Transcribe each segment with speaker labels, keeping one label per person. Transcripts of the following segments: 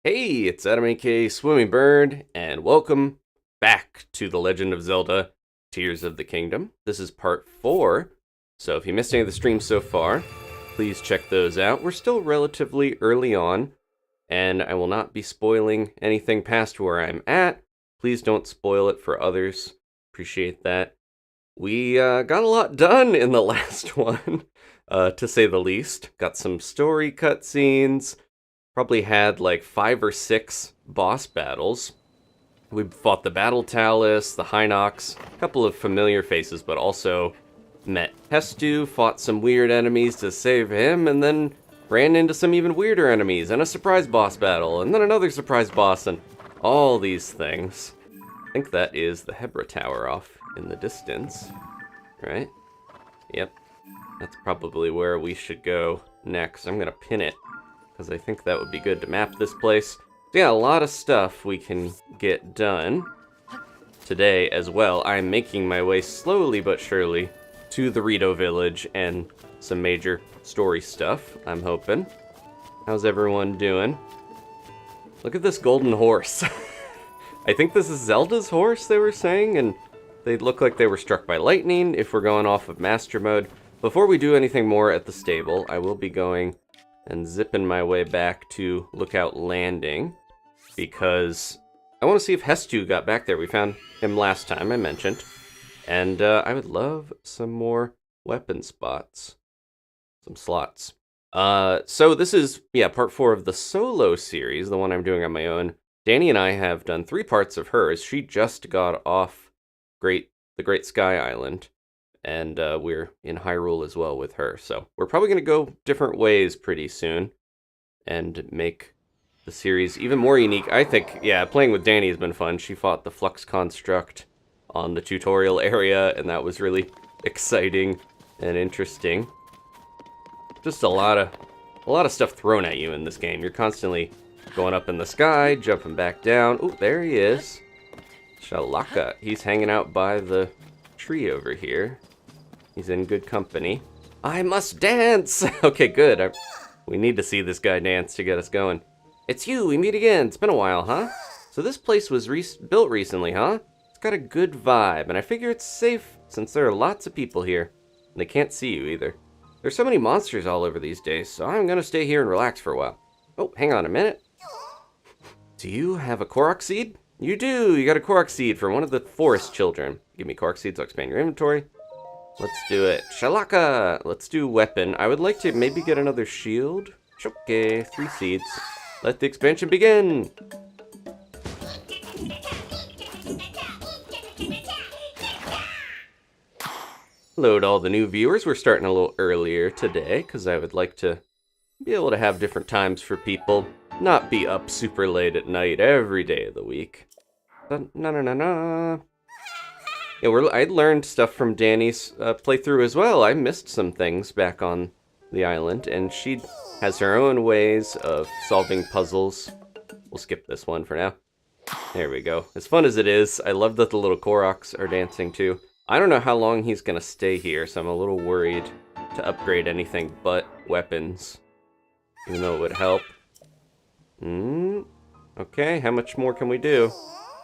Speaker 1: Hey, it's Adam aka Swimmingbird, and welcome back to the Legend of Zelda Tears of the Kingdom. This is part 4, so if you missed any of the streams so far, please check those out. We're still relatively early on, and I will not be spoiling anything past where I'm at. Please don't spoil it for others. Appreciate that. We got a lot done in the last one, to say the least. Got some story cutscenes. Probably had like 5 or 6 boss battles. We fought the Battle Talus, the Hinox, a couple of familiar faces, but also met Hestu, fought some weird enemies to save him, and then ran into some even weirder enemies, and a surprise boss battle, and then another surprise boss, and all these things. I think that is the Hebra Tower off in the distance, right? Yep, that's probably where we should go next. I'm gonna pin it, because I think that would be good to map this place. So yeah, a lot of stuff we can get done today as well. I'm making my way slowly but surely to the Rito village and some major story stuff, I'm hoping. How's everyone doing? Look at this golden horse. I think this is Zelda's horse, they were saying, and they look like they were struck by lightning if we're going off of Master Mode. Before we do anything more at the stable, I will be going and zipping my way back to Lookout Landing, because I want to see if Hestu got back there. We found him last time, I mentioned, and I would love some more weapon spots, some slots. So this is, yeah, part 4 of the solo series, the one I'm doing on my own. Danny and I have done 3 parts of hers. She just got off the Great Sky Island, and we're in Hyrule as well with her. So we're probably going to go different ways pretty soon and make the series even more unique. I think, yeah, playing with Danny has been fun. She fought the Flux Construct on the tutorial area, and that was really exciting and interesting. Just a lot of stuff thrown at you in this game. You're constantly going up in the sky, jumping back down. Oh, there he is. Shalaka. He's hanging out by the tree over here. He's in good company. I must dance! Okay, good. We need to see this guy dance to get us going. It's you, we meet again. It's been a while, huh? So this place was built recently, huh? It's got a good vibe, and I figure it's safe since there are lots of people here. And they can't see you either. There's so many monsters all over these days, so I'm gonna stay here and relax for a while. Oh, hang on a minute. Do you have a Korok seed? You do! You got a Korok seed from one of the forest children. Give me Korok seeds, I'll expand your inventory. Let's do it. Shalaka! Let's do weapon. I would like to maybe get another shield. Okay, 3 seeds. Let the expansion begin! Hello to all the new viewers. We're starting a little earlier today, because I would like to be able to have different times for people. Not be up super late at night every day of the week. Na-na-na-na. Yeah, I learned stuff from Danny's playthrough as well. I missed some things back on the island, and she has her own ways of solving puzzles. We'll skip this one for now. There we go. As fun as it is, I love that the little Koroks are dancing too. I don't know how long he's going to stay here, so I'm a little worried to upgrade anything but weapons, even though it would help. Okay, how much more can we do?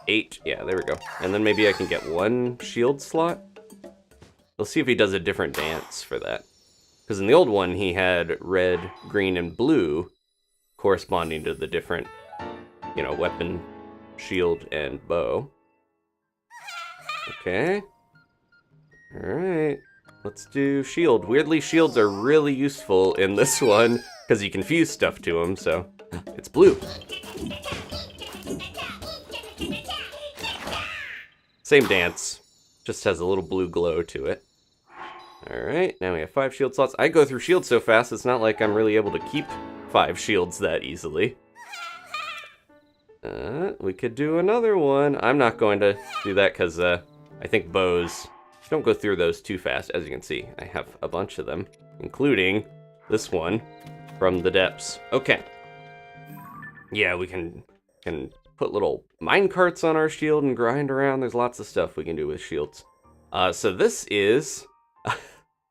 Speaker 1: 8. Yeah, there we go. And then maybe I can get 1 shield slot. We'll see if he does a different dance for that. Because in the old one, he had red, green, and blue corresponding to the different, weapon, shield, and bow. Okay. Alright. Let's do shield. Weirdly, shields are really useful in this one, because you can fuse stuff to them, so it's blue. Same dance, just has a little blue glow to it. Alright, now we have 5 shield slots. I go through shields so fast, it's not like I'm really able to keep 5 shields that easily. We could do another one. I'm not going to do that because I think bows don't go through those too fast. As you can see, I have a bunch of them, including this one from the depths. Okay. Yeah, we can put little mine carts on our shield and grind around. There's lots of stuff we can do with shields. So this is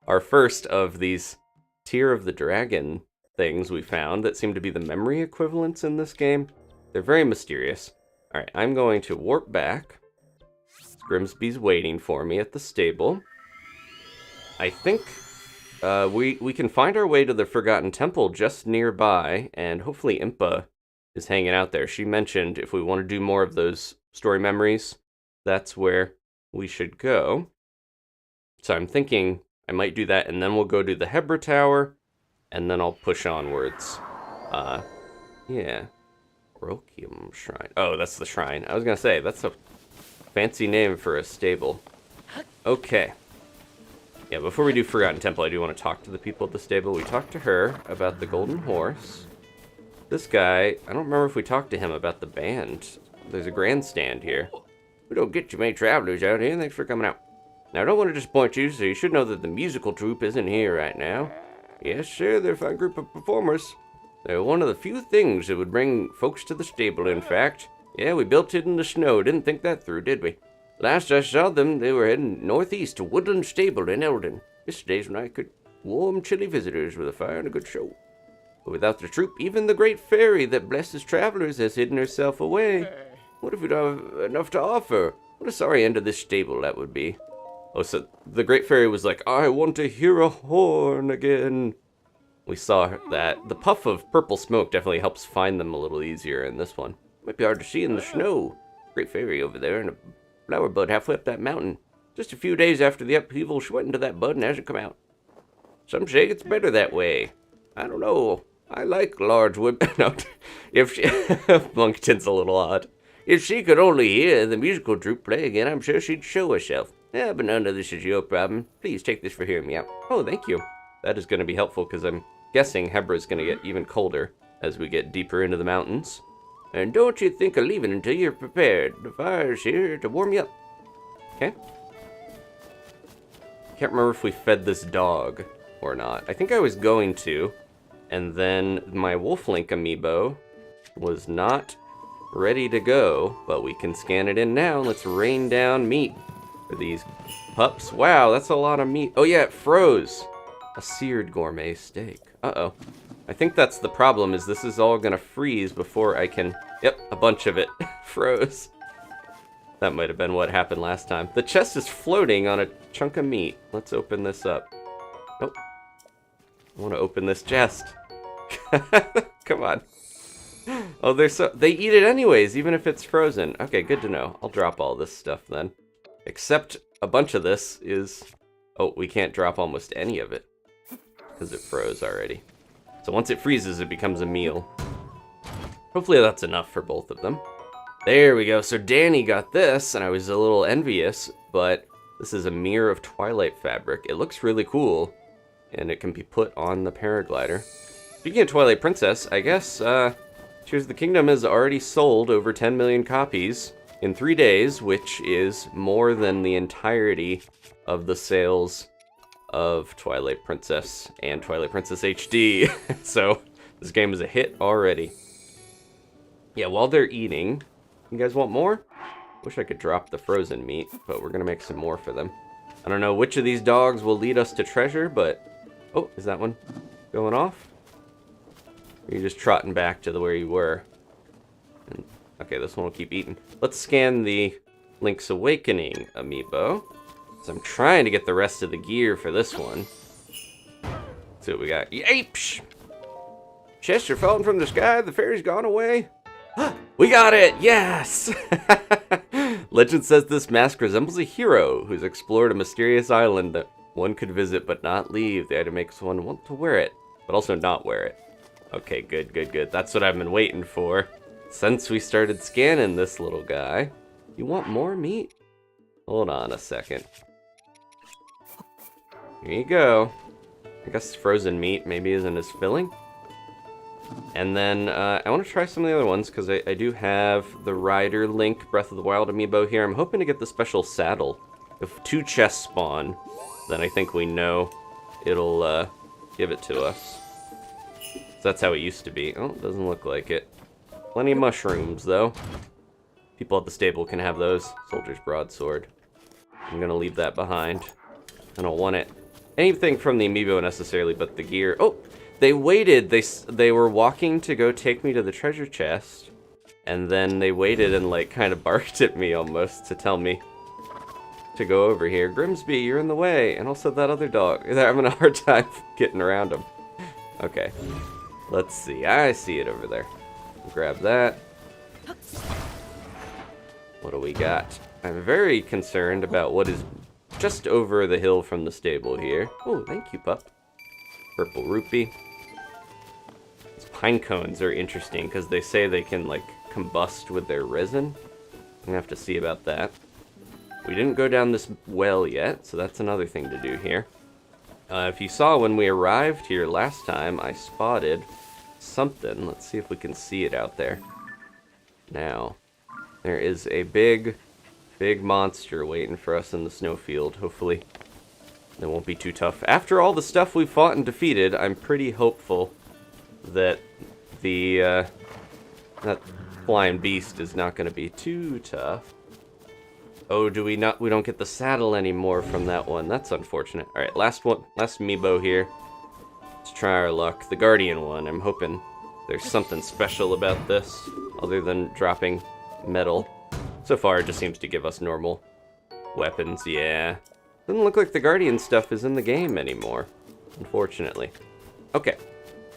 Speaker 1: our first of these Tear of the Dragon things we found that seem to be the memory equivalents in this game. They're very mysterious. Alright, I'm going to warp back. Grimsby's waiting for me at the stable. I think we can find our way to the Forgotten Temple just nearby, and hopefully Impa is hanging out there. She mentioned if we want to do more of those story memories, that's where we should go. So I'm thinking I might do that, and then we'll go to the Hebra Tower, and then I'll push onwards. Yeah. Orochium Shrine. Oh, that's the shrine. I was gonna say, that's a fancy name for a stable. Okay. Yeah, before we do Forgotten Temple, I do want to talk to the people at the stable. We talked to her about the golden horse. This guy, I don't remember if we talked to him about the band. There's a grandstand here. We don't get too many travelers out here. Thanks for coming out. Now, I don't want to disappoint you, so you should know that the musical troupe isn't here right now. Yes, sir, they're a fine group of performers. They're one of the few things that would bring folks to the stable, in fact. Yeah, we built it in the snow. Didn't think that through, did we? Last I saw them, they were heading northeast to Woodland Stable in Eldon. This days when I could warm, chilly visitors with a fire and a good show. But without the troop, even the great fairy that blesses travelers has hidden herself away. What if we don't have enough to offer? What a sorry end of this stable that would be. Oh, so the great fairy was like, I want to hear a horn again. We saw that. The puff of purple smoke definitely helps find them a little easier in this one. Might be hard to see in the snow. Great fairy over there in a flower bud halfway up that mountain. Just a few days after the upheaval, she went into that bud and hasn't come out. Some say it's better that way. I don't know. I like large women. No, if she... Monkton's a little odd. If she could only hear the musical troupe play again, I'm sure she'd show herself. Yeah, but none of this is your problem. Please take this for hearing me out. Oh, thank you. That is going to be helpful because I'm guessing Hebra is going to get even colder as we get deeper into the mountains. And don't you think of leaving until you're prepared. The fire's here to warm you up. Okay. Can't remember if we fed this dog or not. I think I was going to. And then my Wolf-Link amiibo was not ready to go. But we can scan it in now. Let's rain down meat for these pups. Wow, that's a lot of meat. Oh yeah, it froze. A seared gourmet steak. Uh-oh. I think that's the problem, is this is all gonna freeze before I can... Yep, a bunch of it froze. That might have been what happened last time. The chest is floating on a chunk of meat. Let's open this up. Nope. I want to open this chest. Come on. Oh, they eat it anyways, even if it's frozen. Okay, good to know. I'll drop all this stuff then. Except a bunch of this is... Oh, we can't drop almost any of it. Because it froze already. So once it freezes, it becomes a meal. Hopefully that's enough for both of them. There we go. So Danny got this, and I was a little envious, but this is a mirror of twilight fabric. It looks really cool, and it can be put on the paraglider. Speaking of Twilight Princess, I guess Tears of the Kingdom has already sold over 10 million copies in 3 days, which is more than the entirety of the sales of Twilight Princess and Twilight Princess HD. So this game is a hit already. Yeah, while they're eating, you guys want more? Wish I could drop the frozen meat, but we're gonna make some more for them. I don't know which of these dogs will lead us to treasure, but... Oh, is that one going off? Or are you just trotting back to where you were? And, okay, this one will keep eating. Let's scan the Link's Awakening amiibo. So I'm trying to get the rest of the gear for this one. Let's see what we got. Yapes! Chests are falling from the sky. The fairy's gone away. We got it! Yes! Legend says this mask resembles a hero who's explored a mysterious island that one could visit but not leave. The item makes one want to wear it, but also not wear it. Okay, good, good, good. That's what I've been waiting for since we started scanning this little guy. You want more meat? Hold on a second. Here you go. I guess frozen meat maybe isn't as filling. And then I want to try some of the other ones because I do have the Rider Link Breath of the Wild amiibo here. I'm hoping to get the special saddle. If 2 chests spawn, then I think we know it'll give it to us. So that's how it used to be. Oh, doesn't look like it. Plenty of mushrooms, though. People at the stable can have those. Soldier's Broadsword. I'm going to leave that behind. I don't want it. Anything from the amiibo necessarily, but the gear. Oh, they waited. They were walking to go take me to the treasure chest. And then they waited and, like, kind of barked at me almost to tell me to go over here. Grimsby, you're in the way. And also that other dog. They're having a hard time getting around him. Okay. Let's see. I see it over there. Grab that. What do we got? I'm very concerned about what is just over the hill from the stable here. Oh, thank you, pup. Purple rupee. These pine cones are interesting because they say they can, like, combust with their resin. I'm gonna have to see about that. We didn't go down this well yet, so that's another thing to do here. If you saw when we arrived here last time, I spotted something. Let's see if we can see it out there. Now, there is a big monster waiting for us in the snowfield. Hopefully, it won't be too tough. After all the stuff we fought and defeated, I'm pretty hopeful that that flying beast is not going to be too tough. Oh, we don't get the saddle anymore from that one. That's unfortunate. All right, last amiibo here. Let's try our luck. The Guardian one. I'm hoping there's something special about this other than dropping metal. So far, it just seems to give us normal weapons. Yeah. Doesn't look like the Guardian stuff is in the game anymore, unfortunately. Okay.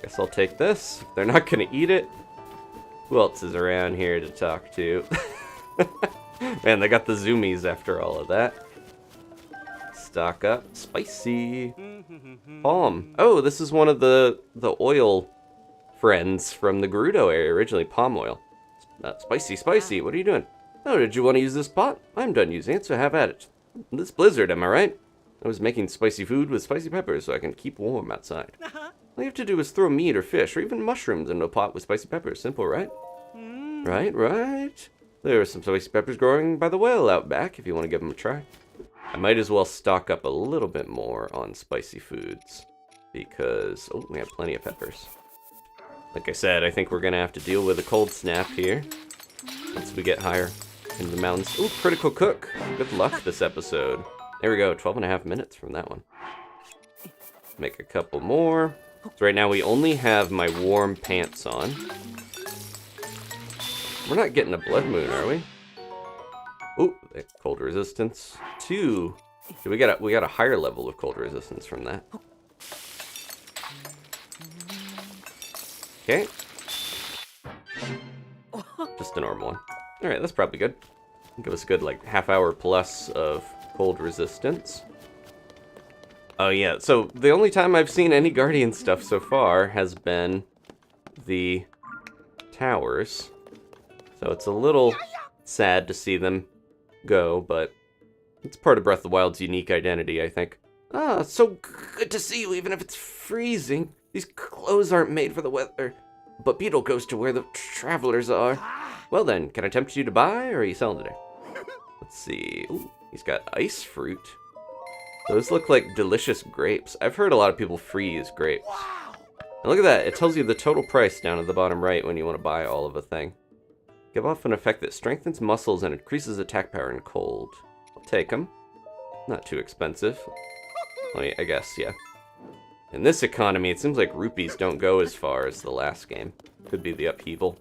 Speaker 1: Guess I'll take this. They're not going to eat it. Who else is around here to talk to? Man, they got the zoomies after all of that. Stock up. Spicy. Palm. Oh, this is one of the oil friends from the Gerudo area originally. Palm oil. Spicy. What are you doing? Oh, did you want to use this pot? I'm done using it, so have at it. This blizzard, am I right? I was making spicy food with spicy peppers so I can keep warm outside. All you have to do is throw meat or fish or even mushrooms into a pot with spicy peppers. Simple, right? Right. There are some spicy peppers growing by the well out back if you want to give them a try. I might as well stock up a little bit more on spicy foods because, oh, we have plenty of peppers. Like I said, I think we're going to have to deal with a cold snap here once we get higher into the mountains. Ooh, critical cook. Good luck this episode. There we go, 12.5 minutes from that one. Make a couple more. So right now we only have my warm pants on. We're not getting a blood moon, are we? Ooh, cold resistance. 2. We got a higher level of cold resistance from that. Okay. Just a normal one. Alright, that's probably good. Give us a good, like, half-hour plus of cold resistance. Oh, yeah, so the only time I've seen any Guardian stuff so far has been the towers. So it's a little sad to see them go, but it's part of Breath of the Wild's unique identity, I think. Ah, so good to see you, even if it's freezing. These clothes aren't made for the weather, but Beetle goes to where the travelers are. Well then, can I tempt you to buy, or are you selling today? Let's see. Ooh, he's got ice fruit. Those look like delicious grapes. I've heard a lot of people freeze grapes. And look at that, it tells you the total price down at the bottom right when you want to buy all of a thing. Give off an effect that strengthens muscles and increases attack power in cold. I'll take them. Not too expensive. I guess, yeah. In this economy, it seems like rupees don't go as far as the last game. Could be the upheaval.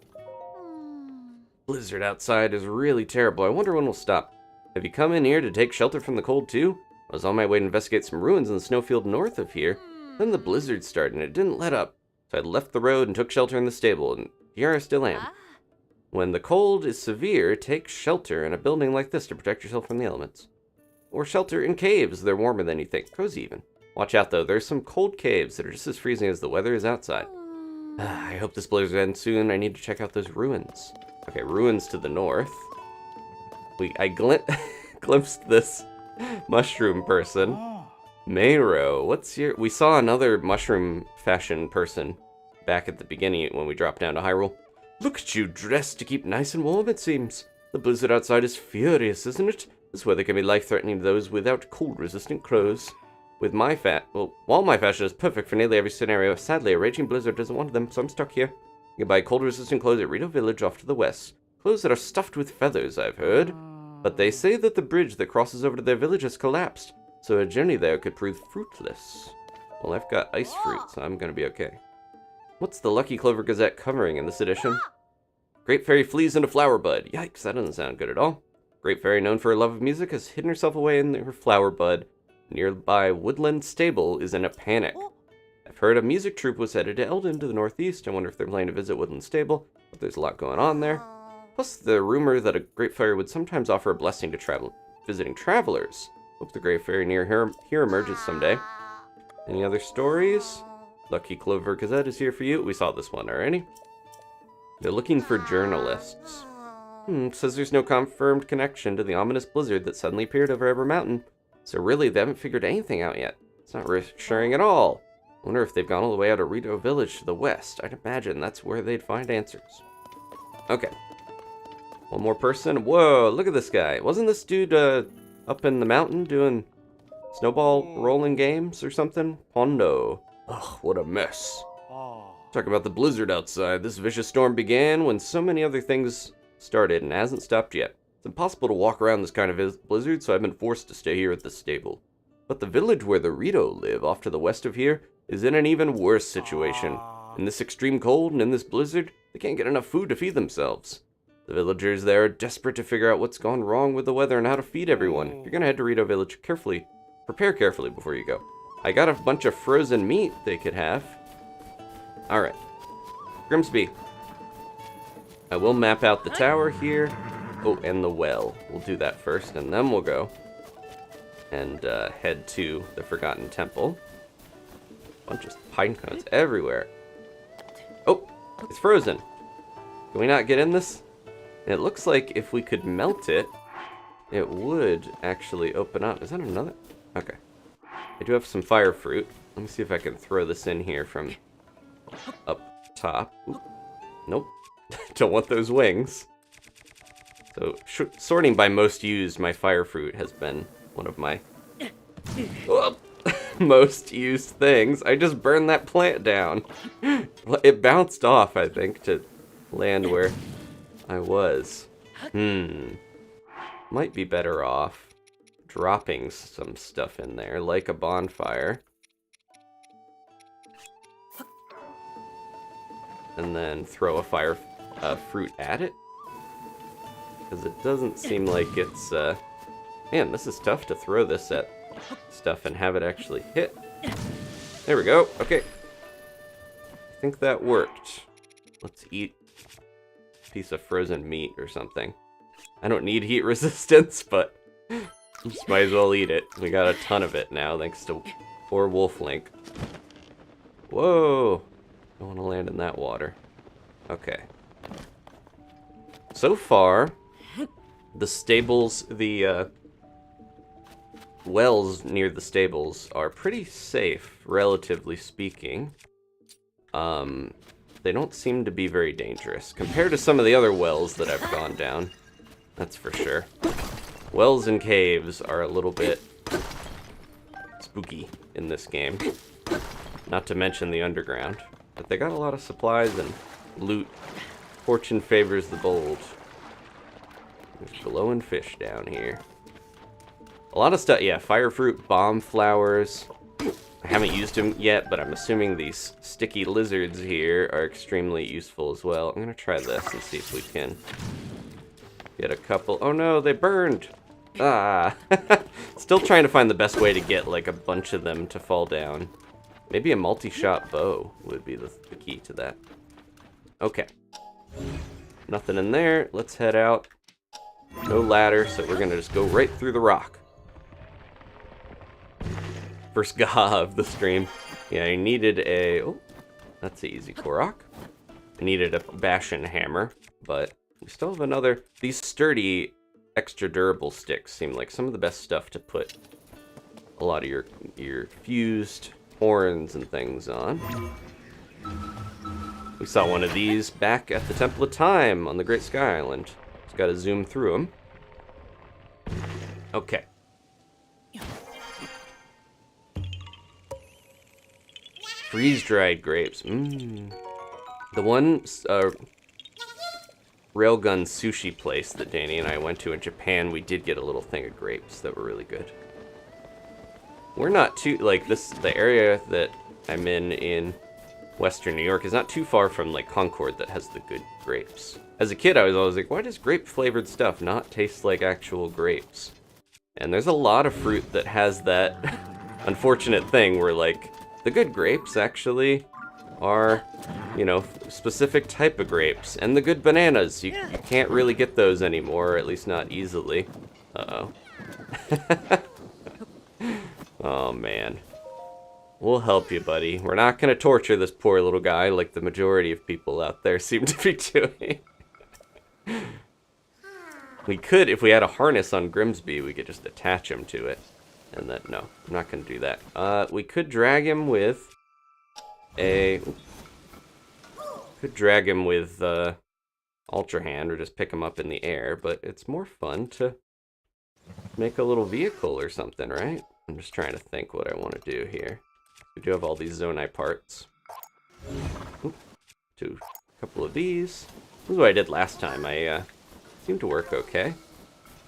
Speaker 1: Blizzard outside is really terrible. I wonder when we'll stop. Have you come in here to take shelter from the cold too? I was on my way to investigate some ruins in the snowfield north of here. Then the blizzard started and it didn't let up. So I left the road and took shelter in the stable, and here I still am. When the cold is severe, take shelter in a building like this to protect yourself from the elements. Or shelter in caves, they're warmer than you think. Cozy even. Watch out though, there's some cold caves that are just as freezing as the weather is outside. I hope this blizzard ends soon. I need to check out those ruins. Okay, ruins to the north. I glimpsed this mushroom person. Mayro, what's your... We saw another mushroom fashion person back at the beginning when we dropped down to Hyrule. Look at you, dressed to keep nice and warm, it seems. The blizzard outside is furious, isn't it? This weather can be life-threatening to those without cold-resistant clothes. While my fashion is perfect for nearly every scenario, sadly, a raging blizzard doesn't want them, so I'm stuck here. You can buy cold-resistant clothes at Rito Village off to the west. Clothes that are stuffed with feathers, I've heard. But they say that the bridge that crosses over to their village has collapsed, so a journey there could prove fruitless. Well, I've got ice fruit, so I'm gonna be okay. What's the Lucky Clover Gazette covering in this edition? Great Fairy flees into Flower Bud. Yikes, that doesn't sound good at all. Great Fairy, known for her love of music, has hidden herself away in her Flower Bud. Nearby Woodland Stable is in a panic. I've heard a music troupe was headed to Eldon to the northeast. I wonder if they're planning to visit Woodland Stable, but there's a lot going on there. Plus the rumor that a Great Fairy would sometimes offer a blessing to visiting travelers. Hope the Great Fairy near here emerges someday. Any other stories? Lucky Clover Gazette is here for you. We saw this one already. They're looking for journalists. Says there's no confirmed connection to the ominous blizzard that suddenly appeared over Hebra Mountain. So really, they haven't figured anything out yet. It's not reassuring at all. I wonder if they've gone all the way out of Rito Village to the west. I'd imagine that's where they'd find answers. Okay. One more person. Whoa, look at this guy. Wasn't this dude up in the mountain doing snowball rolling games or something? Pondo. Ugh, what a mess. Talk about the blizzard outside. This vicious storm began when so many other things started and hasn't stopped yet. It's impossible to walk around this kind of blizzard, so I've been forced to stay here at the stable. But the village where the Rito live, off to the west of here, is in an even worse situation. In this extreme cold and in this blizzard, they can't get enough food to feed themselves. The villagers there are desperate to figure out what's gone wrong with the weather and how to feed everyone. If you're gonna head to Rito Village, prepare carefully before you go. I got a bunch of frozen meat they could have. Alright. Grimsby. I will map out the tower here. Oh, and the well. We'll do that first, and then we'll go and head to the Forgotten Temple. Bunch of pine cones everywhere. Oh, it's frozen. Can we not get in this? It looks like if we could melt it, it would actually open up. Is that another? Okay. I do have some fire fruit. Let me see if I can throw this in here from up top. Oop. Nope. Don't want those wings. So, sorting by most used, my fire fruit has been one of my most used things. I just burned that plant down. It bounced off, I think, to land where I was. Might be better off dropping some stuff in there, like a bonfire. And then throw a fire fruit at it. Because it doesn't seem like it's, man, this is tough to throw this at stuff and have it actually hit. There we go. Okay. I think that worked. Let's eat a piece of frozen meat or something. I don't need heat resistance, but just might as well eat it. We got a ton of it now, thanks to poor Wolf Link. Whoa. Don't want to land in that water. Okay. So far, the stables, the wells near the stables are pretty safe, relatively speaking. They don't seem to be very dangerous compared to some of the other wells that I've gone down. That's for sure. Wells and caves are a little bit spooky in this game. Not to mention the underground. But they got a lot of supplies and loot. Fortune favors the bold. There's glowing fish down here. A lot of stuff, yeah, fire fruit, bomb flowers. I haven't used them yet, but I'm assuming these sticky lizards here are extremely useful as well. I'm gonna try this and see if we can get a couple. Oh no, they burned! Ah! Still trying to find the best way to get like a bunch of them to fall down. Maybe a multi-shot bow would be the key to that. Okay. Nothing in there. Let's head out. No ladder, so we're gonna just go right through the rock. First gaha of the stream. Yeah, I needed a... Oh, that's an easy Korok. I needed a bastion hammer, but we still have another... These sturdy, extra durable sticks seem like some of the best stuff to put a lot of your fused horns and things on. We saw one of these back at the Temple of Time on the Great Sky Island. Just gotta zoom through them. Okay. Freeze-dried grapes. The one railgun sushi place that Danny and I went to in Japan, we did get a little thing of grapes that were really good. We're not too, like, the area that I'm in Western New York is not too far from like Concord that has the good grapes. As a kid, I was always like, why does grape-flavored stuff not taste like actual grapes? And there's a lot of fruit that has that unfortunate thing where like the good grapes actually are, you know, specific type of grapes. And the good bananas, you can't really get those anymore, or at least not easily. Uh-oh. Oh, man. We'll help you, buddy. We're not going to torture this poor little guy like the majority of people out there seem to be doing. We could, if we had a harness on Grimsby, we could just attach him to it. And then, no, I'm not going to do that. We could drag him with a... Could drag him with Ultrahand or just pick him up in the air, but it's more fun to make a little vehicle or something, right? I'm just trying to think what I want to do here. We do have all these Zonai parts. Do a couple of these. This is what I did last time. I seemed to work okay.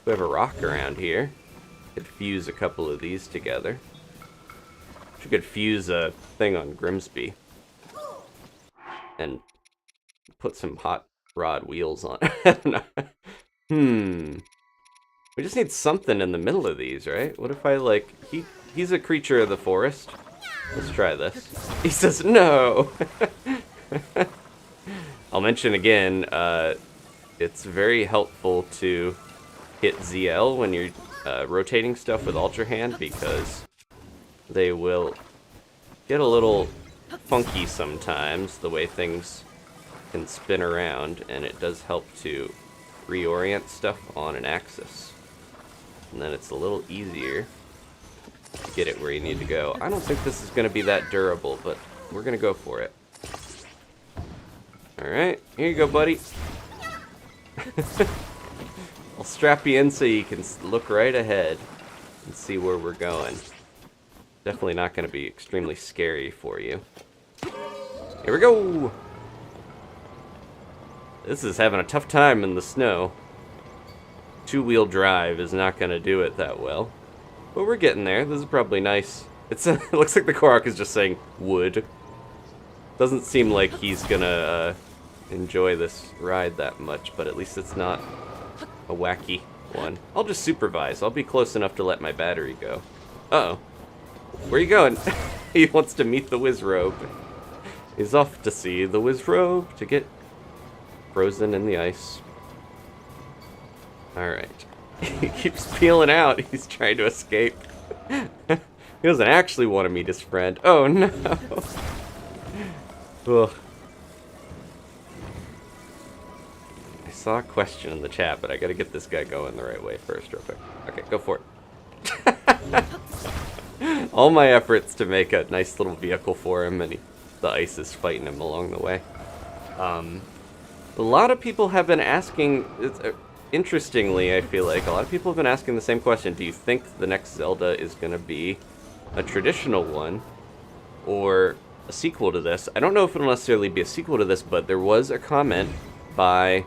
Speaker 1: We have a rock around here. Could fuse a couple of these together. We could fuse a thing on Grimsby. And put some hot rod wheels on it. We just need something in the middle of these, right? What if I, like... He's a creature of the forest. Let's try this. He says no! I'll mention again, it's very helpful to hit ZL when you're rotating stuff with Ultrahand because they will get a little funky sometimes, the way things can spin around, and it does help to reorient stuff on an axis. And then it's a little easier to get it where you need to go. I don't think this is going to be that durable, but we're going to go for it. Alright, here you go, buddy. I'll strap you in so you can look right ahead and see where we're going. Definitely not going to be extremely scary for you. Here we go! This is having a tough time in the snow. Two-wheel drive is not going to do it that well. But we're getting there. This is probably nice. It looks like the Korok is just saying wood. Doesn't seem like he's going to enjoy this ride that much, but at least it's not a wacky one. I'll just supervise. I'll be close enough to let my battery go. Uh-oh. Where are you going? He wants to meet the Wizrobe. He's off to see the Wizrobe to get frozen in the ice. Alright. He keeps peeling out. He's trying to escape. He doesn't actually want to meet his friend. Oh no! Ugh. I saw a question in the chat, but I gotta get this guy going the right way first real quick. Okay, go for it. All my efforts to make a nice little vehicle for him, and the ice is fighting him along the way. A lot of people have been asking... Interestingly, I feel like a lot of people have been asking the same question. Do you think the next Zelda is going to be a traditional one or a sequel to this? I don't know if it'll necessarily be a sequel to this, but there was a comment by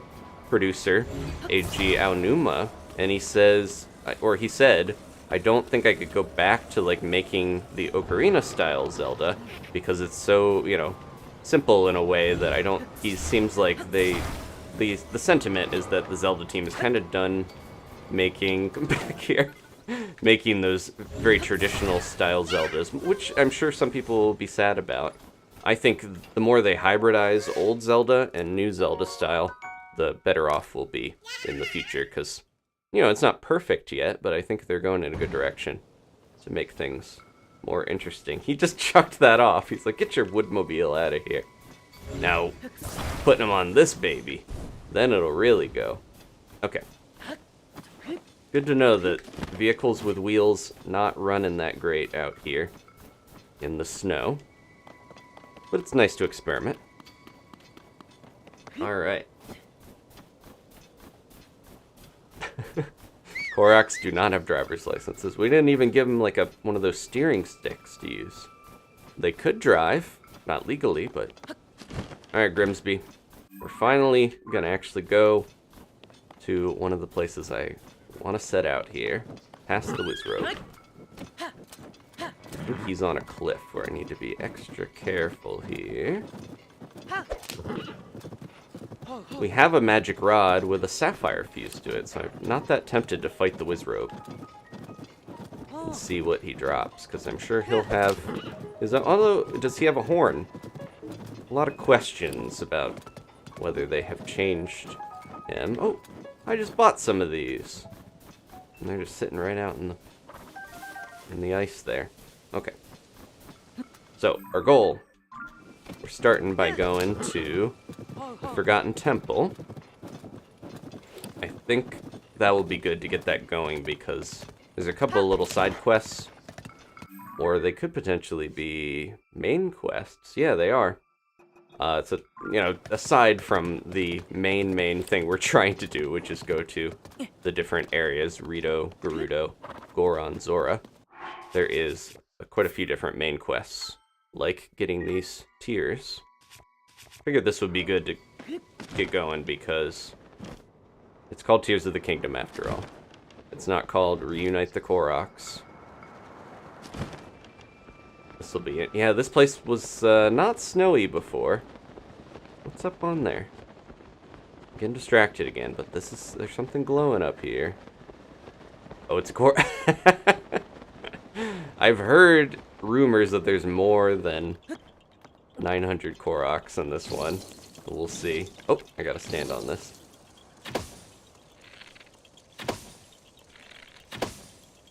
Speaker 1: producer A.G. Aonuma, and he says, or he said, I don't think I could go back to like making the Ocarina style Zelda because it's so, you know, simple in a way that I don't, he seems like the sentiment is that the Zelda team is kind of done making, back here, making those very traditional style Zeldas, which I'm sure some people will be sad about. I think the more they hybridize old Zelda and new Zelda style, the better off we'll be in the future, because, you know, it's not perfect yet, but I think they're going in a good direction to make things more interesting. He just chucked that off. He's like, get your Woodmobile out of here. Now, putting him on this baby, then it'll really go. Okay. Good to know that vehicles with wheels not running that great out here in the snow. But it's nice to experiment. Alright. Koroks do not have driver's licenses. We didn't even give them like one of those steering sticks to use. They could drive, not legally, but... Alright, Grimsby. We're finally gonna actually go to one of the places I want to set out here. Past the Wizrobe. I think he's on a cliff where I need to be extra careful here. We have a magic rod with a sapphire fused to it, so I'm not that tempted to fight the Wizrobe. And see what he drops, because I'm sure he'll have... although, does he have a horn? A lot of questions about whether they have changed him. Oh, I just bought some of these. And they're just sitting right out in the ice there. Okay. So, our goal. We're starting by going to the Forgotten Temple. I think that will be good to get that going because there's a couple of little side quests. Or they could potentially be main quests. Yeah, they are. It's aside from the main thing we're trying to do, which is go to the different areas, Rito, Gerudo, Goron, Zora, there is quite a few different main quests, like getting these tears. Figured this would be good to get going because it's called Tears of the Kingdom after all. It's not called Reunite the Koroks. This will be it. Yeah, this place was not snowy before. What's up on there? I'm getting distracted again, but there's something glowing up here. Oh, it's a Korok. I've heard rumors that there's more than 900 Koroks in this one. But we'll see. Oh, I gotta stand on this.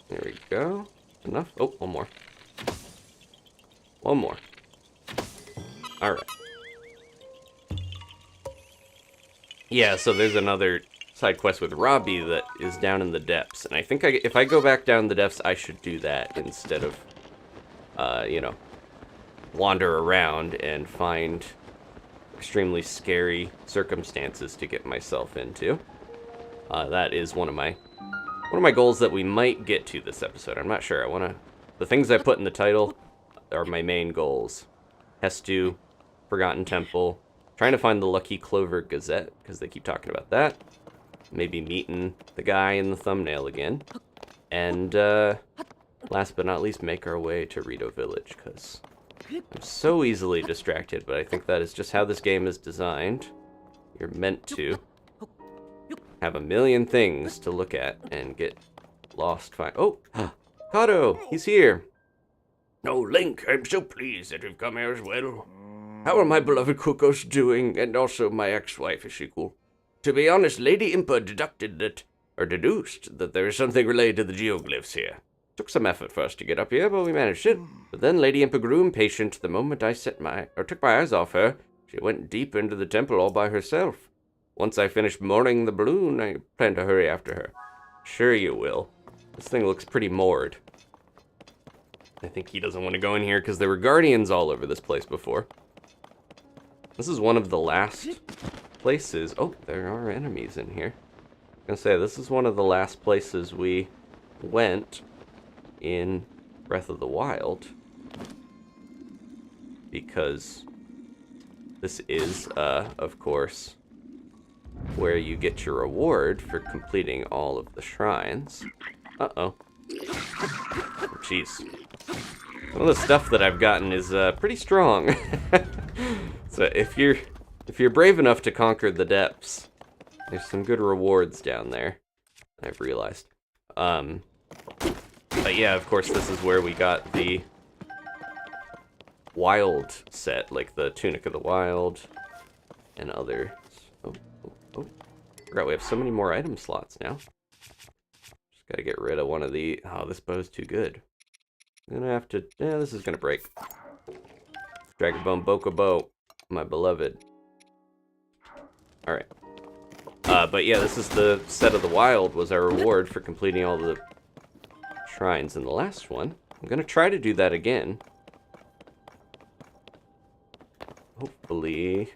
Speaker 1: There we go. Enough? Oh, one more. One more. Alright. Yeah, so there's another side quest with Robbie that is down in the depths. And I think if I go back down the depths, I should do that instead of, wander around and find extremely scary circumstances to get myself into. That is one of my goals that we might get to this episode. I'm not sure. The things I put in the title are my main goals. Hestu, Forgotten Temple, trying to find the lucky Clover Gazette, because they keep talking about that. Maybe meeting the guy in the thumbnail again. And, last but not least, make our way to Rito Village, because I'm so easily distracted, but I think that is just how this game is designed. You're meant to have a million things to look at and get lost. Oh, Kato, he's here.
Speaker 2: Oh, Link, I'm so pleased that you've come here as well. How are my beloved Kukos doing, and also my ex-wife, is she cool? To be honest, Lady Impa deduced that there is something related to the geoglyphs here. Took some effort for us to get up here, but we managed it. But then Lady Impa grew impatient the moment I took my eyes off her. She went deep into the temple all by herself. Once I finished mooring the balloon, I plan to hurry after her.
Speaker 1: Sure you will. This thing looks pretty moored. I think he doesn't want to go in here because there were guardians all over this place before. This is one of the last places. Oh, there are enemies in here. I'm gonna say this is one of the last places we went in Breath of the Wild, because this is, of course, where you get your reward for completing all of the shrines. Uh-oh. Jeez. Some of the stuff that I've gotten is pretty strong. So if you're brave enough to conquer the depths, there's some good rewards down there, I've realized. But yeah, of course, this is where we got the wild set, like the Tunic of the Wild and others. Oh. Forgot we have so many more item slots now. Just gotta get rid of one of the... Oh, this bow's too good. I'm gonna have to... Yeah, this is gonna break. Dragon Bone Boko Bow, my beloved. Alright. But yeah, this is the set of the wild was our reward for completing all the shrines in the last one. I'm gonna try to do that again. Hopefully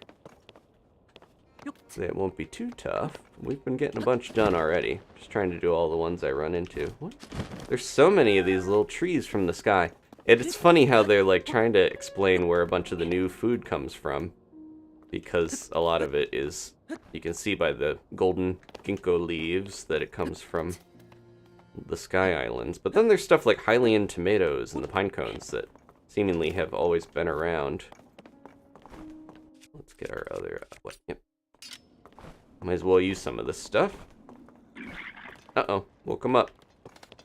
Speaker 1: it won't be too tough. We've been getting a bunch done already. Just trying to do all the ones I run into. What? There's so many of these little trees from the sky. It's funny how they're like trying to explain where a bunch of the new food comes from, because a lot of it is, you can see by the golden ginkgo leaves that it comes from the Sky Islands. But then there's stuff like Hylian tomatoes and the pine cones that seemingly have always been around. Let's get our other... what? Yep. Might as well use some of this stuff. Uh-oh. Woke him up.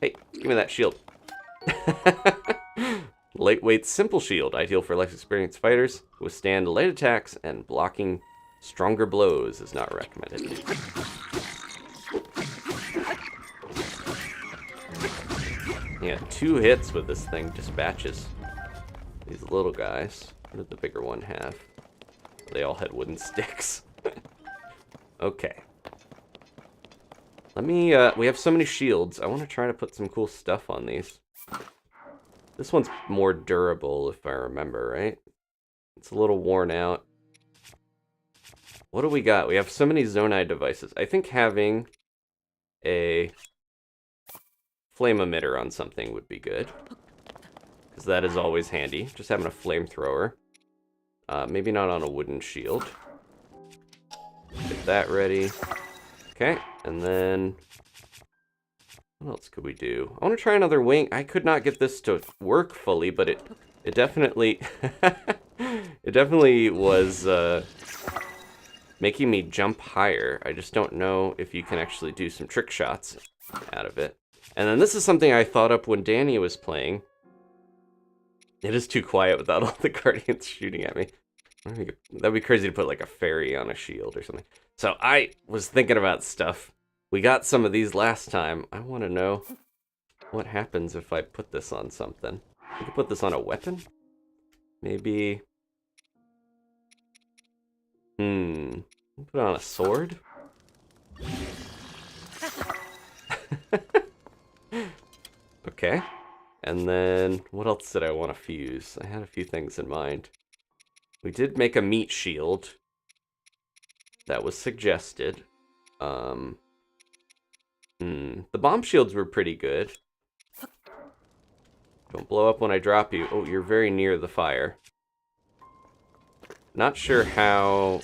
Speaker 1: Hey, give me that shield. Lightweight simple shield. Ideal for less experienced fighters. Withstand light attacks and blocking stronger blows is not recommended. Yeah, 2 hits with this thing dispatches these little guys. What did the bigger one have? They all had wooden sticks. Okay. Let me, we have so many shields. I want to try to put some cool stuff on these. This one's more durable, if I remember, right? It's a little worn out. What do we got? We have so many Zonai devices. I think having a flame emitter on something would be good, because that is always handy. Just having a flamethrower. Maybe not on a wooden shield. Get that ready. Okay, and then what else could we do? I want to try another wing. I could not get this to work fully, but it definitely it definitely was making me jump higher. I just don't know if you can actually do some trick shots out of it. And then this is something I thought up when Danny was playing. It is too quiet without all the guardians shooting at me. That'd be crazy to put like a fairy on a shield or something. So I was thinking about stuff. We got some of these last time. I want to know what happens if I put this on something. I could put this on a weapon? Maybe... put it on a sword? Okay. And then, what else did I want to fuse? I had a few things in mind. We did make a meat shield. That was suggested. The bomb shields were pretty good. Don't blow up when I drop you. Oh, you're very near the fire. Not sure how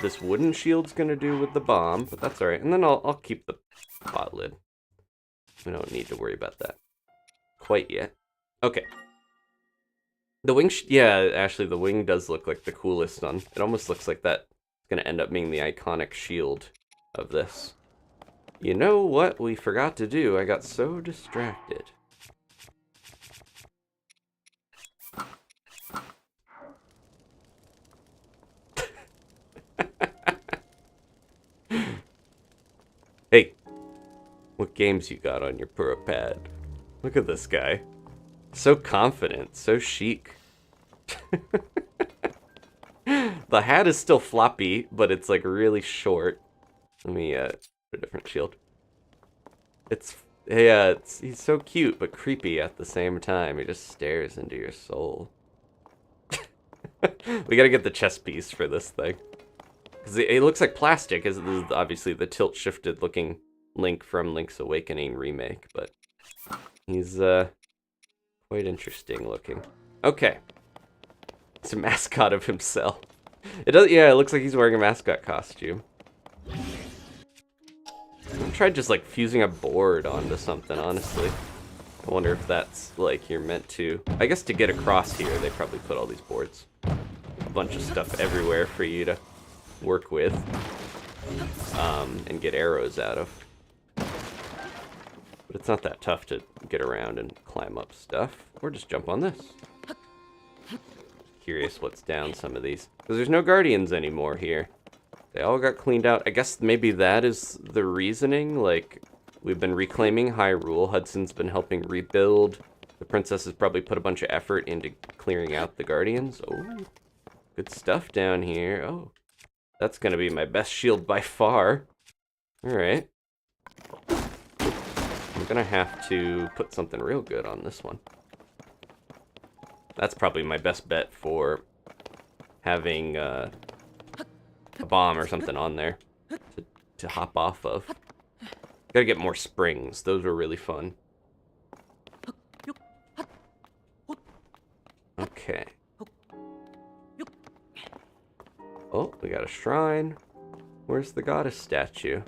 Speaker 1: this wooden shield's gonna do with the bomb, but that's alright. And then I'll keep the pot lid. We don't need to worry about that quite yet. Okay. The wing, yeah, actually the wing does look like the coolest one. It almost looks like that's gonna end up being the iconic shield of this. You know what we forgot to do? I got so distracted. Hey, what games you got on your Pro pad? Look at this guy. So confident, so chic. The hat is still floppy, but it's like really short. Let me put a different shield. He's so cute but creepy at the same time. He just stares into your soul. We gotta get the chest piece for this thing. Because it looks like plastic, as this is obviously the tilt-shifted looking Link from Link's Awakening remake, but he's quite interesting looking. Okay. It's a mascot of himself. It does, yeah, it looks like he's wearing a mascot costume. I tried just like fusing a board onto something, honestly. I wonder if that's like you're meant to. I guess to get across here, they probably put all these boards. A bunch of stuff everywhere for you to work with and get arrows out of. But it's not that tough to get around and climb up stuff. Or just jump on this. Curious what's down some of these. Because there's no guardians anymore here. They all got cleaned out. I guess maybe that is the reasoning. Like, we've been reclaiming Hyrule. Hudson's been helping rebuild. The princess has probably put a bunch of effort into clearing out the guardians. Oh, good stuff down here. Oh, that's going to be my best shield by far. Alright. I'm going to have to put something real good on this one. That's probably my best bet for having a bomb or something on there to hop off of. Gotta get more springs. Those were really fun. Okay. Oh, we got a shrine. Where's the goddess statue?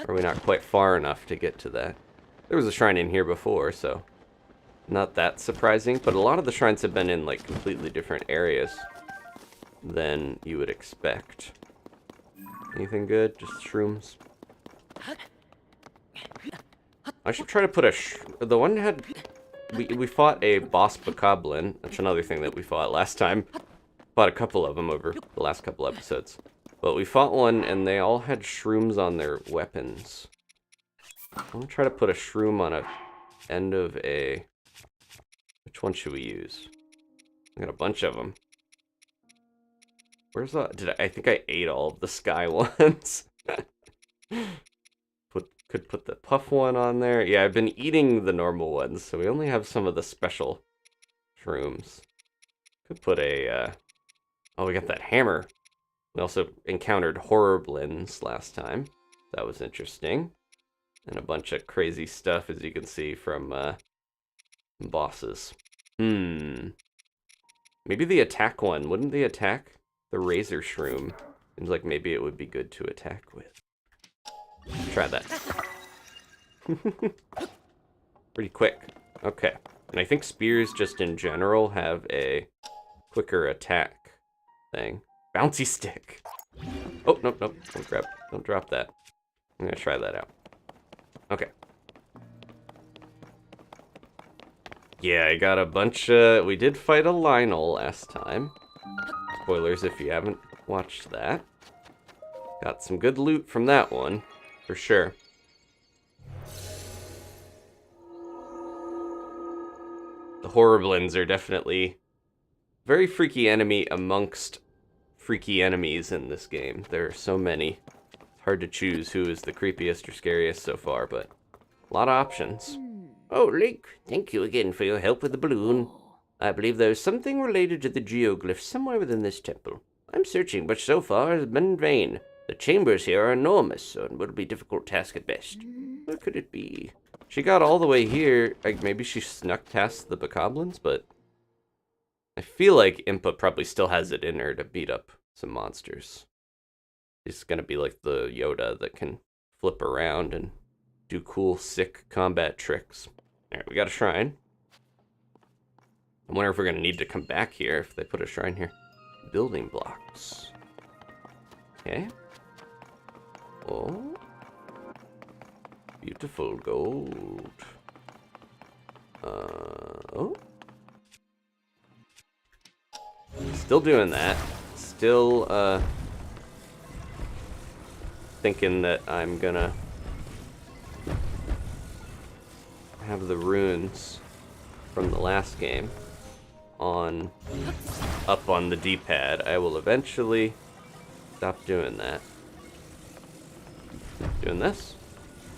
Speaker 1: Are we not quite far enough to get to that? There was a shrine in here before, so not that surprising. But a lot of the shrines have been in, like, completely different areas than you would expect. Anything good? Just shrooms? I should try to put the one had... We fought a boss bokoblin. That's another thing that we fought last time. Fought a couple of them over the last couple episodes. But we fought one, and they all had shrooms on their weapons. I'm gonna try to put a shroom on a end of a... Which one should we use? I got a bunch of them. Where's the... I think I ate all of the sky ones. Could put the puff one on there. Yeah, I've been eating the normal ones, so we only have some of the special shrooms. Could put a... Oh, we got that hammer. We also encountered horriblins last time. That was interesting. And a bunch of crazy stuff, as you can see, from bosses. Maybe the attack one. Wouldn't the attack the razor shroom? Seems like maybe it would be good to attack with. Try that. Pretty quick. Okay. And I think spears just in general have a quicker attack thing. Bouncy stick. Oh, nope. Don't drop that. I'm gonna try that out. Okay. Yeah, I got a bunch we did fight a Lionel last time. Spoilers if you haven't watched that. Got some good loot from that one, for sure. The horriblins are definitely very freaky enemy amongst freaky enemies in this game. There are so many. It's hard to choose who is the creepiest or scariest so far, but a lot of options.
Speaker 2: Oh, Link, thank you again for your help with the balloon. I believe there's something related to the Geoglyph somewhere within this temple. I'm searching, but so far it has been in vain. The chambers here are enormous, so it would be a difficult task at best. Where could it be?
Speaker 1: She got all the way here. Like, maybe she snuck past the bokoblins, but I feel like Impa probably still has it in her to beat up some monsters. She's gonna be like the Yoda that can flip around and do cool, sick combat tricks. Alright, we got a shrine. I wonder if we're gonna need to come back here if they put a shrine here. Building blocks. Okay. Oh. Beautiful gold. Oh. Still doing that. Still, thinking that I'm gonna have the runes from the last game up on the D-pad. I will eventually stop doing that. Doing this.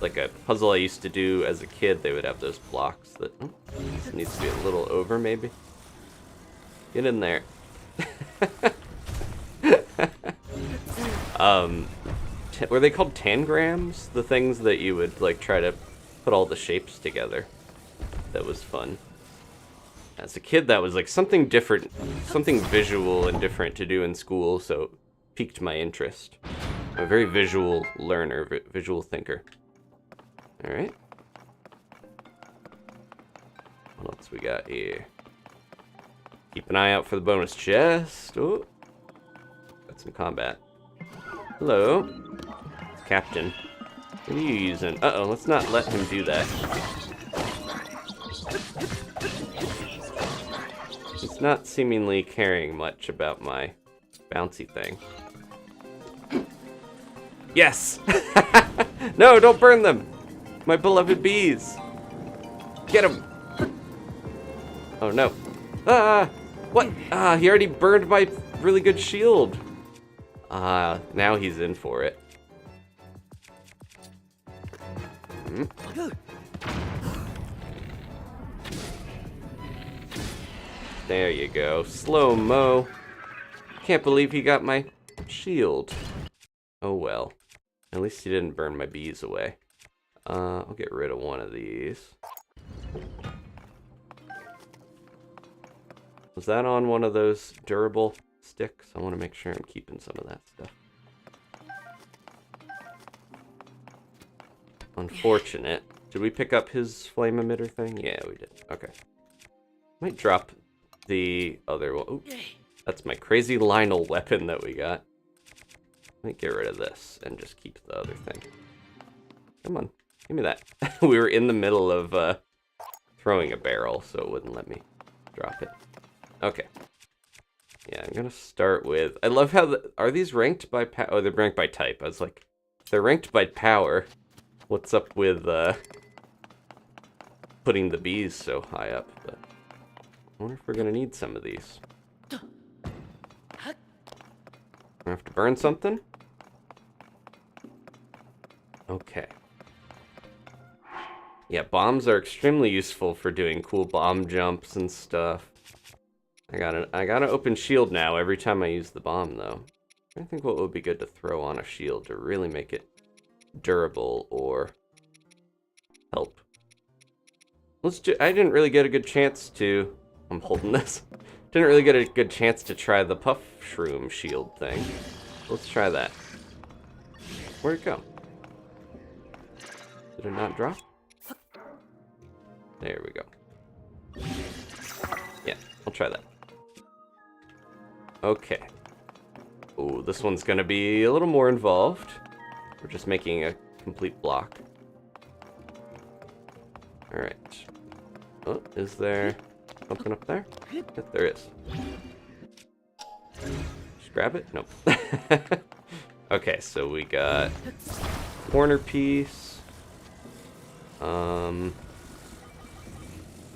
Speaker 1: Like a puzzle I used to do as a kid, they would have those blocks that this needs to be a little over, maybe. Get in there. Were they called tangrams? The things that you would like try to put all the shapes together. That was fun. As a kid, that was like something different, something visual and different to do in school, so it piqued my interest. I'm a very visual learner, visual thinker. Alright. What else we got here? Keep an eye out for the bonus chest. Oh, got some combat. Hello. Captain. What are you using? Uh-oh, let's not let him do that. He's not seemingly caring much about my bouncy thing. Yes! No, don't burn them! My beloved bees! Get him! Oh no. Ah! What? Ah, he already burned my really good shield. Ah, now he's in for it. There you go. Slow-mo. Can't believe he got my shield. Oh well. At least he didn't burn my bees away. I'll get rid of one of these. Was that on one of those durable sticks? I want to make sure I'm keeping some of that stuff. Unfortunate. Did we pick up his flame emitter thing? Yeah, we did. Okay. Might drop the other one. Ooh, that's my crazy Lionel weapon that we got. Might get rid of this and just keep the other thing. Come on, give me that. We were in the middle of throwing a barrel, so it wouldn't let me drop it. Okay. Yeah, I'm gonna start with... I love how... Are these ranked by... Oh, they're ranked by type. I was like, if they're ranked by power, what's up with putting the bees so high up? But I wonder if we're gonna need some of these. I have to burn something? Okay. Yeah, bombs are extremely useful for doing cool bomb jumps and stuff. I got an open shield now every time I use the bomb, though. I think what would be good to throw on a shield to really make it durable or help. I didn't really get a good chance to... I'm holding this. Didn't really get a good chance to try the puff shroom shield thing. Let's try that. Where'd it go? Did it not drop? There we go. Yeah, I'll try that. Okay. Oh, this one's gonna be a little more involved. We're just making a complete block. Alright. Oh, is there something up there? Yep, there is. Just grab it? Nope. Okay, so we got corner piece.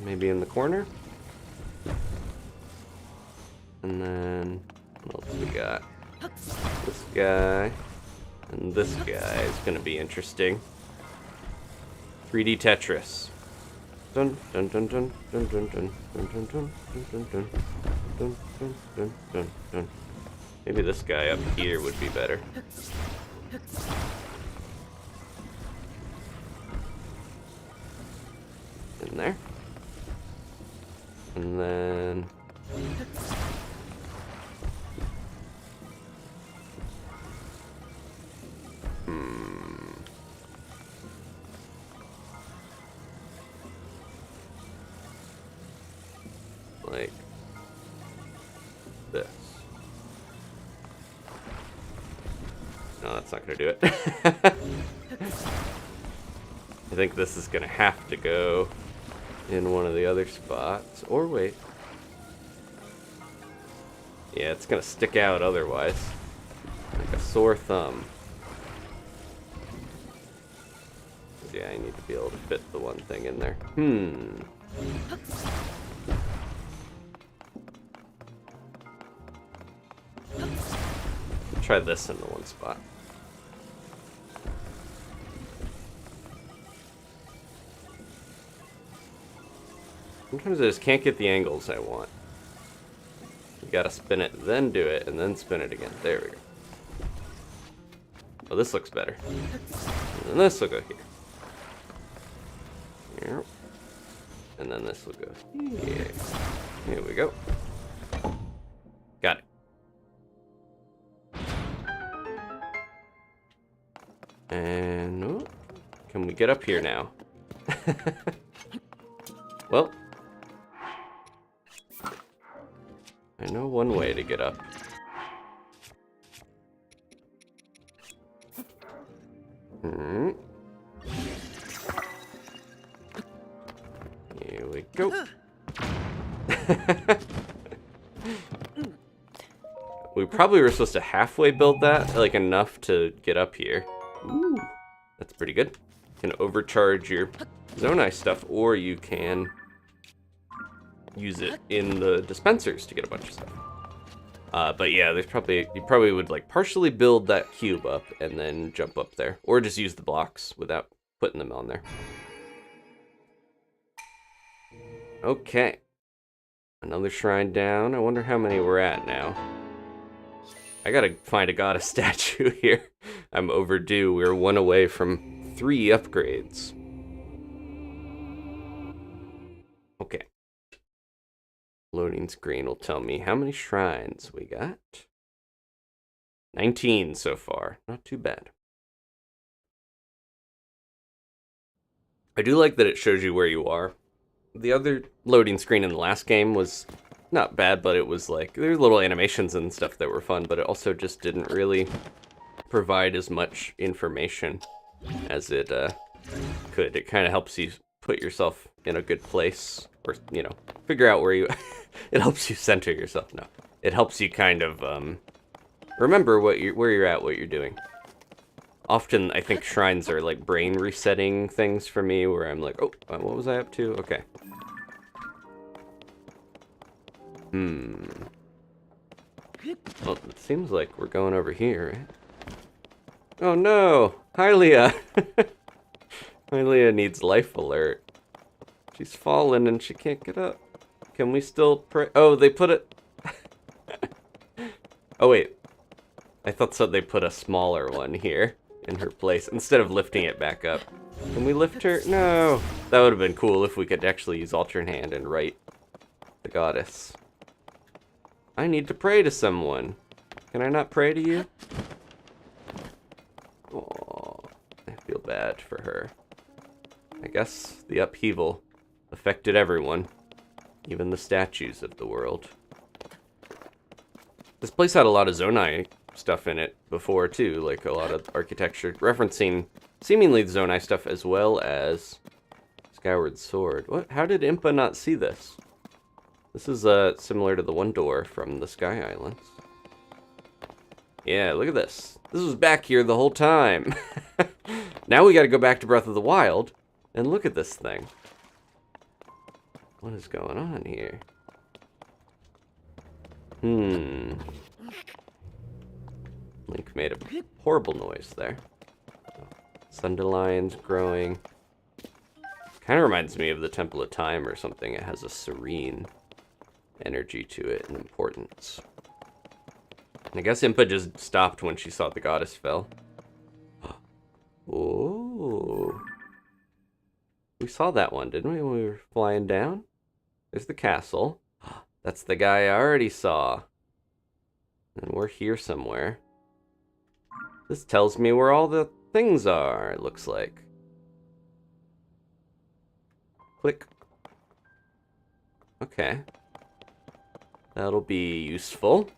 Speaker 1: Maybe in the corner. And then what else we got? This guy. And this guy is gonna be interesting. 3D Tetris. Dun dun dun dun dun dun dun dun dun dun dun dun dun dun dun dun dun. Maybe this guy up here would be better. In there. And then like this. No, that's not gonna do it. I think this is gonna have to go in one of the other spots. Or wait. Yeah, it's gonna stick out otherwise. Like a sore thumb. Yeah, I need to be able to fit the one thing in there. Try this in the one spot. Sometimes I just can't get the angles I want. You gotta spin it, then do it, and then spin it again. There we go. Oh, this looks better. And then this will go here. Here. And then this will go here. Here we go. Got it. And oh, can we get up here now? Well, I know one way to get up. Here we go. We probably were supposed to halfway build that, like enough to get up here. Ooh, that's pretty good. You can overcharge your Zonai stuff, or you can use it in the dispensers to get a bunch of stuff. But yeah, you probably would like partially build that cube up and then jump up there, or just use the blocks without putting them on there. Okay, another shrine down. I wonder how many we're at now. I gotta find a goddess statue here. I'm overdue. We're one away from 3 upgrades. Okay. Loading screen will tell me how many shrines we got. 19 so far. Not too bad. I do like that it shows you where you are. The other loading screen in the last game was not bad, but it was like, there were little animations and stuff that were fun, but it also just didn't really provide as much information as it could. It kind of helps you put yourself in a good place, or, you know, figure out where you... It helps you center yourself. No. It helps you kind of remember where you're at, what you're doing. Often, I think shrines are like brain resetting things for me, where I'm like, oh, what was I up to? Okay. Well, it seems like we're going over here, right? Oh no! Hylia! Hylia needs life alert. She's fallen and she can't get up. Can we still pray? Oh, they put it... Oh wait. I thought so they put a smaller one here in her place, instead of lifting it back up. Can we lift her? No! That would have been cool if we could actually use Ultrahand and write the goddess. I need to pray to someone. Can I not pray to you? Oh, I feel bad for her. I guess the upheaval affected everyone, even the statues of the world. This place had a lot of Zonai stuff in it before too, like a lot of architecture referencing seemingly the Zonai stuff as well as Skyward Sword. What? How did Impa not see this? This is similar to the one door from the Sky Islands. Yeah, look at this. This was back here the whole time. Now we gotta go back to Breath of the Wild and look at this thing. What is going on here? Link made a horrible noise there. Sundelion's growing. Kind of reminds me of the Temple of Time or something. It has a serene energy to it and importance. I guess Impa just stopped when she saw the goddess fell. Oh. We saw that one, didn't we, when we were flying down? There's the castle. That's the guy I already saw. And we're here somewhere. This tells me where all the things are, it looks like. Click. Okay. That'll be useful.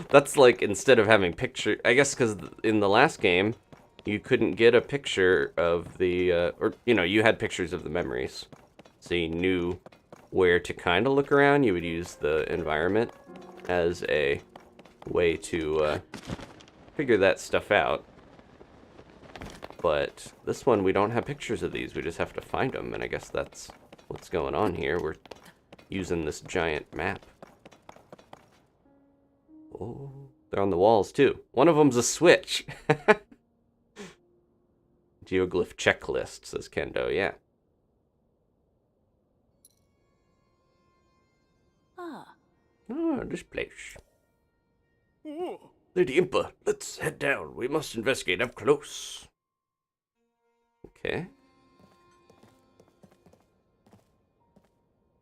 Speaker 1: That's like, instead of having picture... I guess because in the last game, you couldn't get a picture of the... or, you know, you had pictures of the memories. So you knew where to kind of look around. You would use the environment as a way to figure that stuff out. But this one, we don't have pictures of these. We just have to find them. And I guess that's what's going on here. We're using this giant map. Oh, they're on the walls too. One of them's a switch. Geoglyph checklist, says Kendo, yeah. Ah, this place. Oh, Lady Impa, let's head down. We must investigate up close. Okay.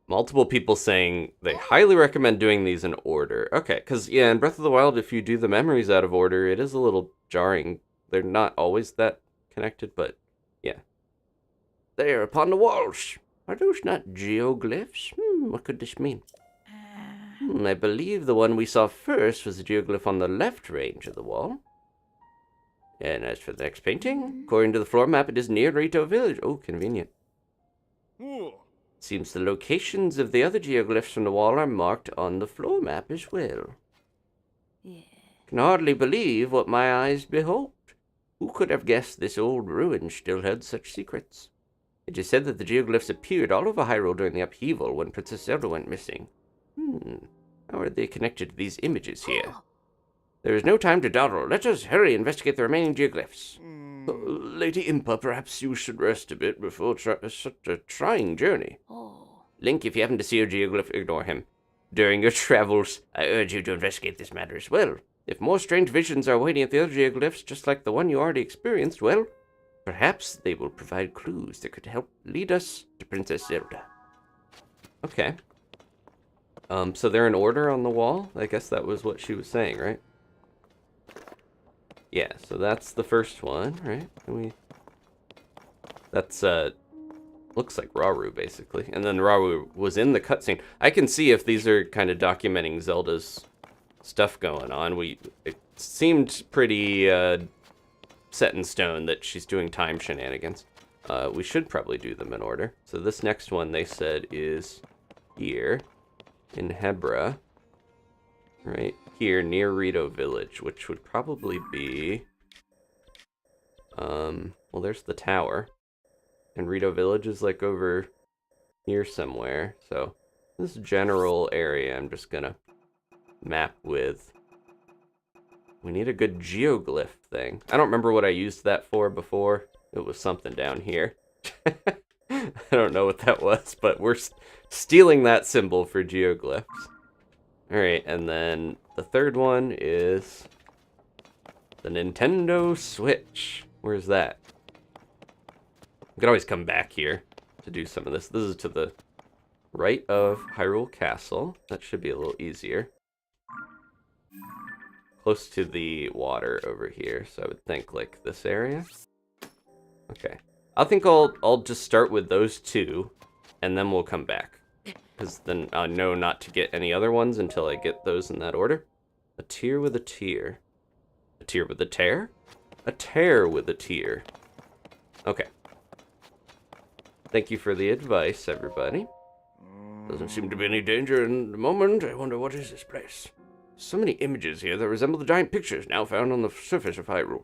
Speaker 1: Multiple people saying they highly recommend doing these in order. Okay, because, yeah, in Breath of the Wild, if you do the memories out of order, it is a little jarring. They're not always that connected, but, yeah. There, upon the walls. Are those not geoglyphs? What could this mean? I believe the one we saw first was the geoglyph on the left range of the wall. And as for the next painting, according to the floor map, it is near Rito village. Oh, convenient. Seems the locations of the other geoglyphs from the wall are marked on the floor map as well. Yeah. Can hardly believe what my eyes behold. Who could have guessed this old ruin still had such secrets? It is said that the geoglyphs appeared all over Hyrule during the upheaval when Princess Zelda went missing. How are they connected to these images here? There is no time to dawdle. Let us hurry investigate the remaining geoglyphs. Lady Impa, perhaps you should rest a bit before such a trying journey. Link, if you happen to see a geoglyph, ignore him. During your travels, I urge you to investigate this matter as well. If more strange visions are waiting at the other geoglyphs, just like the one you already experienced, well, perhaps they will provide clues that could help lead us to Princess Zelda. Okay. So they're in order on the wall? I guess that was what she was saying, right? Yeah, so that's the first one, right? Can we... That's, looks like Rauru, basically. And then Rauru was in the cutscene. I can see if these are kind of documenting Zelda's stuff going on. It seemed pretty, set in stone that she's doing time shenanigans. We should probably do them in order. So this next one, they said, is here in Hebra. Right here near Rito Village, which would probably be... well, there's the tower. And Rito Village is like over here somewhere. So this general area I'm just gonna map with. We need a good geoglyph thing. I don't remember what I used that for before. It was something down here. I don't know what that was, but we're stealing that symbol for geoglyphs. Alright, and then the third one is the Nintendo Switch. Where's that? We could always come back here to do some of this. This is to the right of Hyrule Castle. That should be a little easier. Close to the water over here, so I would think like this area. Okay. I think I'll just start with those two, and then we'll come back. Because then I know not to get any other ones until I get those in that order. A tear with a tear. A tear with a tear? A tear with a tear. Okay. Thank you for the advice, everybody.
Speaker 2: Doesn't seem to be any danger in the moment. I wonder what is this place. So many images here that resemble the giant pictures now found on the surface of Hyrule.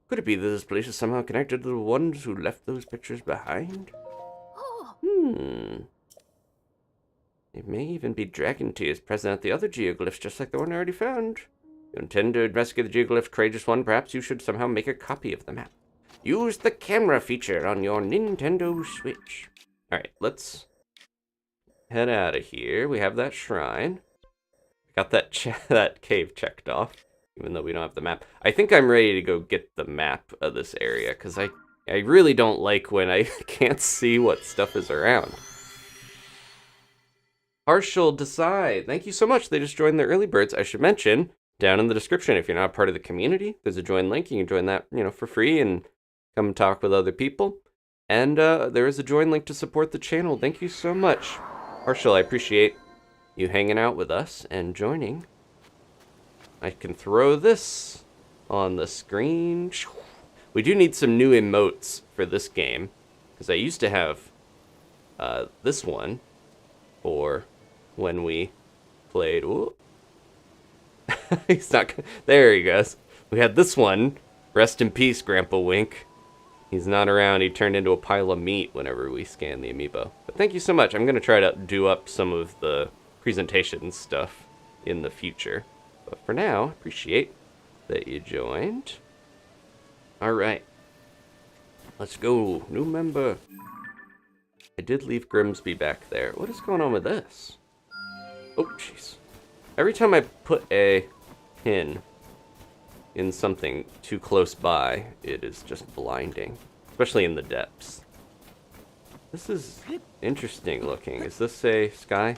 Speaker 2: Could it be that this place is somehow connected to the ones who left those pictures behind? It may even be dragon tears present at the other geoglyphs, just like the one I already found. You intend to investigate the geoglyph courageous one? Perhaps you should somehow make a copy of the map. Use the camera feature on your Nintendo Switch.
Speaker 1: Alright, let's head out of here. We have that shrine. Got that cave checked off, even though we don't have the map. I think I'm ready to go get the map of this area, because I really don't like when I can't see what stuff is around. Partial Decide, thank you so much. They just joined the early birds. I should mention, down in the description, if you're not part of the community, there's a join link. You can join that, for free and come talk with other people. And there is a join link to support the channel. Thank you so much. Partial, I appreciate you hanging out with us and joining. I can throw this on the screen. We do need some new emotes for this game, because I used to have this one for when we played. Ooh. He's not. There he goes. We had this one. Rest in peace, Grandpa Wink. He's not around. He turned into a pile of meat whenever we scanned the amiibo. But thank you so much. I'm going to try to do up some of the presentation stuff in the future. But for now, appreciate that you joined. Alright. Let's go. New member. I did leave Grimsby back there. What is going on with this? Oh, jeez. Every time I put a pin in something too close by, it is just blinding. Especially in the depths. This is interesting looking. Is this a sky?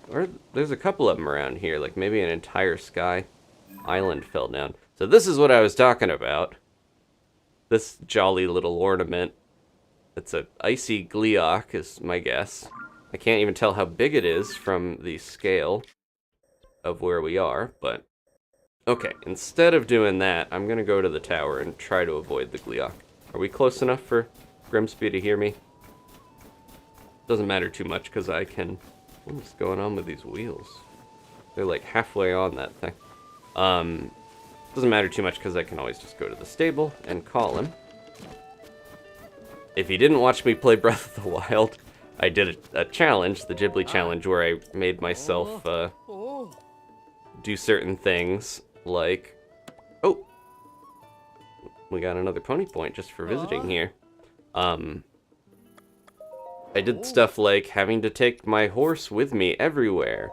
Speaker 1: Or there's a couple of them around here, like maybe an entire sky island fell down. So this is what I was talking about. This jolly little ornament. It's an icy Gleeok, is my guess. I can't even tell how big it is from the scale of where we are, but... Okay, instead of doing that, I'm going to go to the tower and try to avoid the Gleeok. Are we close enough for Grimsby to hear me? Doesn't matter too much, because I can... What's going on with these wheels? They're like halfway on that thing. Doesn't matter too much, because I can always just go to the stable and call him. If you didn't watch me play Breath of the Wild, I did a challenge, the Ghibli challenge, where I made myself do certain things, like... Oh! We got another pony point just for visiting here. I did stuff like having to take my horse with me everywhere.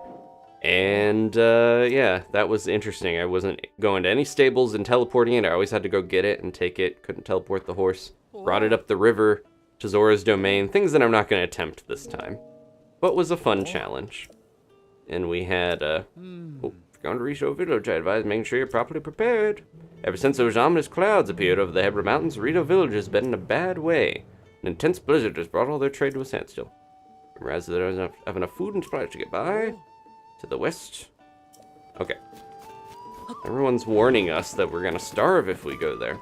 Speaker 1: And, yeah, that was interesting. I wasn't going to any stables and teleporting it. I always had to go get it and take it. Couldn't teleport the horse. Brought it up the river to Zora's domain. Things that I'm not going to attempt this time. But was a fun challenge. And we had, oh, going to Rito Village, I advise making sure you're properly prepared. Ever since those ominous clouds appeared over the Hebra Mountains, Rito Village has been in a bad way.
Speaker 2: An intense blizzard has brought all their trade to a standstill. Whereas there is have enough food and supplies to get by. To the west. Okay. Everyone's warning us that we're gonna starve if we go there.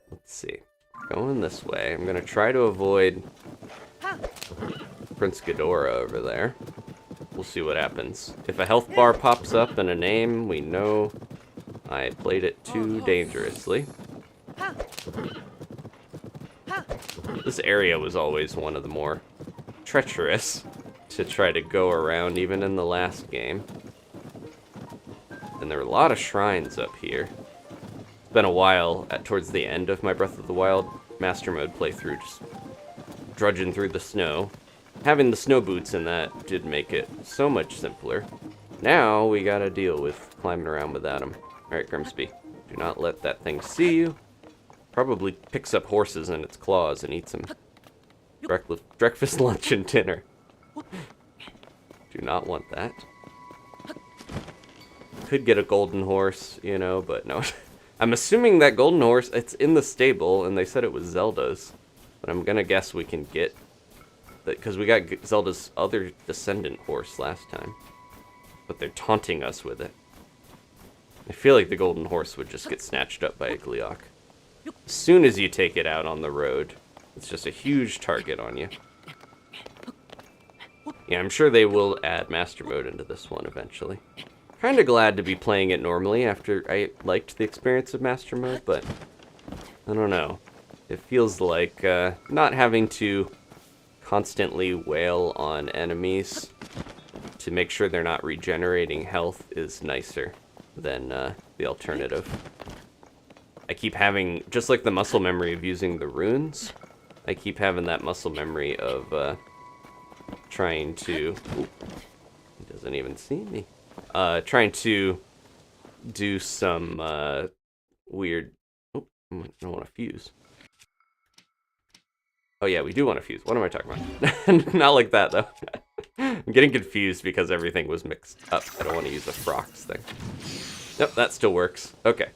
Speaker 2: Let's see. Going this way. I'm gonna try to avoid Prince Ghidorah over there. We'll see what happens. If a health bar pops up and a name, we know I played it too dangerously. This area was always one of the more treacherous to try to go around, even in the last game. And there were a lot of shrines up here. It's been a while towards the end of my Breath of the Wild Master Mode playthrough, just drudging through the snow. Having the snow boots in that did make it so much simpler. Now we gotta deal with climbing around without them. Alright, Grimsby, do not let that thing see you. Probably picks up horses in its claws and eats them. Breakfast, lunch, and dinner. Do not want that. Could get a golden horse, you know, but no. I'm assuming that golden horse, it's in the stable, and they said it was Zelda's. But I'm gonna guess we can get that, because we got Zelda's other descendant horse last time. But they're taunting us with it. I feel like the golden horse would just get snatched up by a Gleeok. As soon as you take it out on the road, it's just a huge target on you. Yeah, I'm sure they will add Master Mode into this one eventually. Kinda glad to be playing it normally after I liked the experience of Master Mode, but I don't know. It feels like not having to constantly wail on enemies to make sure they're not regenerating health is nicer than the alternative. I keep having, just like the muscle memory of using the runes, I keep having that muscle memory of trying to... Ooh, he doesn't even see me. Trying to do some weird... Oh, I don't want to fuse. Oh yeah, we do want to fuse. What am I talking about? Not like that, though. I'm getting confused because everything was mixed up. I don't want to use the Frox thing. Nope, that still works. Okay.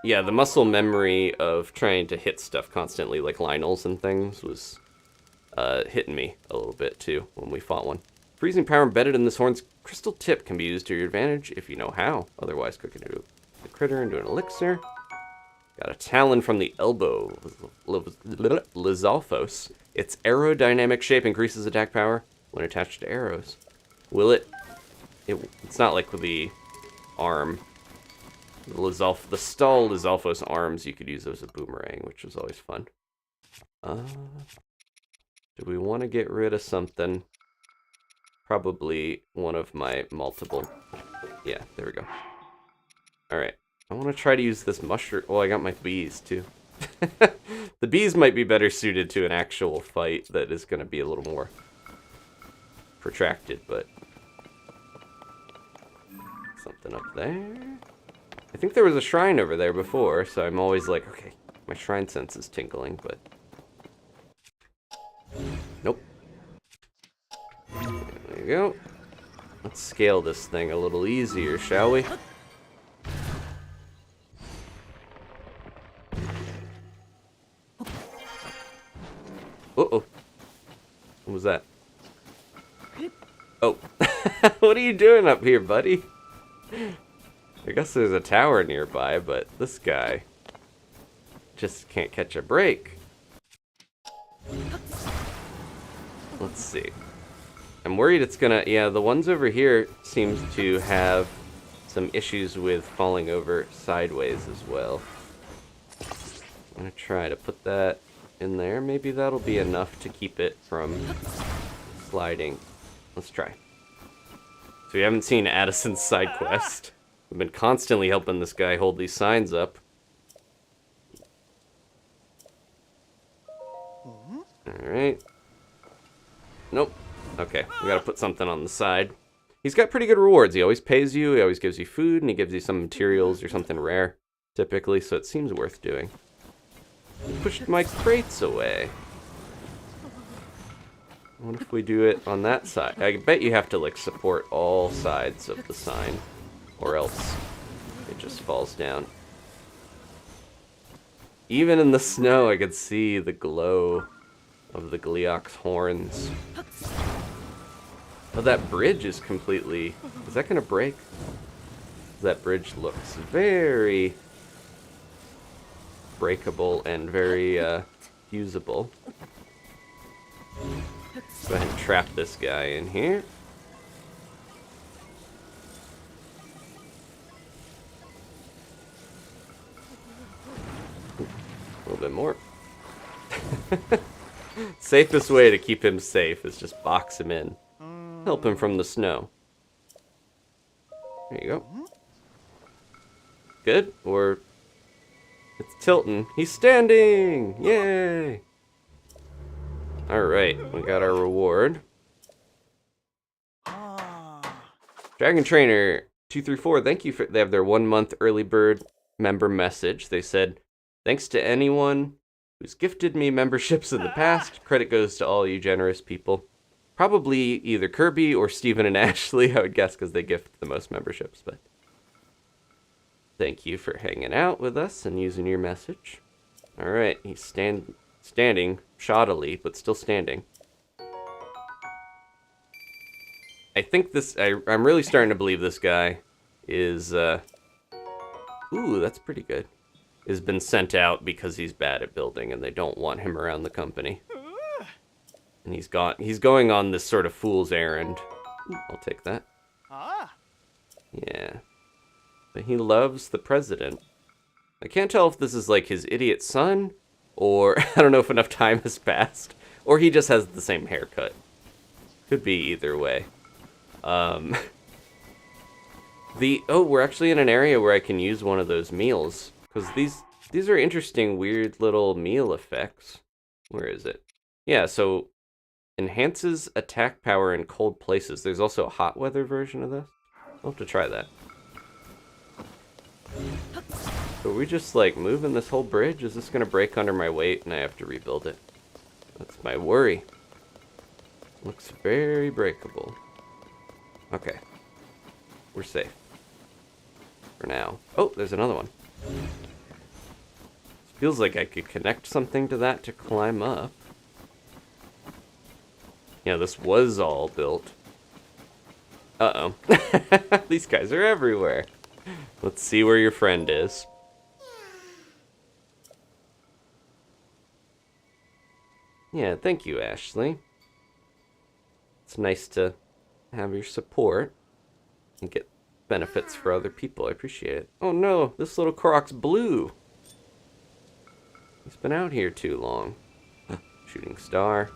Speaker 2: Yeah, the muscle memory of trying to hit stuff constantly, like Lionel's and things, was hitting me a little bit, too, when we fought one. Freezing power embedded in this horn's crystal tip can be used to your advantage if you know how. Otherwise, cook it into a critter into an elixir. Got a talon from the elbow, Lizalfos. Its aerodynamic shape increases attack power when attached to arrows. Will it... It's not like with the arm. The stall Lizalfos arms, you could use those as a boomerang, which was always fun. Do we want to get rid of something? Probably one of my multiple. Yeah, there we go. Alright. I want to try to use this mushroom. Oh, I got my bees, too. The bees might be better suited to an actual fight that is going to be a little more protracted, but... Something up there. I think there was a shrine over there before, so I'm always like, okay, my shrine sense is tingling, but... Nope. There you go. Let's scale this thing a little easier, shall we? Uh-oh. What was that? Oh. What are you doing up here, buddy? I guess there's a tower nearby, but this guy just can't catch a break. Let's see. I'm worried it's gonna... Yeah, the ones over here seems to have some issues with falling over sideways as well. I'm gonna try to put that in there. Maybe that'll be enough to keep it from sliding. Let's try. So we haven't seen Addison's side quest. We've been constantly helping this guy hold these signs up. Alright. Nope. Okay, we gotta put something on the side. He's got pretty good rewards. He always pays you, he always gives you food, and he gives you some materials or something rare, typically, so it seems worth doing. He pushed my crates away.
Speaker 1: What if we do it on that side? I bet you have to, like, support all sides of the sign, or else it just falls down. Even in the snow, I could see the glow of the Gleeok's horns. Oh, that bridge is completely... Is that going to break? That bridge looks very breakable and very usable. Go ahead and trap this guy in here. A little bit more. Safest way to keep him safe is just box him in. Help him from the snow. There you go. Good? Or... It's tilting. He's standing! Yay! Alright, we got our reward. Dragon Trainer 234, thank you for... They have their 1 month early bird member message. They said, thanks to anyone who's gifted me memberships in the past. Credit goes to all you generous people. Probably either Kirby or Steven and Ashley, I would guess, because they gift the most memberships, but... Thank you for hanging out with us and using your message. Alright, he's standing, shoddily, but still standing. I think this... I'm really starting to believe this guy is... Ooh, that's pretty good. Has been sent out because he's bad at building and they don't want him around the company. And he's going on this sort of fool's errand. Ooh, I'll take that. Yeah. But he loves the president. I can't tell if this is like his idiot son, or I don't know if enough time has passed, or he just has the same haircut. Could be either way. Oh, we're actually in an area where I can use one of those meals, because these are interesting, weird little meal effects. Where is it? Yeah, so enhances attack power in cold places. There's also a hot weather version of this. I'll have to try that. So we just like moving this whole bridge? Is this gonna break under my weight and I have to rebuild it? That's my worry. Looks very breakable. Okay. We're safe. For now. Oh, there's another one. Feels like I could connect something to that to climb up. Yeah, this was all built. Uh-oh. These guys are everywhere. Let's see where your friend is. Yeah, thank you, Ashley. It's nice to have your support and get benefits for other people. I appreciate it. Oh no, this little Korok's blue. He's been out here too long. Shooting star.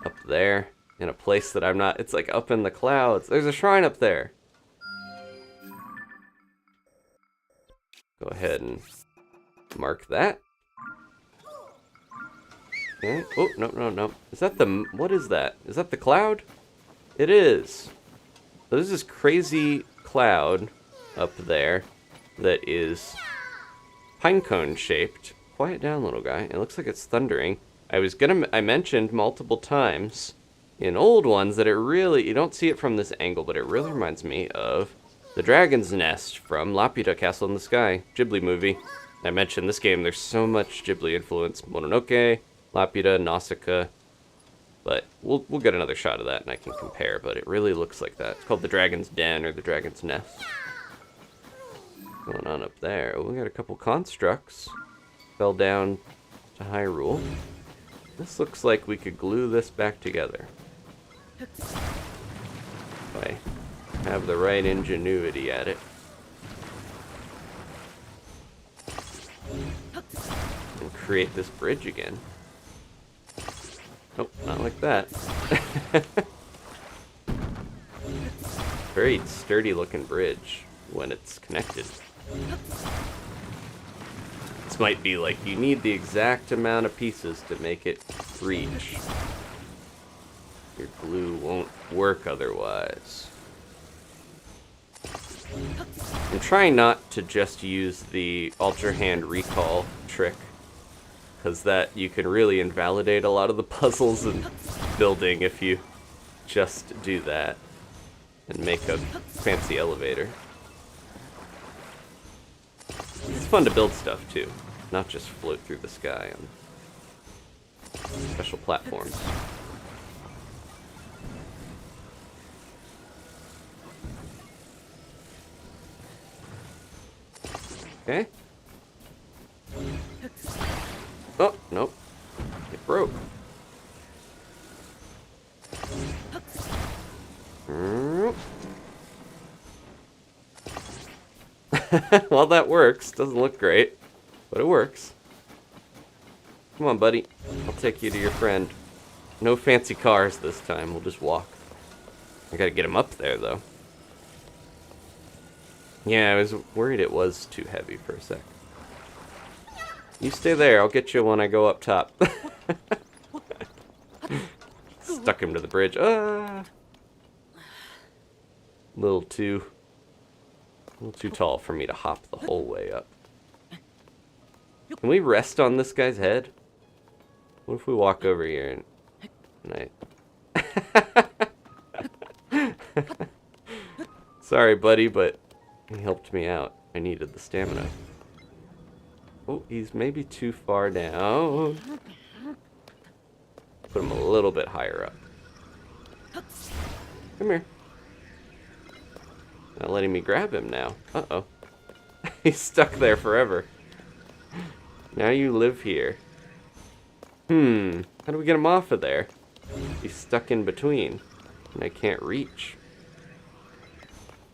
Speaker 1: Up there. In a place that I'm not... It's like up in the clouds. There's a shrine up there. Go ahead and mark that. Okay. Oh, no. Is that the... What is that? Is that the cloud? It is. So there's this crazy cloud up there that is pinecone shaped. Quiet down, little guy. It looks like it's thundering. I mentioned multiple times in old ones that it really... You don't see it from this angle, but it really reminds me of the Dragon's Nest from Laputa Castle in the Sky, Ghibli movie. I mentioned this game, there's so much Ghibli influence. Mononoke, Laputa, Nausicaa. But we'll get another shot of that and I can compare, but it really looks like that. It's called the Dragon's Den or the Dragon's Nest. What's going on up there? Oh, we got a couple constructs. Fell down to Hyrule. This looks like we could glue this back together. If I have the right ingenuity at it. And create this bridge again. Nope, not like that. Very sturdy looking bridge when it's connected. This might be like, you need the exact amount of pieces to make it reach. Your glue won't work otherwise. I'm trying not to just use the Ultrahand recall trick, because that you can really invalidate a lot of the puzzles and building if you just do that and make a fancy elevator. It's fun to build stuff too, not just float through the sky on special platforms. Okay. Oh, nope. It broke. Well, that works. Doesn't look great, but it works. Come on, buddy. I'll take you to your friend. No fancy cars this time. We'll just walk. I gotta get him up there, though. Yeah, I was worried it was too heavy for a sec. You stay there. I'll get you when I go up top. Stuck him to the bridge. A little too tall for me to hop the whole way up. Can we rest on this guy's head? What if we walk over here and I... Sorry, buddy, but he helped me out. I needed the stamina. Oh, he's maybe too far down. Put him a little bit higher up. Come here. Not letting me grab him now. Uh-oh. He's stuck there forever. Now you live here. How do we get him off of there? He's stuck in between, and I can't reach.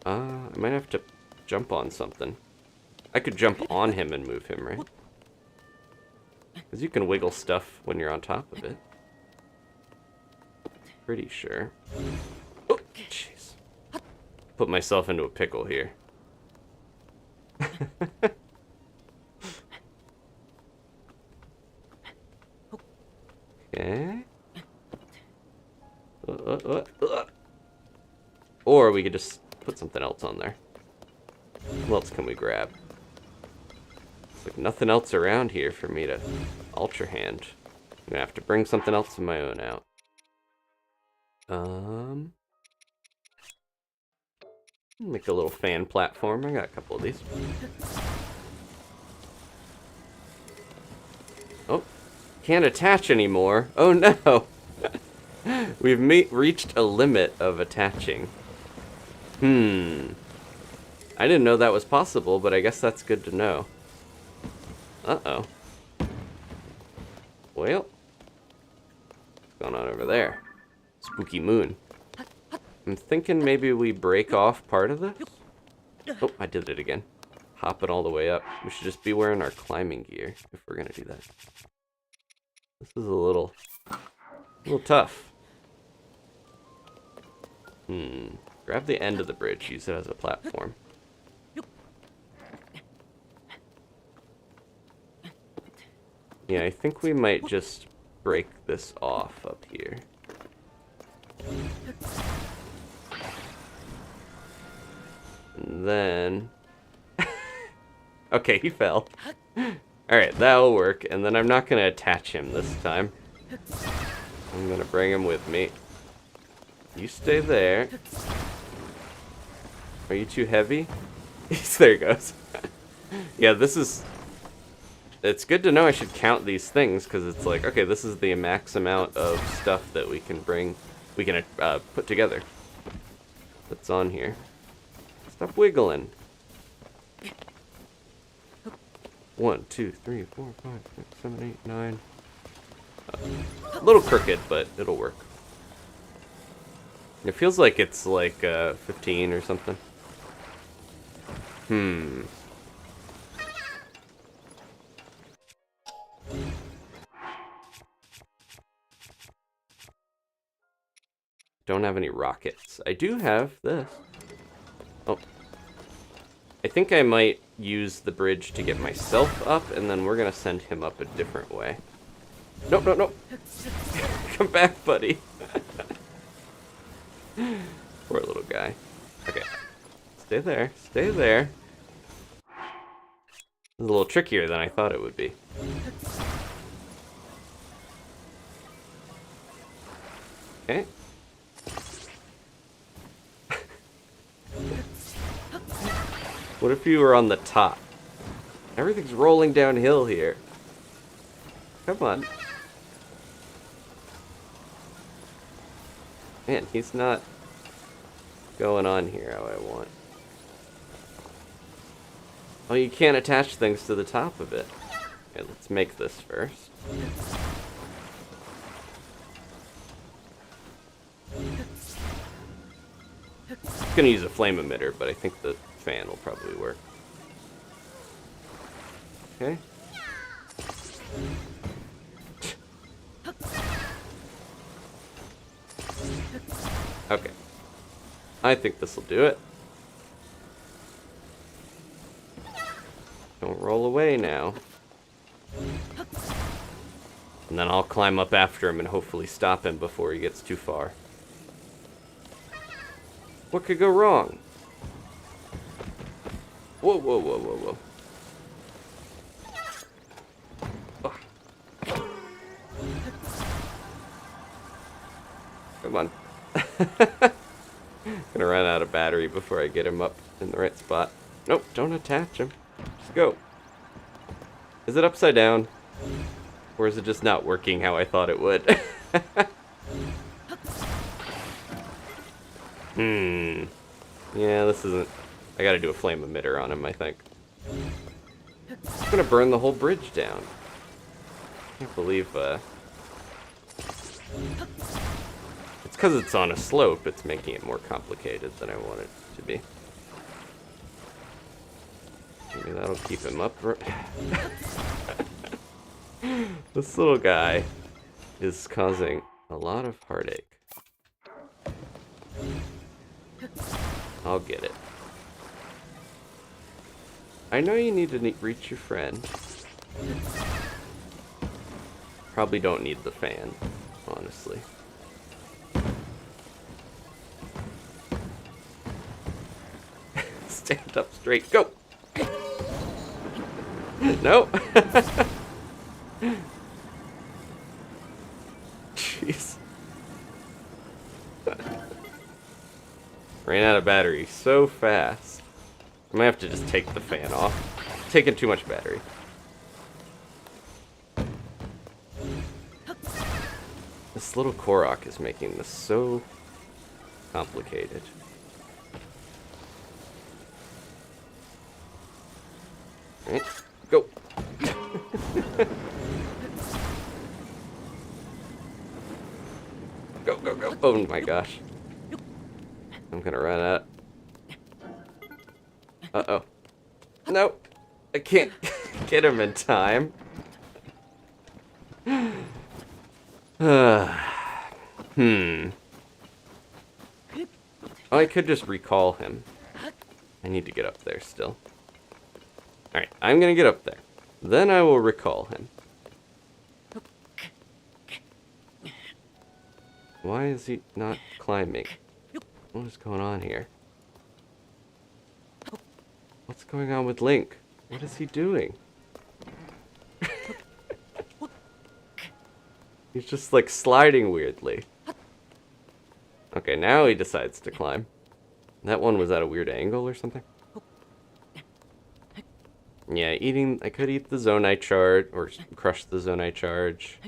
Speaker 1: I might have to jump on something. I could jump on him and move him, right? Because you can wiggle stuff when you're on top of it. Pretty sure. Oh, jeez. Put myself into a pickle here. Okay. Or we could just put something else on there. What else can we grab? There's like nothing else around here for me to Ultrahand. I'm gonna have to bring something else of my own out. Make a little fan platform. I got a couple of these. Oh, can't attach anymore. Oh no! We've reached a limit of attaching. I didn't know that was possible, but I guess that's good to know. Uh-oh. Well, what's going on over there? Spooky moon. I'm thinking maybe we break off part of this. Oh, I did it again. Hop it all the way up. We should just be wearing our climbing gear if we're gonna do that. This is a little tough. Grab the end of the bridge, use it as a platform. Yeah, I think we might just break this off up here. And then... Okay, he fell. Alright, that'll work. And then I'm not going to attach him this time. I'm going to bring him with me. You stay there. Are you too heavy? There he goes. Yeah, this is... It's good to know I should count these things, because it's like, okay, this is the max amount of stuff that we can put together. That's on here. Stop wiggling. 1, 2, 3, 4, 5, 6, 7, 8, 9. A little crooked, but it'll work. It feels like it's like 15 or something. Don't have any rockets. I do have this. Oh. I think I might use the bridge to get myself up, and then we're gonna send him up a different way. Nope, nope, nope. Come back, buddy. Poor little guy. Okay. Stay there. Stay there. It's a little trickier than I thought it would be. Okay. What if you were on the top? Everything's rolling downhill here. Come on. Man, he's not going on here how I want. Oh, you can't attach things to the top of it. Okay, let's make this first. I'm gonna use a flame emitter, but I think the fan will probably work. Okay. Okay. I think this will do it. Don't roll away now. And then I'll climb up after him and hopefully stop him before he gets too far. What could go wrong? Whoa, whoa, whoa, whoa, whoa. Oh. Come on. Gonna run out of battery before I get him up in the right spot. Nope, don't attach him. Just go. Is it upside down? Or is it just not working how I thought it would? Yeah, this isn't... I gotta do a flame emitter on him, I think. I'm gonna burn the whole bridge down. I can't believe, It's because it's on a slope, it's making it more complicated than I want it to be. Maybe that'll keep him up. This little guy is causing a lot of heartache. I'll get it. I know you need to reach your friend. Probably don't need the fan, honestly. Stand up straight. Go! No! Jeez. Ran out of battery so fast. I might have to just take the fan off. Taking too much battery. This little Korok is making this so complicated. Alright, go. Go, go, go. Oh my gosh. I'm gonna run out. Uh-oh. No, I can't get him in time. Oh, I could just recall him. I need to get up there still. Alright, I'm gonna get up there. Then I will recall him. Why is he not climbing? What is going on here? What's going on with Link? What is he doing? He's just like sliding weirdly. Okay, now he decides to climb. That one was at a weird angle or something? Yeah, I could eat the Zonai charge, or crush the Zonai charge.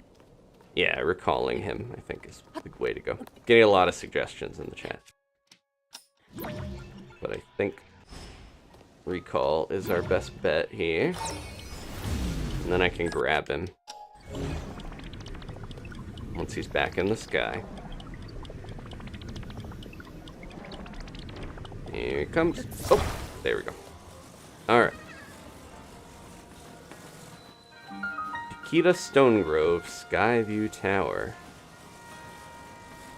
Speaker 1: Yeah, recalling him, I think, is the way to go. Getting a lot of suggestions in the chat. But I think recall is our best bet here. And then I can grab him once he's back in the sky. Here he comes. Oh, there we go. Alright. Kita Stonegrove, Skyview Tower.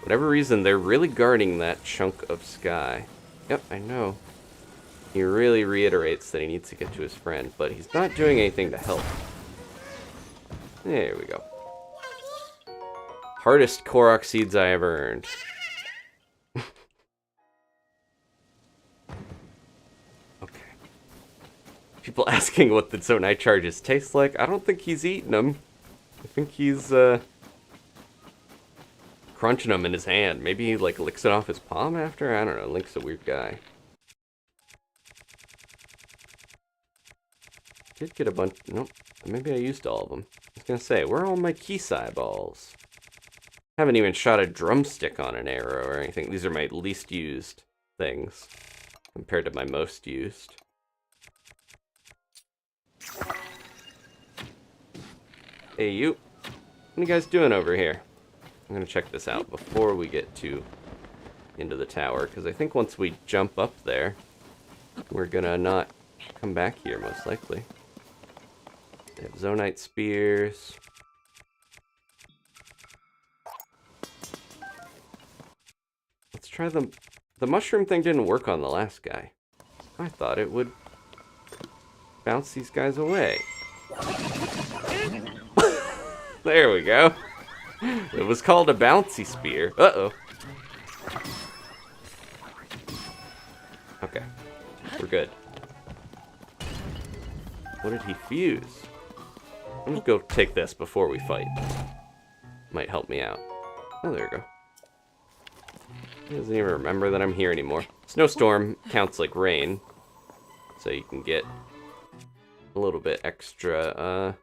Speaker 1: Whatever reason, they're really guarding that chunk of sky. Yep, I know. He really reiterates that he needs to get to his friend, but he's not doing anything to help. There we go. Hardest Korok seeds I ever earned. Okay. People asking what the Zonai charges taste like. I don't think he's eating them. I think he's, crunching them in his hand. Maybe he, like, licks it off his palm after? I don't know. Link's a weird guy. Did get a bunch... Nope. Maybe I used all of them. I was gonna say, where are all my Kisai balls? Haven't even shot a drumstick on an arrow or anything. These are my least used things compared to my most used. Hey, you. What are you guys doing over here? I'm gonna check this out before we get into the tower, because I think once we jump up there, we're gonna not come back here, most likely. They have Zonite spears. Let's try them. The mushroom thing didn't work on the last guy. I thought it would bounce these guys away. There we go. It was called a bouncy spear. Uh-oh. Okay. We're good. What did he fuse? I'm gonna go take this before we fight. Might help me out. Oh, there we go. He doesn't even remember that I'm here anymore. Snowstorm counts like rain, so you can get a little bit extra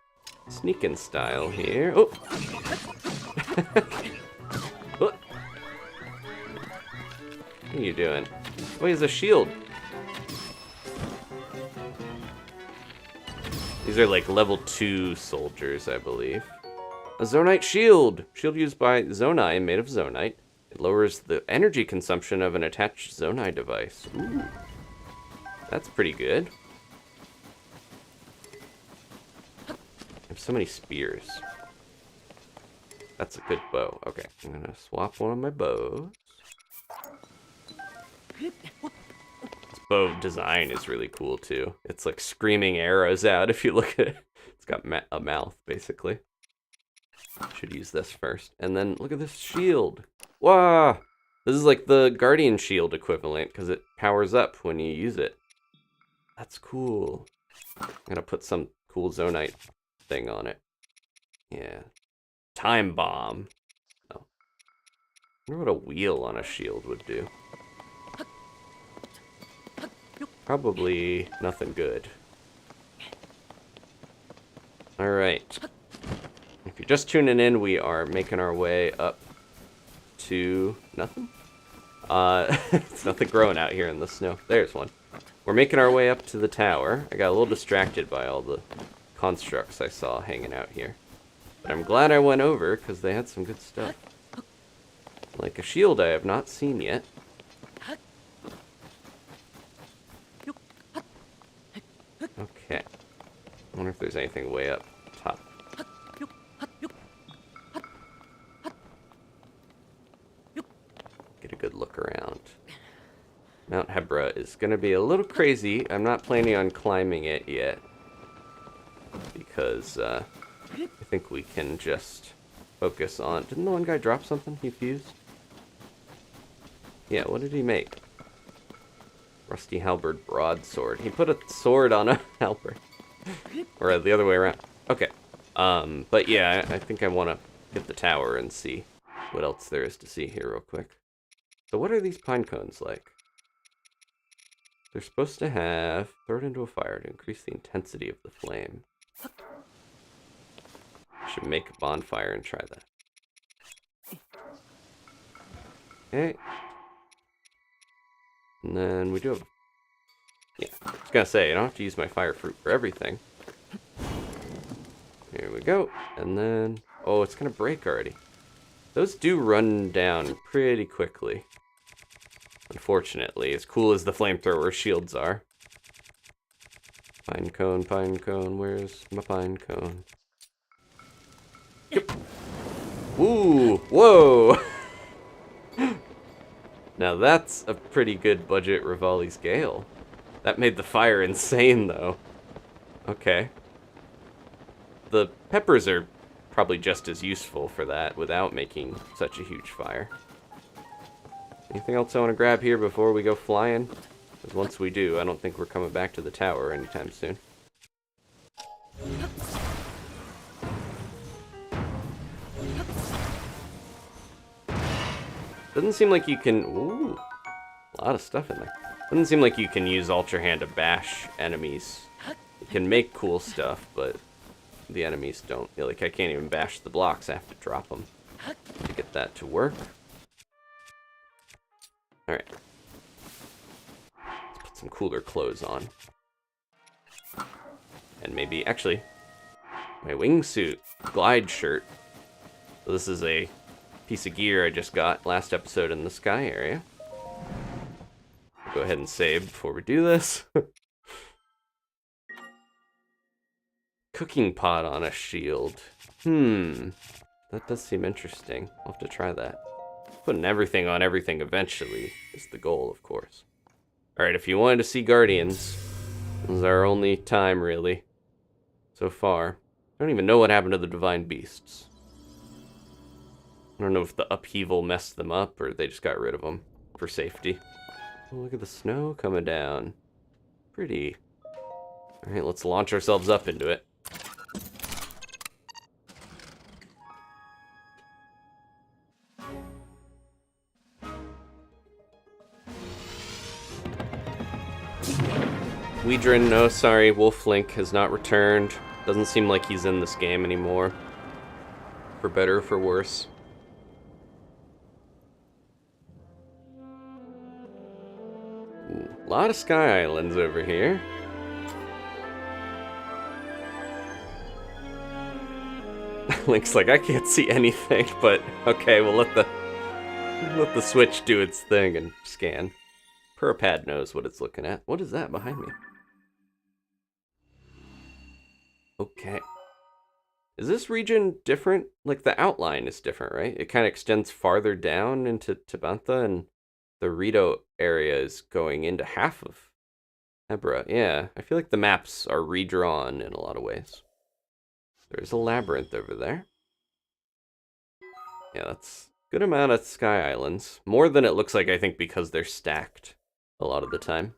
Speaker 1: sneaking style here. Oh! What are you doing? Oh, he has a shield. These are like level 2 soldiers, I believe. A Zonite shield! Shield used by Zonai, made of Zonite. It lowers the energy consumption of an attached Zonai device. Ooh. That's pretty good. I have so many spears. That's a good bow. Okay, I'm gonna swap one of my bows. This bow design is really cool too. It's like screaming arrows out if you look at it. It's got a mouth, basically. Should use this first. And then look at this shield. Wow! This is like the Guardian Shield equivalent because it powers up when you use it. That's cool. I'm gonna put some cool Zonite thing on it. Yeah. Time bomb. Oh. I wonder what a wheel on a shield would do. Probably nothing good. Alright. If you're just tuning in, we are making our way up to nothing. It's nothing growing out here in the snow. There's one. We're making our way up to the tower. I got a little distracted by all the constructs I saw hanging out here. But I'm glad I went over because they had some good stuff. Like a shield I have not seen yet. Okay. I wonder if there's anything way up top. Get a good look around. Mount Hebra is going to be a little crazy. I'm not planning on climbing it yet. Because I think we can just focus on... Didn't the one guy drop something? He fused? Yeah, what did he make? Rusty halberd broadsword. He put a sword on a halberd. Or the other way around. Okay. But yeah, I think I want to hit the tower and see what else there is to see here real quick. So what are these pine cones like? They're supposed to have... Throw it into a fire to increase the intensity of the flame. I should make a bonfire and try that. Okay. And then we do have... Yeah, I was gonna say, I don't have to use my fire fruit for everything. Here we go. And then... Oh, it's gonna break already. Those do run down pretty quickly. Unfortunately, as cool as the flamethrower shields are. Pine cone, where's my pine cone? Yep. Ooh, whoa! Now that's a pretty good budget Rivali's Gale. That made the fire insane, though. Okay. The peppers are probably just as useful for that without making such a huge fire. Anything else I want to grab here before we go flying? Because once we do, I don't think we're coming back to the tower anytime soon. Doesn't seem like you can... Ooh, a lot of stuff in there. Doesn't seem like you can use Ultrahand to bash enemies. You can make cool stuff, but the enemies don't. Like, I can't even bash the blocks. I have to drop them to get that to work. Alright. Let's put some cooler clothes on. And maybe, actually, my wingsuit glide shirt. So this is a piece of gear I just got last episode in the sky area. Go ahead and save before we do this. Cooking pot on a shield. That does seem interesting. I'll have to try that. Putting everything on everything eventually is the goal, of course. Alright, if you wanted to see Guardians, this is our only time, really, so far. I don't even know what happened to the Divine Beasts. I don't know if the upheaval messed them up or they just got rid of them for safety. Oh, look at the snow coming down. Pretty. Alright, let's launch ourselves up into it. Weedrin, no, sorry, Wolflink has not returned. Doesn't seem like he's in this game anymore. For better or for worse. Ooh, a lot of Sky Islands over here. Link's like, I can't see anything, but okay, we'll let the Switch do its thing and scan. Purpad knows what it's looking at. What is that behind me? Okay. Is this region different? Like, the outline is different, right? It kind of extends farther down into Tabantha, and the Rito area is going into half of Hebra. Yeah, I feel like the maps are redrawn in a lot of ways. There's a labyrinth over there. Yeah, that's a good amount of Sky Islands. More than it looks like, I think, because they're stacked a lot of the time.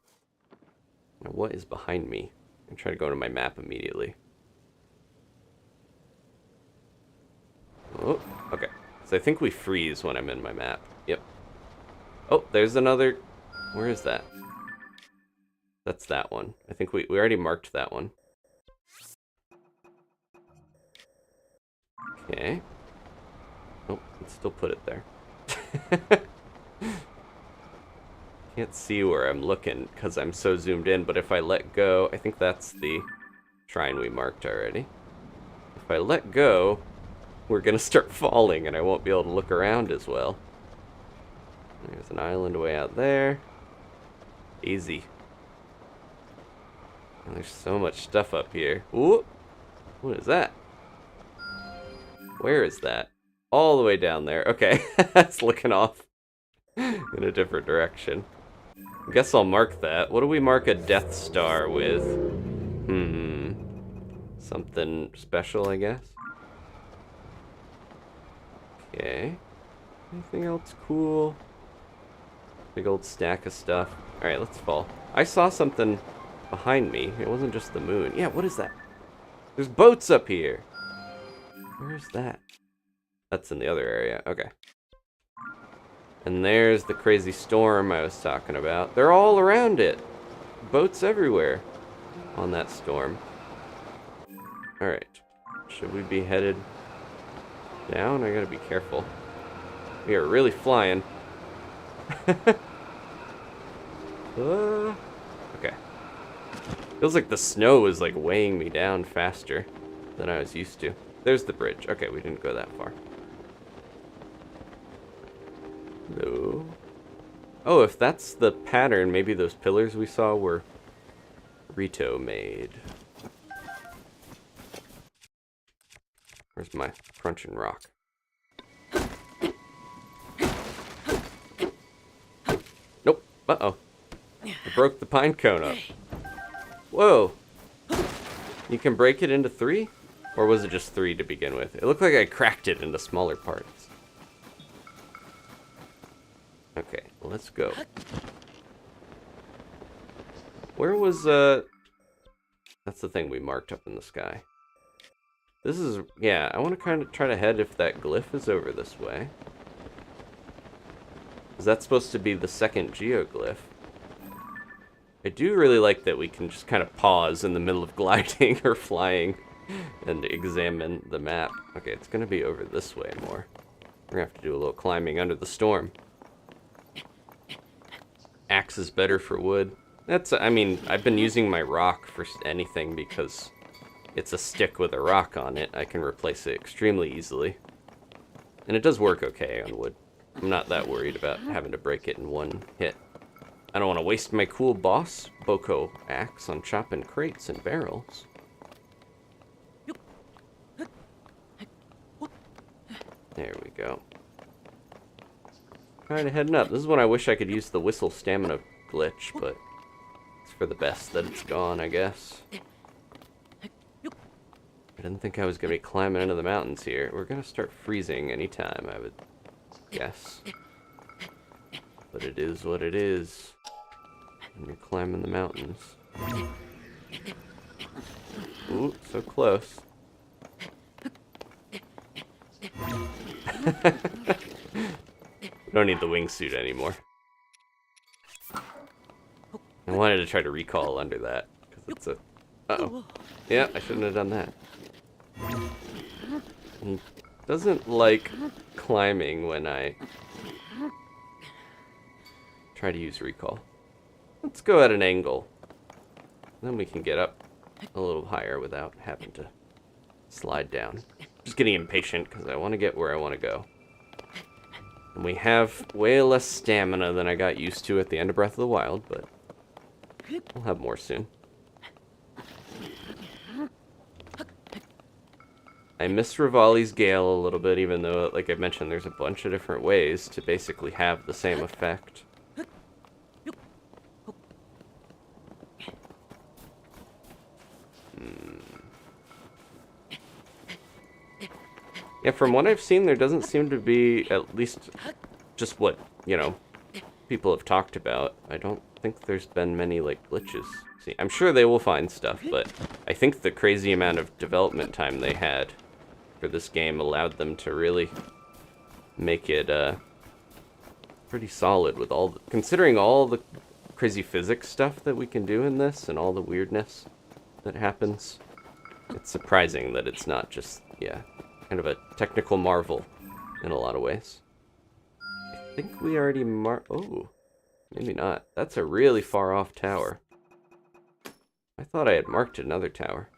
Speaker 1: Now, what is behind me? I'm trying to go to my map immediately. Oh, okay. So I think we freeze when I'm in my map. Yep. Oh, there's another... Where is that? That's that one. I think we already marked that one. Okay. Oh, let's still put it there. Can't see where I'm looking because I'm so zoomed in, but if I let go, I think that's the shrine we marked already. If I let go, we're gonna start falling and I won't be able to look around as well. There's an island way out there. Easy. And there's so much stuff up here. Ooh! What is that? Where is that? All the way down there. Okay, that's looking off in a different direction. I guess I'll mark that. What do we mark a Death Star with? Something special, I guess. Okay. Anything else cool? Big old stack of stuff. Alright, let's fall. I saw something behind me. It wasn't just the moon. Yeah, what is that? There's boats up here. Where's that? That's in the other area. Okay. And there's the crazy storm I was talking about. They're all around it. Boats everywhere on that storm. Alright. Should we be headed down? I gotta be careful. We are really flying. Okay. Feels like the snow is like weighing me down faster than I was used to. There's the bridge. Okay, we didn't go that far. No. Oh, if that's the pattern, maybe those pillars we saw were Rito made. Where's my crunching rock? Nope. Uh-oh. I broke the pine cone up. Whoa. You can break it into 3? Or was it just 3 to begin with? It looked like I cracked it into smaller parts. Okay, well, let's go. Where was, That's the thing we marked up in the sky. This is, yeah, I want to kind of try to head if that glyph is over this way. Is that supposed to be the second geoglyph? I do really like that we can just kind of pause in the middle of gliding or flying and examine the map. Okay, it's going to be over this way more. We're going to have to do a little climbing under the storm. Axe is better for wood. I mean, I've been using my rock for anything because it's a stick with a rock on it. I can replace it extremely easily. And it does work okay on wood. I'm not that worried about having to break it in one hit. I don't want to waste my cool boss Boko axe on chopping crates and barrels. There we go. Kind of heading up. This is when I wish I could use the whistle stamina glitch, but it's for the best that it's gone, I guess. I didn't think I was going to be climbing into the mountains here. We're going to start freezing anytime, I would guess. But it is what it is. And you're climbing the mountains. Ooh, so close. We don't need the wingsuit anymore. I wanted to try to recall under that, because it's a... Uh-oh. Yeah, I shouldn't have done that. He doesn't like climbing when I try to use recall. Let's go at an angle. Then we can get up a little higher without having to slide down. Just getting impatient because I want to get where I want to go. And we have way less stamina than I got used to at the end of Breath of the Wild, but we'll have more soon. I miss Rivali's Gale a little bit, even though, like I mentioned, there's a bunch of different ways to basically have the same effect. Yeah, from what I've seen, there doesn't seem to be, at least just what, you know, people have talked about. I don't think there's been many, like, glitches. See, I'm sure they will find stuff, but I think the crazy amount of development time they had for this game allowed them to really make it, pretty solid with all the, considering all the crazy physics stuff that we can do in this and all the weirdness that happens. It's surprising that it's not just, yeah, kind of a technical marvel in a lot of ways. I think we already oh, maybe not. That's a really far off tower. I thought I had marked another tower.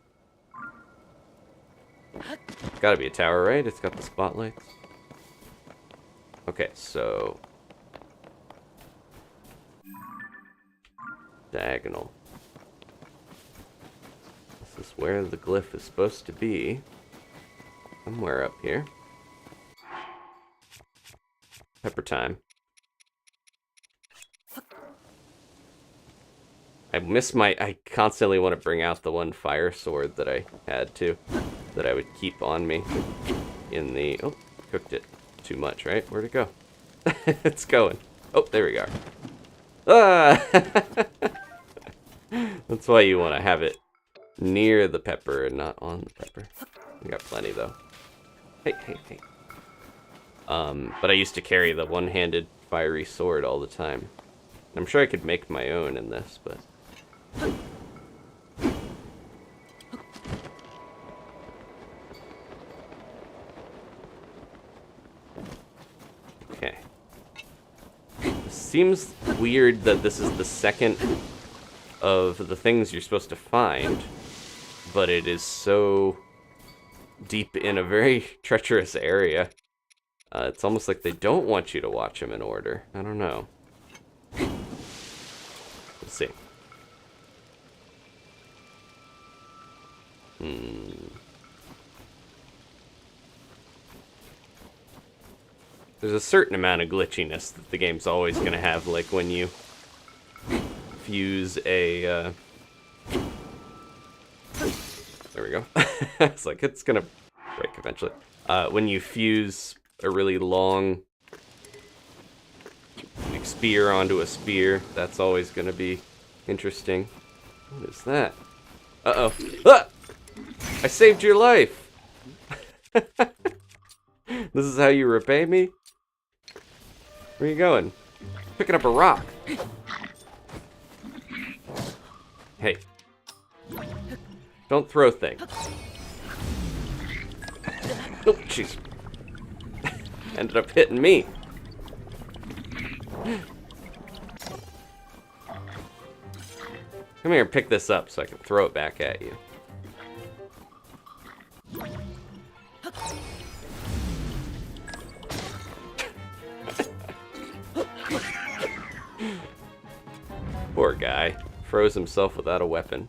Speaker 1: It's gotta be a tower, right? It's got the spotlights. Okay, so... diagonal. This is where the glyph is supposed to be. Somewhere up here. Pepper time. I constantly want to bring out the one fire sword that I had to, that I would keep on me in the, oh, cooked it too much, right? Where'd it go? It's going. Oh, there we go. Ah! That's why you want to have it near the pepper and not on the pepper. We got plenty though. Hey, hey, hey. But I used to carry the one-handed fiery sword all the time. I'm sure I could make my own in this, but... Okay. It seems weird that this is the second of the things you're supposed to find, but it is so deep in a very treacherous area. It's almost like they don't want you to watch them in order. I don't know. Let's see. There's a certain amount of glitchiness that the game's always going to have, like when you fuse a... There we go. It's like, it's going to break eventually. When you fuse a really long spear onto a spear, that's always going to be interesting. What is that? Uh-oh. Ah! I saved your life! This is how you repay me? Where are you going? Picking up a rock. Hey. Don't throw things. Oh, jeez. Ended up hitting me. Come here and pick this up so I can throw it back at you. Poor guy. Froze himself without a weapon.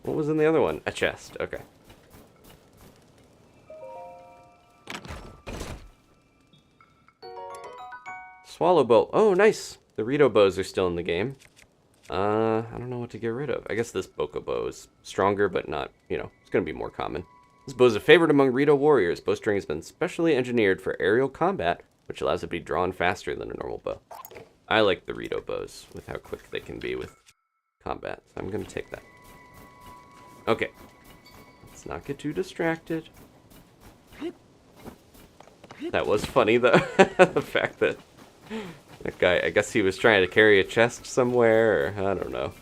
Speaker 1: What was in the other one? A chest. Okay. Swallow bow. Oh, nice. The Rito bows are still in the game. I don't know what to get rid of. I guess this bokeh bow is stronger, but not, you know, it's going to be more common. This bow is a favorite among Rito warriors. Bowstring has been specially engineered for aerial combat, which allows it to be drawn faster than a normal bow. I like the Rito bows with how quick they can be with combat, so I'm going to take that. Okay. Let's not get too distracted. That was funny, though. The fact that that guy, I guess he was trying to carry a chest somewhere, or I don't know.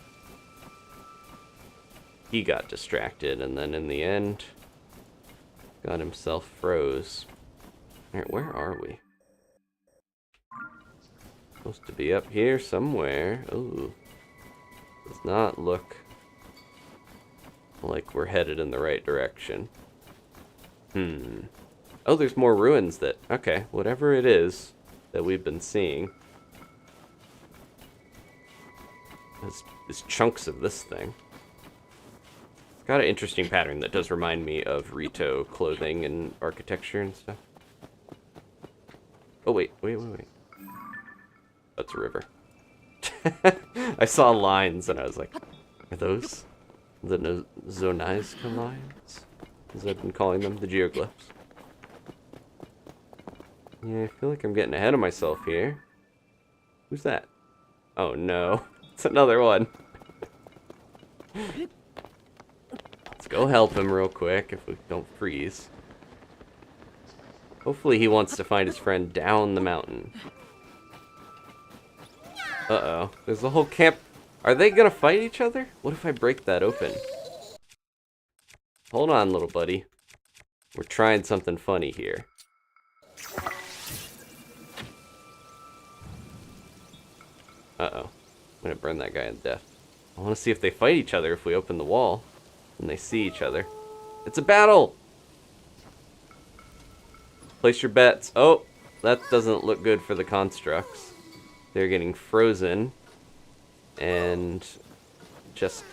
Speaker 1: He got distracted, and then in the end, got himself froze. Alright, where are we? Supposed to be up here somewhere. Ooh. Does not look like we're headed in the right direction. Oh, there's more ruins that... Okay, whatever it is that we've been seeing. There's chunks of this thing. It's got an interesting pattern that does remind me of Rito clothing and architecture and stuff. Oh, wait. That's a river. I saw lines and I was like, are those the Zonai's lines? As I've been calling them, the Geoglyphs. Yeah, I feel like I'm getting ahead of myself here. Who's that? Oh no, it's another one. Let's go help him real quick if we don't freeze. Hopefully he wants to find his friend down the mountain. Uh-oh. There's a whole camp. Are they gonna fight each other? What if I break that open? Hold on, little buddy. We're trying something funny here. Uh-oh. I'm gonna burn that guy to death. I want to see if they fight each other if we open the wall and they see each other. It's a battle! Place your bets. Oh, that doesn't look good for the constructs. They're getting frozen and just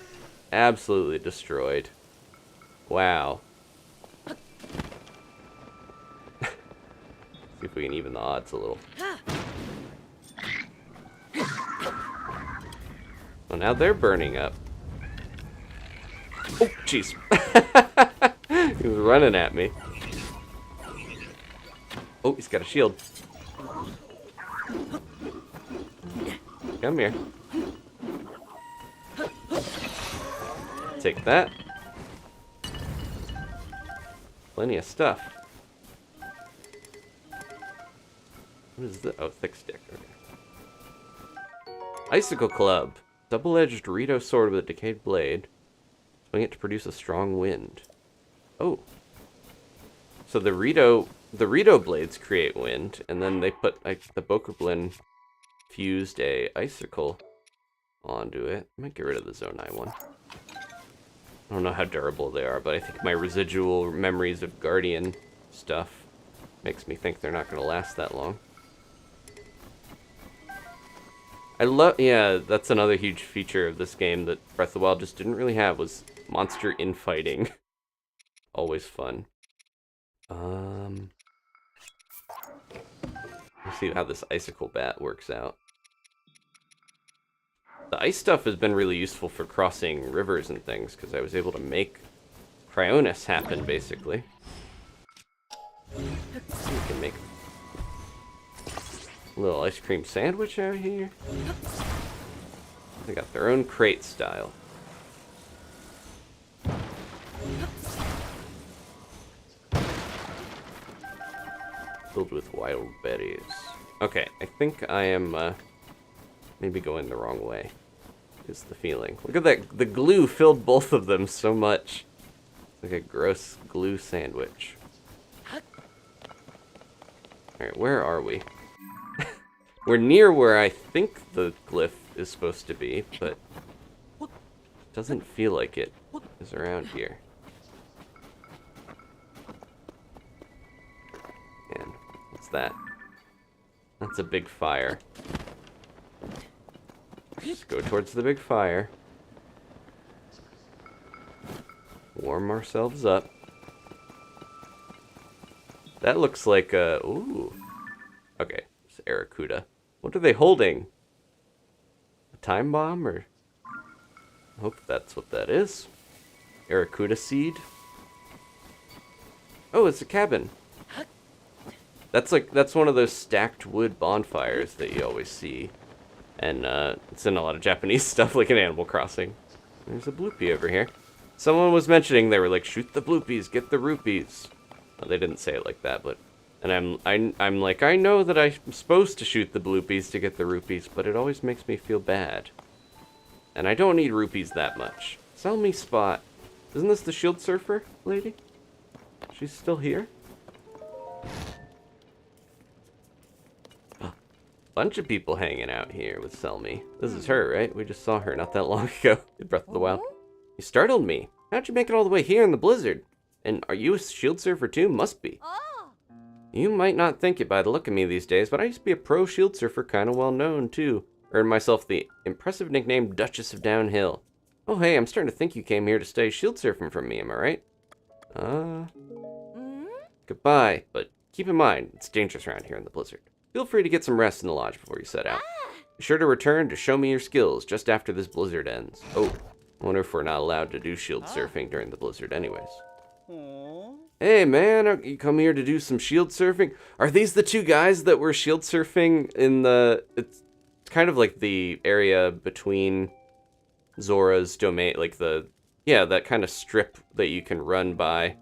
Speaker 1: absolutely destroyed. Wow. See if we can even the odds a little. Well, now they're burning up. Oh, jeez. He was running at me. Oh, he's got a shield. Come here. Take that. Plenty of stuff. What is this? Oh, thick stick. Okay. Icicle Club. Double-edged Rito sword with a decayed blade. Swing it to produce a strong wind. Oh. So the Rito blades create wind, and then they put like the Bokoblin fused a icicle onto it. I might get rid of the Zonai one. I don't know how durable they are, but I think my residual memories of Guardian stuff makes me think they're not going to last that long. Yeah, that's another huge feature of this game that Breath of the Wild just didn't really have, was monster infighting. Always fun. Let's see how this icicle bat works out. The ice stuff has been really useful for crossing rivers and things, because I was able to make Cryonis happen, basically. We can make a little ice cream sandwich out here. They got their own crate style. Filled with wild berries. Okay, I think I am maybe going the wrong way, is the feeling. Look at that, the glue filled both of them so much. Like a gross glue sandwich. Alright, where are we? We're near where I think the glyph is supposed to be, but it doesn't feel like it is around here. And what's that? That's a big fire. Let's go towards the big fire. Warm ourselves up. That looks like a... Ooh. Okay, it's Aracuda. What are they holding? A time bomb, or... I hope that's what that is. Aracuda seed. Oh, it's a cabin. That's one of those stacked wood bonfires that you always see. And it's in a lot of Japanese stuff, like in Animal Crossing. There's a bloopy over here. Someone was mentioning, they were like, shoot the bloopies, get the rupees. Well, they didn't say it like that, but... And I'm like, I know that I'm supposed to shoot the bloopies to get the rupees, but it always makes me feel bad. And I don't need rupees that much. Sell me Spot. Isn't this the Shield Surfer lady? She's still here? Bunch of people hanging out here with Selmy. This is her, right? We just saw her not that long ago in Breath of the Wild. You startled me. How'd you make it all the way here in the blizzard? And are you a Shield Surfer too? Must be. You might not think it by the look of me these days, but I used to be a pro Shield Surfer, kind of well known too. Earned myself the impressive nickname Duchess of Downhill. Oh hey, I'm starting to think you came here to stay Shield Surfing from me, am I right? Goodbye, but keep in mind, it's dangerous around here in the blizzard. Feel free to get some rest in the lodge before you set out. Be sure to return to show me your skills just after this blizzard ends. Oh, I wonder if we're not allowed to do shield surfing during the blizzard anyways. Hey man, you come here to do some shield surfing? Are these the two guys that were shield surfing in the... It's kind of like the area between Zora's domain, like the... Yeah, that kind of strip that you can run by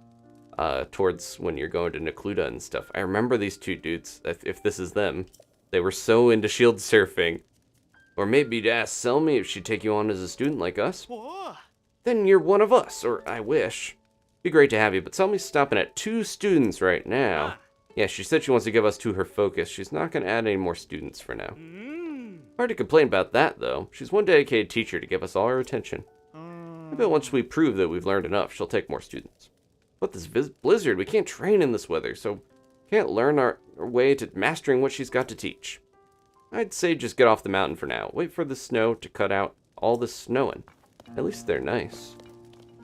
Speaker 1: towards when you're going to Necluda and stuff. I remember these two dudes, if this is them. They were so into shield surfing. Or maybe to ask Selmy if she'd take you on as a student like us. Then you're one of us, or I wish. Be great to have you, but Selmy's stopping at 2 students right now. Yeah, she said she wants to give us to her focus. She's not going to add any more students for now. Hard to complain about that, though. She's one dedicated teacher to give us all her attention. I bet once we prove that we've learned enough, she'll take more students. But this blizzard, we can't train in this weather, so can't learn our way to mastering what she's got to teach. I'd say just get off the mountain for now. Wait for the snow to cut out all this snowing. At least they're nice.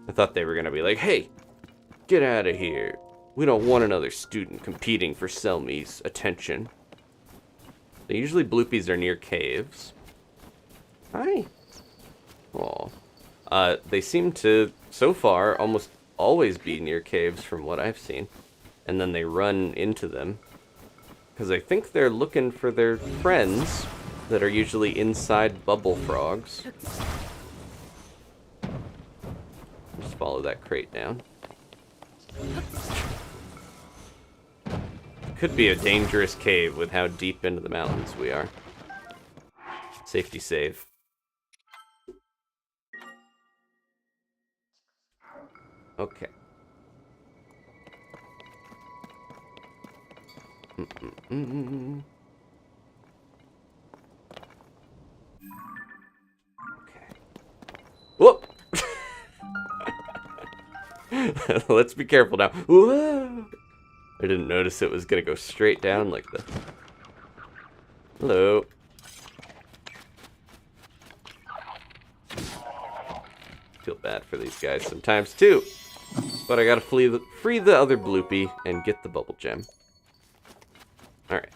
Speaker 1: I thought they were going to be like, hey, get out of here. We don't want another student competing for Selmy's attention. Usually bloopies are near caves. Hi. Aw. They seem to, so far, almost always be near caves from what I've seen. And then they run into them. Because I think they're looking for their friends that are usually inside bubble frogs. Just follow that crate down. Could be a dangerous cave with how deep into the mountains we are. Safety save. Okay. Okay. Whoop! Let's be careful now. Whoa! I didn't notice it was gonna go straight down like this. Hello. Feel bad for these guys sometimes too. But I gotta free the other bloopy and get the bubble gem. Alright.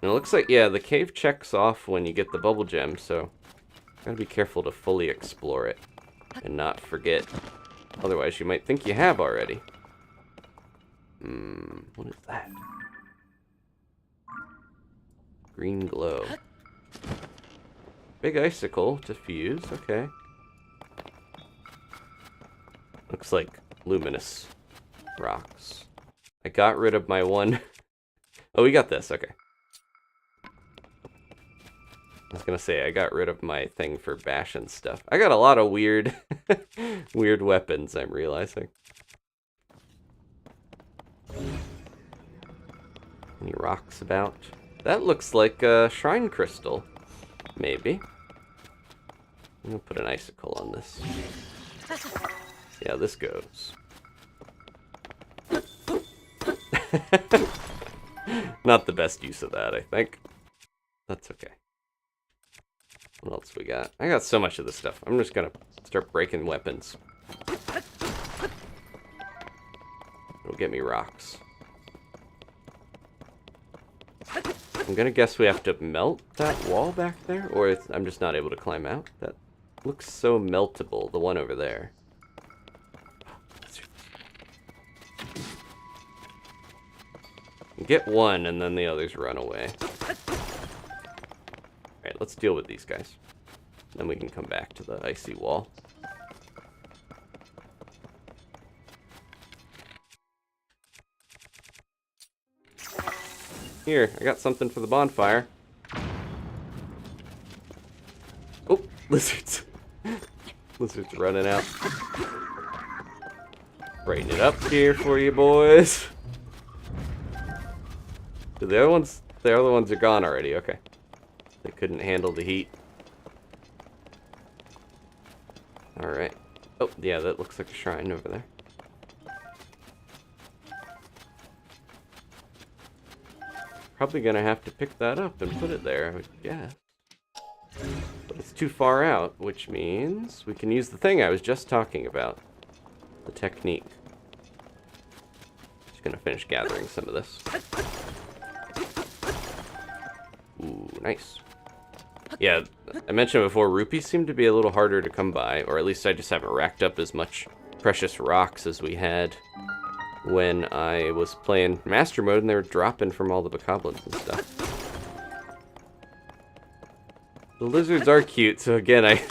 Speaker 1: And it looks like, yeah, the cave checks off when you get the bubble gem, so gotta be careful to fully explore it and not forget. Otherwise, you might think you have already. What is that? Green glow. Big icicle to fuse, okay. Looks like luminous rocks. I got rid of my one. Oh, we got this, okay. I was gonna say, I got rid of my thing for bashing stuff. I got a lot of weird, weird weapons, I'm realizing. Any rocks about? That looks like a shrine crystal. Maybe. I'm gonna put an icicle on this. See how this goes. Not the best use of that, I think. That's okay. What else we got? I got so much of this stuff. I'm just gonna start breaking weapons. It'll get me rocks. I'm gonna guess we have to melt that wall back there, or I'm just not able to climb out. That looks so meltable, the one over there. Get one, and then the others run away. Alright, let's deal with these guys. Then we can come back to the icy wall. Here, I got something for the bonfire. Oh, lizards. Lizards running out. Brighten it up here for you boys. The other ones are gone already, okay. They couldn't handle the heat. Alright. Oh, yeah, that looks like a shrine over there. Probably gonna have to pick that up and put it there, I would guess. But it's too far out, which means we can use the thing I was just talking about. The technique. Just gonna finish gathering some of this. Ooh, nice. Yeah, I mentioned before, rupees seem to be a little harder to come by, or at least I just haven't racked up as much precious rocks as we had when I was playing Master Mode and they were dropping from all the bokoblins and stuff. The lizards are cute, so again, I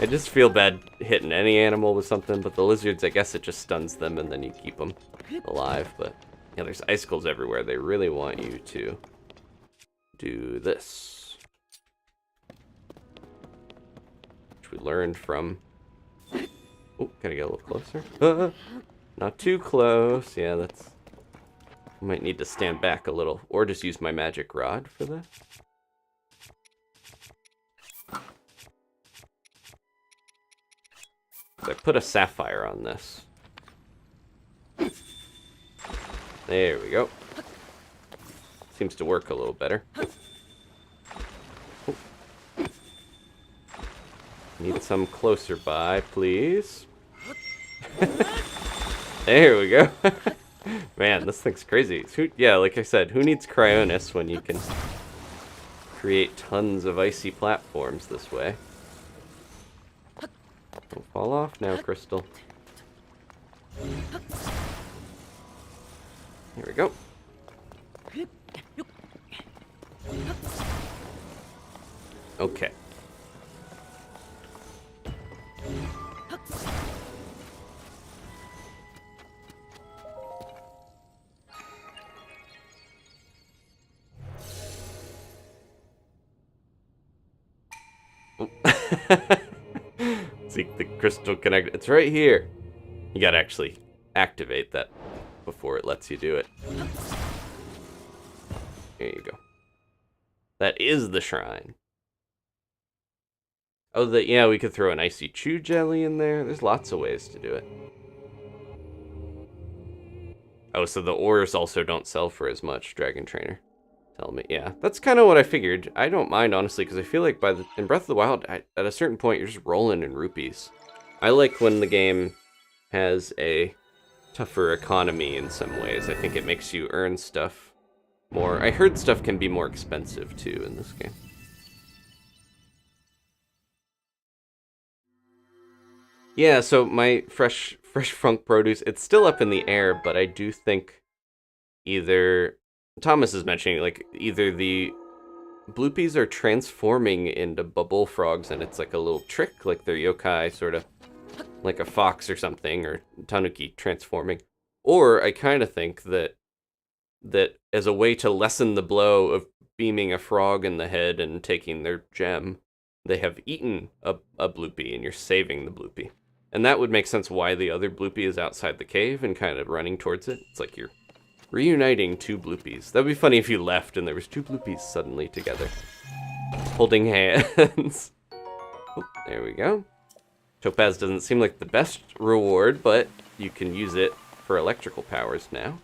Speaker 1: just feel bad hitting any animal with something, but the lizards, I guess it just stuns them and then you keep them alive, but yeah, there's icicles everywhere. They really want you to do this. Which we learned from... Oh, gotta get a little closer. Not too close. Yeah, that's... I might need to stand back a little, or just use my magic rod for this. I put a sapphire on this. There we go. Seems to work a little better. Oh. Need some closer by, please. There we go. Man, this thing's crazy. Yeah, like I said, who needs Cryonis when you can create tons of icy platforms this way? Don't fall off now, Crystal. Here we go. Okay. See the crystal connect. It's right here. You gotta actually activate that before it lets you do it. There you go. That is the shrine. Oh, yeah, we could throw an icy chew jelly in there. There's lots of ways to do it. Oh, so the ores also don't sell for as much, Dragon Trainer. Tell me. Yeah, that's kind of what I figured. I don't mind, honestly, because I feel like in Breath of the Wild, at a certain point, you're just rolling in rupees. I like when the game has a tougher economy in some ways. I think it makes you earn stuff more. I heard stuff can be more expensive, too, in this game. Yeah, so my fresh funk produce, it's still up in the air, but I do think either... Thomas is mentioning, like, either the bloopies are transforming into bubble frogs, and it's like a little trick, like they're yokai, sort of like a fox or something, or tanuki transforming. Or I kind of think that as a way to lessen the blow of beaming a frog in the head and taking their gem, they have eaten a bloopy, and you're saving the bloopy. And that would make sense why the other bloopy is outside the cave and kind of running towards it. It's like you're reuniting two bloopies. That would be funny if you left and there was two bloopies suddenly together, holding hands. Oh, there we go. Topaz doesn't seem like the best reward, but you can use it for electrical powers now.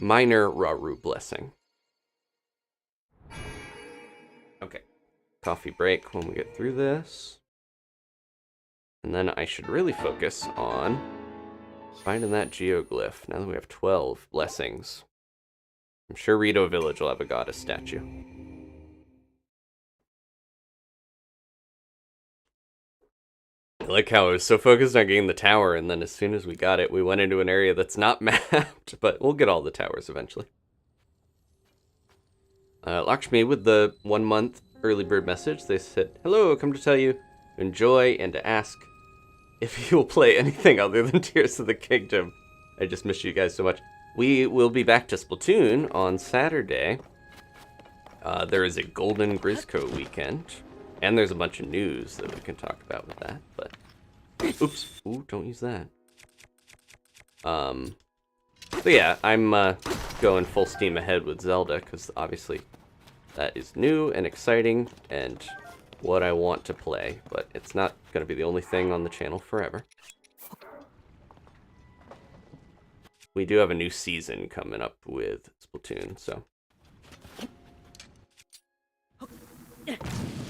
Speaker 1: Minor Raru Blessing. Okay. Coffee break when we get through this. And then I should really focus on finding that Geoglyph, now that we have 12 blessings. I'm sure Rito Village will have a goddess statue. I like how I was so focused on getting the tower, and then as soon as we got it, we went into an area that's not mapped, but we'll get all the towers eventually. Lakshmi with the 1 month early bird message, they said, "Hello, come to tell you, enjoy, and to ask if you will play anything other than Tears of the Kingdom. I just miss you guys so much." We will be back to Splatoon on Saturday. There is a Golden Grizzco weekend, and there's a bunch of news that we can talk about with that, but... Oops. Ooh, don't use that. So yeah, I'm going full steam ahead with Zelda, because obviously that is new and exciting, and what I want to play, but it's not going to be the only thing on the channel forever. We do have a new season coming up with Splatoon, so...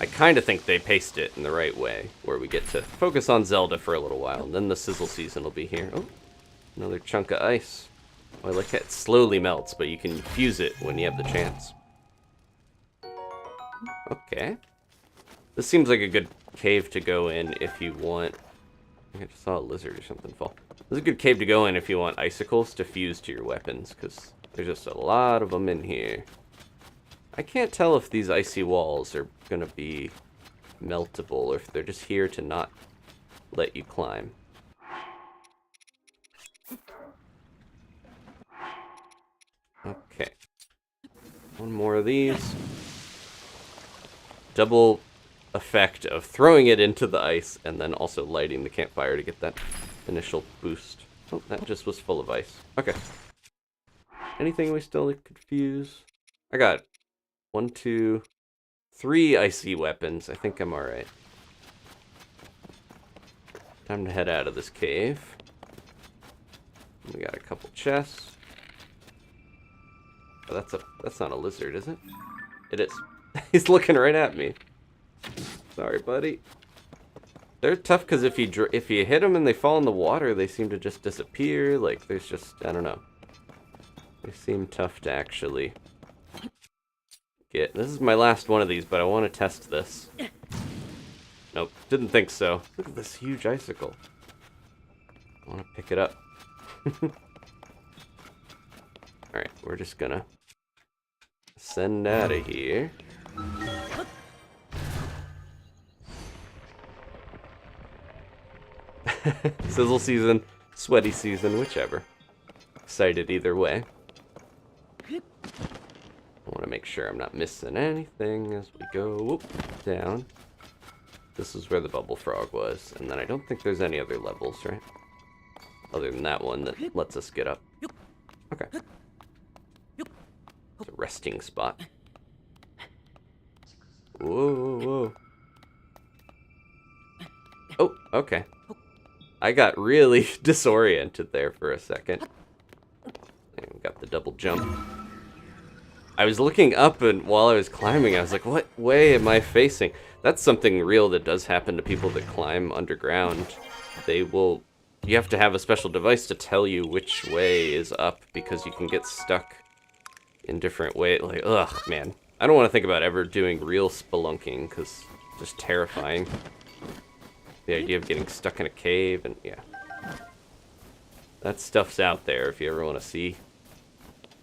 Speaker 1: I kind of think they paced it in the right way, where we get to focus on Zelda for a little while, and then the sizzle season will be here. Oh, another chunk of ice. Oh, I like how it slowly melts, but you can fuse it when you have the chance. Okay. This seems like a good cave to go in if you want... I just saw a lizard or something fall. This is a good cave to go in if you want icicles to fuse to your weapons, because there's just a lot of them in here. I can't tell if these icy walls are going to be meltable, or if they're just here to not let you climb. Okay. One more of these. Double effect of throwing it into the ice and then also lighting the campfire to get that initial boost. Oh, that just was full of ice. Okay. Anything we still could fuse? I got 1, 2, 3 icy weapons. I think I'm alright. Time to head out of this cave. We got a couple chests. Oh, that's not a lizard, is it? It is. He's looking right at me. Sorry, buddy. They're tough because if you hit them and they fall in the water, they seem to just disappear. Like, there's just, I don't know. They seem tough to actually get. This is my last one of these, but I want to test this. Nope, didn't think so. Look at this huge icicle. I want to pick it up. Alright, we're just gonna send out of here. Sizzle season, sweaty season, whichever. Excited either way. I want to make sure I'm not missing anything as we go down. This is where the bubble frog was, and then I don't think there's any other levels, right? Other than that one that lets us get up. Okay. It's a resting spot. Whoa, whoa, whoa. Oh, okay. I got really disoriented there for a second. And we got the double jump. I was looking up, and while I was climbing, I was like, what way am I facing? That's something real that does happen to people that climb underground. You have to have a special device to tell you which way is up, because you can get stuck in different ways. Like, ugh, man. I don't want to think about ever doing real spelunking, because it's just terrifying. The idea of getting stuck in a cave, and yeah. That stuff's out there if you ever want to see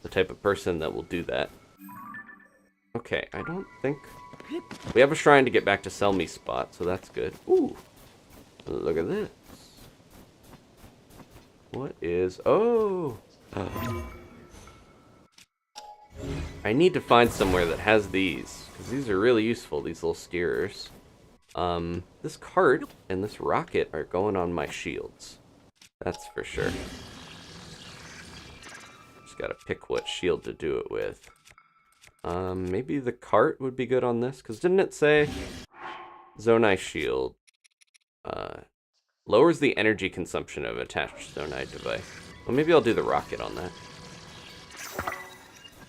Speaker 1: the type of person that will do that. Okay, I don't think... We have a shrine to get back to Sell Me spot, so that's good. Ooh, look at this. What is... Oh! I need to find somewhere that has these, because these are really useful, these little steerers. This cart and this rocket are going on my shields. That's for sure. Just gotta pick what shield to do it with. Maybe the cart would be good on this, because didn't it say Zonai shield lowers the energy consumption of attached Zonai device? Well, maybe I'll do the rocket on that.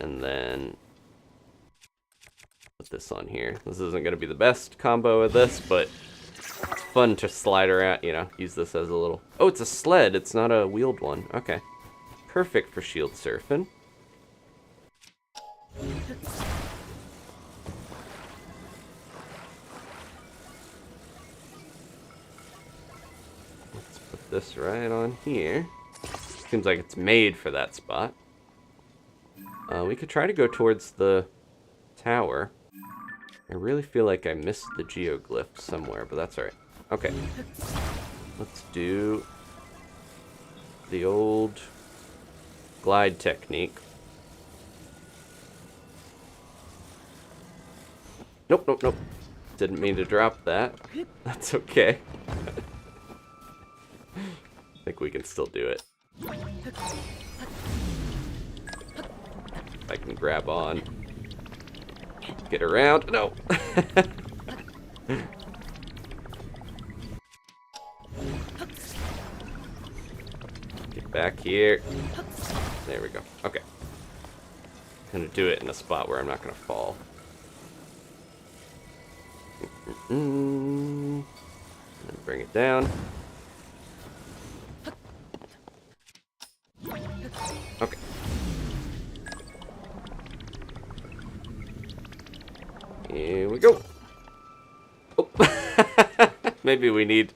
Speaker 1: And then put this on here. This isn't going to be the best combo of this, but it's fun to slide around, you know, use this as a little... Oh, it's a sled. It's not a wheeled one. Okay. Perfect for shield surfing. Let's put this right on here. Seems like it's made for that spot. We could try to go towards the tower. I really feel like I missed the geoglyph somewhere, but that's alright. Okay. Let's do the old glide technique. Nope, nope, nope. Didn't mean to drop that. That's okay. I think we can still do it. I can grab on. Get around. No! Get back here. There we go. Okay. I'm gonna do it in a spot where I'm not gonna fall. And bring it down. Okay. Here we go. Oh. Maybe we need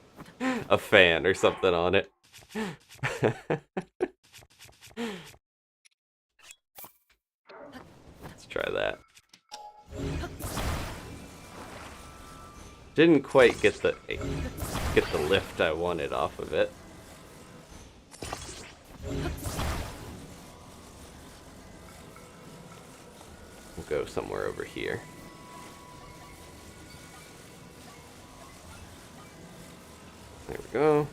Speaker 1: a fan or something on it. Let's try that. Didn't quite get the lift I wanted off of it. We'll go somewhere over here. There we go.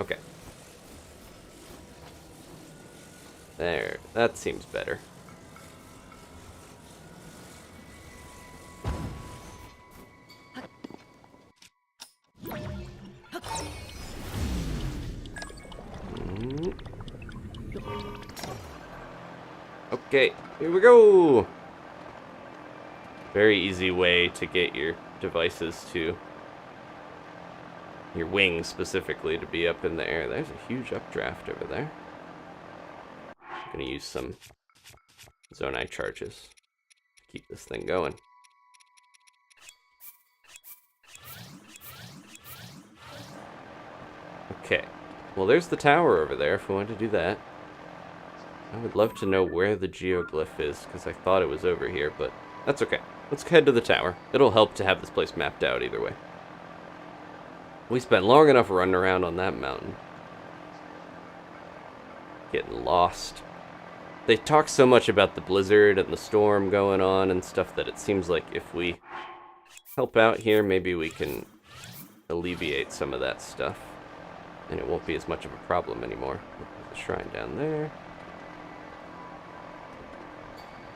Speaker 1: Okay. There. That seems better. Okay, here we go! Very easy way to get your devices to... your wings, specifically, to be up in the air. There's a huge updraft over there. I'm gonna use some Zonai charges to keep this thing going. Okay. Well, there's the tower over there, if we want to do that. I would love to know where the geoglyph is, because I thought it was over here, but that's okay. Let's head to the tower. It'll help to have this place mapped out either way. We spent long enough running around on that mountain. Getting lost. They talk so much about the blizzard and the storm going on and stuff that it seems like if we help out here, maybe we can alleviate some of that stuff. And it won't be as much of a problem anymore. There's a shrine down there.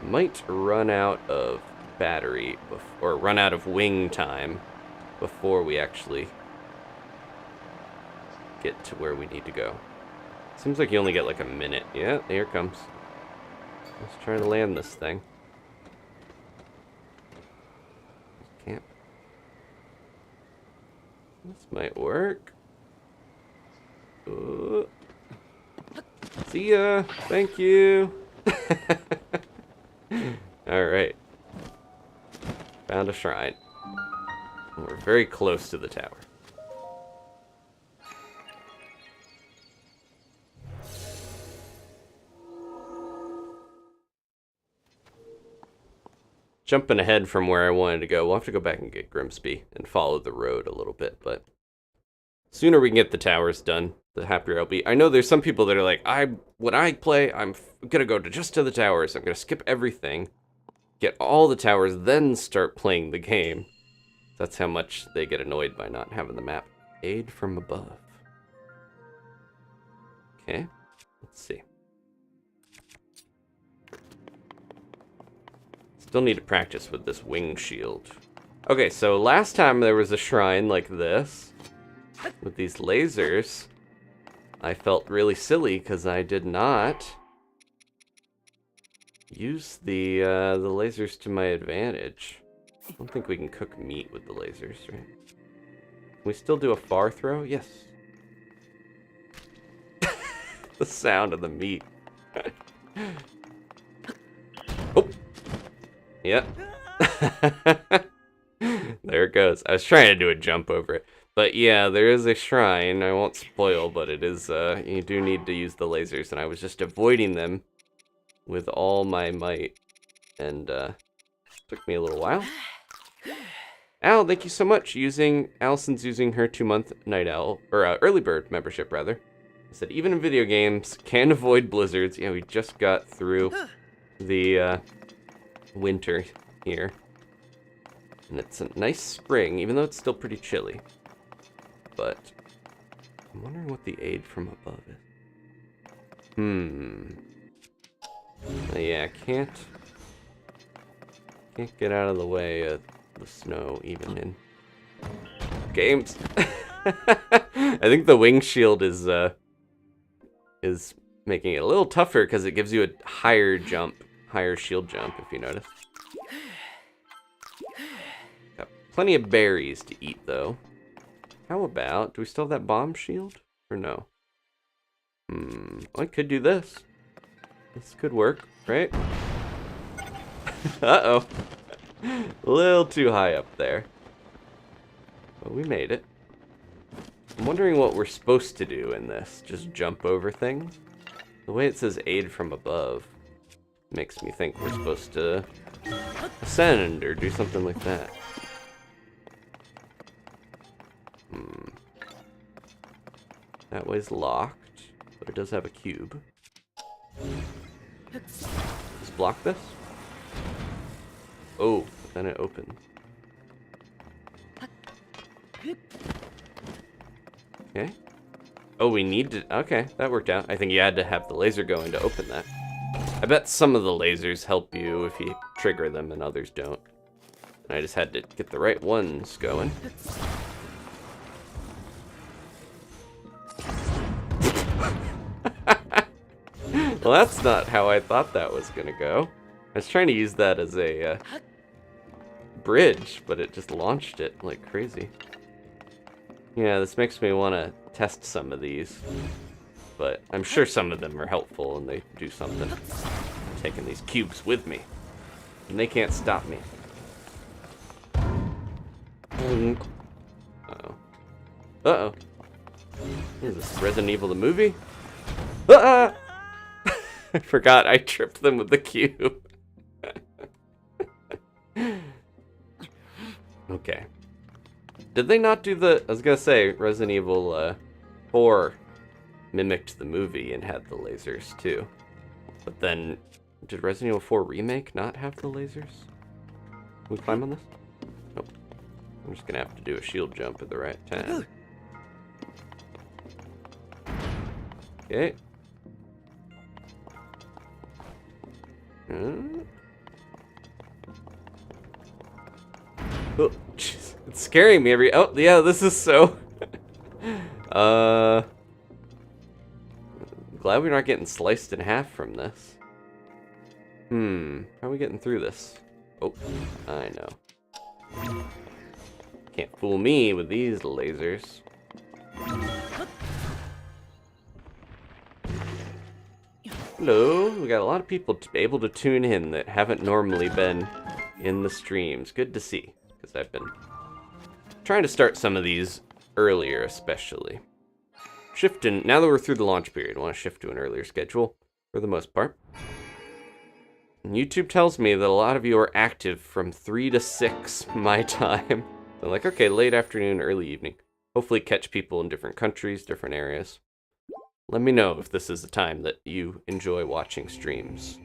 Speaker 1: Might run out of battery, or run out of wing time before we actually get to where we need to go. Seems like you only get like a minute. Yeah, here it comes. Let's try to land this thing. Can't. This might work. See ya. Thank you. Alright. Found a shrine. We're very close to the tower. Jumping ahead from where I wanted to go, we'll have to go back and get Grimsby and follow the road a little bit, but sooner we can get the towers done, the happier I'll be. I know there's some people that are like, when I play, I'm gonna go just to the towers. I'm gonna skip everything. get all the towers, then start playing the game. That's how much they get annoyed by not having the map. Aid from above. Okay, let's see. Still need to practice with this wing shield. Okay, so last time there was a shrine like this with these lasers. I felt really silly because I did not use the lasers to my advantage. I don't think we can cook meat with the lasers, right? Can we still do a far throw? Yes. The sound of the meat. Oh. Yep. There it goes. I was trying to do a jump over it. But yeah, there is a shrine. I won't spoil, but it is, you do need to use the lasers, and I was just avoiding them with all my might. And, took me a little while. Al, thank you so much. Allison's using her 2-month night owl, or early bird membership, rather. I said, even in video games, can avoid blizzards. Yeah, we just got through the, winter here. And it's a nice spring, even though it's still pretty chilly. But I'm wondering what the aid from above is. Yeah, I can't get out of the way of the snow, even in games. I think the wing shield is making it a little tougher because it gives you a higher shield jump, if you notice. Got plenty of berries to eat, though. How about, do we still have that bomb shield? Or no? I could do this. This could work, right? Uh-oh. A little too high up there. But we made it. I'm wondering what we're supposed to do in this. Just jump over things? The way it says aid from above makes me think we're supposed to ascend or do something like that. That way's locked, but it does have a cube. Just block this. Oh, then it opens. Okay. Oh, we need to... Okay, that worked out. I think you had to have the laser going to open that. I bet some of the lasers help you if you trigger them and others don't. And I just had to get the right ones going. Well, that's not how I thought that was gonna go. I was trying to use that as a bridge, but it just launched it like crazy. Yeah, this makes me want to test some of these. But I'm sure some of them are helpful and they do something. I'm taking these cubes with me. And they can't stop me. Uh-oh. Uh-oh. What is this, Resident Evil the movie? Ah! I forgot I tripped them with the cube. Okay. Did they not do the... I was gonna say, Resident Evil 4 mimicked the movie and had the lasers too. But then, did Resident Evil 4 Remake not have the lasers? Can we climb on this? Nope. I'm just gonna have to do a shield jump at the right time. Okay. Oh, jeez. It's scaring me every... Oh, yeah, this is so... Glad we're not getting sliced in half from this. How are we getting through this? Oh, I know. Can't fool me with these lasers. Hello, we got a lot of people able to tune in that haven't normally been in the streams. Good to see, because I've been trying to start some of these earlier, especially. Shifting, now that we're through the launch period, I want to shift to an earlier schedule for the most part. And YouTube tells me that a lot of you are active from 3 to 6 my time. So like, okay, late afternoon, early evening. Hopefully catch people in different countries, different areas. Let me know if this is the time that you enjoy watching streams.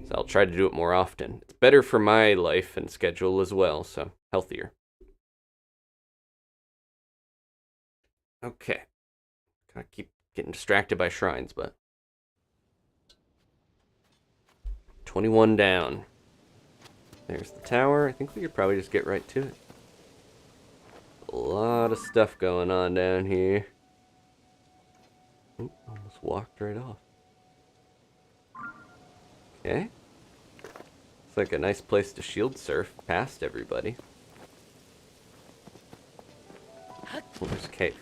Speaker 1: So I'll try to do it more often. It's better for my life and schedule as well, so healthier. Okay. Gotta keep getting distracted by shrines, but 21 down. There's the tower. I think we could probably just get right to it. A lot of stuff going on down here. Oop, almost walked right off. Okay. It's like a nice place to shield surf past everybody. Oh, there's a cave.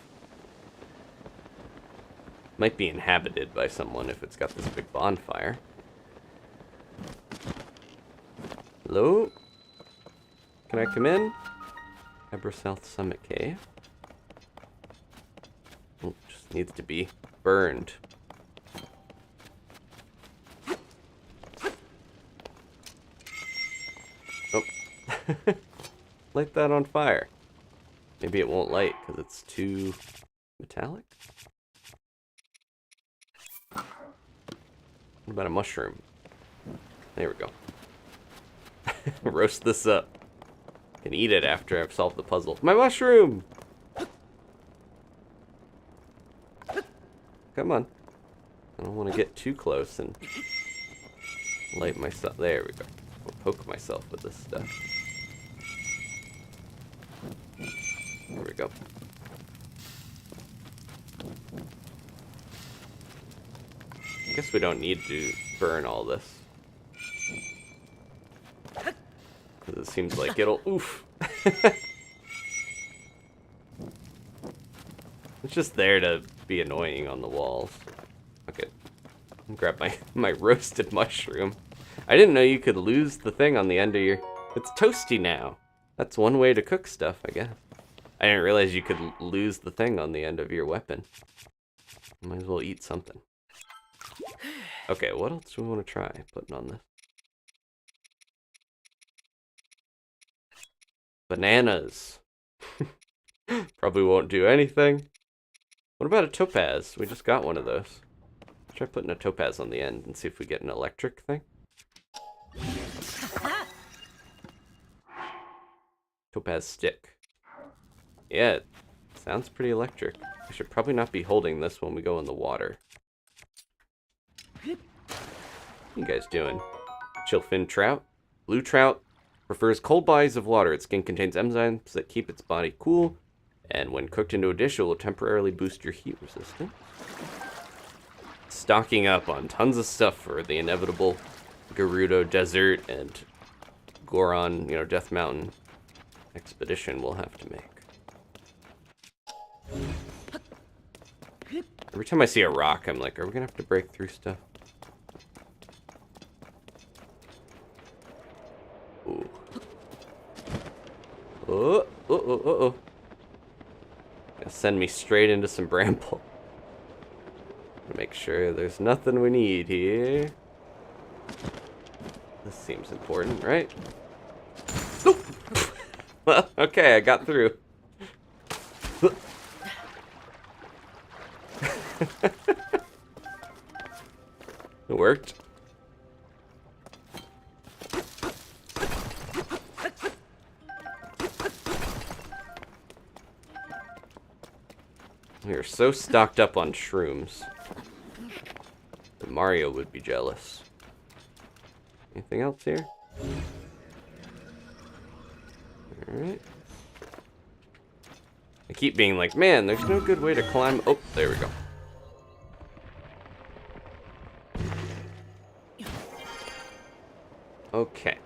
Speaker 1: Might be inhabited by someone if it's got this big bonfire. Hello? Can I come in? Hebra South Summit Cave. Oh, just needs to be burned. Oh. Light that on fire. Maybe it won't light because it's too metallic? What about a mushroom? There we go. Roast this up. Can eat it after I've solved the puzzle. My mushroom! Come on. I don't want to get too close and light myself. There we go. I'll poke myself with this stuff. There we go. I guess we don't need to burn all this. Because it seems like it'll... Oof! It's just there to be annoying on the walls. Okay. I'll grab my roasted mushroom. I didn't know you could lose the thing on the end of your... It's toasty now. That's one way to cook stuff, I guess. I didn't realize you could lose the thing on the end of your weapon. Might as well eat something. Okay, what else do we want to try putting on this? Bananas. Probably won't do anything. What about a topaz? We just got one of those. Try putting a topaz on the end and see if we get an electric thing. Topaz stick. Yeah, it sounds pretty electric. I should probably not be holding this when we go in the water. What you guys doing? Chillfin trout? Blue trout prefers cold bodies of water. Its skin contains enzymes that keep its body cool, and when cooked into a dish, it will temporarily boost your heat resistance. Stocking up on tons of stuff for the inevitable Gerudo Desert and Goron, Death Mountain expedition we'll have to make. Every time I see a rock, I'm like, are we gonna have to break through stuff? Ooh. Oh. Gonna send me straight into some bramble. Make sure there's nothing we need here. This seems important, right? Nope. Well, okay, I got through. It worked. We are so stocked up on shrooms that Mario would be jealous. Anything else here? Alright. I keep being like, man, there's no good way to climb. Oh, there we go. Okay.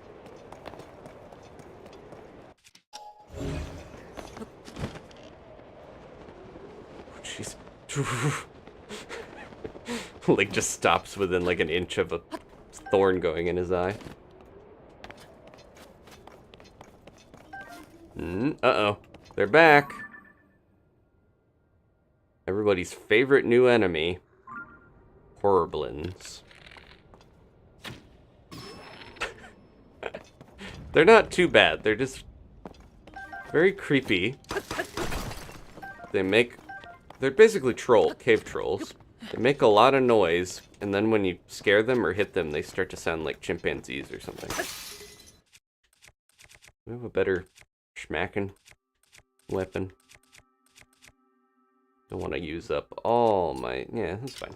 Speaker 1: Jeez. Like, just stops within like an inch of a thorn going in his eye. Uh-oh. They're back. Everybody's favorite new enemy. Horriblins. They're not too bad. They're just very creepy. They're basically cave trolls. They make a lot of noise, and then when you scare them or hit them, they start to sound like chimpanzees or something. We have a better schmacking weapon. Don't want to use up all my... Yeah, that's fine.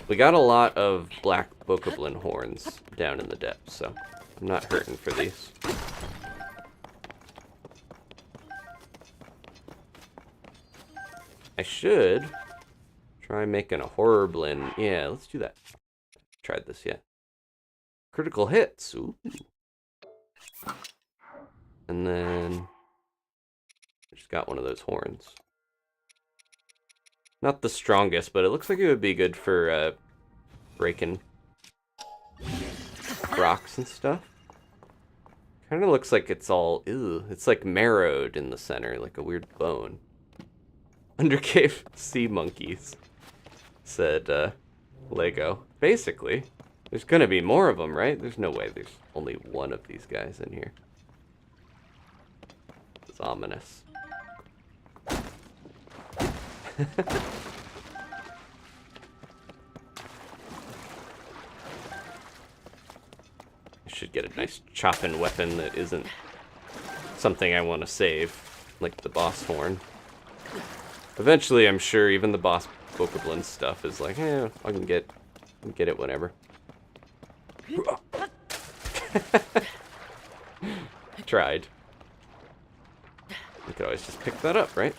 Speaker 1: We got a lot of black bokoblin horns down in the depths, so I'm not hurting for these. I should try making a horrorblin. Yeah, let's do that. Tried this yet. Critical hits. Ooh. And then I just got one of those horns. Not the strongest, but it looks like it would be good for breaking rocks and stuff. Kind of looks like it's all, ew, it's like marrowed in the center, like a weird bone. Undercave sea monkeys, said Lego. Basically, there's gonna be more of them, right? There's no way there's only one of these guys in here. It's ominous. I should get a nice chopping weapon that isn't something I want to save, like the boss horn. Eventually, I'm sure even the boss bokoblin stuff is like, eh, I can get it whenever. Tried. You could always just pick that up, right?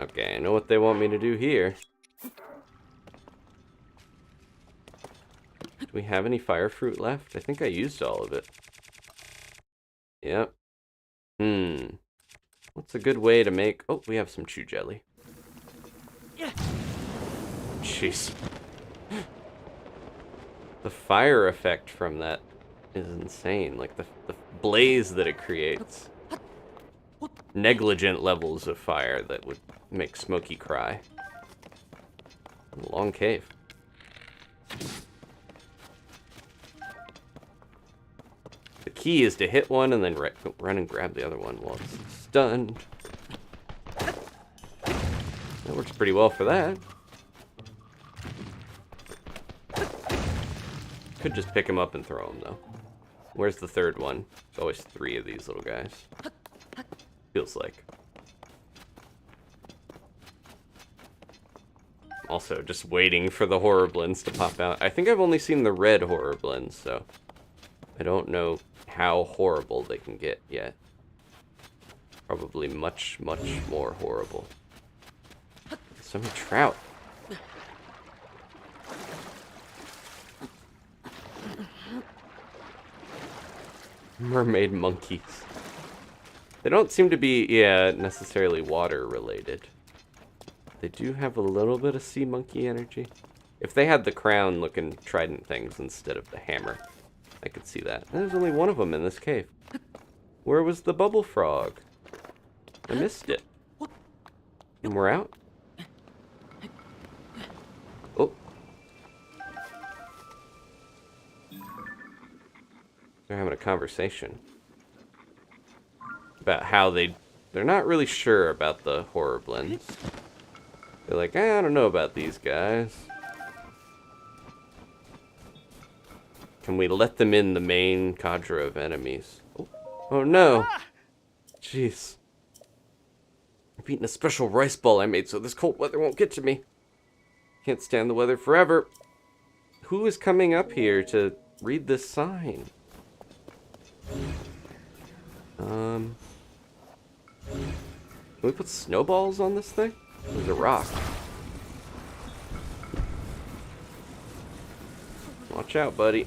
Speaker 1: Okay, I know what they want me to do here. Do we have any fire fruit left? I think I used all of it. Yep. What's a good way to make... Oh, we have some chew jelly. Jeez. The fire effect from that is insane. Like, the blaze that it creates. Negligent levels of fire that would make Smokey cry. Long cave. The key is to hit one and then run and grab the other one while it's stunned. That works pretty well for that. Could just pick him up and throw him, though. Where's the third one? There's always 3 of these little guys. Feels like. Also, just waiting for the horrorblins to pop out. I think I've only seen the red horrorblins, so I don't know how horrible they can get yet. Probably much, much more horrible. So many trout. Mermaid monkeys. They don't seem to be, yeah, necessarily water related. They do have a little bit of sea monkey energy. If they had the crown looking trident things instead of the hammer, I could see that. There's only one of them in this cave. Where was the bubble frog? I missed it. And we're out? Oh. They're having a conversation about how they're not really sure about the horrorblins. They're like, I don't know about these guys. Can we let them in the main cadre of enemies? Oh no. Jeez. I've eaten a special rice ball I made so this cold weather won't get to me. Can't stand the weather forever. Who is coming up here to read this sign? Can we put snowballs on this thing? There's a rock. Watch out, buddy.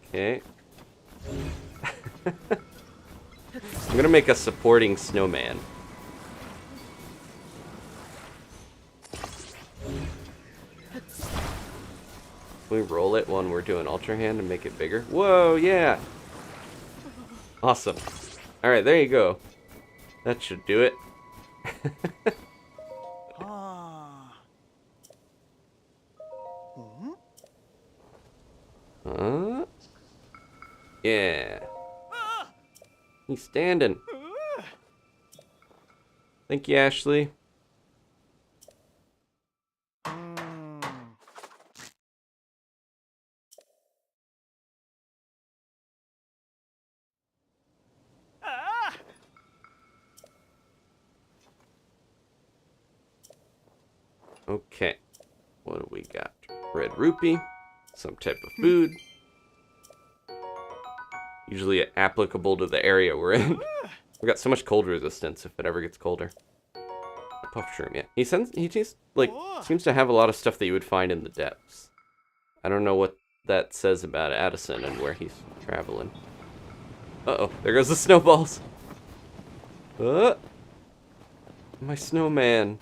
Speaker 1: Okay. I'm gonna make a supporting snowman. Can we roll it when we're doing Ultrahand and make it bigger? Whoa, yeah! Awesome. Alright, there you go. That should do it. Yeah. He's standing. Thank you, Ashley. Okay. What do we got? Red rupee. Some type of food. Usually applicable to the area we're in. We've got so much cold resistance if it ever gets colder. Puff shroom, yeah. He just, like, seems to have a lot of stuff that you would find in the depths. I don't know what that says about Addison and where he's traveling. Uh-oh, there goes the snowballs. My snowman.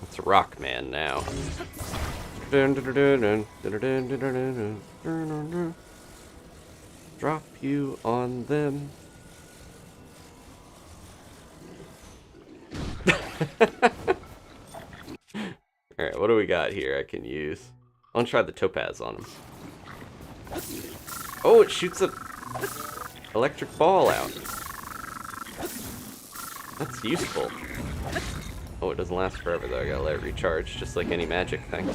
Speaker 1: It's Rock Man now. Drop you on them. Alright, what do we got here I can use? I want to try the topaz on him. Oh, it shoots a electric ball out. That's useful. Oh, it doesn't last forever though. I gotta let it recharge, just like any magic thing.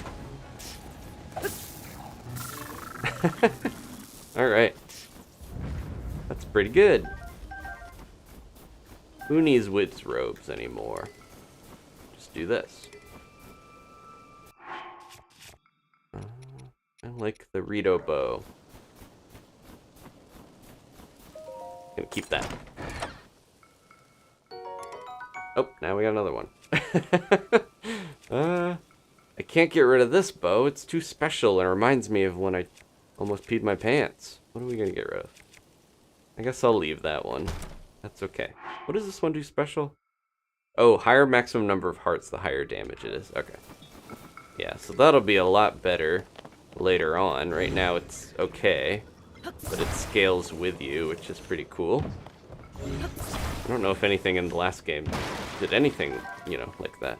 Speaker 1: Alright. That's pretty good. Who needs Wit's robes anymore? Just do this. I like the Rito bow. Gonna keep that. Oh, now we got another one. I can't get rid of this bow. It's too special and reminds me of when I almost peed my pants. What are we gonna get rid of? I guess I'll leave that one. That's okay. What does this one do special? Oh, higher maximum number of hearts, the higher damage it is. Okay. Yeah, so that'll be a lot better later on. Right now it's okay, but it scales with you, which is pretty cool. I don't know if anything in the last game did anything, you know, like that.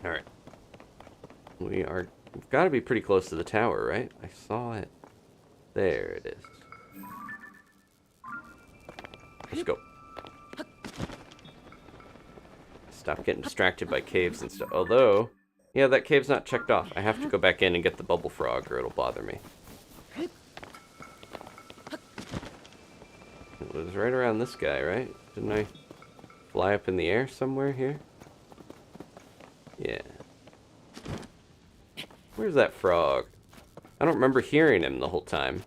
Speaker 1: Alright. We've got to be pretty close to the tower, right? I saw it. There it is. Let's go. Stop getting distracted by caves and stuff. Although, yeah, that cave's not checked off. I have to go back in and get the bubble frog or it'll bother me. It was right around this guy, right? Didn't I fly up in the air somewhere here? Yeah. Where's that frog? I don't remember hearing him the whole time.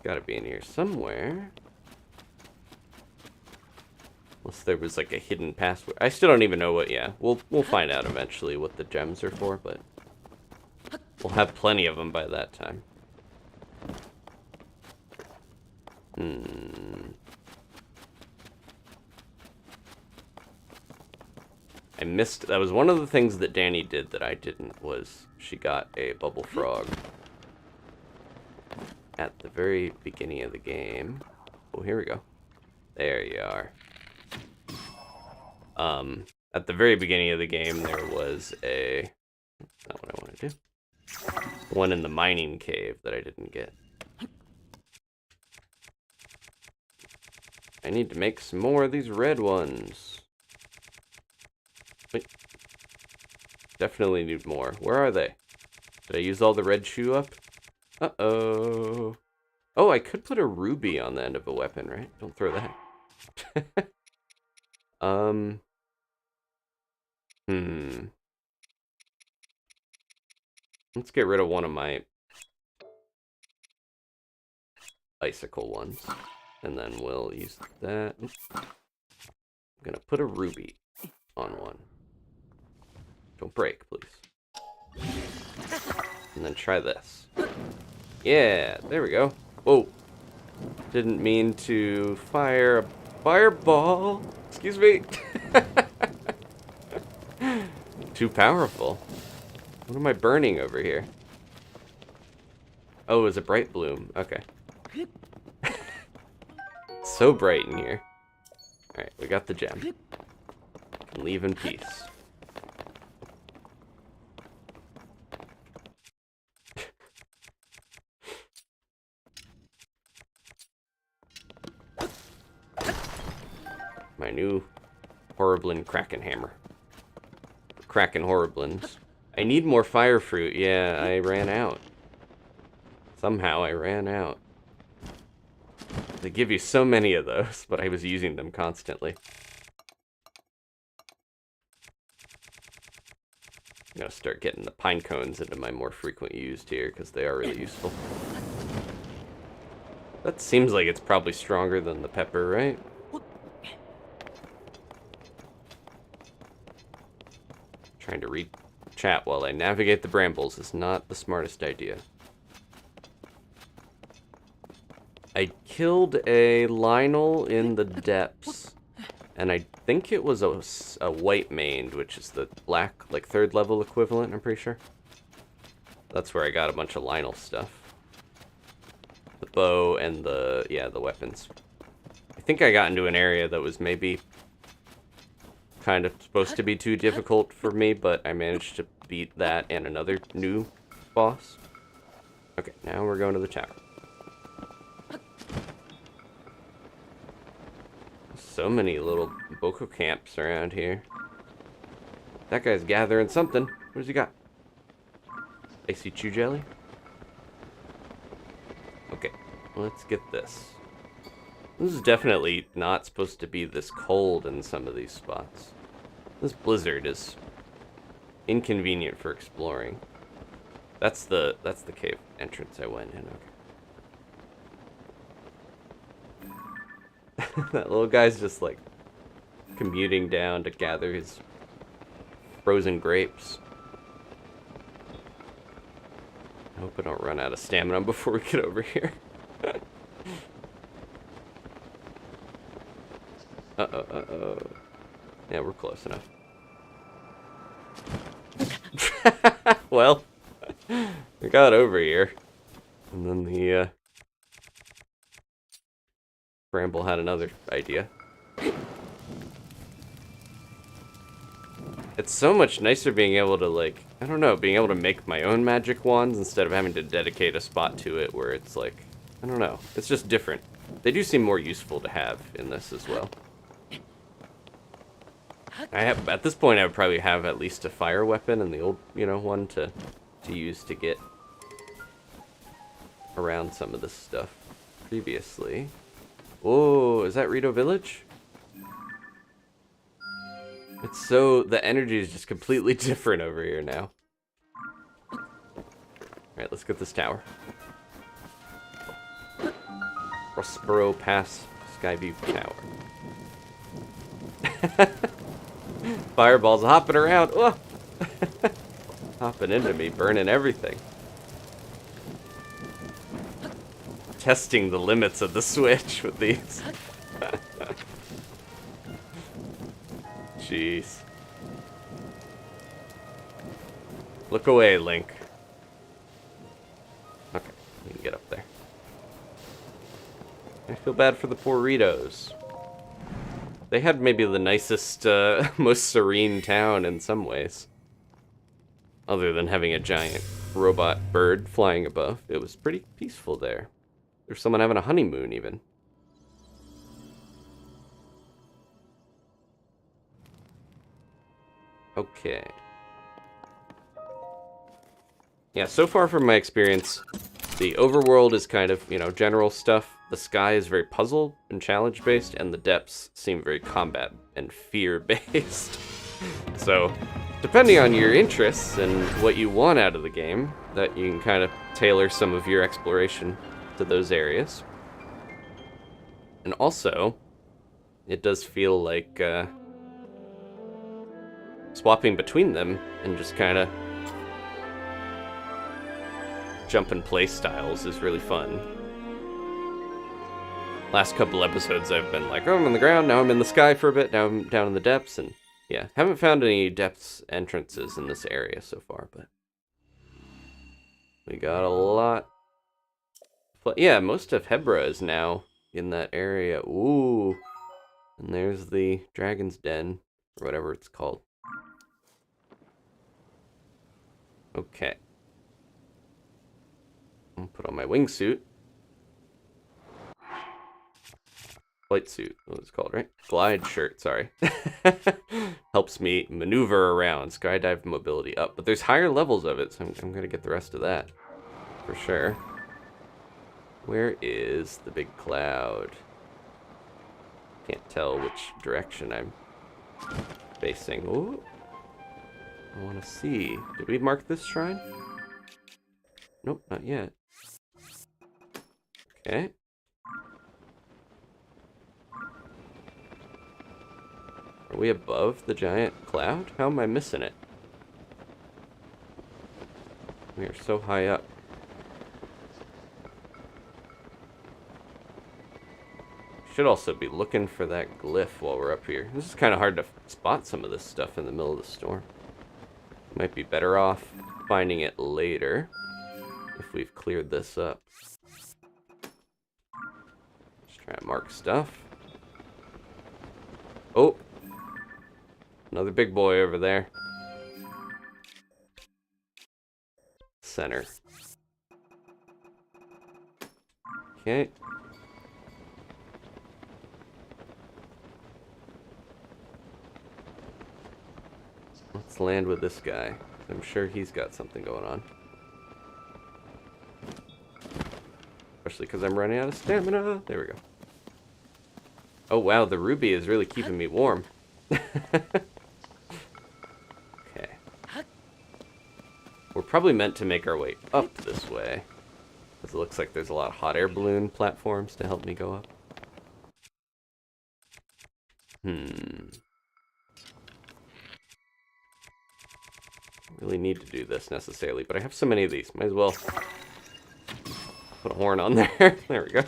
Speaker 1: Gotta be in here somewhere. Unless there was like a hidden password. I still don't even know what, yeah. We'll find out eventually what the gems are for, but we'll have plenty of them by that time. I missed, that was one of the things that Danny did that I didn't, was she got a bubble frog at the very beginning of the game. Oh, here we go. There you are. At the very beginning of the game, there was a, that's not what I want to do. One in the mining cave that I didn't get. I need to make some more of these red ones. Wait. Definitely need more. Where are they? Did I use all the red shoe up? Uh-oh. Oh, I could put a ruby on the end of a weapon, right? Don't throw that. Let's get rid of one of my icicle ones. And then we'll use that. I'm gonna put a ruby on one. Don't break, please. And then try this. Yeah, there we go. Whoa. Didn't mean to fire a fireball. Excuse me. Too powerful. What am I burning over here? Oh, it was a bright bloom. Okay. So bright in here. Alright, we got the gem. Can leave in peace. My new Horriblin Kraken Hammer. Kraken Horriblins. I need more fire fruit. Yeah, I ran out. Somehow I ran out. They give you so many of those, but I was using them constantly. I'm gonna start getting the pine cones into my more frequent used here, because they are really useful. That seems like it's probably stronger than the pepper, right? Trying to read chat while I navigate the brambles is not the smartest idea. I killed a Lionel in the depths, and I think it was a white maned, which is the black, like, 3rd level equivalent, I'm pretty sure. That's where I got a bunch of Lionel stuff. The bow and the weapons. I think I got into an area that was maybe kind of supposed to be too difficult for me, but I managed to beat that and another new boss. Okay, now we're going to the tower. So many little Boko camps around here. That guy's gathering something. What does he got? Icy chew jelly? Okay, let's get this. This is definitely not supposed to be this cold in some of these spots. This blizzard is inconvenient for exploring. That's the cave entrance I went in. Okay. That little guy's just like commuting down to gather his frozen grapes. I hope I don't run out of stamina before we get over here. Uh-oh. Yeah, we're close enough. Well, we got over here. And then the Bramble had another idea. It's so much nicer being able to, like, I don't know, being able to make my own magic wands instead of having to dedicate a spot to it where it's like, I don't know, it's just different. They do seem more useful to have in this as well. At this point, I would probably have at least a fire weapon and the old, one to use to get around some of this stuff previously. Oh, is that Rito Village? It's so, the energy is just completely different over here now. Alright, let's get this tower. Prospero Pass Skyview Tower. Fireballs hopping around. Oh! Hopping into me, burning everything. Testing the limits of the Switch with these. Jeez. Look away, Link. Okay, we can get up there. I feel bad for the poor Ritos. They had maybe the nicest, most serene town in some ways. Other than having a giant robot bird flying above. It was pretty peaceful there. There's someone having a honeymoon, even. Okay. Yeah, so far from my experience, the overworld is kind of, general stuff. The sky is very puzzle and challenge-based, and the depths seem very combat and fear-based. So, depending on your interests and what you want out of the game, that you can kind of tailor some of your exploration to those areas. And also, it does feel like swapping between them and just kind of jumping play styles is really fun. Last couple episodes I've been like, oh, I'm on the ground, now I'm in the sky for a bit, now I'm down in the depths, and yeah, haven't found any depths entrances in this area so far, but we got a lot. But yeah, most of Hebra is now in that area. Ooh, and there's the Dragon's Den, or whatever it's called. Okay. I'll put on my wingsuit. flight suit, what it's called, right? Glide shirt, sorry. Helps me maneuver around, skydive mobility up. But there's higher levels of it, so I'm going to get the rest of that for sure. Where is the big cloud? Can't tell which direction I'm facing. Ooh. I want to see. Did we mark this shrine? Nope, not yet. Okay. Are we above the giant cloud? How am I missing it? We are so high up. Should also be looking for that glyph while we're up here. This is kind of hard to spot some of this stuff in the middle of the storm. Might be better off finding it later if we've cleared this up. Just try to mark stuff. Oh! Another big boy over there. Center. Okay. Let's land with this guy. I'm sure he's got something going on. Especially because I'm running out of stamina. There we go. Oh wow, the ruby is really keeping me warm. Okay. We're probably meant to make our way up this way. Because it looks like there's a lot of hot air balloon platforms to help me go up. Really need to do this necessarily, but I have so many of these. Might as well put a horn on there. There we go.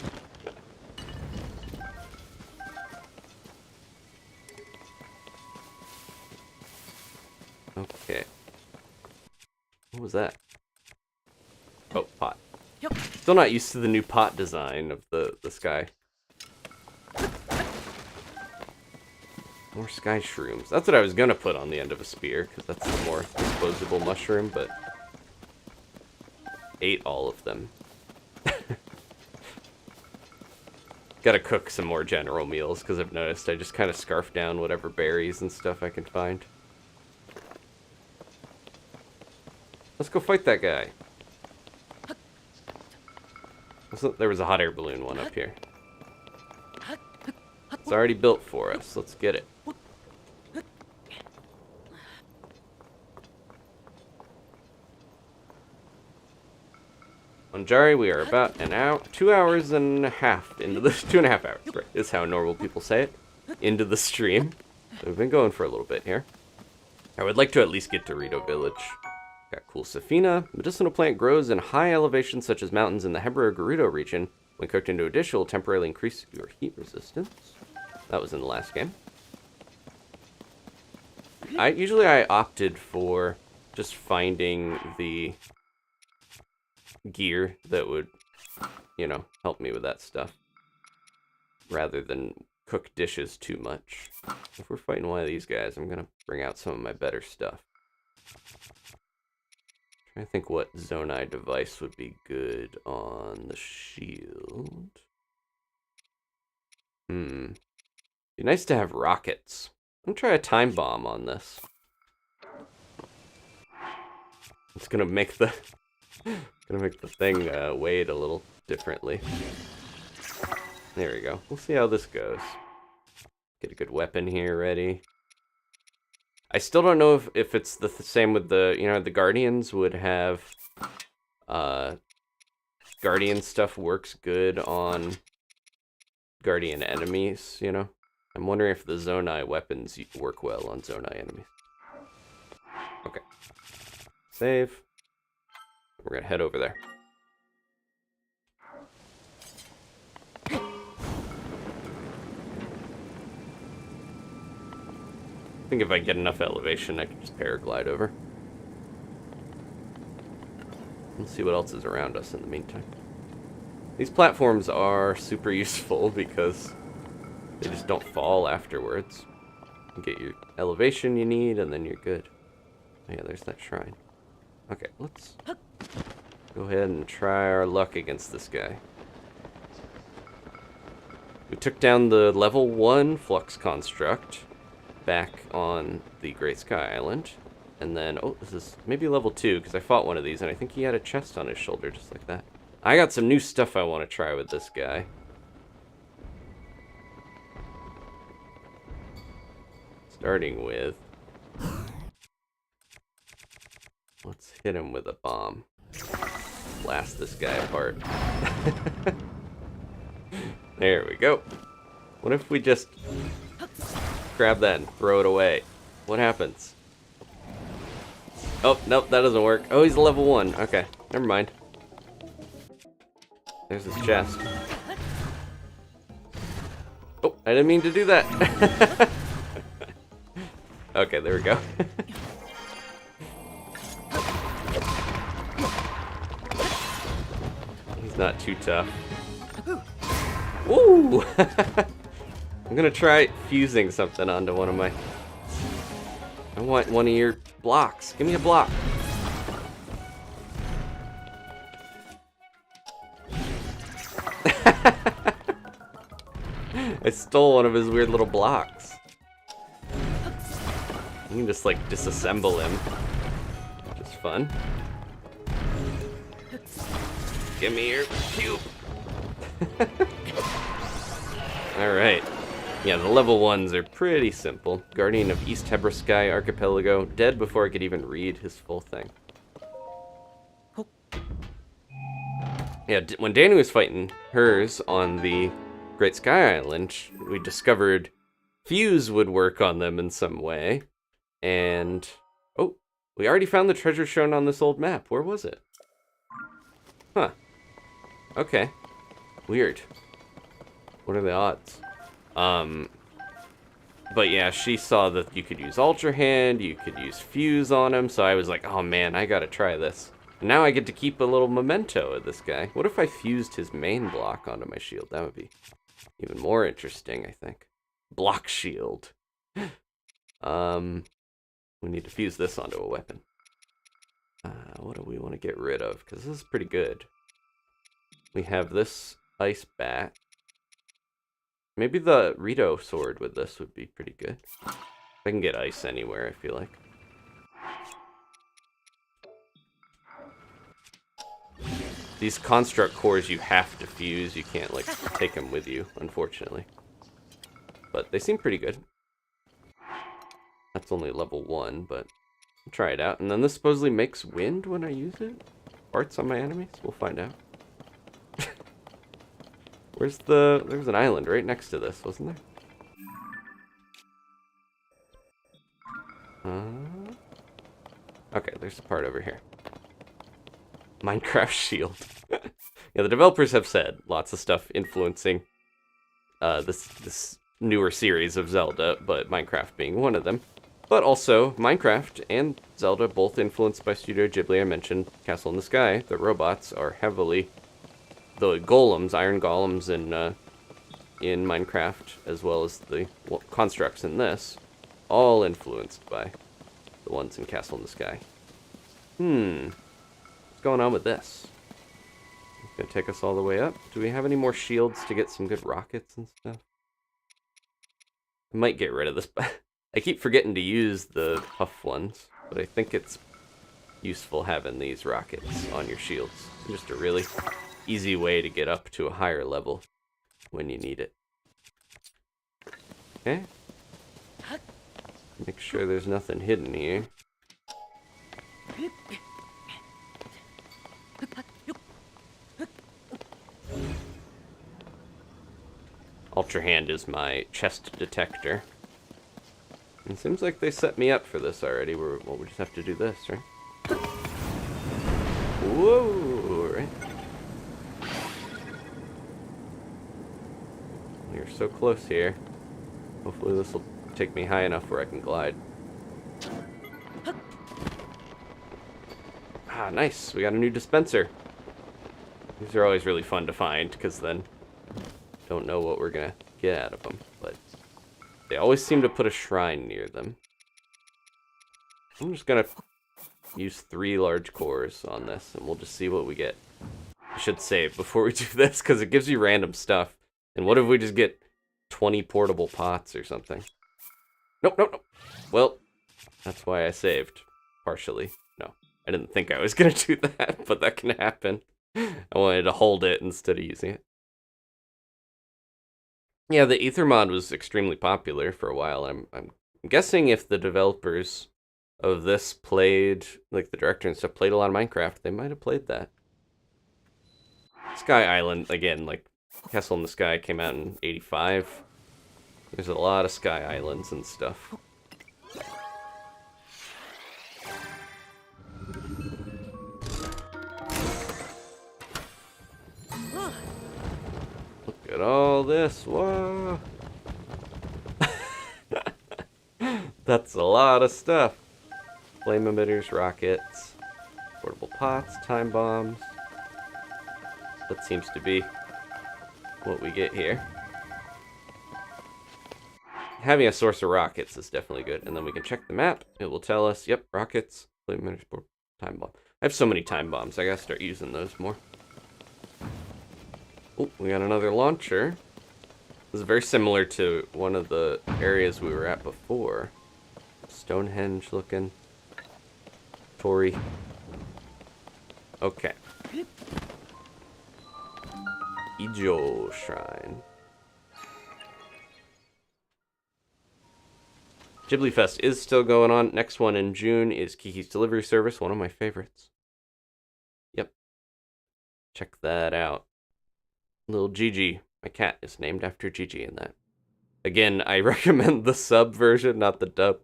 Speaker 1: Okay. What was that? Oh, pot. Still not used to the new pot design of the sky. More sky shrooms. That's what I was going to put on the end of a spear, because that's the more disposable mushroom, but ate all of them. Gotta cook some more general meals, because I've noticed I just kind of scarf down whatever berries and stuff I can find. Let's go fight that guy. There was a hot air balloon one up here. It's already built for us. Let's get it. On Jari, we are about an hour, 2 hours and a half into this. 2.5 hours, right? Is how normal people say it. Into the stream. So we've been going for a little bit here. I would like to at least get to Rito Village. Got cool Safina. Medicinal plant grows in high elevations such as mountains in the Hebra or Gerudo region. When cooked into a dish, it will temporarily increase your heat resistance. That was in the last game. Usually I opted for just finding the gear that would, you know, help me with that stuff. Rather than cook dishes too much. If we're fighting one of these guys, I'm going to bring out some of my better stuff. I think what Zonai device would be good on the shield. Be nice to have rockets. I'm gonna try a time bomb on this. It's gonna make the thing weight a little differently. There we go. We'll see how this goes. Get a good weapon here ready. I still don't know if it's the same with the, you know, the Guardians would have, Guardian stuff works good on Guardian enemies, you know? I'm wondering if the Zonai weapons work well on Zonai enemies. Okay. Save. We're gonna head over there. I think if I get enough elevation, I can just paraglide over. Let's see what else is around us in the meantime. These platforms are super useful because they just don't fall afterwards. You get your elevation you need, and then you're good. Oh, yeah, there's that shrine. Okay, let's go ahead and try our luck against this guy. We took down the level 1 Flux Construct back on the Great Sky Island. And then, oh, this is maybe level 2, because I fought one of these, and I think he had a chest on his shoulder, just like that. I got some new stuff I want to try with this guy. Starting with... let's hit him with a bomb. Blast this guy apart. There we go. What if we just grab that and throw it away? What happens? Oh, nope, that doesn't work. Oh, he's a level 1. Okay, never mind. There's his chest. Oh, I didn't mean to do that. Okay, there we go. He's not too tough. Woo! I'm gonna try fusing something onto one of my... I want one of your blocks. Give me a block. I stole one of his weird little blocks. You can just like disassemble him. Which is fun. Give me your cube. Alright. Yeah, the level 1s are pretty simple. Guardian of East Hebra Sky Archipelago, dead before I could even read his full thing. Yeah, when Danny was fighting hers on the Great Sky Island, we discovered Fuse would work on them in some way. And, oh, we already found the treasure shown on this old map. Where was it? Huh. Okay. Weird. What are the odds? But yeah, she saw that you could use Ultrahand, you could use Fuse on him, so I was like, oh man, I gotta try this. And now I get to keep a little memento of this guy. What if I fused his main block onto my shield? That would be even more interesting, I think. Block shield. We need to fuse this onto a weapon. What do we want to get rid of? Because this is pretty good. We have this ice bat. Maybe the Rito sword with this would be pretty good. I can get ice anywhere, I feel like. These construct cores you have to fuse. You can't, like, take them with you, unfortunately. But they seem pretty good. That's only level 1, but I'll try it out. And then this supposedly makes wind when I use it? Parts on my enemies? We'll find out. There's an island right next to this, wasn't there? Okay, there's a part over here. Minecraft shield. Yeah, the developers have said lots of stuff influencing this newer series of Zelda, but Minecraft being one of them. But also, Minecraft and Zelda, both influenced by Studio Ghibli. I mentioned Castle in the Sky. The robots are heavily... the golems, iron golems in Minecraft, as well as the constructs in this, all influenced by the ones in Castle in the Sky. What's going on with this? It's gonna take us all the way up. Do we have any more shields to get some good rockets and stuff? I might get rid of this. I keep forgetting to use the puff ones, but I think it's useful having these rockets on your shields. Just a really easy way to get up to a higher level when you need it. Okay. Make sure there's nothing hidden here. Ultrahand is my chest detector. It seems like they set me up for this already. Well, we just have to do this, right? Whoa, right? We're so close here. Hopefully this will take me high enough where I can glide. Ah, nice. We got a new dispenser. These are always really fun to find, because then don't know what we're going to get out of them. But they always seem to put a shrine near them. I'm just going to use 3 large cores on this, and we'll just see what we get. I should save before we do this, because it gives you random stuff. And what if we just get 20 portable pots or something? Nope, nope, nope. Well, that's why I saved. Partially. No, I didn't think I was going to do that, but that can happen. I wanted to hold it instead of using it. Yeah, the Ether mod was extremely popular for a while. I'm guessing if the developers of this played, like the director and stuff, played a lot of Minecraft, they might have played that. Sky Island, again, like Castle in the Sky came out in 85. There's a lot of Sky Islands and stuff. Look at all this, whoa! That's a lot of stuff. Flame emitters, rockets, portable pots, time bombs. That seems to be what we get here. Having a source of rockets is definitely good. And then we can check the map. It will tell us, yep, rockets, flame emitters, time bomb. I have so many time bombs. I gotta start using those more. Oh, we got another launcher. This is very similar to one of the areas we were at before. Stonehenge looking. Tory. Okay. Ijo Shrine. Ghibli Fest is still going on. Next one in June is Kiki's Delivery Service, one of my favorites. Yep. Check that out. Little Gigi. My cat is named after Gigi in that. Again, I recommend the sub version, not the dub.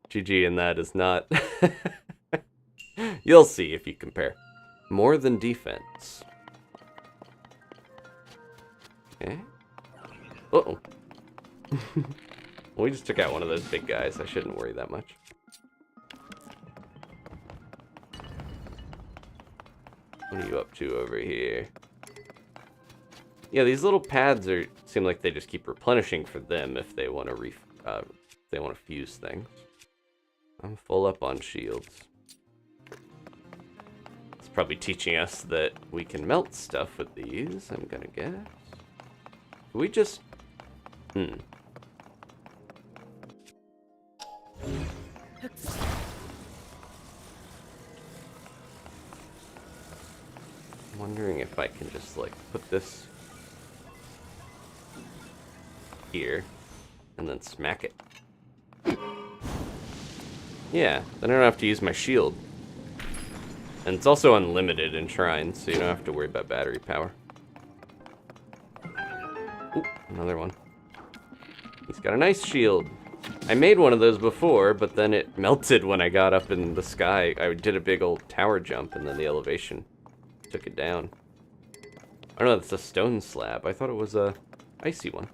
Speaker 1: Gigi in that is not. You'll see if you compare. More than defense. Okay. Uh-oh. We just took out one of those big guys. I shouldn't worry that much. What are you up to over here? Yeah, these little pads seem like they just keep replenishing for them if they want to fuse things. I'm full up on shields. It's probably teaching us that we can melt stuff with these, I'm gonna guess. Can we just... I'm wondering if I can just, like, put this here and then smack it. Yeah, then I don't have to use my shield. And it's also unlimited in shrines, so you don't have to worry about battery power. Ooh, another one. He's got a nice shield. I made one of those before, but then it melted when I got up in the sky. I did a big old tower jump, and then the elevation took it down. I don't know, that's a stone slab. I thought it was a icy one.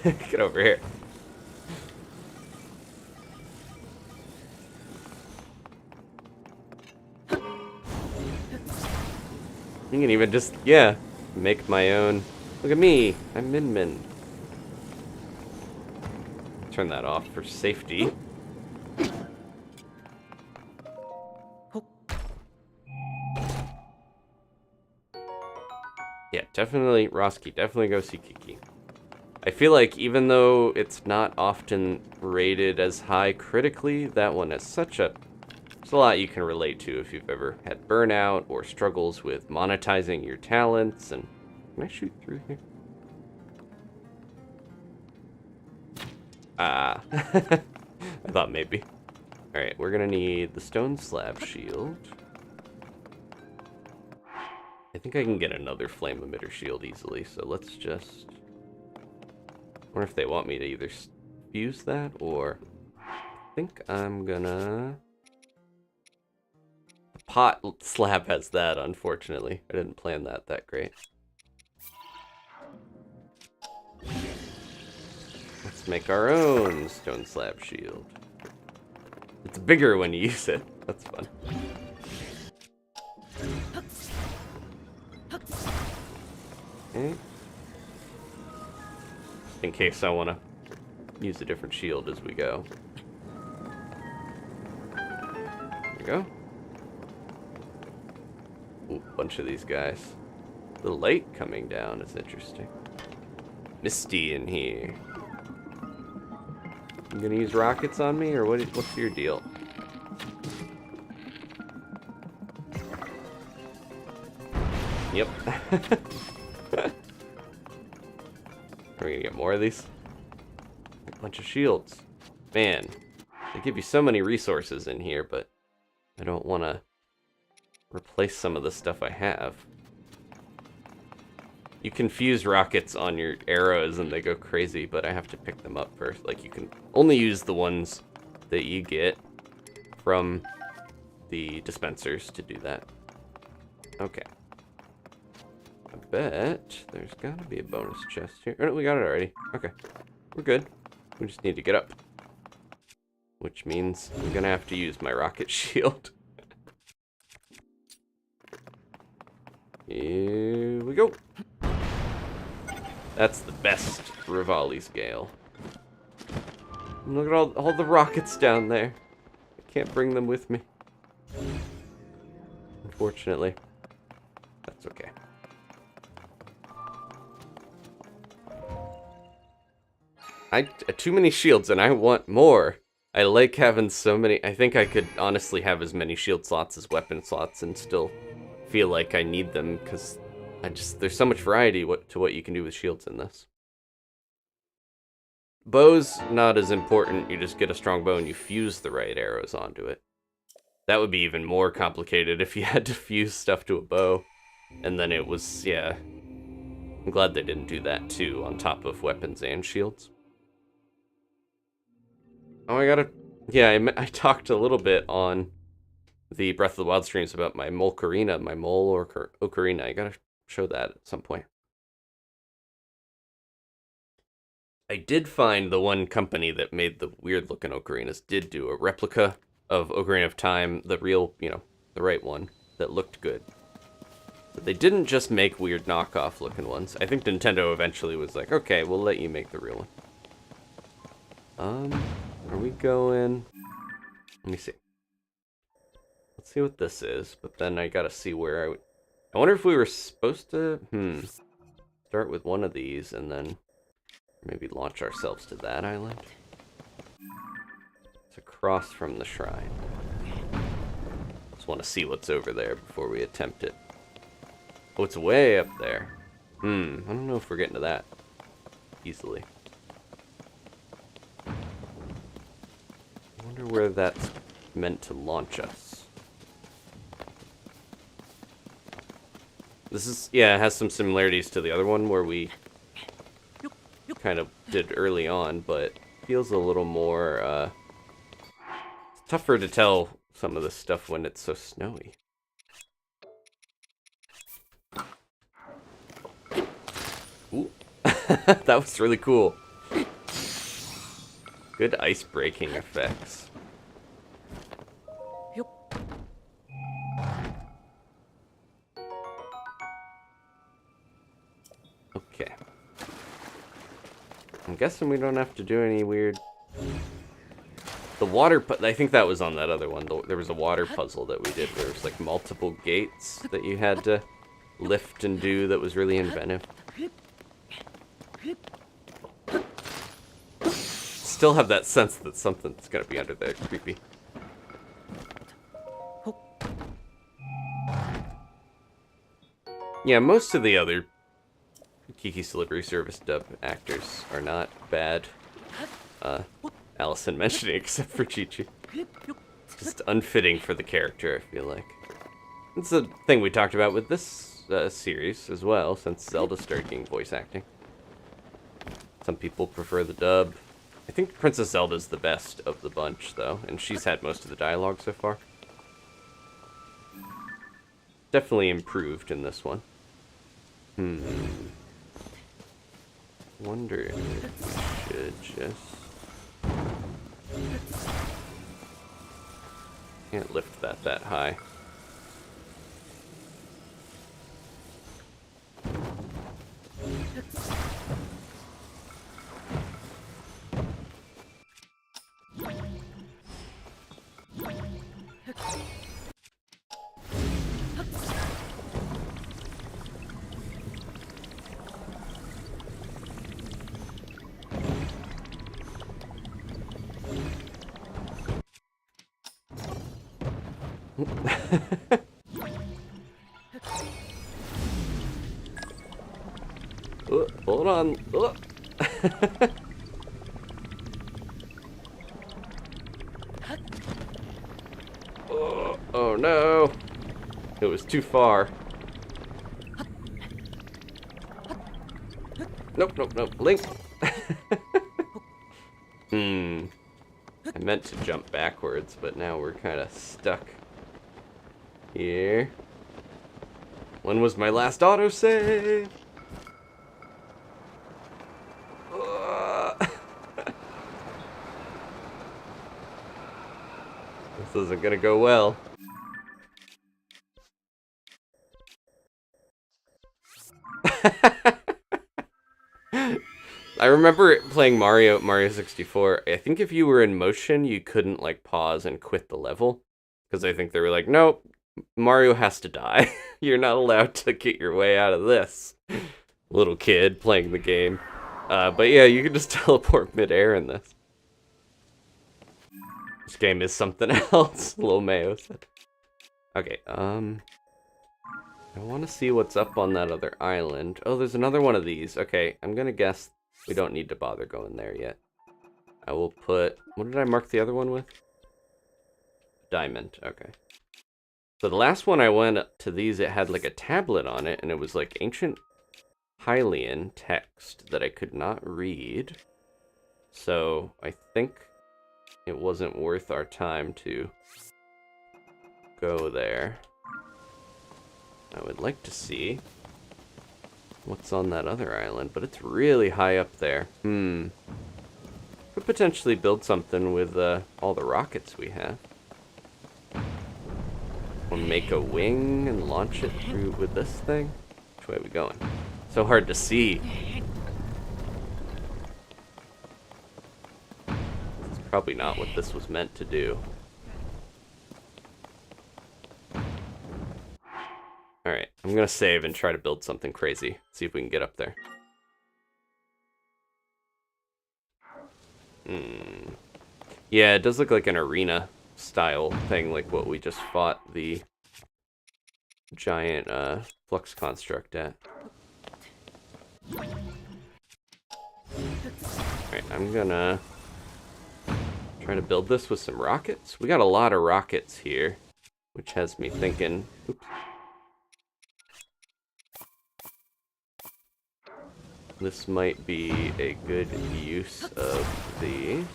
Speaker 1: Get over here. You can even just, yeah, make my own. Look at me, I'm Min Min. Turn that off for safety. Yeah, definitely, Roski, definitely go see Kiki. I feel like even though it's not often rated as high critically, that one is such a... There's a lot you can relate to if you've ever had burnout or struggles with monetizing your talents. And can I shoot through here? Ah, I thought maybe. All right, we're gonna need the stone slab shield. I think I can get another flame emitter shield easily, so let's just... I wonder if they want me to either fuse that or... I think I'm gonna... The pot slab has that, unfortunately. I didn't plan that great. Let's make our own stone slab shield. It's bigger when you use it. That's fun. Okay. In case I want to use a different shield as we go. There we go. Ooh, bunch of these guys. The light coming down is interesting. Misty in here. You gonna use rockets on me, or what's your deal? Yep. Are we gonna get more of these? A bunch of shields. Man, they give you so many resources in here, but I don't want to replace some of the stuff I have. You can fuse rockets on your arrows and they go crazy, but I have to pick them up first. Like, you can only use the ones that you get from the dispensers to do that. Okay. I bet there's gotta be a bonus chest here. Oh, no, we got it already. Okay. We're good. We just need to get up. Which means I'm gonna have to use my rocket shield. Here we go. That's the best Rivali's Gale. And look at all the rockets down there. I can't bring them with me. Unfortunately. That's okay. Too many shields and I want more. I like having so many. I think I could honestly have as many shield slots as weapon slots and still feel like I need them, because there's so much variety to what you can do with shields in this. Bow's not as important. You just get a strong bow and you fuse the right arrows onto it. That would be even more complicated if you had to fuse stuff to a bow. And then it was, yeah. I'm glad they didn't do that too, on top of weapons and shields. Oh, I talked a little bit on the Breath of the Wild streams about my Molcarina, my mole or ocarina. I gotta show that at some point. I did find the one company that made the weird looking ocarinas did do a replica of Ocarina of Time, the real, the right one, that looked good. But they didn't just make weird knockoff looking ones. I think Nintendo eventually was like, okay, we'll let you make the real one. Are we going... Let me see. Let's see what this is, but then I gotta see where I wonder if we were supposed to, start with one of these and then maybe launch ourselves to that island. It's across from the shrine. Just want to see what's over there before we attempt it. Oh, it's way up there. I don't know if we're getting to that easily. I wonder where that's meant to launch us. This is, yeah, it has some similarities to the other one where we kind of did early on, but feels a little more, it's tougher to tell some of this stuff when it's so snowy. Ooh, that was really cool. Good ice breaking effects. Okay. I'm guessing we don't have to do any weird... The water... I think that was on that other one. There was a water puzzle that we did where there was like multiple gates that you had to lift and do that was really inventive. Still have that sense that something's gonna be under there. Creepy. Yeah, most of the other Kiki's Delivery Service dub actors are not bad. Addison mentioned it, except for Chi-Chi. Just unfitting for the character, I feel like. It's a thing we talked about with this series as well, since Zelda started getting voice acting. Some people prefer the dub. I think Princess Zelda's the best of the bunch, though, and she's had most of the dialogue so far. Definitely improved in this one. Wonder if we should just... Can't lift that high. Oh, hold on. Oh. Oh, oh no. It was too far. Nope, nope, nope. Link. I meant to jump backwards, but now we're kind of stuck here. When was my last autosave? This isn't gonna go well. I remember playing Mario 64. I think if you were in motion, you couldn't like pause and quit the level. Because I think they were like, nope, Mario has to die. You're not allowed to get your way out of this. Little kid playing the game. But yeah, you can just teleport midair in this. This game is something else, Lil Mayo said. Okay, I want to see what's up on that other island. Oh, there's another one of these. Okay, I'm gonna guess we don't need to bother going there yet. I will put... What did I mark the other one with? Diamond, okay. So the last one I went to these, it had like a tablet on it, and it was like ancient Hylian text that I could not read. So I think it wasn't worth our time to go there. I would like to see what's on that other island, but it's really high up there. Could potentially build something with all the rockets we have. Or make a wing and launch it through with this thing. Which way are we going? So hard to see. This is probably not what this was meant to do. Alright, I'm gonna save and try to build something crazy. See if we can get up there. Yeah, it does look like an arena style thing, like what we just fought the giant flux construct at. Alright, I'm gonna try to build this with some rockets. We got a lot of rockets here, which has me thinking... Oops. This might be a good use of these.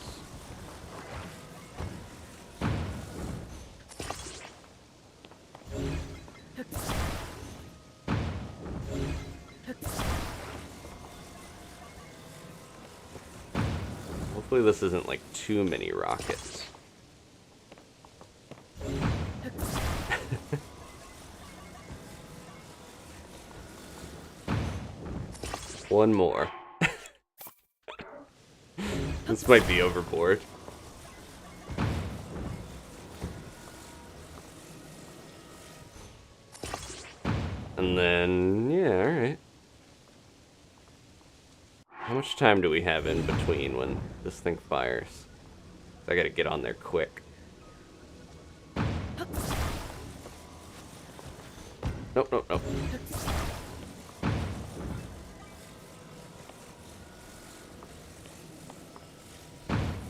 Speaker 1: Hopefully this isn't like too many rockets. One more. This might be overboard. And then, yeah, alright. How much time do we have in between when this thing fires? I gotta get on there quick. Nope, nope, nope.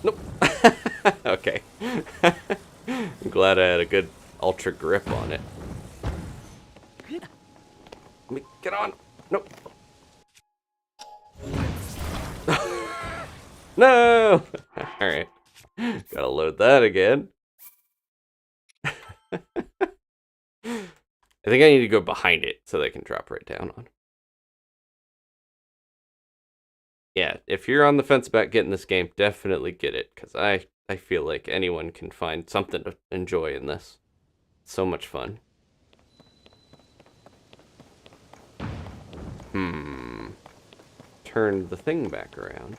Speaker 1: Nope. Okay. I'm glad I had a good ultra grip on it. Let me get on. Nope. No! Alright. Gotta load that again. I think I need to go behind it so they can drop right down on. Yeah, if you're on the fence about getting this game, definitely get it, because I feel like anyone can find something to enjoy in this. It's so much fun. Turn the thing back around.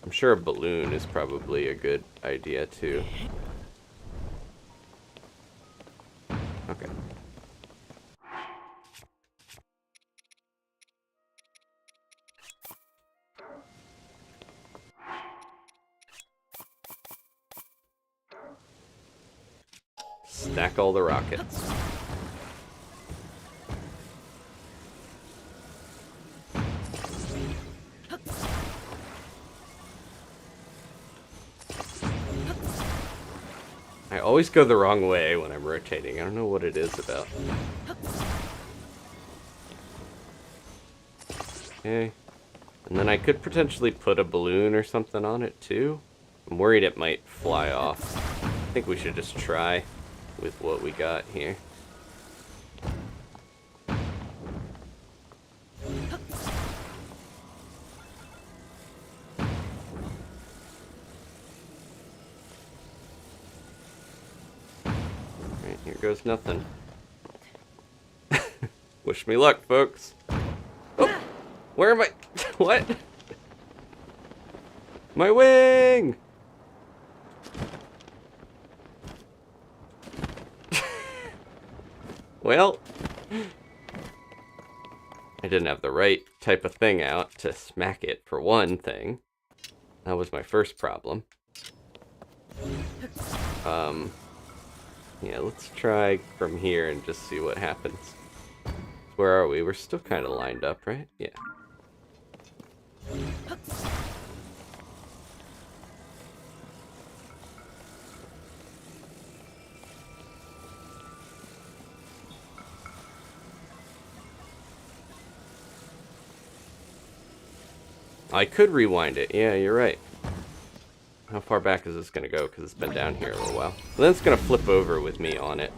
Speaker 1: I'm sure a balloon is probably a good idea too. Okay. stack all the rockets. I always go the wrong way when I'm rotating. I don't know what it is about. Okay. And then I could potentially put a balloon or something on it too. I'm worried it might fly off. I think we should just try with what we got here. Alright, here goes nothing. Wish me luck, folks. Oh! Where am I? What? My wing! Well, I didn't have the right type of thing out to smack it, for one thing. That was my first problem. Yeah, let's try from here and just see what happens. Where are we? We're still kind of lined up, right? Yeah. I could rewind it. Yeah, you're right. How far back is this going to go? Because it's been down here a little while. And then it's going to flip over with me on it,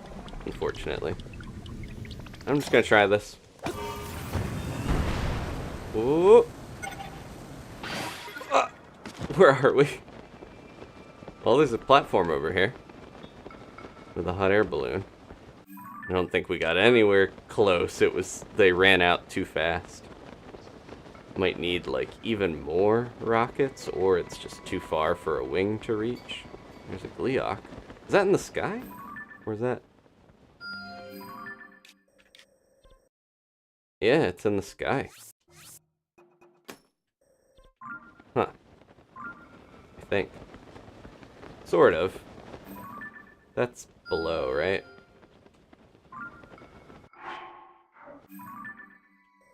Speaker 1: unfortunately. I'm just going to try this. Whoa. Where are we? Well, there's a platform over here with a hot air balloon. I don't think we got anywhere close. They ran out too fast. Might need like even more rockets, or it's just too far for a wing to reach. There's a Gleeok. Is that in the sky? Or is that? Yeah, it's in the sky. Huh. I think. Sort of. That's below, right?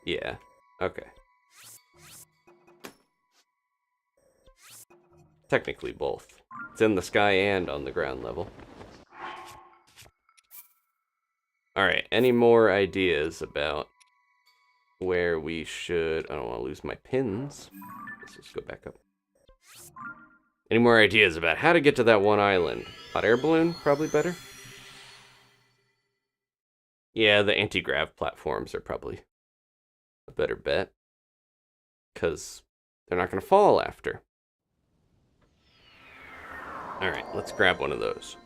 Speaker 1: Yeah. Okay. Technically both. It's in the sky and on the ground level. Alright, any more ideas about where we should... I don't want to lose my pins. Let's just go back up. Any more ideas about how to get to that one island? Hot air balloon? Probably better? Yeah, the anti-grav platforms are probably a better bet. Because they're not going to fall after. Alright, let's grab one of those.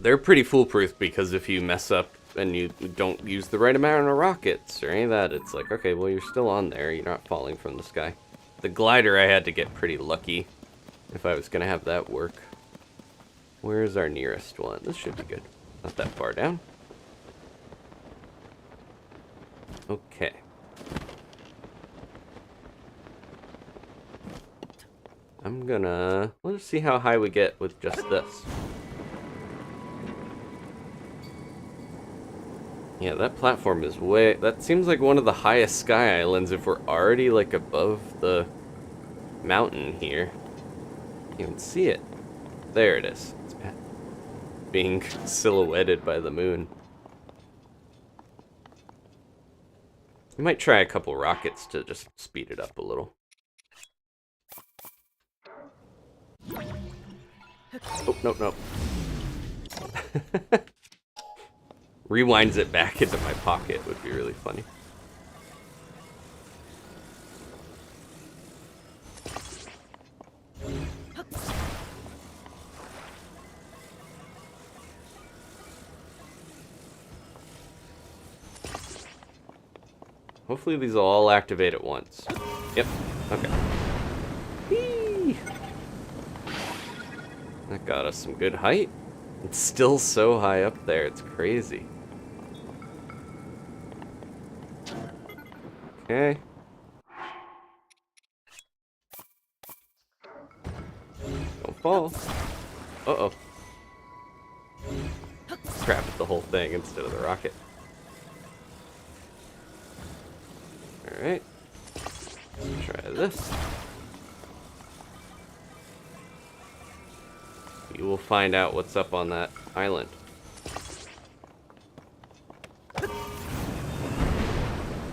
Speaker 1: They're pretty foolproof because if you mess up and you don't use the right amount of rockets or any of that, it's like, okay, well, you're still on there. You're not falling from the sky. The glider, I had to get pretty lucky if I was going to have that work. Where's our nearest one? This should be good. Not that far down. Okay. I'm gonna... Let's see how high we get with just this. Yeah, that platform is way... That seems like one of the highest sky islands if we're already, like, above the mountain here. You can see it. There it is. It's being silhouetted by the moon. We might try a couple rockets to just speed it up a little. Oh, nope. Rewinds it back into my pocket would be really funny. Hopefully these will all activate at once. Yep, okay. Whee! That got us some good height. It's still so high up there, it's crazy. Okay. Don't fall. Uh-oh. the whole thing instead of the rocket. Alright. Try this. We will find out what's up on that island.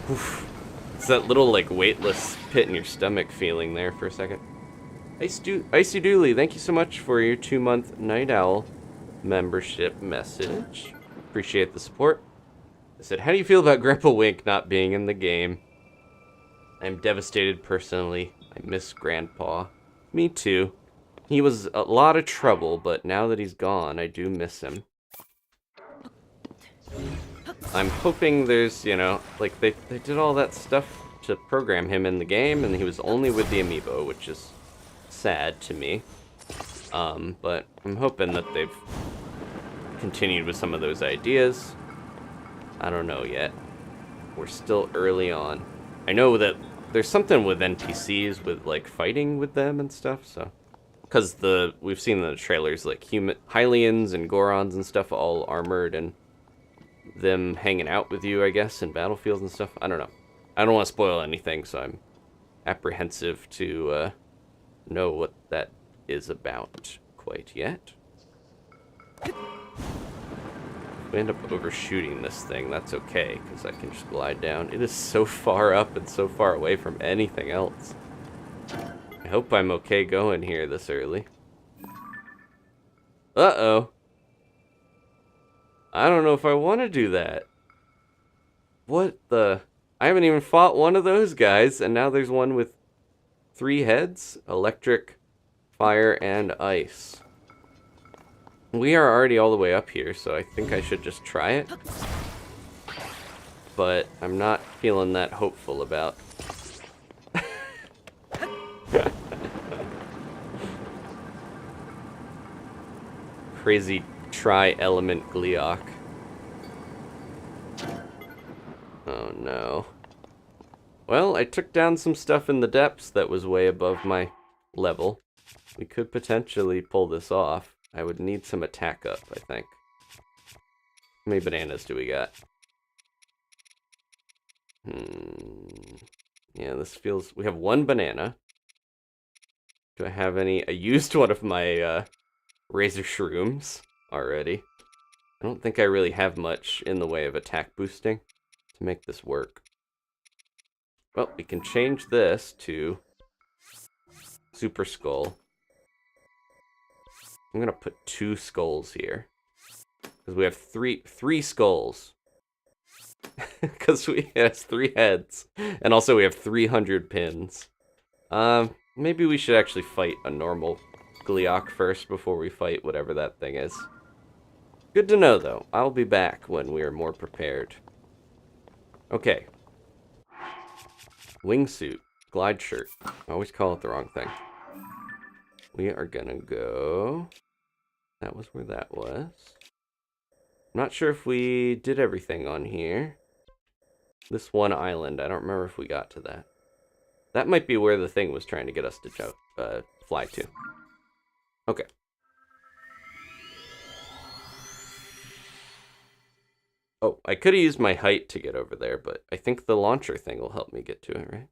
Speaker 1: Oof. It's that little, like, weightless pit in your stomach feeling there for a second. Icy Dooley, thank you so much for your 2-month Night Owl membership message. Appreciate the support. I said, how do you feel about Grandpa Wink not being in the game? I'm devastated personally. I miss Grandpa. Me too. He was a lot of trouble, but now that he's gone, I do miss him. I'm hoping there's, you know, like they did all that stuff to program him in the game, and he was only with the amiibo, which is sad to me. But I'm hoping that they've continued with some of those ideas. I don't know yet. We're still early on. I know that there's something with NPCs with like fighting with them and stuff, so because we've seen in the trailers like Hylians and Gorons and stuff all armored and them hanging out with you, I guess, in battlefields and stuff. I don't know. I don't want to spoil anything, so I'm apprehensive to know what that is about quite yet. If we end up overshooting this thing, that's okay, because I can just glide down. It is so far up and so far away from anything else. I hope I'm okay going here this early. Uh-oh. I don't know if I want to do that. What the... I haven't even fought one of those guys, and now there's one with 3 heads? Electric, fire, and ice. We are already all the way up here, so I think I should just try it. But I'm not feeling that hopeful about. Crazy tri-element Gleeok. Oh no. Well, I took down some stuff in the depths that was way above my level. We could potentially pull this off. I would need some attack up, I think. How many bananas do we got? Yeah, this feels... We have 1 banana. Do I have any... I used one of my razor shrooms already. I don't think I really have much in the way of attack boosting to make this work. Well, we can change this to Super Skull. I'm gonna put 2 skulls here. Because we have three skulls. Because it has 3 heads. And also we have 300 pins. Maybe we should actually fight a normal Gleeok first before we fight whatever that thing is. Good to know, though. I'll be back when we are more prepared. Okay. Wingsuit. Glide shirt. I always call it the wrong thing. We are gonna go... That was where that was. I'm not sure if we did everything on here. This one island, I don't remember if we got to that. That might be where the thing was trying to get us to fly to. Okay. Oh, I could have used my height to get over there, but I think the launcher thing will help me get to it, right?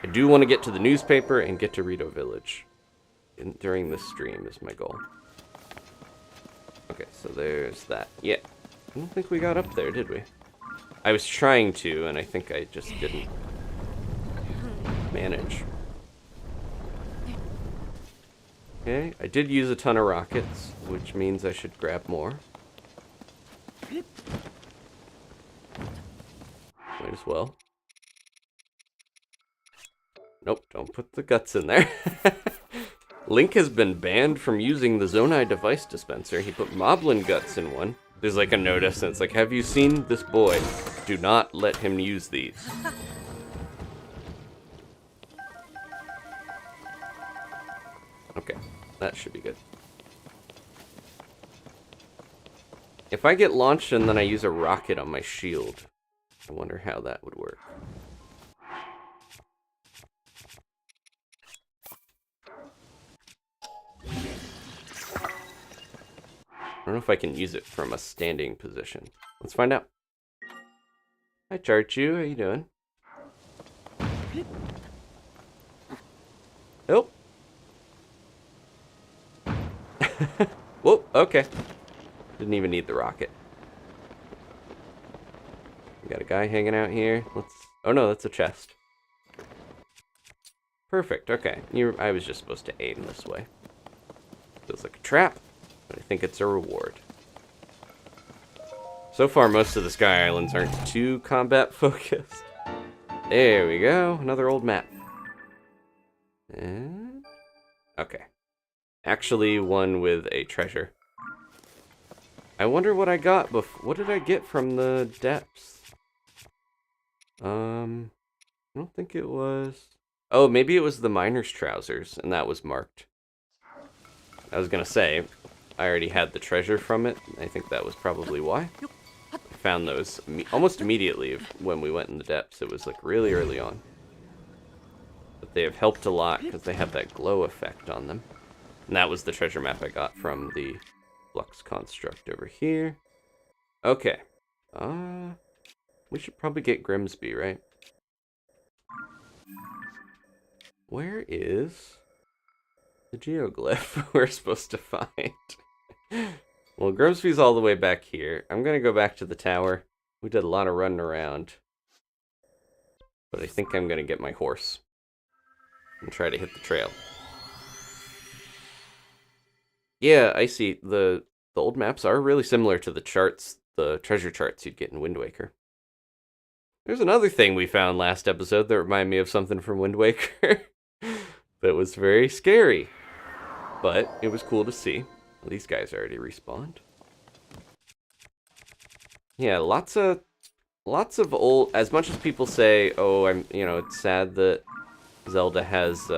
Speaker 1: I do want to get to the newspaper and get to Rito Village. During this stream is my goal. Okay, so there's that. Yeah. I don't think we got up there, did we? I was trying to, and I think I just didn't manage. Okay, I did use a ton of rockets, which means I should grab more. Might as well. Nope, don't put the guts in there. Link has been banned from using the Zonai device dispenser. He put moblin guts in one. There's like a notice, and it's like, have you seen this boy? Do not let him use these. Okay, that should be good. If I get launched and then I use a rocket on my shield, I wonder how that would work. don't know if I can use it from a standing position. Let's find out. Hi, Charchu. How you doing? Oh. Whoa, okay. Didn't even need the rocket. We got a guy hanging out here. Let's... Oh no, that's a chest. Perfect, okay. I was just supposed to aim this way. Feels like a trap, but I think it's a reward. So far, most of the Sky Islands aren't too combat focused. There we go, another old map. And... Okay. Actually, one with a treasure. I wonder what I got before. What did I get from the depths? I don't think it was... Oh, maybe it was the miner's trousers, and that was marked. I was gonna say, I already had the treasure from it. I think that was probably why. I found those almost immediately when we went in the depths. It was like really early on. But they have helped a lot because they have that glow effect on them. And that was the treasure map I got from the Flux construct over here. Okay. We should probably get Grimsby, right? Where is the Geoglyph we're supposed to find? Well, Grimsby's all the way back here. I'm going to go back to the tower. We did a lot of running around. But I think I'm going to get my horse and try to hit the trail. Yeah, I see. The old maps are really similar to the charts, the treasure charts you'd get in Wind Waker. There's another thing we found last episode that reminded me of something from Wind Waker that was very scary. But it was cool to see. Well, these guys already respawned. Yeah, lots of old, as much as people say, oh, it's sad that Zelda has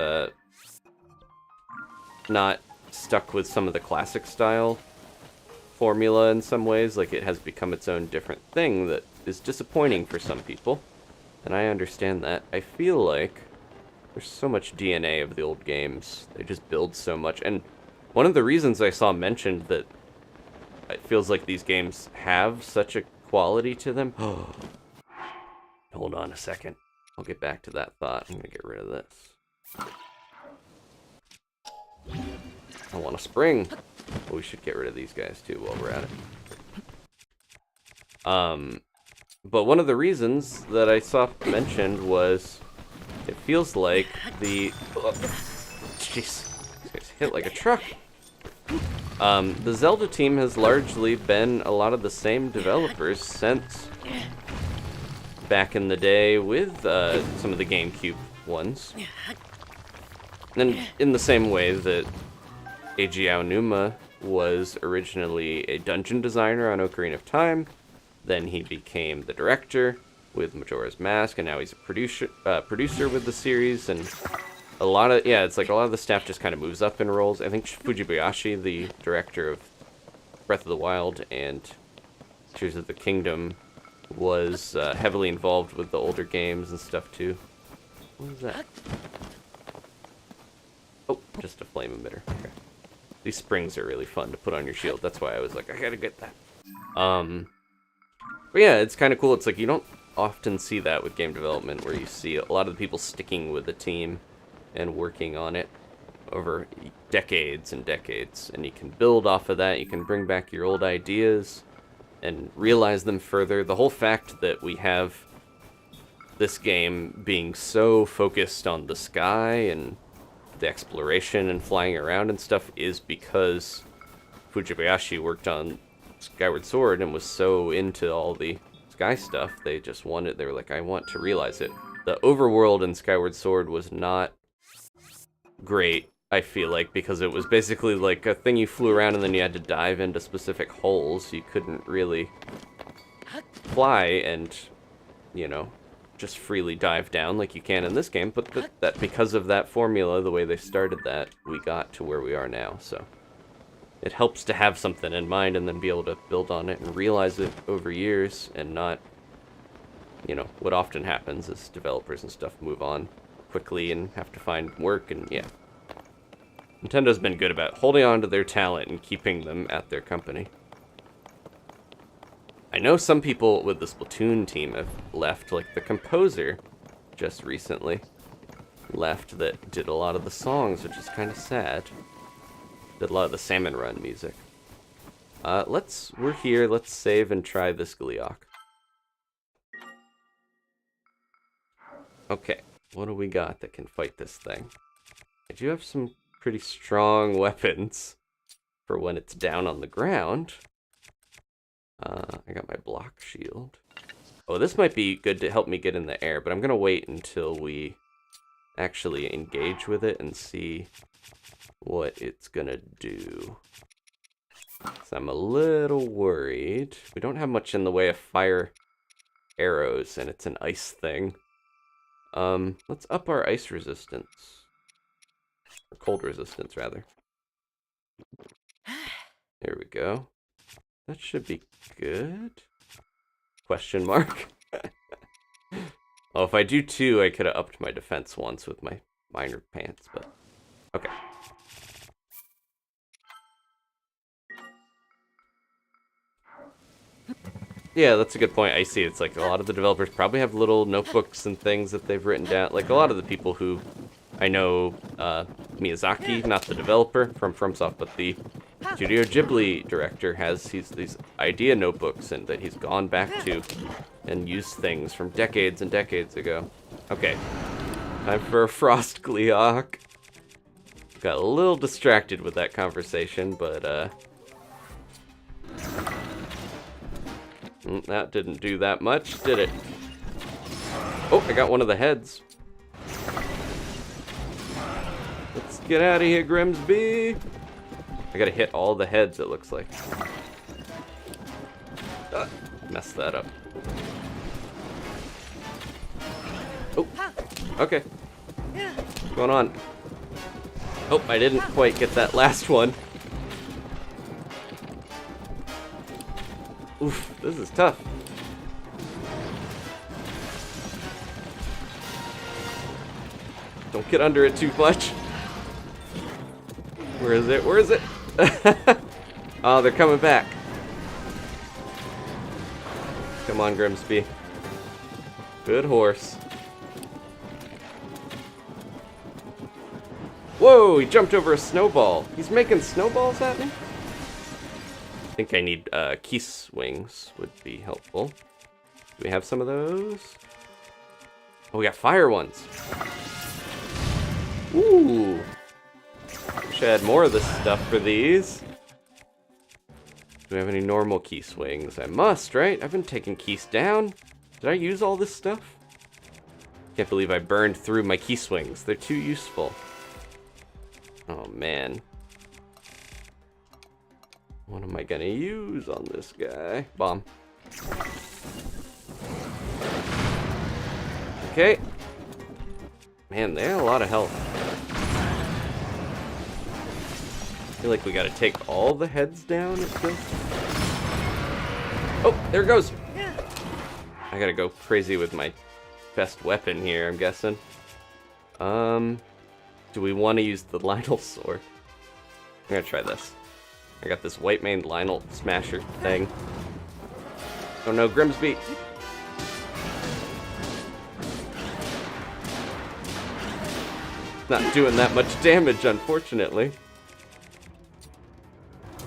Speaker 1: not stuck with some of the classic style formula in some ways, like it has become its own different thing that is disappointing for some people, and I understand that. I feel like there's so much DNA of the old games. They just build so much, and one of the reasons I saw mentioned that it feels like these games have such a quality to them. Hold on a second. I'll get back to that thought. I'm gonna get rid of this. I want a spring. Well, we should get rid of these guys too while we're at it. But one of the reasons that I saw mentioned was it feels like the... Jeez, these guys hit like a truck. The Zelda team has largely been a lot of the same developers since back in the day with some of the GameCube ones. And in the same way that Eiji Aonuma was originally a dungeon designer on Ocarina of Time, then he became the director with Majora's Mask, and now he's a producer with the series, and a lot of the staff just kind of moves up in roles. I think Fujibayashi, the director of Breath of the Wild and Tears of the Kingdom, was heavily involved with the older games and stuff too. What was that? Oh, just a flame emitter. Okay. These springs are really fun to put on your shield. That's why I was like, I gotta get that. But yeah, it's kind of cool. It's like you don't often see that with game development, where you see a lot of the people sticking with the team and working on it over decades and decades. And you can build off of that. You can bring back your old ideas and realize them further. The whole fact that we have this game being so focused on the sky and the exploration and flying around and stuff is because Fujibayashi worked on Skyward Sword and was so into all the sky stuff. They were like, I want to realize it. The overworld in Skyward Sword was not great, I feel like, because it was basically like a thing you flew around and then you had to dive into specific holes. You couldn't really fly and, just freely dive down like you can in this game, but that because of that formula, the way they started that, we got to where we are now. So it helps to have something in mind and then be able to build on it and realize it over years, and not, what often happens is developers and stuff move on quickly and have to find work, and yeah. Nintendo's been good about holding on to their talent and keeping them at their company. I know some people with the Splatoon team have left, like the composer just recently left that did a lot of the songs, which is kind of sad. Did a lot of the Salmon Run music. We're here, let's save and try this Gleeok. Okay, what do we got that can fight this thing? I do have some pretty strong weapons for when it's down on the ground. I got my block shield. Oh, this might be good to help me get in the air, but I'm going to wait until we actually engage with it and see what it's going to do. So I'm a little worried. We don't have much in the way of fire arrows, and it's an ice thing. Let's up our ice resistance. Or cold resistance, rather. There we go. That should be good. Question mark. Oh, if I do 2, I could have upped my defense once with my minor pants, but okay. Yeah, that's a good point. I see. It's like a lot of the developers probably have little notebooks and things that they've written down. Like a lot of the people who I know, Miyazaki, not the developer from FromSoft, but the Studio Ghibli director has these idea notebooks and that he's gone back to and used things from decades and decades ago. Okay, time for a Frost Gleeok. Got a little distracted with that conversation, but that didn't do that much, did it? Oh, I got one of the heads. Let's get out of here, Grimsby. I gotta hit all the heads, it looks like. Messed that up. Oh, okay. What's going on? Oh, I didn't quite get that last one. Oof, this is tough. Don't get under it too much. Where is it? Where is it? Oh, they're coming back. Come on, Grimsby. Good horse. Whoa, he jumped over a snowball. He's making snowballs at me? I think I need key swings would be helpful. Do we have some of those? Oh, we got fire ones. Ooh. Wish I had more of this stuff for these. Do we have any normal key swings? I must, right? I've been taking keys down. Did I use all this stuff? Can't believe I burned through my key swings. They're too useful. Oh, man. What am I gonna use on this guy? Bomb. Okay. Man, they have a lot of health. I feel like we gotta take all the heads down. Oh, there it goes. I gotta go crazy with my best weapon here, I'm guessing. Do we want to use the Lionel sword? I'm gonna try this. I got this white maned Lionel smasher thing. Oh no, Grimsby. Not doing that much damage, unfortunately.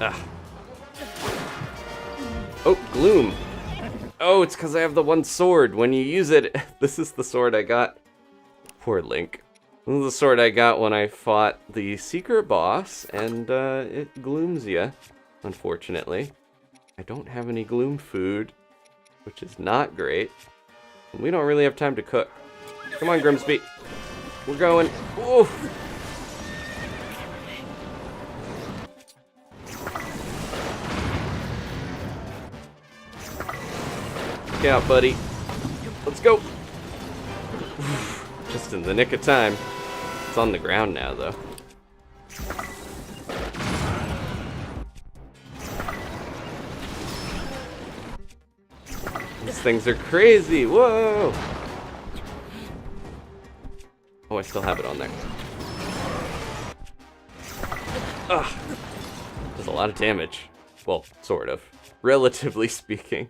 Speaker 1: Ah. Oh, Gloom. Oh, it's because I have the one sword. When you use it, this is the sword I got. Poor Link. This is the sword I got when I fought the secret boss, and it glooms ya, unfortunately. I don't have any gloom food, which is not great. And we don't really have time to cook. Come on, Grimsby. We're going. Oof. Look out, buddy. Let's go. Just in the nick of time. It's on the ground now, though. These things are crazy. Whoa. Oh, I still have it on there. Ugh. Does a lot of damage. Well, sort of. Relatively speaking.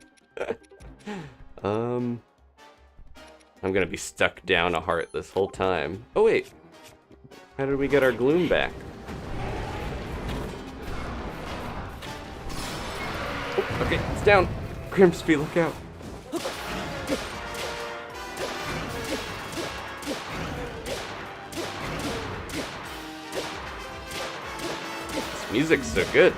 Speaker 1: I'm gonna be stuck down a heart this whole time. Oh wait, how did we get our gloom back? Oh, okay, it's down. Grimsby, look out. This music's so good.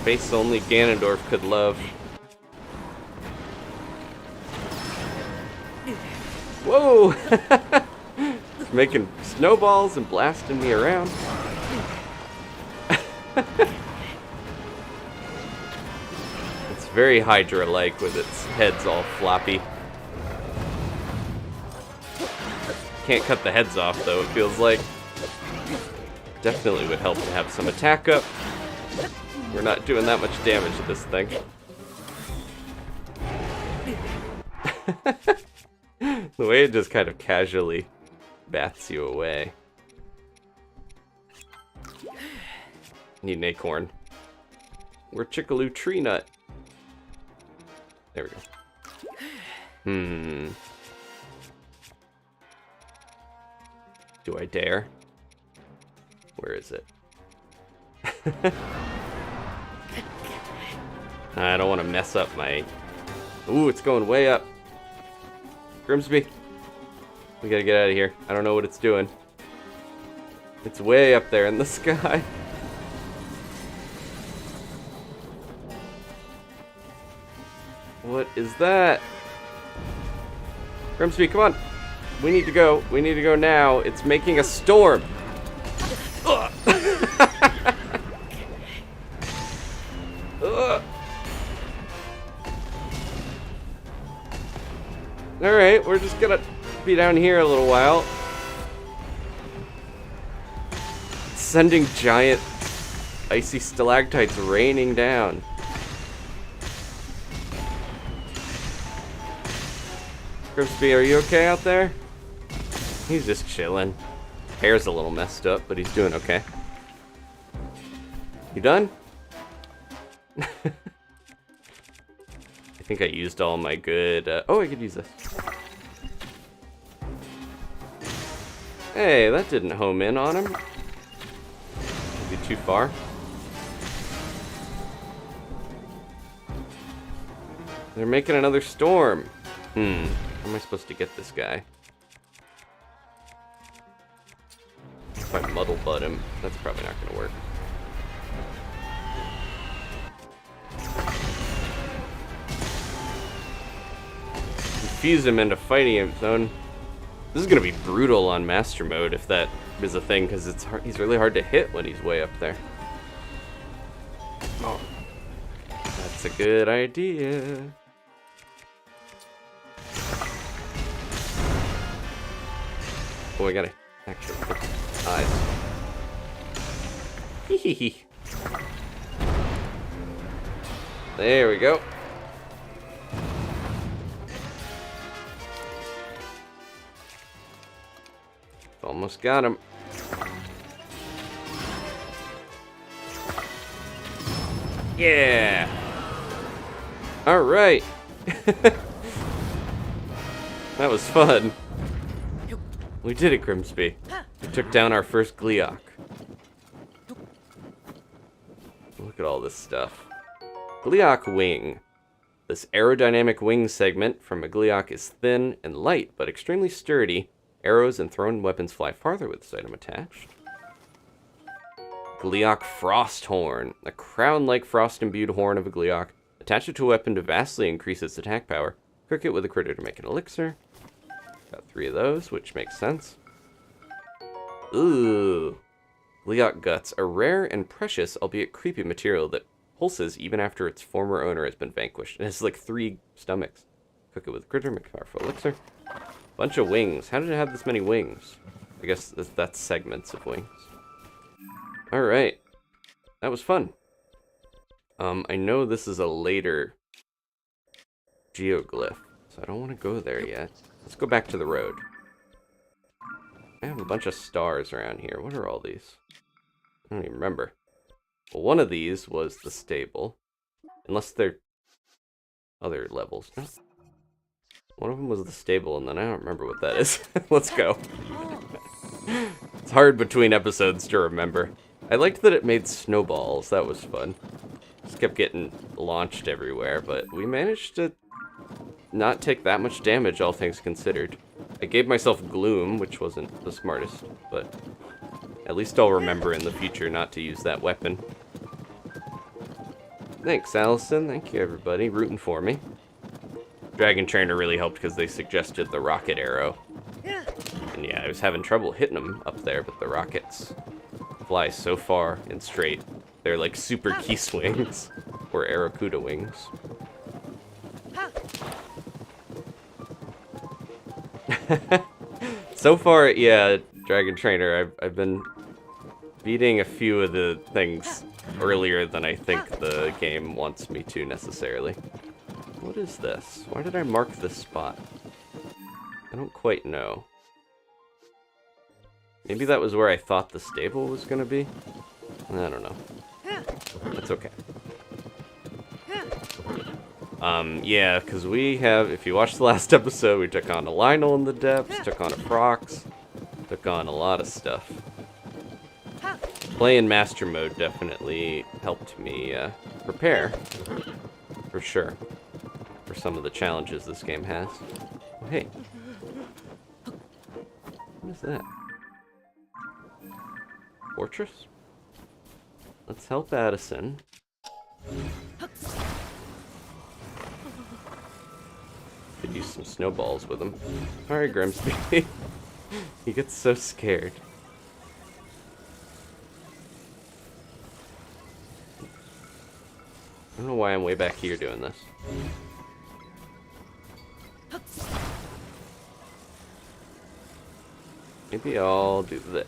Speaker 1: Face only Ganondorf could love. Whoa! It's making snowballs and blasting me around. It's very Hydra-like with its heads all floppy. Can't cut the heads off though, it feels like. Definitely would help to have some attack up. We're not doing that much damage to this thing. The way it just kind of casually bats you away. Need an acorn. We're Chickaloo Tree Nut. There we go. Do I dare? Where is it? I don't want to mess up my... Ooh, it's going way up. Grimsby. We gotta get out of here. I don't know what it's doing. It's way up there in the sky. What is that? Grimsby, come on. We need to go. We need to go now. It's making a storm. Ugh. Ugh. Alright, we're just gonna be down here a little while. Sending giant icy stalactites raining down. Grimsby, are you okay out there? He's just chilling. Hair's a little messed up, but he's doing okay. You done? I think I used all my good... oh, I could use this. Hey, that didn't home in on him. Is he too far? They're making another storm. How am I supposed to get this guy? If I muddle butt him, that's probably not going to work. Confuse him into fighting him zone. This is going to be brutal on Master Mode if that is a thing, because it's hard, he's really hard to hit when he's way up there. Oh, that's a good idea. Oh, I gotta actually put eyes. Hee. There we go. Almost got him. Yeah. All right. That was fun. We did it, Grimsby. We took down our first Gleeok. Look at all this stuff. Gleeok wing. This aerodynamic wing segment from a Gleeok is thin and light, but extremely sturdy. Arrows and thrown weapons fly farther with this item attached. Gleeok Frost Horn. A crown-like frost-imbued horn of a Gleeok. Attach it to a weapon to vastly increase its attack power. Cook it with a critter to make an elixir. Got 3 of those, which makes sense. Ooh. Gleeok Guts. A rare and precious, albeit creepy material that pulses even after its former owner has been vanquished. It has like 3 stomachs. Cook it with a critter, make a powerful elixir. Bunch of wings. How did it have this many wings? I guess that's segments of wings. Alright. That was fun. I know this is a later Geoglyph, so I don't want to go there yet. Let's go back to the road. I have a bunch of stars around here. What are all these? I don't even remember. Well, one of these was the stable. Unless they're other levels. No. One of them was the stable, and then I don't remember what that is. Let's go. It's hard between episodes to remember. I liked that it made snowballs. That was fun. Just kept getting launched everywhere, but we managed to not take that much damage, all things considered. I gave myself gloom, which wasn't the smartest, but at least I'll remember in the future not to use that weapon. Thanks, Addison. Thank you, everybody, rooting for me. Dragon Trainer really helped because they suggested the rocket arrow. And yeah, I was having trouble hitting them up there, but the rockets fly so far and straight. They're like super key swings, or Aracuda wings. So far, yeah, Dragon Trainer, I've been beating a few of the things earlier than I think the game wants me to necessarily. What is this? Why did I mark this spot? I don't quite know. Maybe that was where I thought the stable was gonna be? I don't know. That's okay. Yeah, because we have, if you watched the last episode, we took on a Lionel in the depths, took on a Frox, took on a lot of stuff. Playing Master Mode definitely helped me prepare, for sure, for some of the challenges this game has. Oh, hey. What is that? Fortress? Let's help Addison. Could use some snowballs with him. Sorry, Grimsby. He gets so scared. I don't know why I'm way back here doing this. Maybe I'll do this.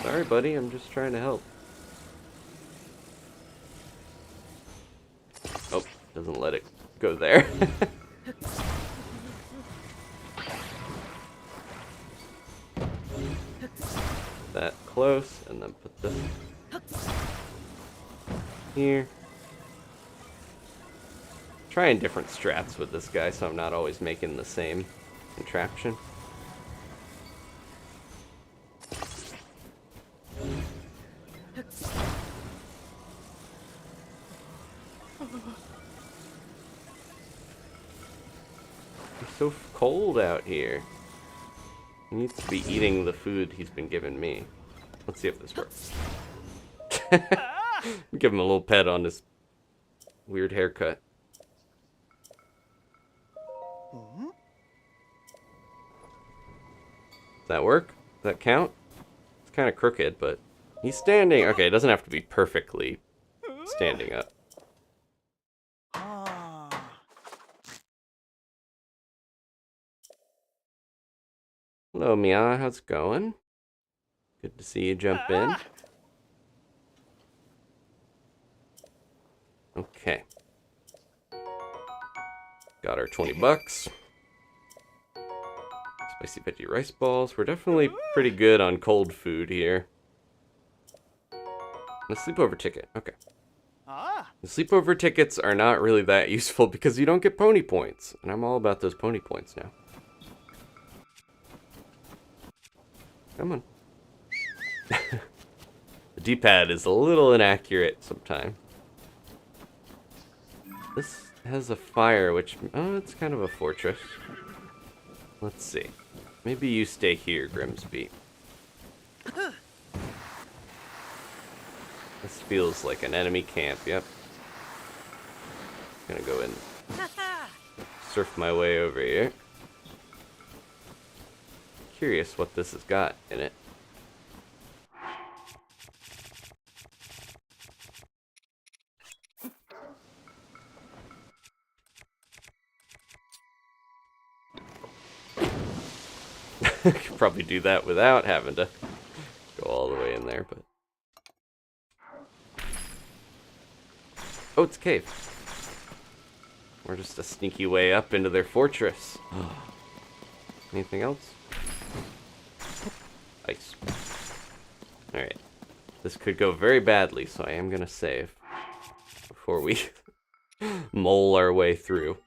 Speaker 1: Sorry, buddy, I'm just trying to help. Oh, doesn't let it go there. That close, and then put this here. Trying different strats with this guy, so I'm not always making the same contraption. It's so cold out here. He needs to be eating the food he's been giving me. Let's see if this works. Give him a little pet on his weird haircut. Does that work? Does that count? It's kind of crooked, but he's standing. Okay, it doesn't have to be perfectly standing up. Hello, Mia. How's it going? Good to see you jump in. Okay. Got our 20 bucks. Spicy veggie rice balls. We're definitely pretty good on cold food here. And a sleepover ticket. Okay. The sleepover tickets are not really that useful because you don't get pony points. And I'm all about those pony points now. Come on. The D-pad is a little inaccurate sometimes. This has a fire, which... oh, it's kind of a fortress. Let's see. Maybe you stay here, Grimsby. This feels like an enemy camp, yep. Gonna go in. Surf my way over here. Curious what this has got in it. Could probably do that without having to go all the way in there, but Oh, it's a cave. Or just a sneaky way up into their fortress. Anything else? Ice. Alright. This could go very badly, so I am gonna save before we mole our way through.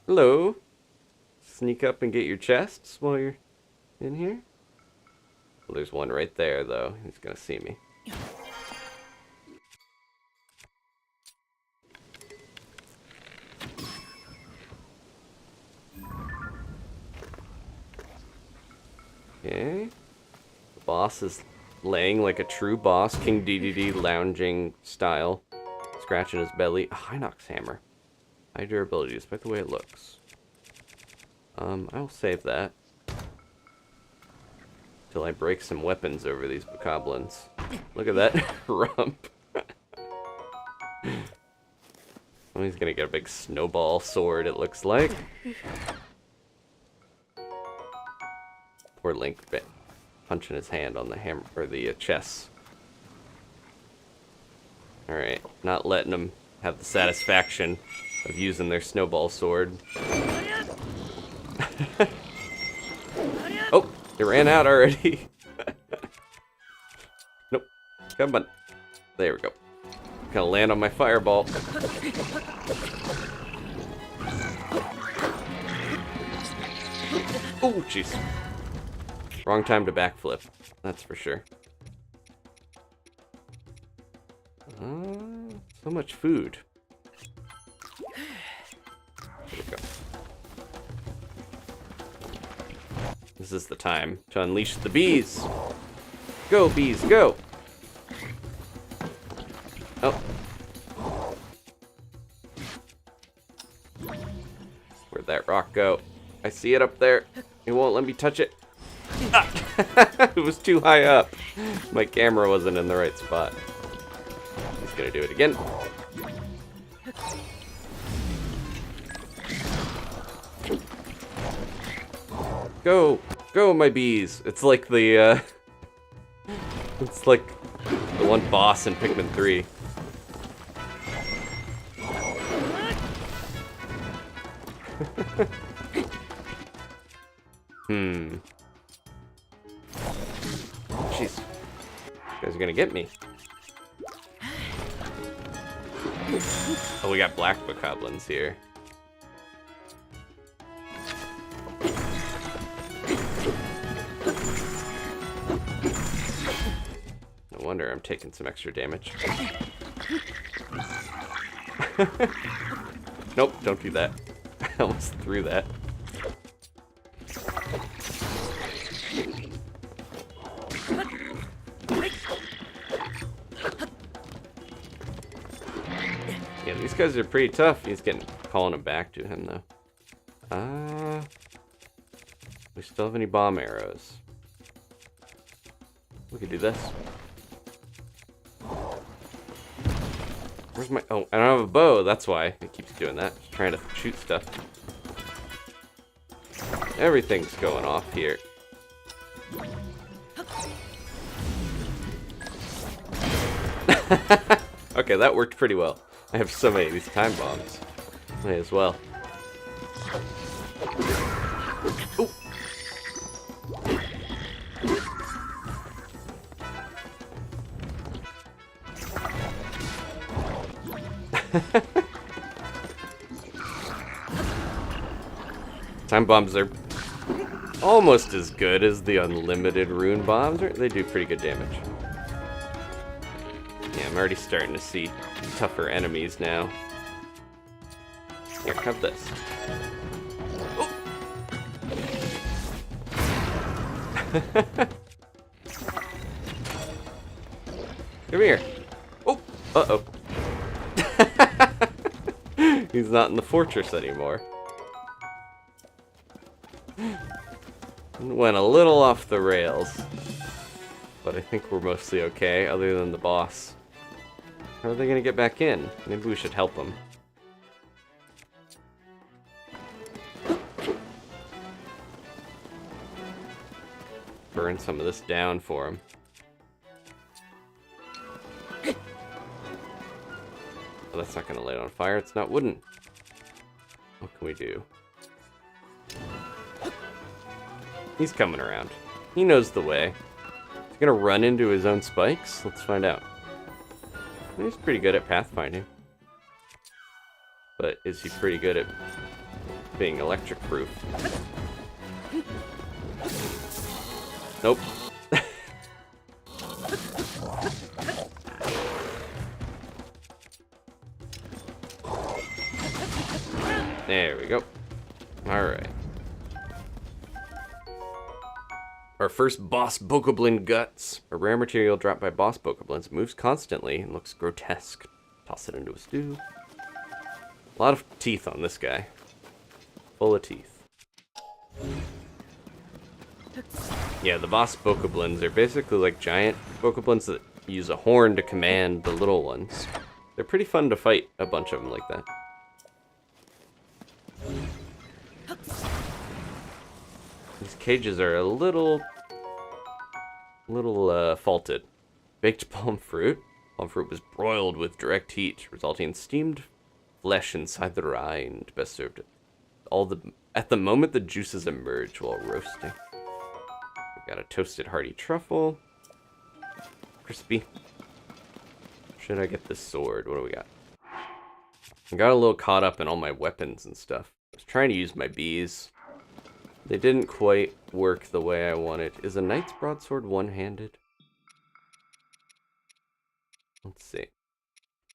Speaker 1: Hello. Sneak up and get your chests while you're in here. Well, there's one right there, though. He's gonna see me. Okay. The boss is laying like a true boss, King DDD lounging style, scratching his belly. A Hinox hammer. High durability, despite the way it looks. I'll save that. Till I break some weapons over these bokoblins. Look at that rump. Oh, he's gonna get a big snowball sword, it looks like. Poor Link punching his hand on the hammer or the chest. Alright, not letting them have the satisfaction of using their snowball sword. Oh, it ran out already. Nope. Come on. There we go. Gonna land on my fireball. Oh, jeez. Wrong time to backflip. That's for sure. So much food. There we go. This is the time to unleash the bees. Go, bees, go! Oh. Where'd that rock go? I see it up there. It won't let me touch it. Ah. It was too high up. My camera wasn't in the right spot. He's gonna do it again. Go! Go, my bees! It's like the, it's like the one boss in Pikmin 3. Jeez. You guys are gonna get me. Oh, we got black bokoblins here. No wonder I'm taking some extra damage. Nope, don't do that. I almost threw that. Yeah, these guys are pretty tough. He's calling them back to him, though. We still have any bomb arrows? We could do this. Where's my... Oh, I don't have a bow. That's why it keeps doing that. Just trying to shoot stuff. Everything's going off here. Okay, that worked pretty well. I have so many of these time bombs. Might as well. Ooh. Time bombs are almost as good as the unlimited rune bombs. They do pretty good damage. Yeah, I'm already starting to see tougher enemies now. Here, have this. Oh. Come here. Oh, uh-oh. He's not in the fortress anymore. Went a little off the rails. But I think we're mostly okay, other than the boss. How are they gonna get back in? Maybe we should help them. burn some of this down for him. Oh, that's not going to light on fire. It's not wooden. What can we do? He's coming around. He knows the way. He's going to run into his own spikes? Let's find out. He's pretty good at pathfinding. But is he pretty good at being electric proof? Nope. There we go. Alright. Our first boss bokoblin guts. A rare material dropped by boss bokoblins. Moves constantly and looks grotesque. Toss it into a stew. A lot of teeth on this guy. Full of teeth. Yeah, the boss bokoblins are basically like giant bokoblins that use a horn to command the little ones. They're pretty fun to fight, a bunch of them like that. These cages are a little faulted. Baked palm fruit. Palm fruit was broiled with direct heat, resulting in steamed flesh inside the rind. Best served at the moment the juices emerge while roasting. We got a toasted hearty truffle. Crispy. Should I get this sword? What do we got? I got a little caught up in all my weapons and stuff. I was trying to use my bees. They didn't quite work the way I wanted. Is a knight's broadsword one-handed? Let's see.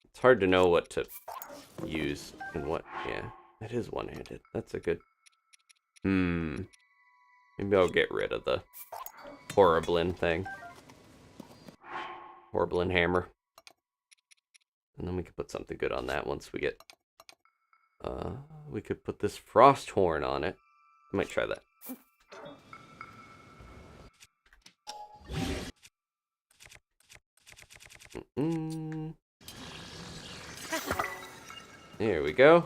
Speaker 1: It's hard to know what to use and what. Yeah, it is one-handed. That's a good. Maybe I'll get rid of the Horriblin thing. Horriblin hammer. And then we could put something good on that once we get. We could put this frost horn on it. I might try that. There we go.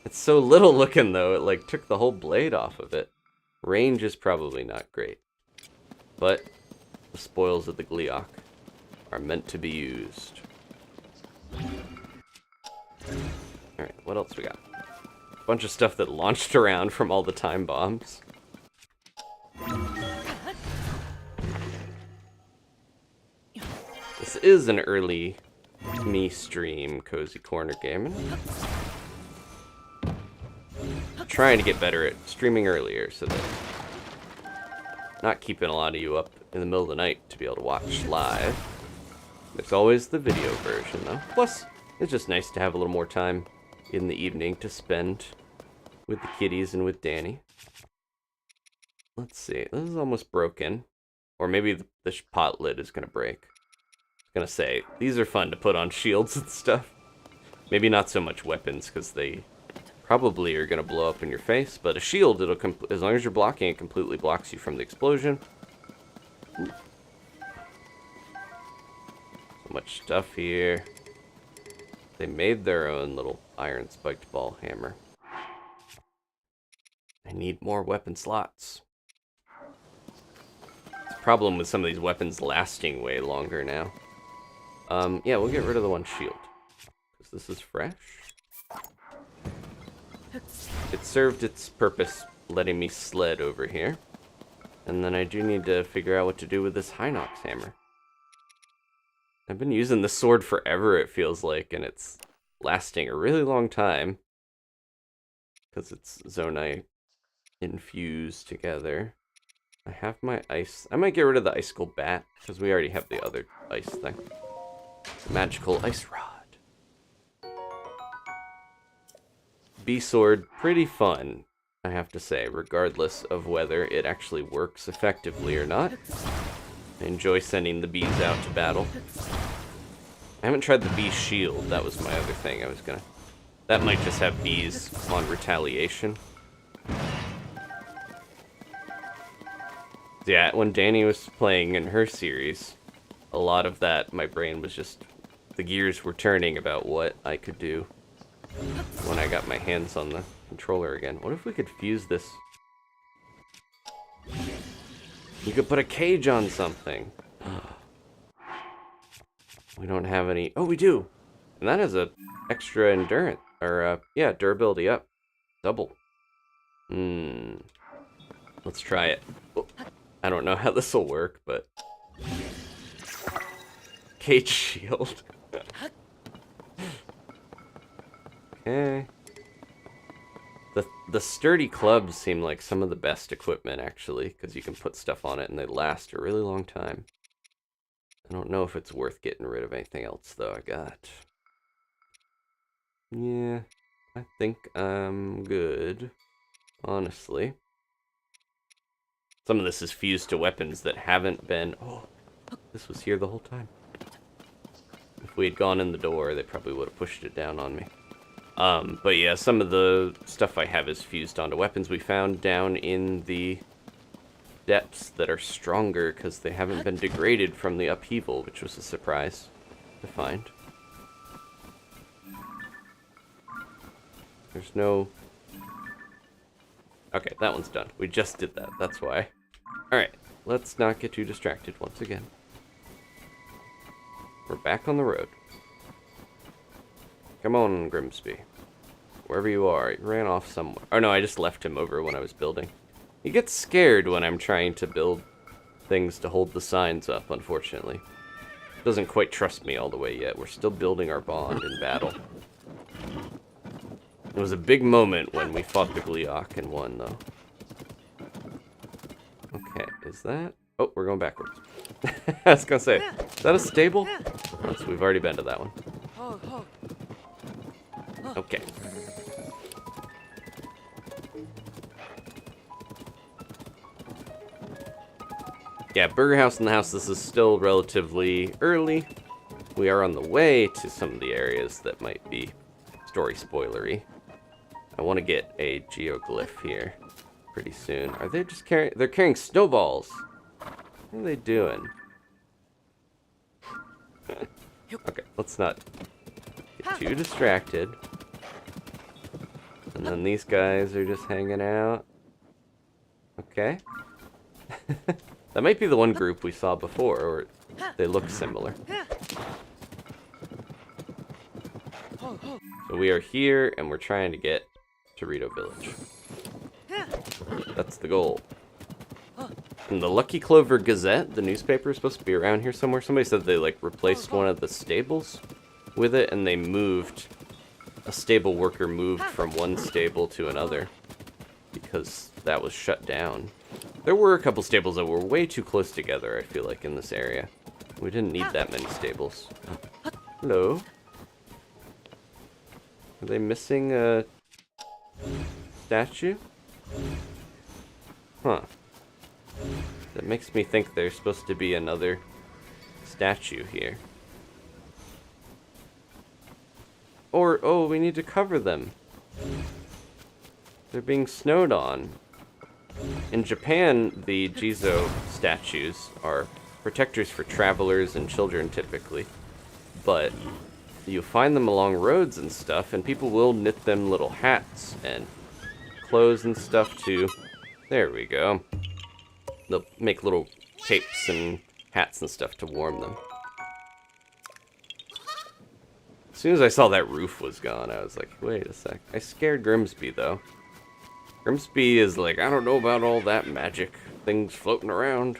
Speaker 1: It's so little looking though, it like took the whole blade off of it. Range is probably not great. But the spoils of the Gleeok are meant to be used. Alright, what else we got? A bunch of stuff that launched around from all the time bombs. This is an early me stream, Cozy Corner Gaming. Trying to get better at streaming earlier so that not keeping a lot of you up in the middle of the night to be able to watch live. There's always the video version though. Plus, it's just nice to have a little more time in the evening to spend with the kitties and with Danny. Let's see, this is almost broken. Or maybe the pot lid is going to break. I was going to say, these are fun to put on shields and stuff. Maybe not so much weapons, because they probably are going to blow up in your face. But a shield, as long as you're blocking, it completely blocks you from the explosion. Ooh. So much stuff here. They made their own little iron spiked ball hammer. I need more weapon slots. It's a problem with some of these weapons lasting way longer now. Yeah, we'll get rid of the one shield. Because this is fresh. It served its purpose letting me sled over here. And then I do need to figure out what to do with this Hinox hammer. I've been using this sword forever, it feels like, and it's lasting a really long time. Because it's Zonai infused together. I have my ice. I might get rid of the icicle bat, because we already have the other ice thing. Magical ice rod. Bee sword, pretty fun, I have to say, regardless of whether it actually works effectively or not. I enjoy sending the bees out to battle. I haven't tried the bee shield, that was my other thing I was gonna... That might just have bees on retaliation. Yeah, when Danny was playing in her series, a lot of that, my brain was just... The gears were turning about what I could do when I got my hands on the controller again. What if we could fuse this? You could put a cage on something. We don't have any. Oh, we do. And that has a extra endurance. Or, yeah, durability up. Double. Let's try it. Oh, I don't know how this will work, but... Cage shield. Okay. The sturdy clubs seem like some of the best equipment, actually, because you can put stuff on it and they last a really long time. I don't know if it's worth getting rid of anything else, though, I got. Yeah, I think I'm good, honestly. Some of this is fused to weapons that haven't been... Oh, this was here the whole time. If we had gone in the door, they probably would have pushed it down on me. But yeah, some of the stuff I have is fused onto weapons we found down in the depths that are stronger because they haven't been degraded from the upheaval, which was a surprise to find. There's no... Okay, that one's done. We just did that, that's why. Alright, let's not get too distracted once again. We're back on the road. Come on, Grimsby. Wherever you are, you ran off somewhere. Oh no, I just left him over when I was building. He gets scared when I'm trying to build things to hold the signs up, unfortunately. Doesn't quite trust me all the way yet. We're still building our bond in battle. It was a big moment when we fought the Gleeok and won, though. Okay, is that... Oh, we're going backwards. I was gonna say, is that a stable? Yes, we've already been to that one. Okay. Yeah, Burger House in the house, this is still relatively early. We are on the way to some of the areas that might be story spoilery. I want to get a Geoglyph here pretty soon. Are they just carrying... They're carrying snowballs. What are they doing? Okay, let's not get too distracted. And then these guys are just hanging out. Okay. That might be the one group we saw before, or they look similar. So we are here, and we're trying to get to Rito Village. That's the goal. And the Lucky Clover Gazette, the newspaper, is supposed to be around here somewhere. Somebody said they, like, replaced one of the stables with it, and they moved... A stable worker moved from one stable to another because that was shut down. There were a couple stables that were way too close together, I feel like, in this area. We didn't need that many stables. Hello? Are they missing a statue? Huh. That makes me think there's supposed to be another statue here. Or, oh, we need to cover them. They're being snowed on. In Japan, the Jizo statues are protectors for travelers and children, typically. But you find them along roads and stuff, and people will knit them little hats and clothes and stuff too. There we go. They'll make little capes and hats and stuff to warm them. As soon as I saw that roof was gone, I was like, wait a sec. I scared Grimsby, though. Grimsby is like, I don't know about all that magic things floating around.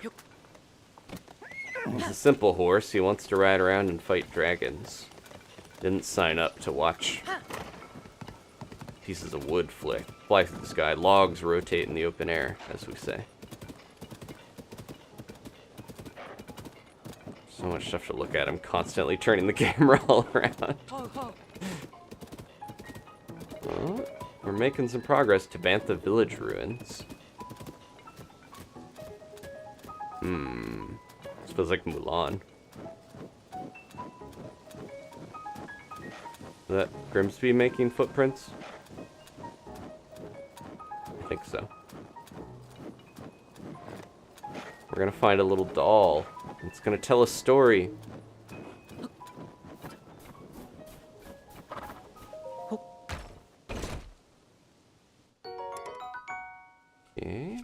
Speaker 1: He's a simple horse. He wants to ride around and fight dragons. Didn't sign up to watch pieces of wood fly through the sky. Logs rotate in the open air, as we say. So much stuff to look at. I'm constantly turning the camera all around. Oh, we're making some progress to Bantha Village ruins. This feels like Mulan. Is that Grimsby making footprints? I think so. We're gonna find a little doll. It's gonna tell a story. Okay.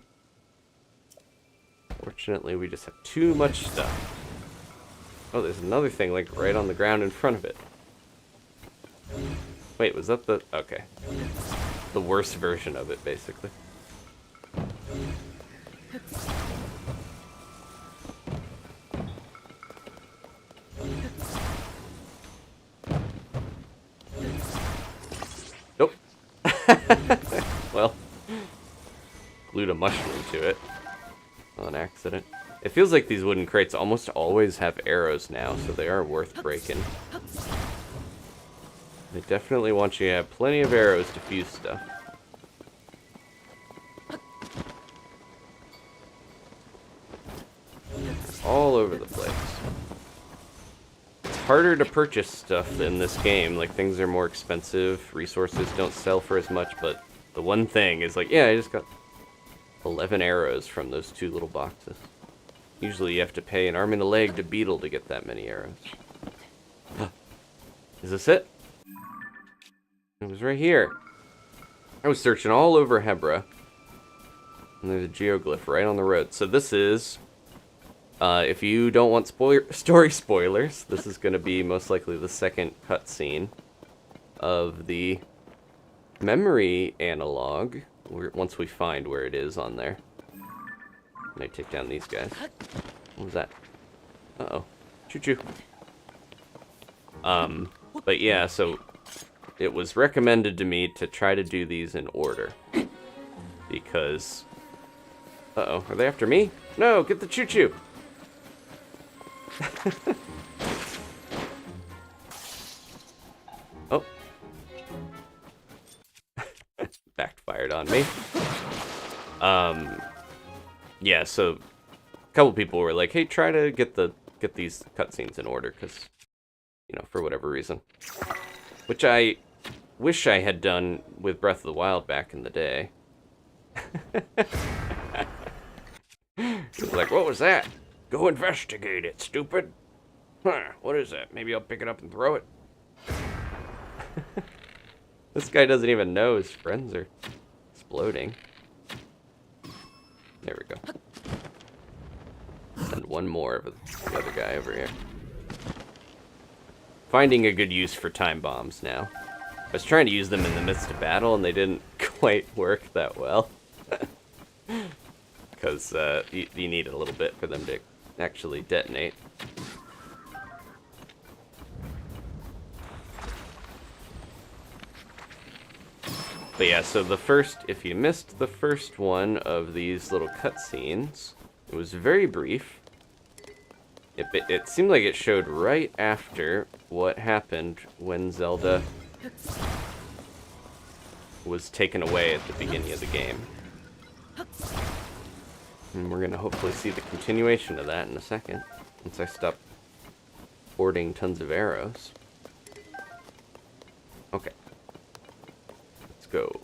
Speaker 1: Unfortunately, we just have too much stuff. Oh, there's another thing, like, right on the ground in front of it. Wait, was that the... Okay. The worst version of it, basically. Nope. Well, glued a mushroom to it on accident. It feels like these wooden crates almost always have arrows now, so they are worth breaking. They definitely want you to have plenty of arrows to fuse stuff. All over the place. It's harder to purchase stuff in this game. Like, things are more expensive, resources don't sell for as much, but the one thing is like, yeah, I just got 11 arrows from those 2 little boxes. Usually you have to pay an arm and a leg to Beetle to get that many arrows. Is this it? It was right here. I was searching all over Hebra. And there's a Geoglyph right on the road. So this is... if you don't want story spoilers, this is going to be most likely the second cutscene of the memory analog, once we find where it is on there. Can I take down these guys? What was that? Uh-oh. Choo-choo. But yeah, so it was recommended to me to try to do these in order. Because... Uh-oh, are they after me? No, get the choo-choo! Oh. Backfired on me. Yeah, so a couple people were like, hey, try to get these cutscenes in order, because, you know, for whatever reason. Which I wish I had done with Breath of the Wild back in the day. It was like, what was that?
Speaker 2: Go investigate it, stupid. Huh, what is that? Maybe I'll pick it up and throw it.
Speaker 1: This guy doesn't even know his friends are exploding. There we go. And one more of the other guy over here. Finding a good use for time bombs now. I was trying to use them in the midst of battle, and they didn't quite work that well. Because you need a little bit for them to actually detonate. But yeah, so the first, if you missed the first one of these little cutscenes, it was very brief. It seemed like it showed right after what happened when Zelda was taken away at the beginning of the game. And we're going to hopefully see the continuation of that in a second, once I stop hoarding tons of arrows. Okay. Let's go.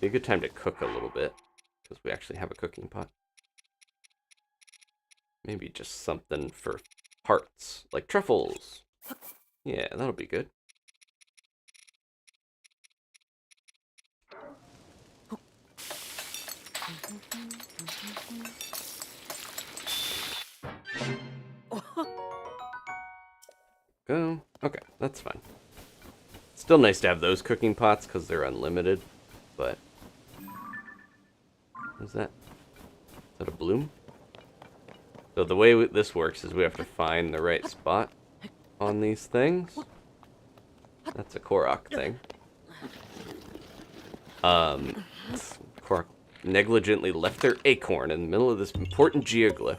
Speaker 1: Be a good time to cook a little bit, because we actually have a cooking pot. Maybe just something for hearts, like truffles. Yeah, that'll be good. Go. Okay, that's fine. Still nice to have those cooking pots because they're unlimited, but... What's that? Is that a bloom? So the way this works is we have to find the right spot on these things. That's a Korok thing. Korok negligently left their acorn in the middle of this important geoglyph.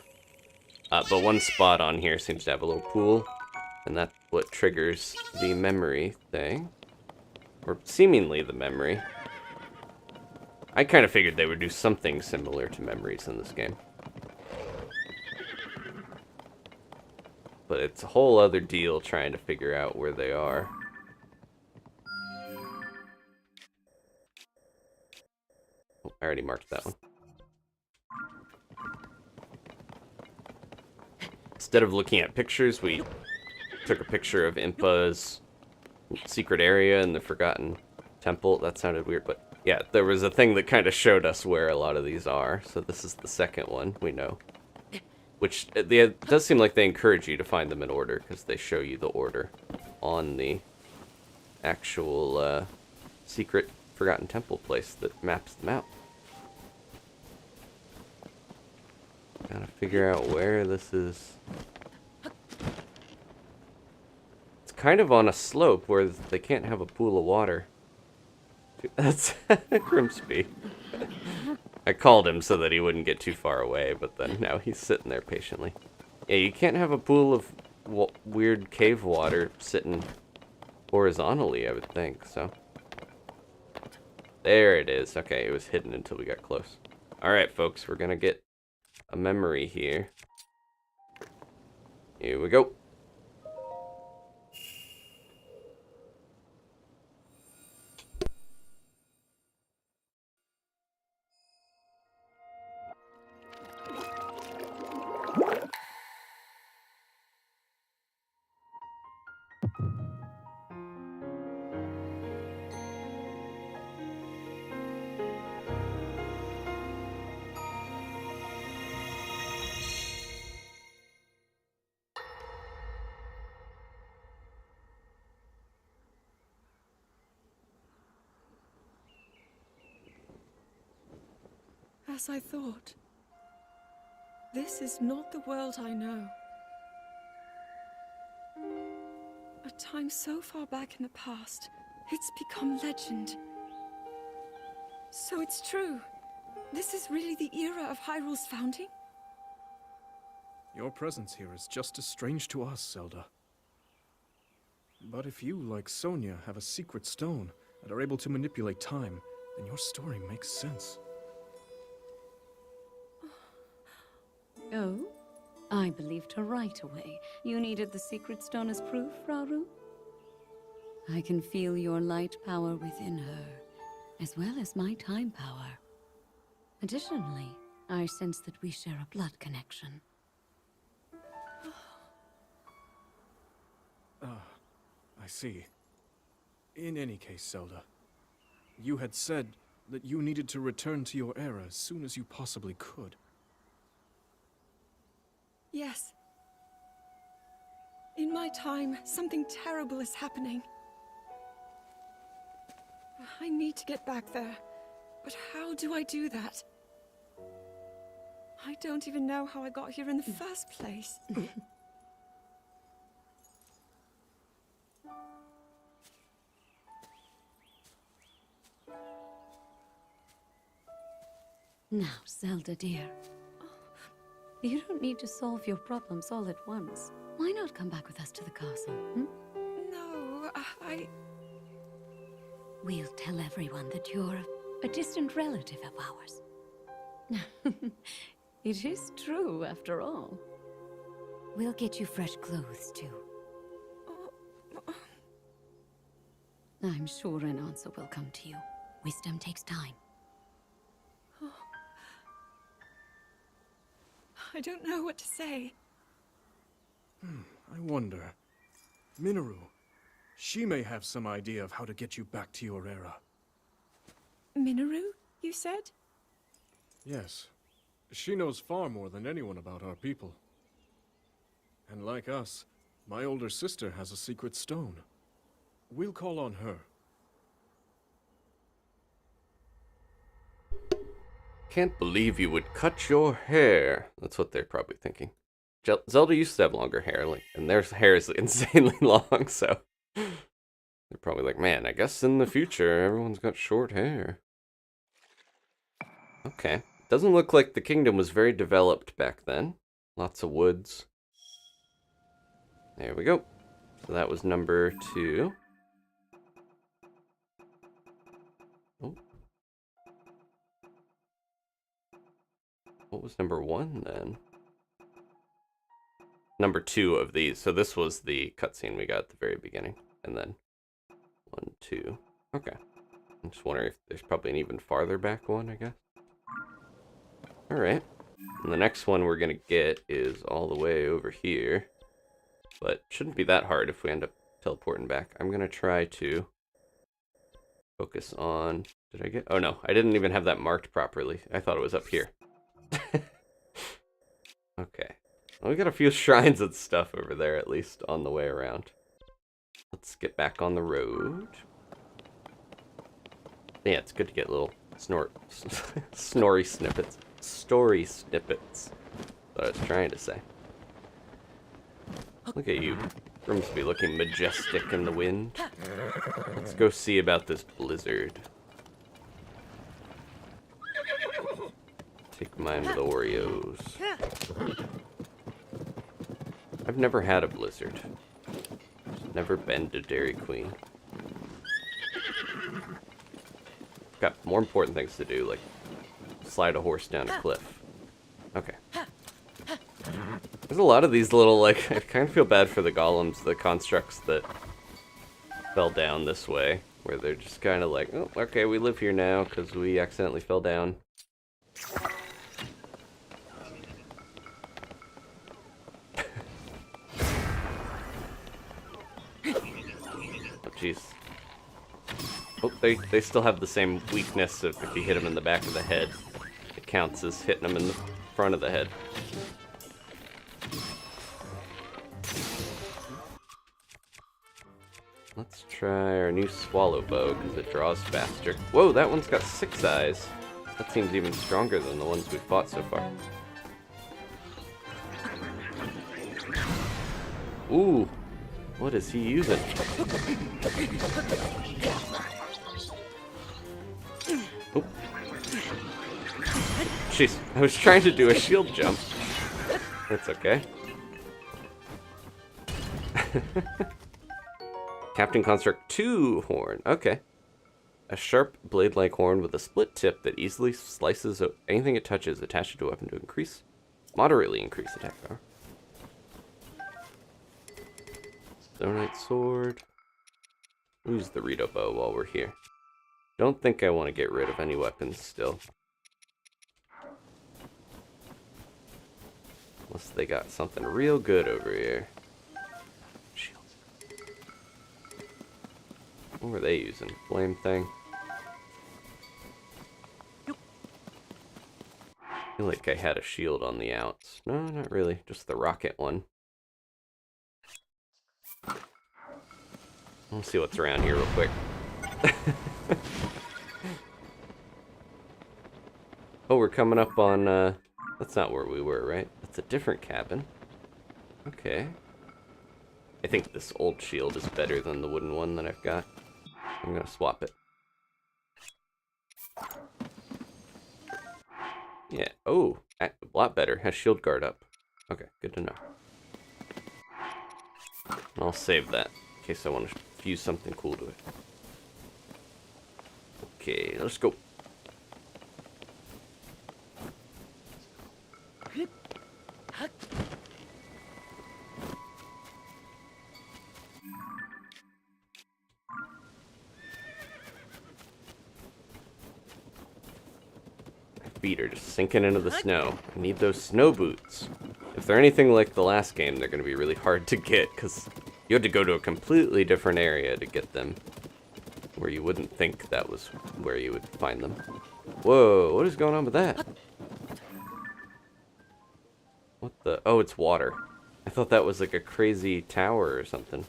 Speaker 1: But one spot on here seems to have a little pool, and that's what triggers the memory thing. Or seemingly the memory. I kind of figured they would do something similar to memories in this game. But it's a whole other deal trying to figure out where they are. Oh, I already marked that one. Instead of looking at pictures, we took a picture of Impa's secret area in the Forgotten Temple. That sounded weird, but Yeah, there was a thing that kind of showed us where a lot of these are, so this is the second one, we know. Which, it does seem like they encourage you to find them in order, because they show you the order on the actual secret Forgotten Temple place that maps them out. Gotta figure out where this is. It's kind of on a slope where they can't have a pool of water. That's Grimsby. I called him so that he wouldn't get too far away, but then now he's sitting there patiently. Yeah, you can't have a pool of weird cave water sitting horizontally, I would think, so. There it is. Okay, it was hidden until we got close. Alright, folks, we're gonna get a memory here. Here we go.
Speaker 3: As I thought. This is not the world I know. A time so far back in the past, it's become legend. So it's true. This is really the era of Hyrule's founding?
Speaker 4: Your presence here is just as strange to us, Zelda. But if you, like Sonia, have a secret stone and are able to manipulate time, then your story makes sense.
Speaker 5: Oh? I believed her right away. You needed the secret stone as proof, Rauru? I can feel your light power within her, as well as my time power. Additionally, I sense that we share a blood connection.
Speaker 4: I see. In any case, Zelda, you had said that you needed to return to your era as soon as you possibly could.
Speaker 3: Yes. In my time, something terrible is happening. I need to get back there. But how do I do that? I don't even know how I got here in the first place.
Speaker 5: Now, Zelda dear. You don't need to solve your problems all at once. Why not come back with us to the castle, hmm?
Speaker 3: No,
Speaker 5: We'll tell everyone that you're a distant relative of ours. It is true, after all. We'll get you fresh clothes, too. I'm sure an answer will come to you. Wisdom takes time.
Speaker 3: I don't know what to say.
Speaker 4: I wonder. Minoru, she may have some idea of how to get you back to your era.
Speaker 3: Minoru, you said?
Speaker 4: Yes. She knows far more than anyone about our people. And like us, my older sister has a secret stone. We'll call on her.
Speaker 1: Can't believe you would cut your hair. That's what they're probably thinking. Zelda used to have longer hair, and their hair is insanely long, so they're probably like, man, I guess in the future everyone's got short hair. Okay. Doesn't look like the kingdom was very developed back then. Lots of woods. There we go. So that was number 2. Oh. What was number 1 then? Number 2 of these. So this was the cutscene we got at the very beginning. And then 1, 2. Okay. I'm just wondering if there's probably an even farther back one, I guess. Alright. And the next one we're going to get is all the way over here. But shouldn't be that hard if we end up teleporting back. I'm going to try to focus on Did I get... Oh, no. I didn't even have that marked properly. I thought it was up here. Okay. Well, we got a few shrines and stuff over there, at least, on the way around. Let's get back on the road. Yeah, it's good to get little snory snippets. Story snippets. That's what I was trying to say. Look at you. Room must be looking majestic in the wind. Let's go see about this blizzard. Take mine with Oreos. I've never had a blizzard. Never been to Dairy Queen. Got more important things to do, like slide a horse down a cliff. Okay. There's a lot of these little, like, I kind of feel bad for the golems, the constructs that fell down this way, where they're just kind of like, oh, okay, we live here now because we accidentally fell down. Oh, jeez. Oh, they still have the same weakness of if you hit them in the back of the head, it counts as hitting them in the front of the head. Let's try our new swallow bow, because it draws faster. Whoa, that one's got 6 eyes. That seems even stronger than the ones we've fought so far. Ooh, what is he using? Oh. Jeez, I was trying to do a shield jump. That's okay. Captain Construct 2 horn. Okay. A sharp blade-like horn with a split tip that easily slices anything it touches attached to a weapon to moderately increase attack power. Zonai sword. Use the Rito bow while we're here. Don't think I want to get rid of any weapons still. Unless they got something real good over here. What were they using? Flame thing? I feel like I had a shield on the outs. No, not really. Just the rocket one. Let's see what's around here real quick. Oh, we're coming up on, that's not where we were, right? That's a different cabin. Okay. I think this old shield is better than the wooden one that I've got. I'm gonna swap it. Yeah, oh, a lot better. Has shield guard up. Okay, good to know. I'll save that in case I want to fuse something cool to it. Okay, let's go. Feet are just sinking into the snow. I need those snow boots. If they're anything like the last game, they're going to be really hard to get because you had to go to a completely different area to get them, where you wouldn't think that was where you would find them. Whoa, what is going on with that? What the? Oh, it's water. I thought that was like a crazy tower or something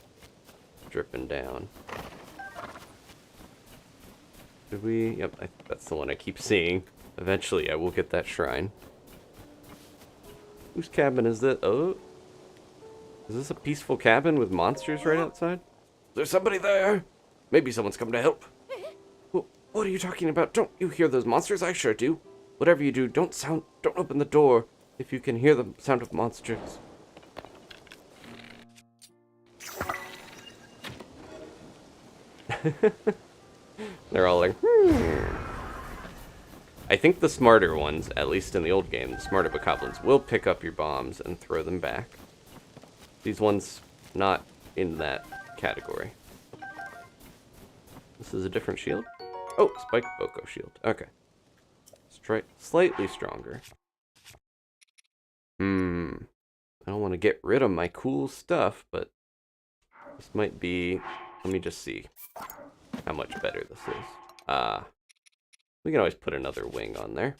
Speaker 1: dripping down. Did we? Yep, that's the one I keep seeing. Eventually, I will get that shrine. Whose cabin is this? Oh. Is this a peaceful cabin with monsters right outside?
Speaker 2: There's somebody there. Maybe someone's come to help.
Speaker 1: What are you talking about? Don't you hear those monsters? I sure do. Whatever you do, don't open the door if you can hear the sound of monsters. They're all like, I think the smarter ones, at least in the old game, the smarter bokoblins, will pick up your bombs and throw them back. These ones, not in that category. This is a different shield? Oh, spiked boko shield. Okay. Slightly stronger. I don't want to get rid of my cool stuff, but this might be... Let me just see how much better this is. We can always put another wing on there.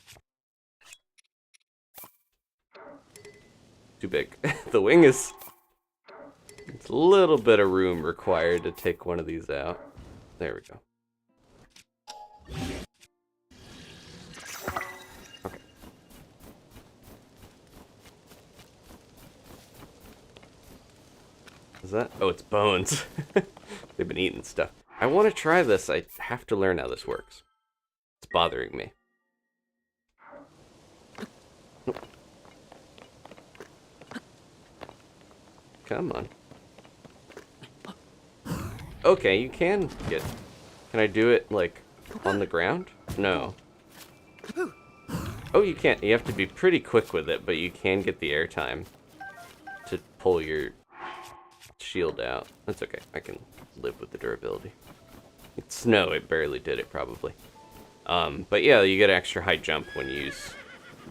Speaker 1: Too big. The wing is... It's a little bit of room required to take one of these out. There we go. Okay. Is that? Oh, it's bones. They've been eating stuff. I want to try this. I have to learn how this works. It's bothering me. Come on. Okay, you can get... Can I do it, like, on the ground? No. Oh, you can't. You have to be pretty quick with it, but you can get the airtime to pull your shield out. That's okay. I can live with the durability. It's snow. It barely did it, probably. But yeah, you get extra high jump when you use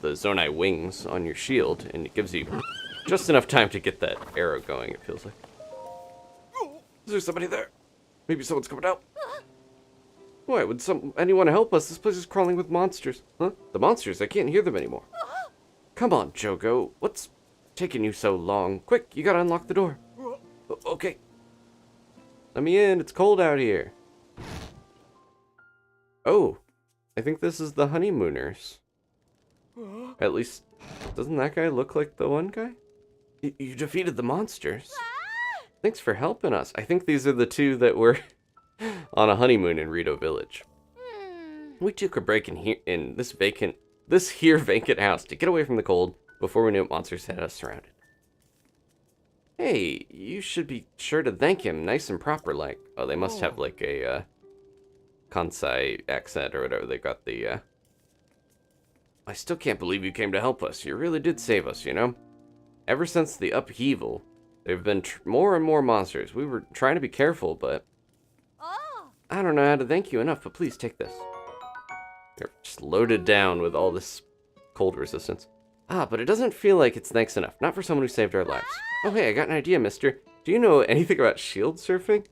Speaker 1: the Zonai wings on your shield, and it gives you just enough time to get that arrow going, it feels like. Is there somebody there? Maybe someone's coming out. Why, would anyone help us? This place is crawling with monsters. Huh? The monsters? I can't hear them anymore. Come on, Jogo. What's taking you so long? Quick, you gotta unlock the door. Okay. Let me in. It's cold out here. Oh. I think this is the honeymooners. At least, doesn't that guy look like the one guy? You defeated the monsters. Thanks for helping us. I think these are the two that were on a honeymoon in Rito Village. We took a break in this vacant house to get away from the cold before we knew monsters had us surrounded. Hey, you should be sure to thank him nice and proper like. Oh, they must have like a Kansai accent or whatever. They got the I still can't believe you came to help us. You really did save us, you know? Ever since the upheaval, there have been more and more monsters. We were trying to be careful, but I don't know how to thank you enough, but please take this. You're just loaded down with all this cold resistance. Ah, but it doesn't feel like it's thanks enough. Not for someone who saved our lives. Oh, hey, I got an idea, mister. Do you know anything about shield surfing?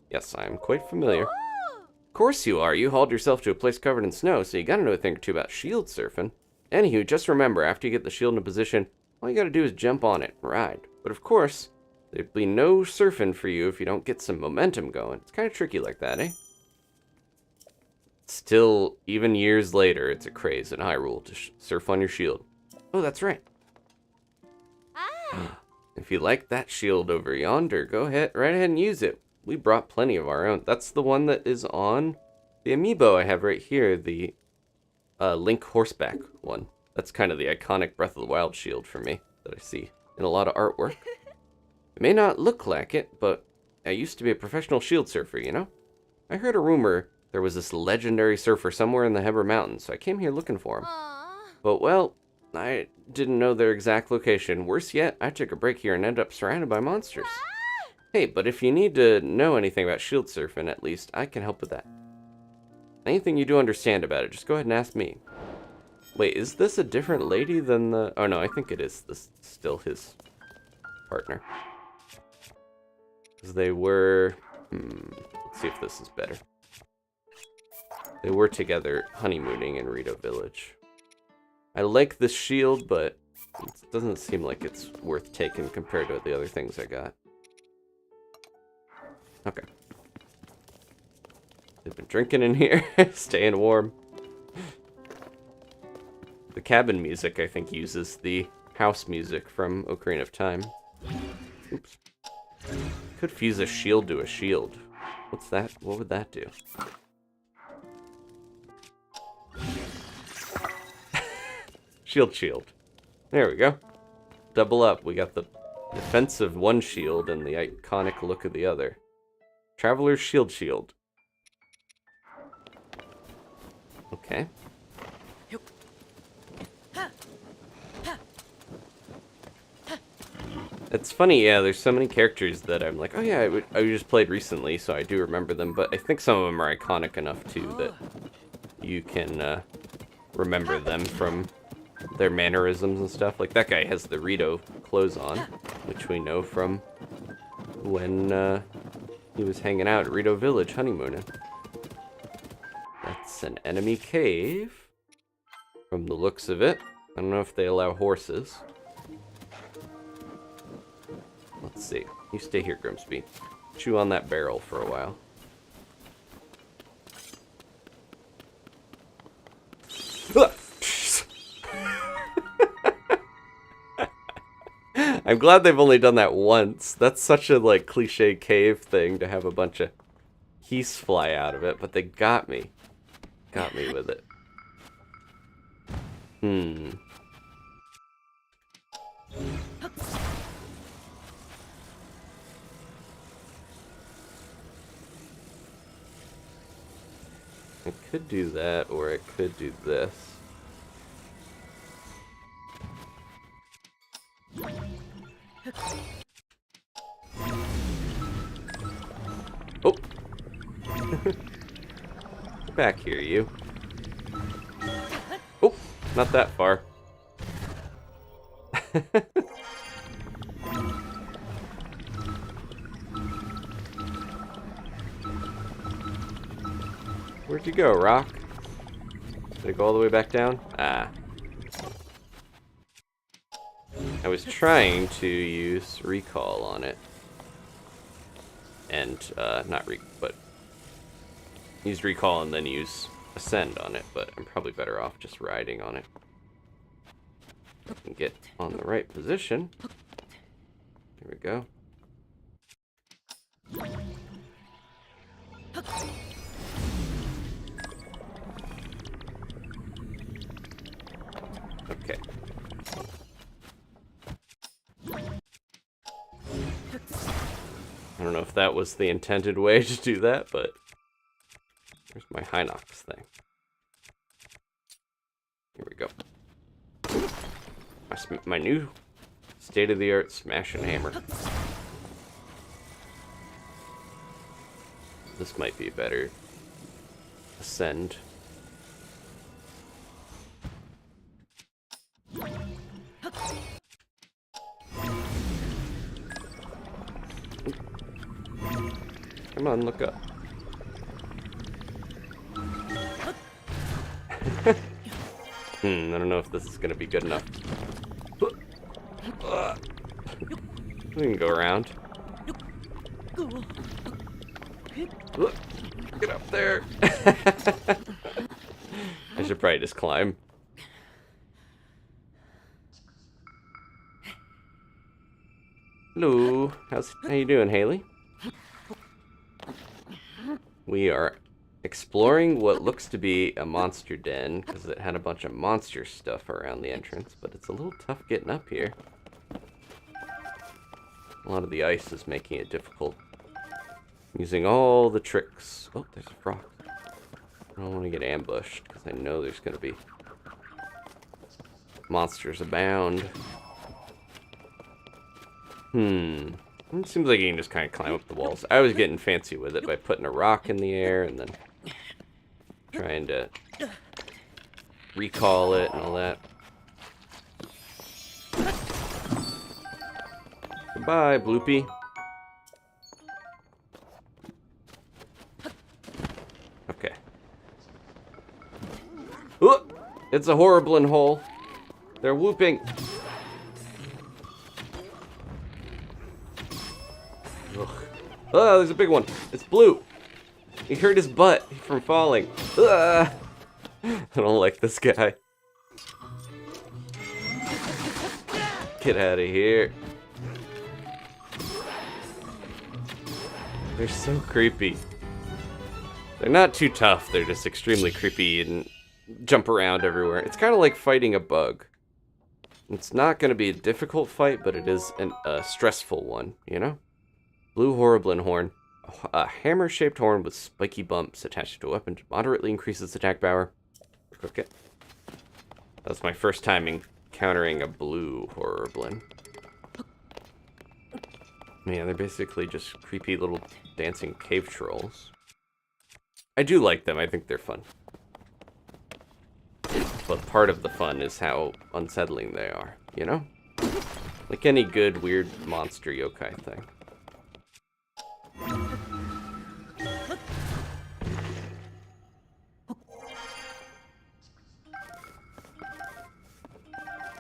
Speaker 1: Yes, I am quite familiar. Of course you are. You hauled yourself to a place covered in snow, so you gotta know a thing or two about shield surfing. Anywho, just remember, after you get the shield in a position, all you gotta do is jump on it and ride. But of course, there'd be no surfing for you if you don't get some momentum going. It's kind of tricky like that, eh? Still, even years later, it's a craze in Hyrule to surf on your shield. Oh, that's right. If you like that shield over yonder, go ahead, right ahead and use it. We brought plenty of our own. That's the one that is on the amiibo I have right here, the Link horseback one. That's kind of the iconic Breath of the Wild shield for me that I see in a lot of artwork. It may not look like it, but I used to be a professional shield surfer, you know? I heard a rumor there was this legendary surfer somewhere in the Hebra Mountains, so I came here looking for him. But, well, I didn't know their exact location. Worse yet, I took a break here and ended up surrounded by monsters. Hey, but if you need to know anything about shield surfing, at least, I can help with that. Anything you do understand about it, just go ahead and ask me. Wait, is this a different lady than the... Oh, no, I think it is. This is still his partner. Because they were... let's see if this is better. They were together honeymooning in Rito Village. I like this shield, but it doesn't seem like it's worth taking compared to the other things I got. Okay. They've been drinking in here, staying warm. The cabin music, I think, uses the house music from Ocarina of Time. Oops. Could fuse a shield to a shield. What's that? What would that do? Shield. There we go. Double up. We got the defensive one shield and the iconic look of the other. Traveler's shield. Okay. It's funny, yeah, there's so many characters that I'm like, oh yeah, I just played recently, so I do remember them, but I think some of them are iconic enough, too, that you can remember them from their mannerisms and stuff. Like, that guy has the Rito clothes on, which we know from when he was hanging out at Rito Village honeymooning. That's an enemy cave. From the looks of it. I don't know if they allow horses. Let's see. You stay here, Grimsby. Chew on that barrel for a while. I'm glad they've only done that once. That's such a, like, cliche cave thing to have a bunch of geese fly out of it, but they got me. Got me with it. I could do that, or I could do this. Oh! Get back here, you. Oh! Not that far. Where'd you go, Rock? Did it go all the way back down? Ah. I was trying to use recall on it. And, but use recall and then use ascend on it, but I'm probably better off just riding on it. And get on the right position. There we go. Okay. I don't know if that was the intended way to do that, but there's my Hinox thing. Here we go. My new state-of-the-art smash and hammer. This might be better. Ascend. Come on, look up. I don't know if this is going to be good enough. We can go around. Get up there. I should probably just climb. Hello. How you doing, Haley? We are exploring what looks to be a monster den, because it had a bunch of monster stuff around the entrance, but it's a little tough getting up here. A lot of the ice is making it difficult. Using all the tricks. Oh, there's a frog. I don't want to get ambushed, because I know there's going to be monsters abound. It seems like you can just kind of climb up the walls. I was getting fancy with it by putting a rock in the air and then trying to recall it and all that. Goodbye, Bloopy. Okay. Ooh, it's a horrible hole. They're whooping. Oh, there's a big one. It's blue. He hurt his butt from falling. I don't like this guy. Get out of here. They're so creepy. They're not too tough. They're just extremely creepy and jump around everywhere. It's kind of like fighting a bug. It's not going to be a difficult fight, but it is a stressful one, you know? Blue Horriblin horn. A hammer-shaped horn with spiky bumps attached to a weapon to moderately increase its attack power. Okay. That's my first time encountering a blue Horriblin. Yeah, they're basically just creepy little dancing cave trolls. I do like them. I think they're fun. But part of the fun is how unsettling they are, you know? Like any good, weird monster yokai thing.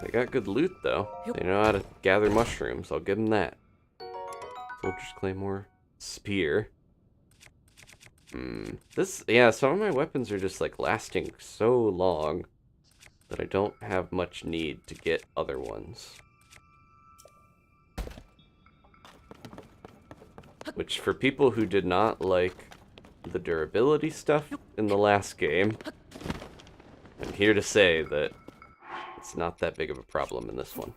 Speaker 1: They got good loot, though. They know how to gather mushrooms. I'll give them that. Soldier's Claymore. Spear. Yeah, some of my weapons are just, like, lasting so long that I don't have much need to get other ones. Which, for people who did not like the durability stuff in the last game, I'm here to say that it's not that big of a problem in this one.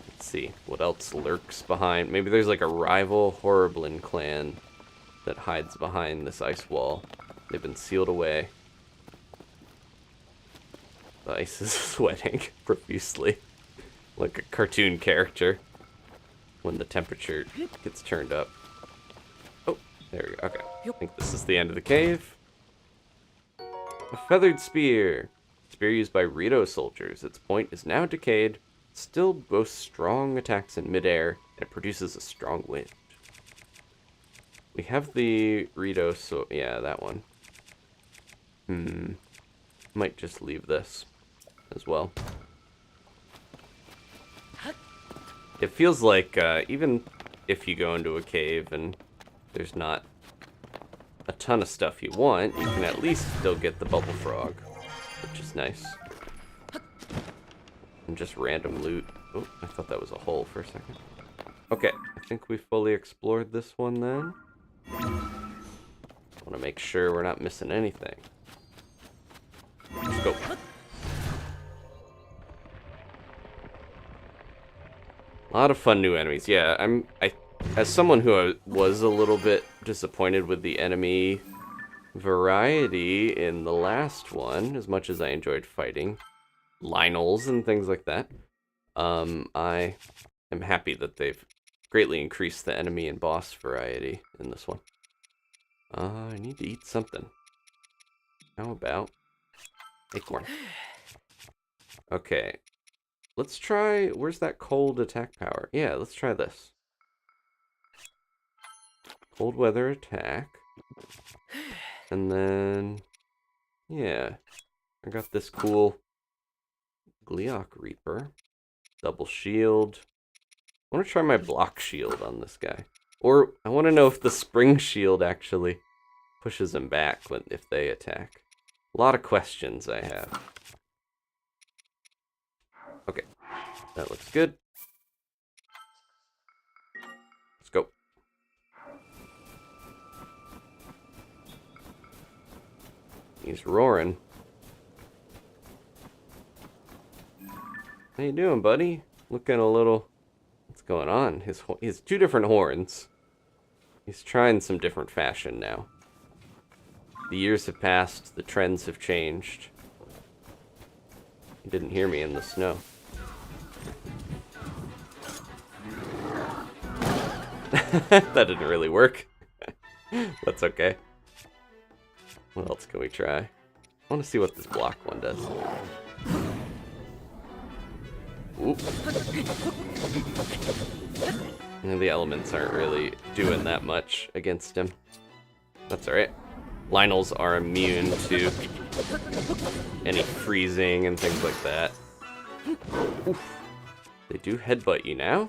Speaker 1: Let's see what else lurks behind. Maybe there's like a rival Horriblin clan that hides behind this ice wall. They've been sealed away. The ice is sweating profusely, like a cartoon character when the temperature gets turned up. Oh, there we go. Okay, I think this is the end of the cave. A feathered spear. Spear used by Rito soldiers. Its point is now decayed. Still boasts strong attacks in midair, and it produces a strong wind. We have the Rito, so yeah, that one. Might just leave this as well. It feels like even if you go into a cave and there's not a ton of stuff you want, you can at least still get the bubble frog, which is nice. And just random loot. Oh, I thought that was a hole for a second. Okay, I think we fully explored this one then. Want to make sure we're not missing anything. Let's go. A lot of fun new enemies. Yeah, as someone who was a little bit disappointed with the enemy variety in the last one, as much as I enjoyed fighting Lionels and things like that, I am happy that they've greatly increased the enemy and boss variety in this one. I need to eat something. How about acorn? Okay. Let's try, where's that cold attack power? Yeah, let's try this. Cold weather attack. And then, yeah, I got this cool Gleeok Reaper. Double shield. I want to try my block shield on this guy. Or I want to know if the spring shield actually pushes them back if they attack. A lot of questions I have. Okay, that looks good. Let's go. He's roaring. How you doing, buddy? Looking a little... What's going on? He has two different horns. He's trying some different fashion now. The years have passed. The trends have changed. He didn't hear me in the snow. That didn't really work. That's okay. What else can we try? I want to see what this block one does. Ooh. And the elements aren't really doing that much against him. That's alright. Lionels are immune to any freezing and things like that. Oof. They do headbutt you now?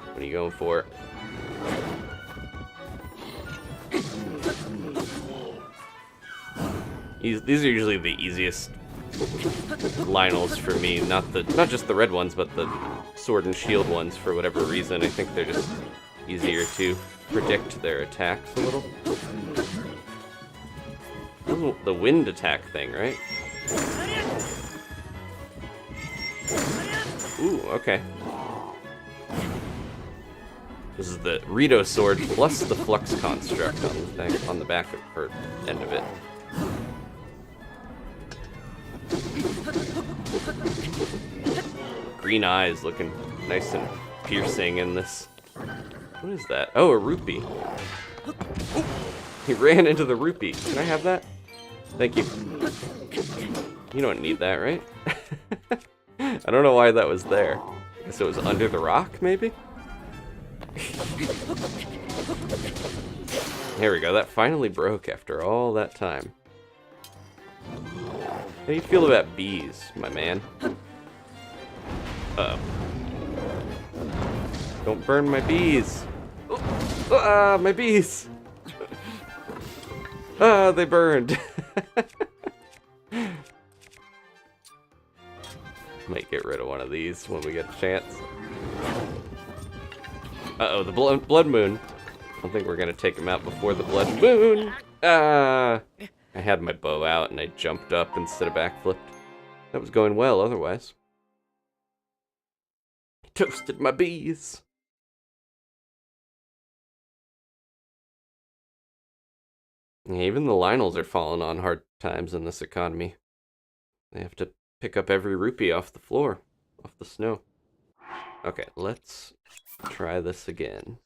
Speaker 1: What are you going for? These are usually the easiest Lionels for me. Not just the red ones, but the sword and shield ones for whatever reason. I think they're just easier to predict their attacks a little. The wind attack thing, right? Ooh, okay. This is the Rito sword plus the flux construct on the thing, on the back or end of it. Green eyes looking nice and piercing in this. What is that? Oh, a rupee. Ooh, he ran into the rupee. Can I have that? Thank you. You don't need that, right? I don't know why that was there. I guess it was under the rock, maybe? There we go. That finally broke after all that time. How do you feel about bees, my man? Uh-oh. Don't burn my bees. Ah, my bees. Ah, they burned. Might get rid of one of these when we get a chance. Uh-oh, the blood moon. I don't think we're gonna take him out before the blood moon. Ah! I had my bow out and I jumped up instead of backflipped. That was going well otherwise. Toasted my bees. Yeah, even the Lionels are falling on hard times in this economy. They have to pick up every rupee off the floor, off the snow. Okay, let's try this again.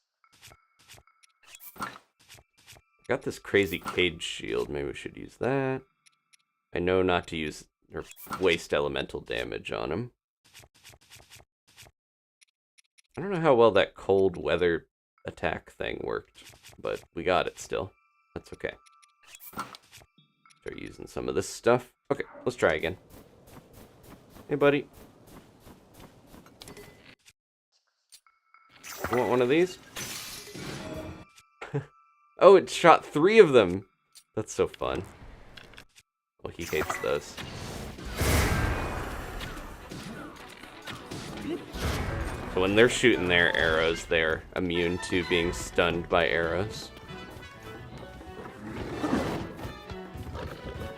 Speaker 1: Got this crazy cage shield. Maybe we should use that. I know not to use or waste elemental damage on him. I don't know how well that cold weather attack thing worked, but we got it still. That's okay. Start using some of this stuff. Okay, let's try again. Hey, buddy. You want one of these? Oh, it shot 3 of them. That's so fun. Well, he hates those. So when they're shooting their arrows, they're immune to being stunned by arrows.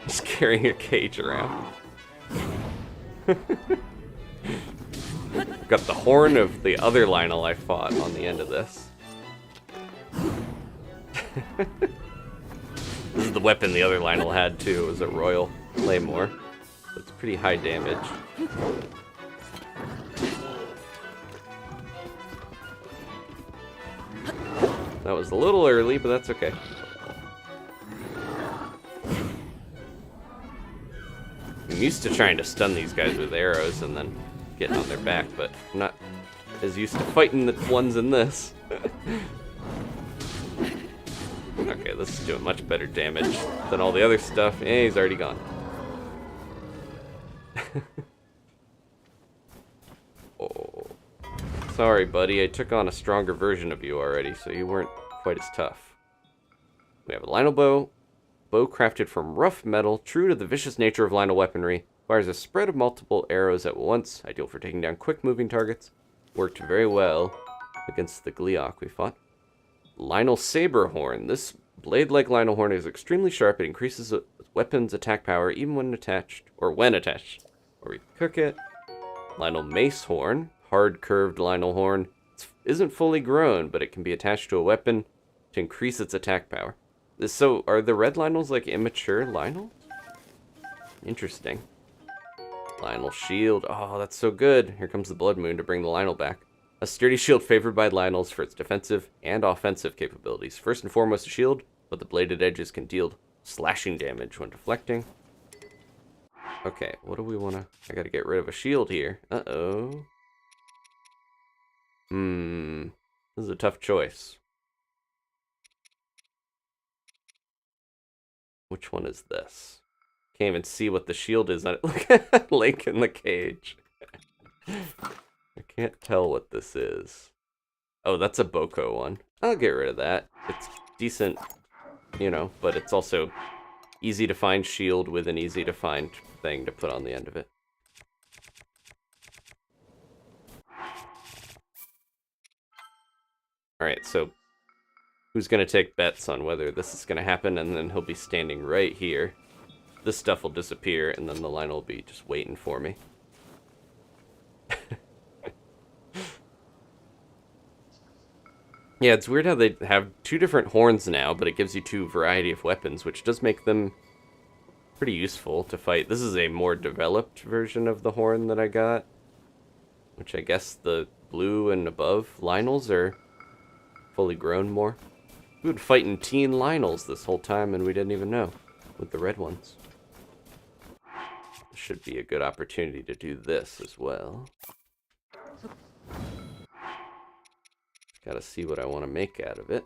Speaker 1: He's carrying a cage around. Got the horn of the other Lionel I fought on the end of this. This is the weapon the other Lionel had too. It was a Royal Claymore. It's pretty high damage. That was a little early, but that's okay. I'm used to trying to stun these guys with arrows and then getting on their back, but I'm not as used to fighting the ones in this. Okay, this is doing much better damage than all the other stuff. Eh, he's already gone. Oh. Sorry, buddy. I took on a stronger version of you already, so you weren't quite as tough. We have a Lionel bow. Bow crafted from rough metal, true to the vicious nature of Lionel weaponry. Fires a spread of multiple arrows at once, ideal for taking down quick-moving targets. Worked very well against the Gleeok we fought. Lionel Saber Horn. This blade-like Lionel horn is extremely sharp. It increases a weapon's attack power even when attached, or we cook it. Lionel Mace Horn. Hard curved Lionel horn. It isn't fully grown, but it can be attached to a weapon to increase its attack power. So, are the red Lionels like immature Lionels? Interesting. Lionel Shield. Oh, that's so good. Here comes the Blood Moon to bring the Lionel back. A sturdy shield favored by Lionels for its defensive and offensive capabilities. First and foremost a shield, but the bladed edges can deal slashing damage when deflecting. Okay, what do we want to... I gotta get rid of a shield here. Uh-oh. This is a tough choice. Which one is this? Can't even see what the shield is on it. Look at Link in the cage. I can't tell what this is. Oh, that's a Boko one. I'll get rid of that. It's decent, you know, but it's also easy to find shield with an easy to find thing to put on the end of it. Alright, so who's going to take bets on whether this is going to happen, and then he'll be standing right here. This stuff will disappear, and then the line will be just waiting for me. Yeah, it's weird how they have 2 different horns now, but it gives you 2 variety of weapons, which does make them pretty useful to fight. This is a more developed version of the horn that I got, which I guess the blue and above Lionels are fully grown more. We've been fighting teen Lionels this whole time, and we didn't even know, with the red ones. This should be a good opportunity to do this as well. Gotta see what I want to make out of it.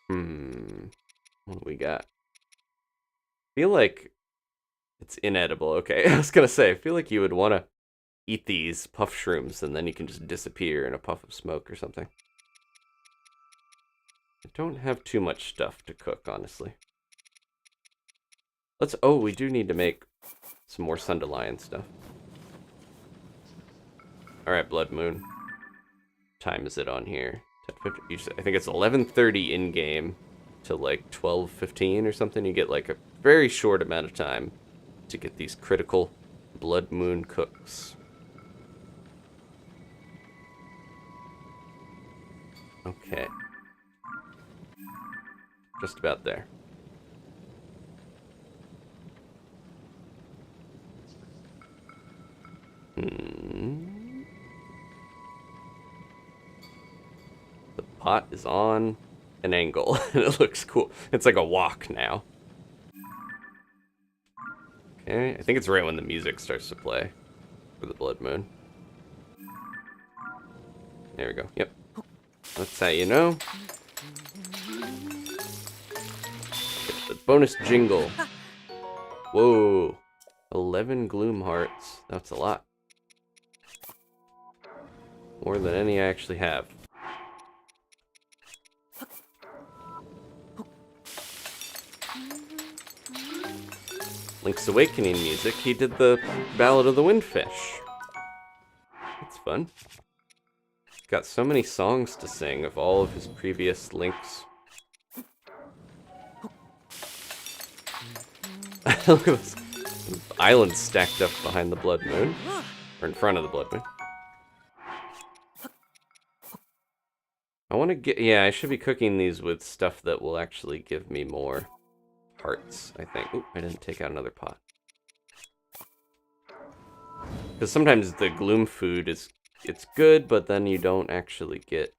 Speaker 1: What do we got? Feel like it's inedible. Okay, I was gonna say, I feel like you would want to eat these puff shrooms and then you can just disappear in a puff of smoke or something. I don't have too much stuff to cook, honestly. Oh, we do need to make some more Sunderlion stuff. Alright, Blood Moon. What time is it on here? 10:50. I think it's 11:30 in-game to like 12:15 or something. You get like a very short amount of time to get these critical Blood Moon cooks. Okay. Just about there. The pot is on an angle, and it looks cool. It's like a wok now. Okay, I think it's right when the music starts to play for the Blood Moon. There we go. Yep. That's how you know. Get the bonus jingle. Whoa. 11 gloom hearts. That's a lot. More than any I actually have. Link's Awakening music. He did the Ballad of the Windfish. That's fun. Got so many songs to sing of all of his previous Links. Look at this. Islands stacked up behind the Blood Moon. Or in front of the Blood Moon. I want to get... Yeah, I should be cooking these with stuff that will actually give me more hearts, I think. Oop, I didn't take out another pot. Because sometimes the gloom food is... It's good, but then you don't actually get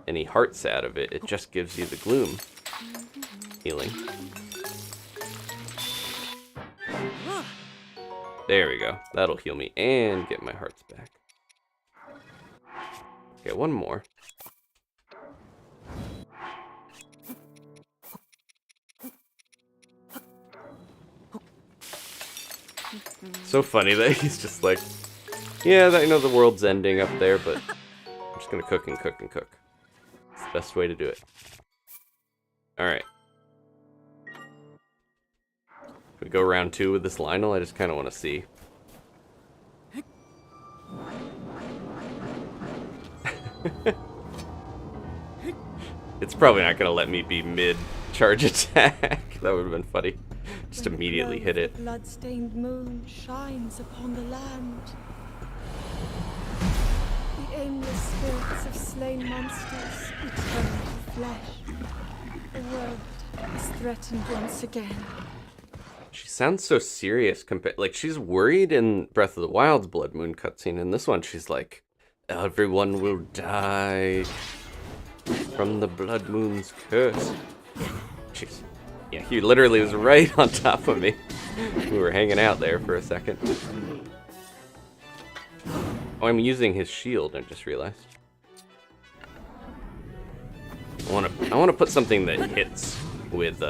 Speaker 1: any hearts out of it. It just gives you the gloom healing. There we go. That'll heal me and get my hearts back. Okay, one more. So funny that he's just like, yeah, I know the world's ending up there, but I'm just gonna cook and cook and cook. It's the best way to do it. Alright. Can we go round 2 with this Lionel? I just kind of want to see. It's probably not gonna let me be mid-charge attack. That would have been funny. Just immediately hit it.
Speaker 3: The blood-stained moon shines upon the land. The aimless spirits of slain monsters return to flesh. The world is threatened once again.
Speaker 1: She sounds so serious like she's worried in Breath of the Wild's Blood Moon cutscene. In this one, she's like, everyone will die from the Blood Moon's curse. Jeez. Yeah, he literally was right on top of me. We were hanging out there for a second. Oh, I'm using his shield, I just realized. I want to put something that hits with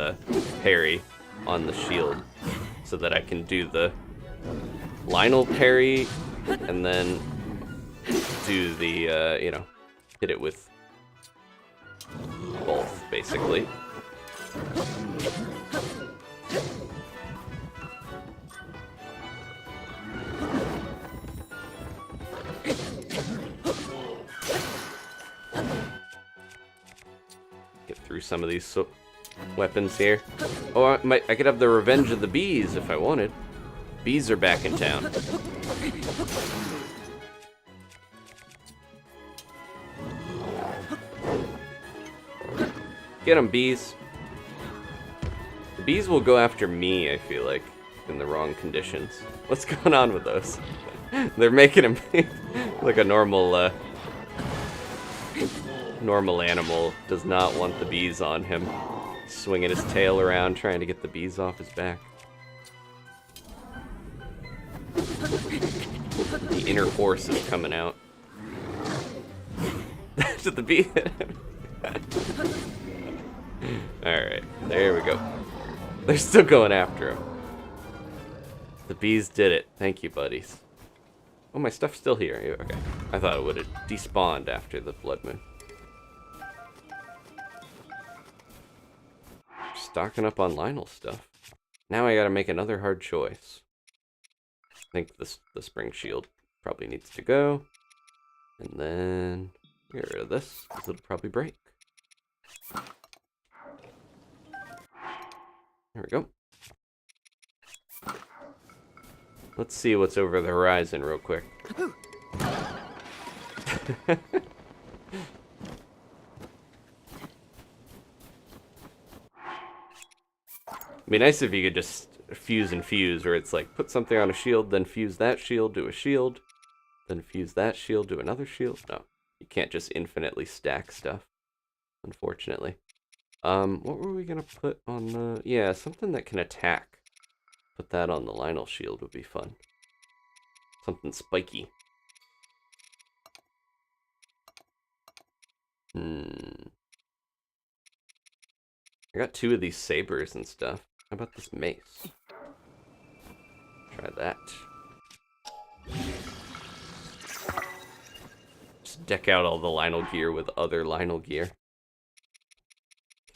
Speaker 1: parry on the shield so that I can do the Lionel parry and then do the, you know, hit it with both, basically. Get through some of these weapons here. Oh, I could have the Revenge of the Bees if I wanted. Bees are back in town. Get them, bees. The bees will go after me, I feel like, in the wrong conditions. What's going on with those? They're making him like a normal, normal animal does not want the bees on him. Swinging his tail around, trying to get the bees off his back. The inner force is coming out. Should the bee hit him? Alright, there we go. They're still going after him. The bees did it. Thank you, buddies. Oh, my stuff's still here. Okay. I thought it would have despawned after the blood moon. Stocking up on Lionel's stuff. Now I gotta make another hard choice. I think the spring shield probably needs to go. And then get rid of this, because it'll probably break. There we go. Let's see what's over the horizon real quick. It'd be nice if you could just fuse and fuse, where it's like, put something on a shield, then fuse that shield to a shield, then fuse that shield to another shield. No, you can't just infinitely stack stuff, unfortunately. What were we gonna put on the... Yeah, something that can attack. Put that on the Lionel shield would be fun. Something spiky. I got 2 of these sabers and stuff. How about this mace? Try that. Just deck out all the Lionel gear with other Lionel gear.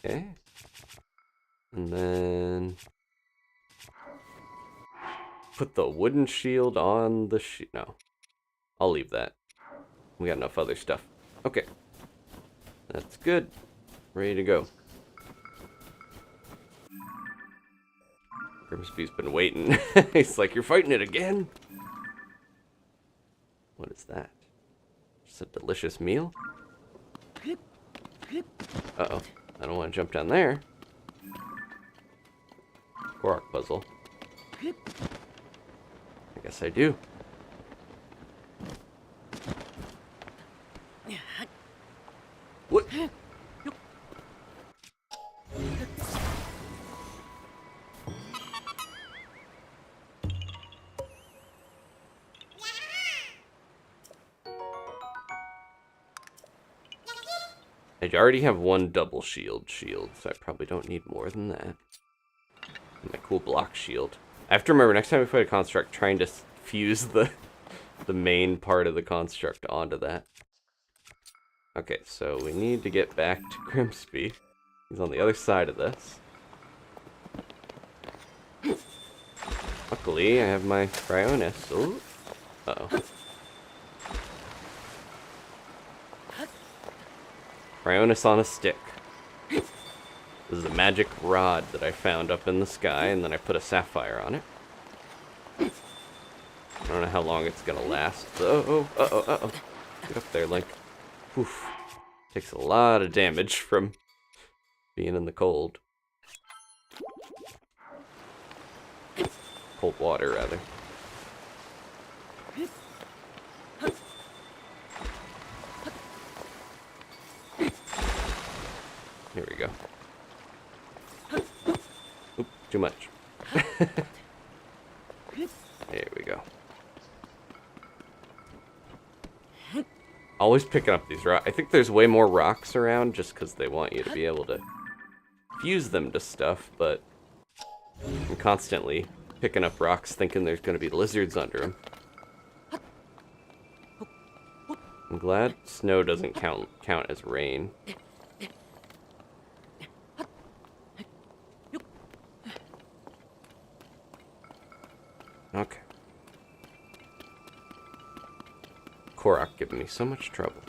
Speaker 1: Okay. And then... put the wooden shield on the no. I'll leave that. We got enough other stuff. Okay. That's good. Ready to go. Grimsby's been waiting. He's like, you're fighting it again? What is that? Just a delicious meal? Uh-oh. I don't want to jump down there. Korok puzzle. I guess I do. What? I already have 1 double shield, so I probably don't need more than that. My cool block shield. I have to remember, next time we fight a construct, trying to fuse the main part of the construct onto that. Okay, so we need to get back to Grimsby. He's on the other side of this. Luckily, I have my Cryonis. Ooh. Uh-oh. Cryonis on a stick. This is a magic rod that I found up in the sky, and then I put a sapphire on it. I don't know how long it's gonna last. Uh-oh. Get up there, Link. Oof. Takes a lot of damage from being in the cold. Cold water, rather. Here we go. Oop, too much. There we go. Always picking up these rocks. I think there's way more rocks around just because they want you to be able to fuse them to stuff, but I'm constantly picking up rocks thinking there's going to be lizards under them. I'm glad snow doesn't count as rain. Okay. Korok giving me so much trouble.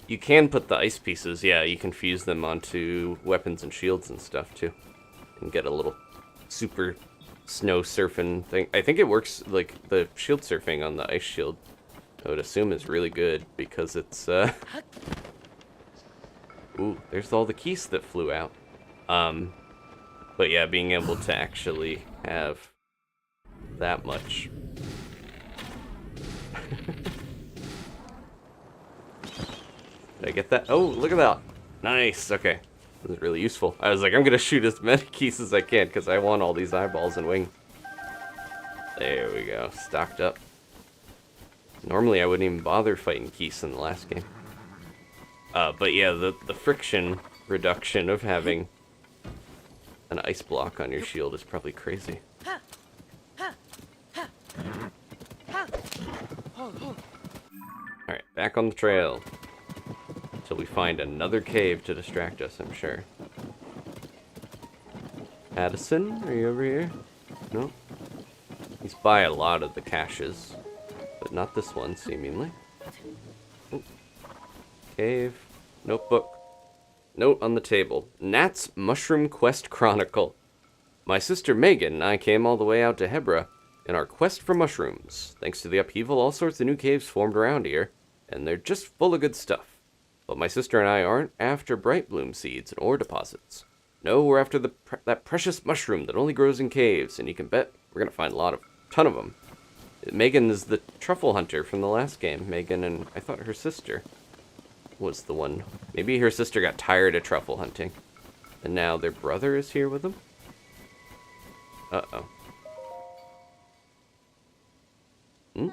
Speaker 1: You can put the ice pieces, yeah, you can fuse them onto weapons and shields and stuff too. And get a little super snow surfing thing. I think it works, like, the shield surfing on the ice shield, I would assume is really good because it's, Ooh, there's all the keys that flew out. But yeah, being able to actually have that much. Did I get that? Oh, look at that. Nice, okay. This is really useful. I was like, I'm gonna shoot as many keys as I can because I want all these eyeballs and wings. There we go, stocked up. Normally I wouldn't even bother fighting Geese in the last game. But yeah, the friction reduction of having an ice block on your shield is probably crazy. Alright, back on the trail. Until we find another cave to distract us, I'm sure. Addison, are you over here? No? He's by a lot of the caches, but not this one, seemingly. Oh. Cave. Notebook. Note on the table. Nat's Mushroom Quest Chronicle. My sister Megan and I came all the way out to Hebra in our quest for mushrooms. Thanks to the upheaval, all sorts of new caves formed around here, and they're just full of good stuff. But my sister and I aren't after bright bloom seeds and ore deposits. No, we're after that precious mushroom that only grows in caves, and you can bet we're going to find a ton of them. Megan is the truffle hunter from the last game. Megan and I thought her sister was the one. Maybe her sister got tired of truffle hunting, and now their brother is here with them? Uh-oh. Hmm?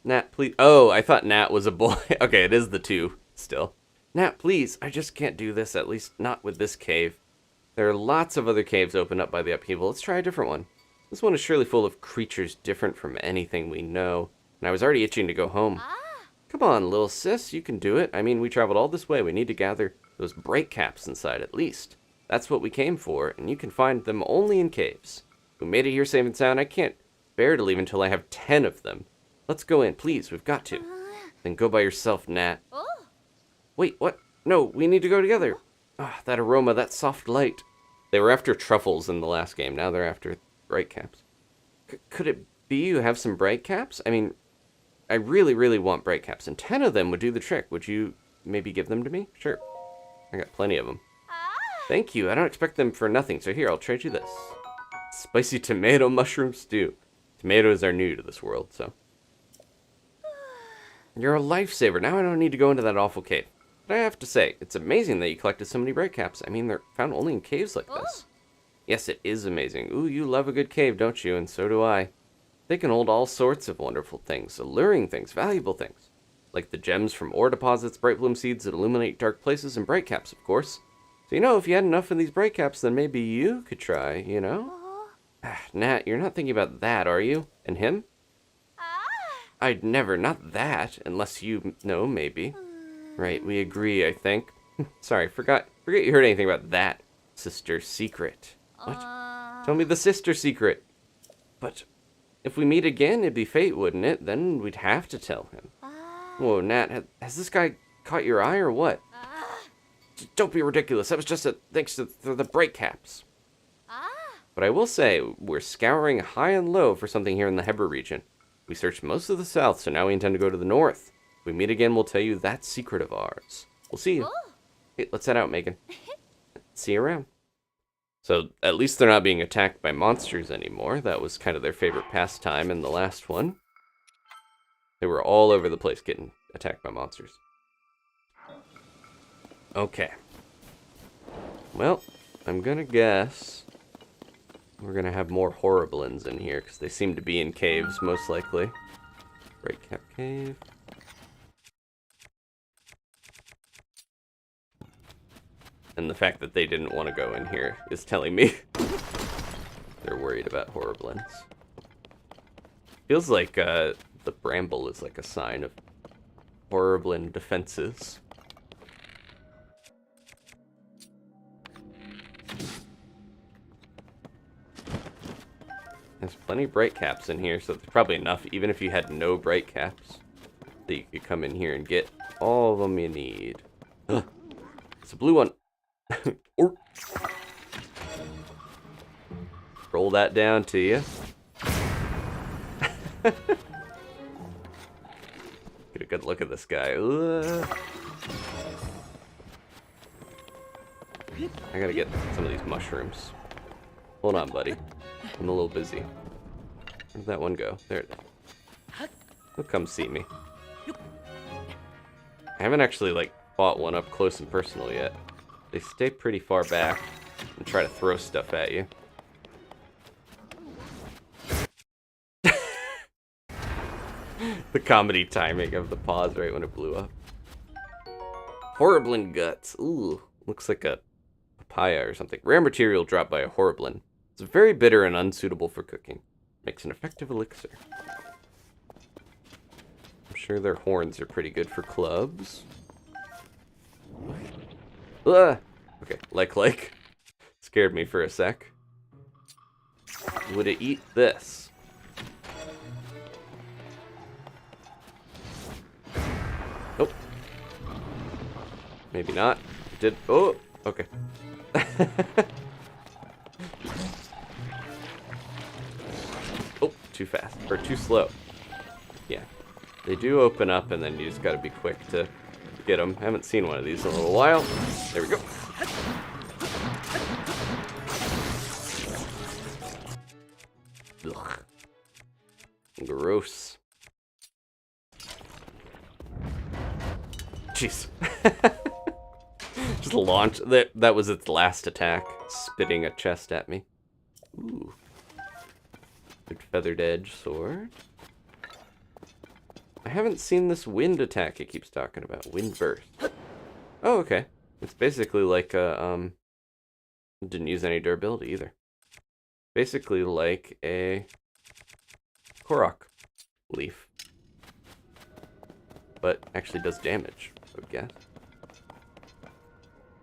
Speaker 1: Nat, please. Oh, I thought Nat was a boy. Okay, it is the two still. Nat, please. I just can't do this, at least not with this cave. There are lots of other caves opened up by the upheaval. Let's try a different one. This one is surely full of creatures different from anything we know, and I was already itching to go home. Come on, little sis, you can do it. I mean, we traveled all this way. We need to gather those break caps inside at least. That's what we came for, and you can find them only in caves. We made it here safe and sound. I can't bear to leave until I have 10 of them. Let's go in, please. We've got to. Then go by yourself, Nat. Wait, what? No, we need to go together. Ah, that aroma, that soft light. They were after truffles in the last game. Now they're after bright caps. Could it be you have some bright caps? I mean, I really, really want bright caps, and 10 of them would do the trick. Would you maybe give them to me? Sure. I got plenty of them. Thank you. I don't expect them for nothing, so here, I'll trade you this. Spicy tomato mushroom stew. Tomatoes are new to this world, so. You're a lifesaver. Now I don't need to go into that awful cave. But I have to say, it's amazing that you collected so many bright caps. I mean, they're found only in caves like this. Yes, it is amazing. Ooh, you love a good cave, don't you? And so do I. They can hold all sorts of wonderful things, alluring things, valuable things. Like the gems from ore deposits, bright bloom seeds that illuminate dark places, and bright caps, of course. So, you know, if you had enough of these bright caps, then maybe you could try, you know? Nat, you're not thinking about that, are you? And him? I'd never, not that, unless you know, maybe. Right, we agree, I think. Sorry, forget you heard anything about that sister secret. What? Tell me the sister secret. But if we meet again, it'd be fate, wouldn't it? Then we'd have to tell him. Whoa, Nat, has this guy caught your eye or what? Don't be ridiculous. That was just thanks to the break caps. But I will say, we're scouring high and low for something here in the Hebra region. We searched most of the south, so now we intend to go to the north. If we meet again, we'll tell you that secret of ours. We'll see you. Hey, let's head out, Megan. See you around. So, at least they're not being attacked by monsters anymore. That was kind of their favorite pastime in the last one. They were all over the place getting attacked by monsters. Okay. Well, I'm gonna guess we're gonna have more Horriblins in here, because they seem to be in caves, most likely. Break cap cave. And the fact that they didn't want to go in here is telling me they're worried about Horriblins. Feels like the bramble is like a sign of Horriblin defenses. There's plenty of bright caps in here, so there's probably enough, even if you had no bright caps, that you could come in here and get all of them you need. Ugh. It's a blue one. Roll that down to you. Get a good look at this guy. I gotta get some of these mushrooms. Hold on, buddy. I'm a little busy. Where'd that one go? There it is. He'll come see me. I haven't actually, like, fought one up close and personal yet. They stay pretty far back and try to throw stuff at you. The comedy timing of the pause right when it blew up. Horriblin guts. Ooh, looks like a papaya or something. Rare material dropped by a Horriblin. It's very bitter and unsuitable for cooking. Makes an effective elixir. I'm sure their horns are pretty good for clubs. Ah! Okay, like. Scared me for a sec. Would it eat this? Nope. Maybe not. It did. Oh, okay. Oh, too fast. Or too slow. Yeah. They do open up, and then you just gotta be quick to get them. Haven't seen one of these in a little while. There we go. Ugh. Gross. Jeez. Just launch. That was its last attack. Spitting a chest at me. Ooh. Good feathered edge sword. I haven't seen this wind attack it keeps talking about. Wind burst. Oh, okay. It's basically like a, didn't use any durability either. Basically like a Korok leaf. But actually does damage, I would guess.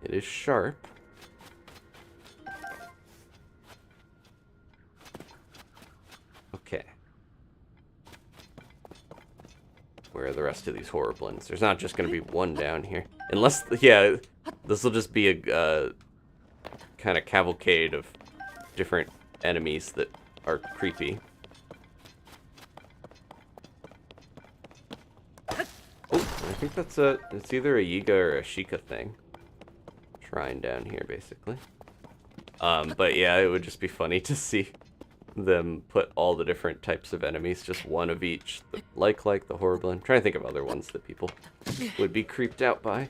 Speaker 1: It is sharp. Okay. Where are the rest of these Horriblins? There's not just going to be one down here. Unless, yeah, this will just be a kind of cavalcade of different enemies that are creepy. Oh, I think that's it's either a Yiga or a Sheikah thing. Shrine down here, basically. But yeah, it would just be funny to see them put all the different types of enemies, just one of each. Like the Horriblin. I'm trying to think of other ones that people would be creeped out by.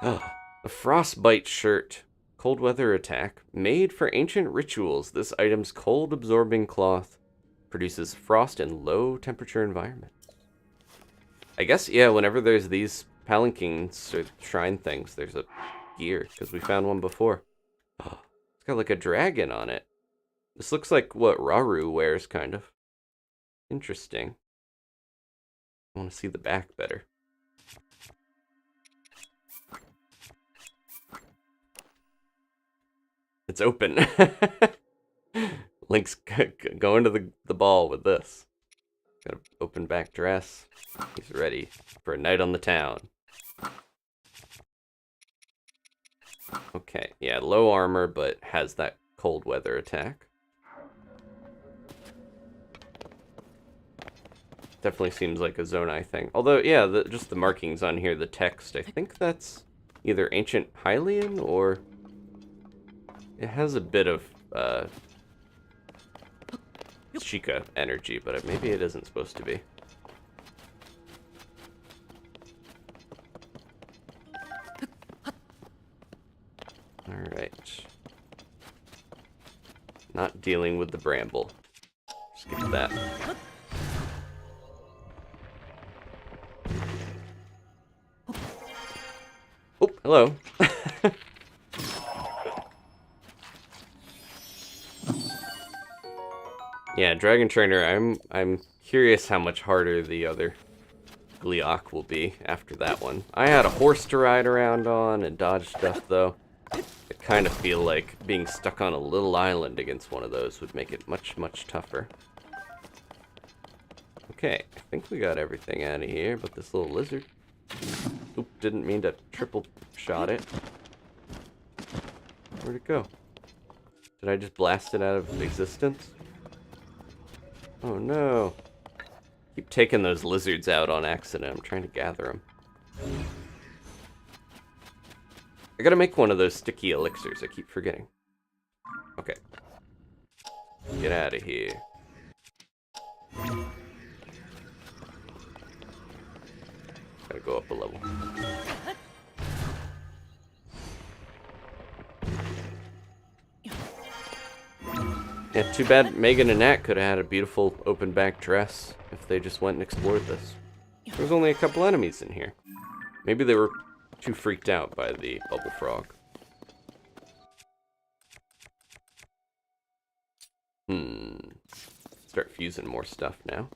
Speaker 1: A frostbite shirt. Cold weather attack. Made for ancient rituals, this item's cold absorbing cloth produces frost in low temperature environments. I guess, yeah, whenever there's these palanquins or shrine things, there's a gear, because we found one before. Oh, it's got like a dragon on it. This looks like what Rauru wears, kind of. Interesting. I want to see the back better. It's open. Link's going to the ball with this. Got an open back dress. He's ready for a night on the town. Okay, yeah, low armor, but has that cold weather attack. Definitely seems like a Zonai thing. Although, yeah, just the markings on here, the text, I think that's either ancient Hylian or... It has a bit of Sheikah energy, but maybe it isn't supposed to be. Alright. Not dealing with the bramble. Skip that. Oh, hello. Yeah, Dragon Trainer, I'm curious how much harder the other Gleeok will be after that one. I had a horse to ride around on and dodge stuff, though. I kind of feel like being stuck on a little island against one of those would make it much, much tougher. Okay, I think we got everything out of here but this little lizard. Oop, didn't mean to triple shot it. Where'd it go? Did I just blast it out of existence? Oh no. Keep taking those lizards out on accident. I'm trying to gather them. I gotta make one of those sticky elixirs. I keep forgetting. Okay. Get out of here. Gotta go up a level. Yeah, too bad Megan and Nat could have had a beautiful open back dress if they just went and explored this. There's only a couple enemies in here. Maybe they were too freaked out by the bubble frog. Start fusing more stuff now.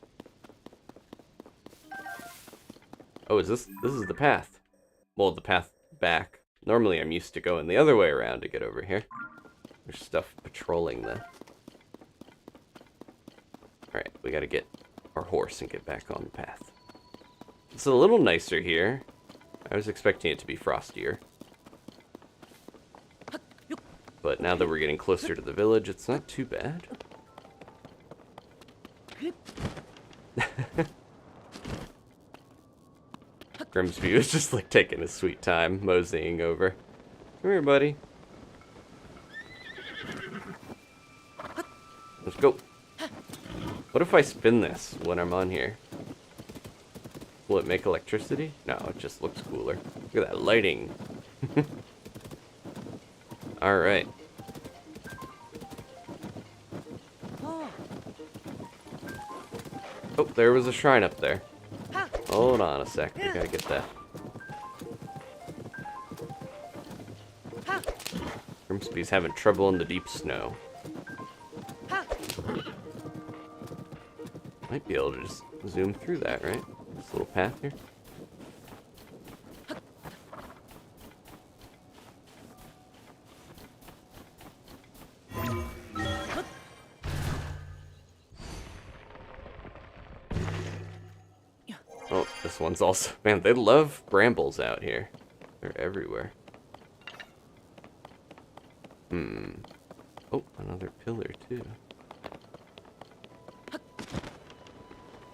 Speaker 1: Oh, is this is the path? Well, the path back. Normally I'm used to going the other way around to get over here. There's stuff patrolling the... Alright, we gotta get our horse and get back on the path. It's a little nicer here. I was expecting it to be frostier. But now that we're getting closer to the village, it's not too bad. Grimsby is just like taking his sweet time, moseying over. Come here, buddy. Let's go. What if I spin this when I'm on here? Will it make electricity? No, it just looks cooler. Look at that lighting. Alright. Oh, there was a shrine up there. Hold on a sec, we gotta get that. Grimsby's having trouble in the deep snow. Might be able to just zoom through that, right? This little path here. Oh, this one's also... Man, they love brambles out here. They're everywhere. Oh, another pillar, too.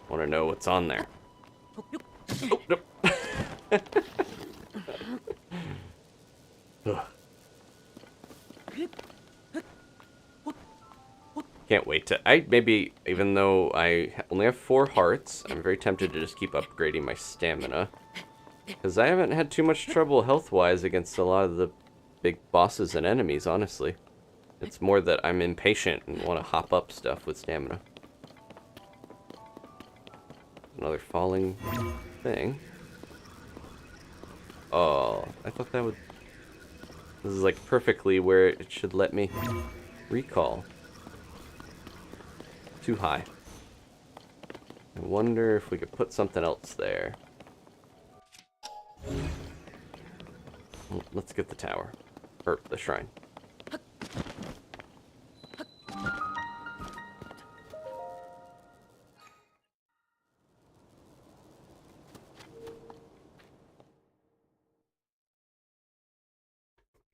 Speaker 1: Want to know what's on there. Oh, nope. Can't wait to... maybe, even though I only have 4 hearts, I'm very tempted to just keep upgrading my stamina. Because I haven't had too much trouble health-wise against a lot of the big bosses and enemies, honestly. It's more that I'm impatient and want to hop up stuff with stamina. Another falling thing. Oh, I thought that would... This is like perfectly where it should let me recall. Too high. I wonder if we could put something else there. Well, let's get the tower. Or the shrine.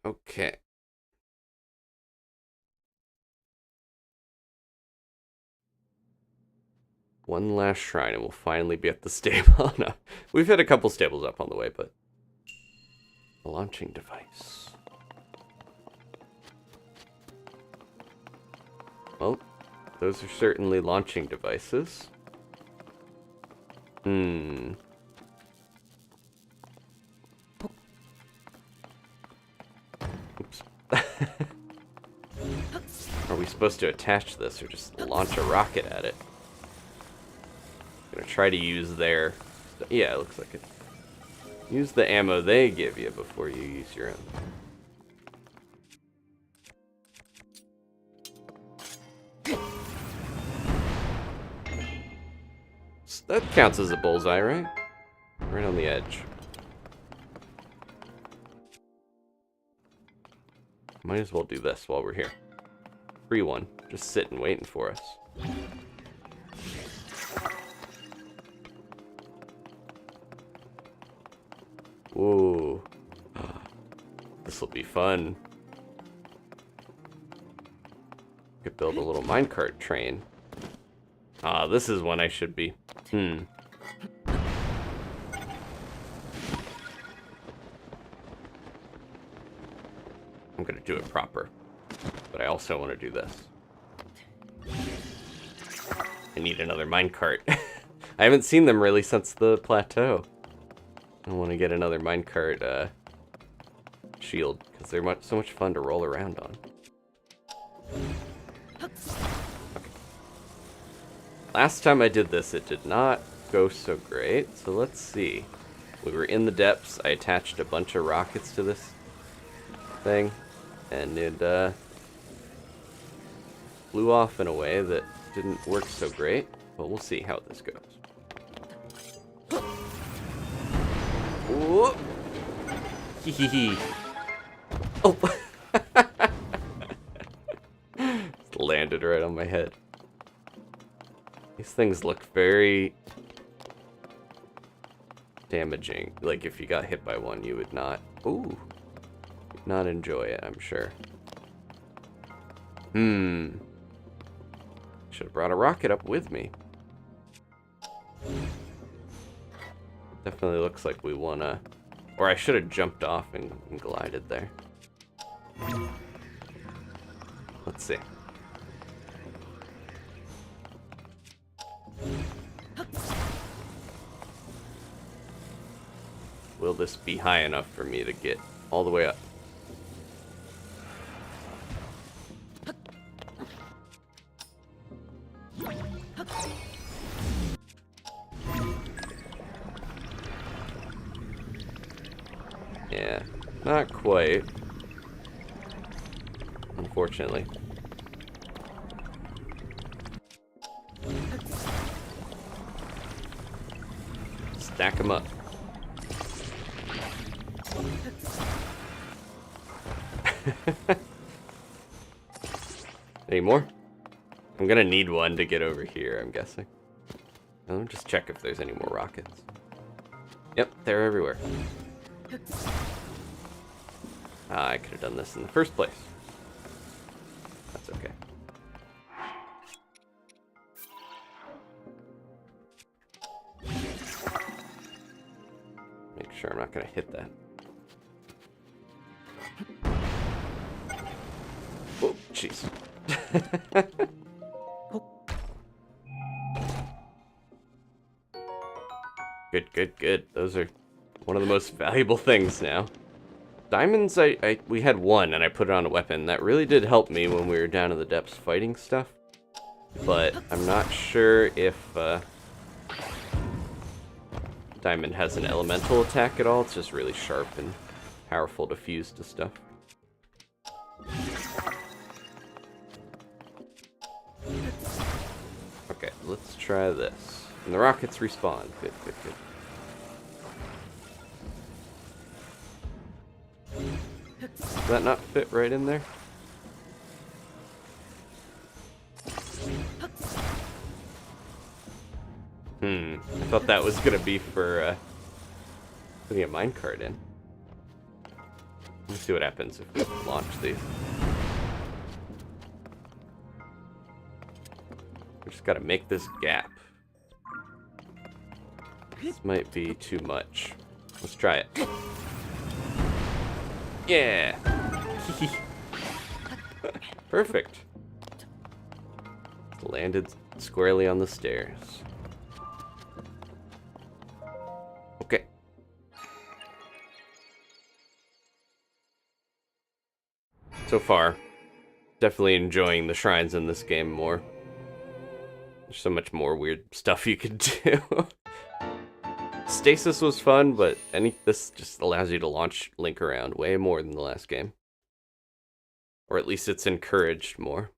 Speaker 1: Okay. One last shrine and we'll finally be at the stable. No, we've had a couple stables up on the way, but... A launching device. Well, those are certainly launching devices. Oops. Are we supposed to attach this or just launch a rocket at it? I'm gonna try to use their... Yeah, it looks like it. Use the ammo they give you before you use your own. So that counts as a bullseye, right? Right on the edge. Might as well do this while we're here. Free one. Just sitting waiting for us. Whoa. This'll be fun. Could build a little minecart train. Ah, this is one I should be. I'm gonna do it proper. But I also want to do this. I need another minecart. I haven't seen them really since the plateau. I want to get another minecart shield because they're so much fun to roll around on. Last time I did this, it did not go so great. So let's see. We were in the depths. I attached a bunch of rockets to this thing, and it flew off in a way that didn't work so great. But we'll see how this goes. Whoa. Hee hee hee. Oh! Landed right on my head. These things look very damaging. Like, if you got hit by one, you would not... Ooh. Not enjoy it, I'm sure. Should have brought a rocket up with me. Definitely looks like we wanna... Or I should have jumped off and glided there. Let's see. Will this be high enough for me to get all the way up? Yeah, not quite. Unfortunately. Stack them up. Any more? I'm gonna need one to get over here, I'm guessing. I'll just check if there's any more rockets. Yep, they're everywhere. I could have done this in the first place. That's okay. Make sure I'm not gonna hit that. Oh, jeez. Good, good, good. Those are one of the most valuable things now. Diamonds, we had one, and I put it on a weapon. That really did help me when we were down in the depths fighting stuff. But I'm not sure if Diamond has an elemental attack at all. It's just really sharp and powerful to fuse to stuff. Okay, let's try this. And the rockets respawn. Good, good, good. Does that not fit right in there? I thought that was gonna be for putting a minecart in. Let's see what happens if we launch these. We just gotta make this gap. This might be too much. Let's try it. Yeah! Perfect. Landed squarely on the stairs. Okay. So far, definitely enjoying the shrines in this game more. There's so much more weird stuff you can do. Stasis was fun, but this just allows you to launch Link around way more than the last game. Or at least it's encouraged more.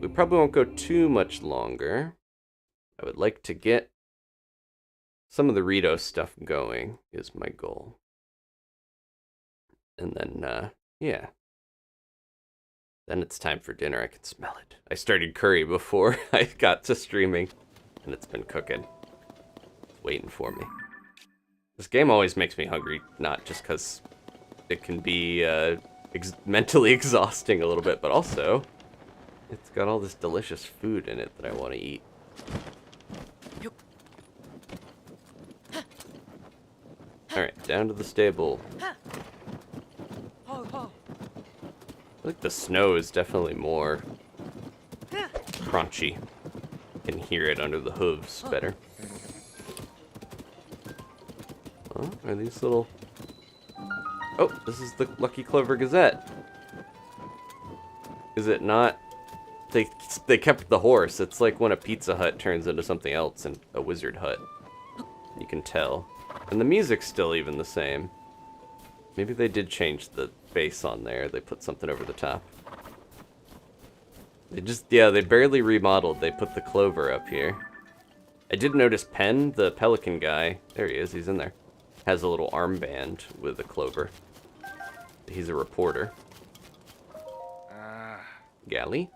Speaker 1: We probably won't go too much longer. I would like to get some of the Rito stuff going, is my goal. And then, yeah. Then it's time for dinner. I can smell it. I started curry before I got to streaming, and it's been cooking. It's waiting for me. This game always makes me hungry, not just because it can be mentally exhausting a little bit, but also it's got all this delicious food in it that I want to eat. Alright, down to the stable. I think the snow is definitely more crunchy. Can hear it under the hooves better. Oh, are these little... Oh, this is the lucky Clover Gazette. Is it not? They kept the horse. It's like when a Pizza Hut turns into something else in a Wizard Hut. You can tell. And the music's still even the same. Maybe they did change the bass on there. They put something over the top. They barely remodeled. They put the Clover up here. I did notice Penn, the pelican guy, there he is, he's in there, has a little armband with a Clover. He's a reporter. Galley?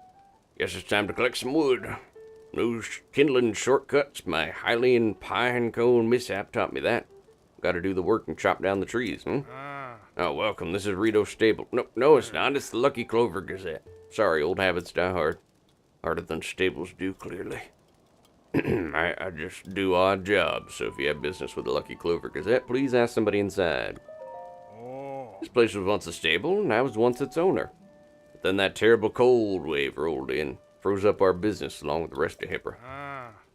Speaker 2: Guess it's time to collect some wood. Those kindling shortcuts, my Hylian pine cone mishap taught me that. Gotta do the work and chop down the trees, Oh, welcome, this is Rito's stable. No, it's not, it's the Lucky Clover Gazette. Sorry, old habits die hard. Harder than stables do, clearly. I just do odd jobs, so if you have business with the Lucky Clover Gazette, please ask somebody inside. This place was once a stable, and I was once its owner. But then that terrible cold wave rolled in, froze up our business along with the rest of Hebra.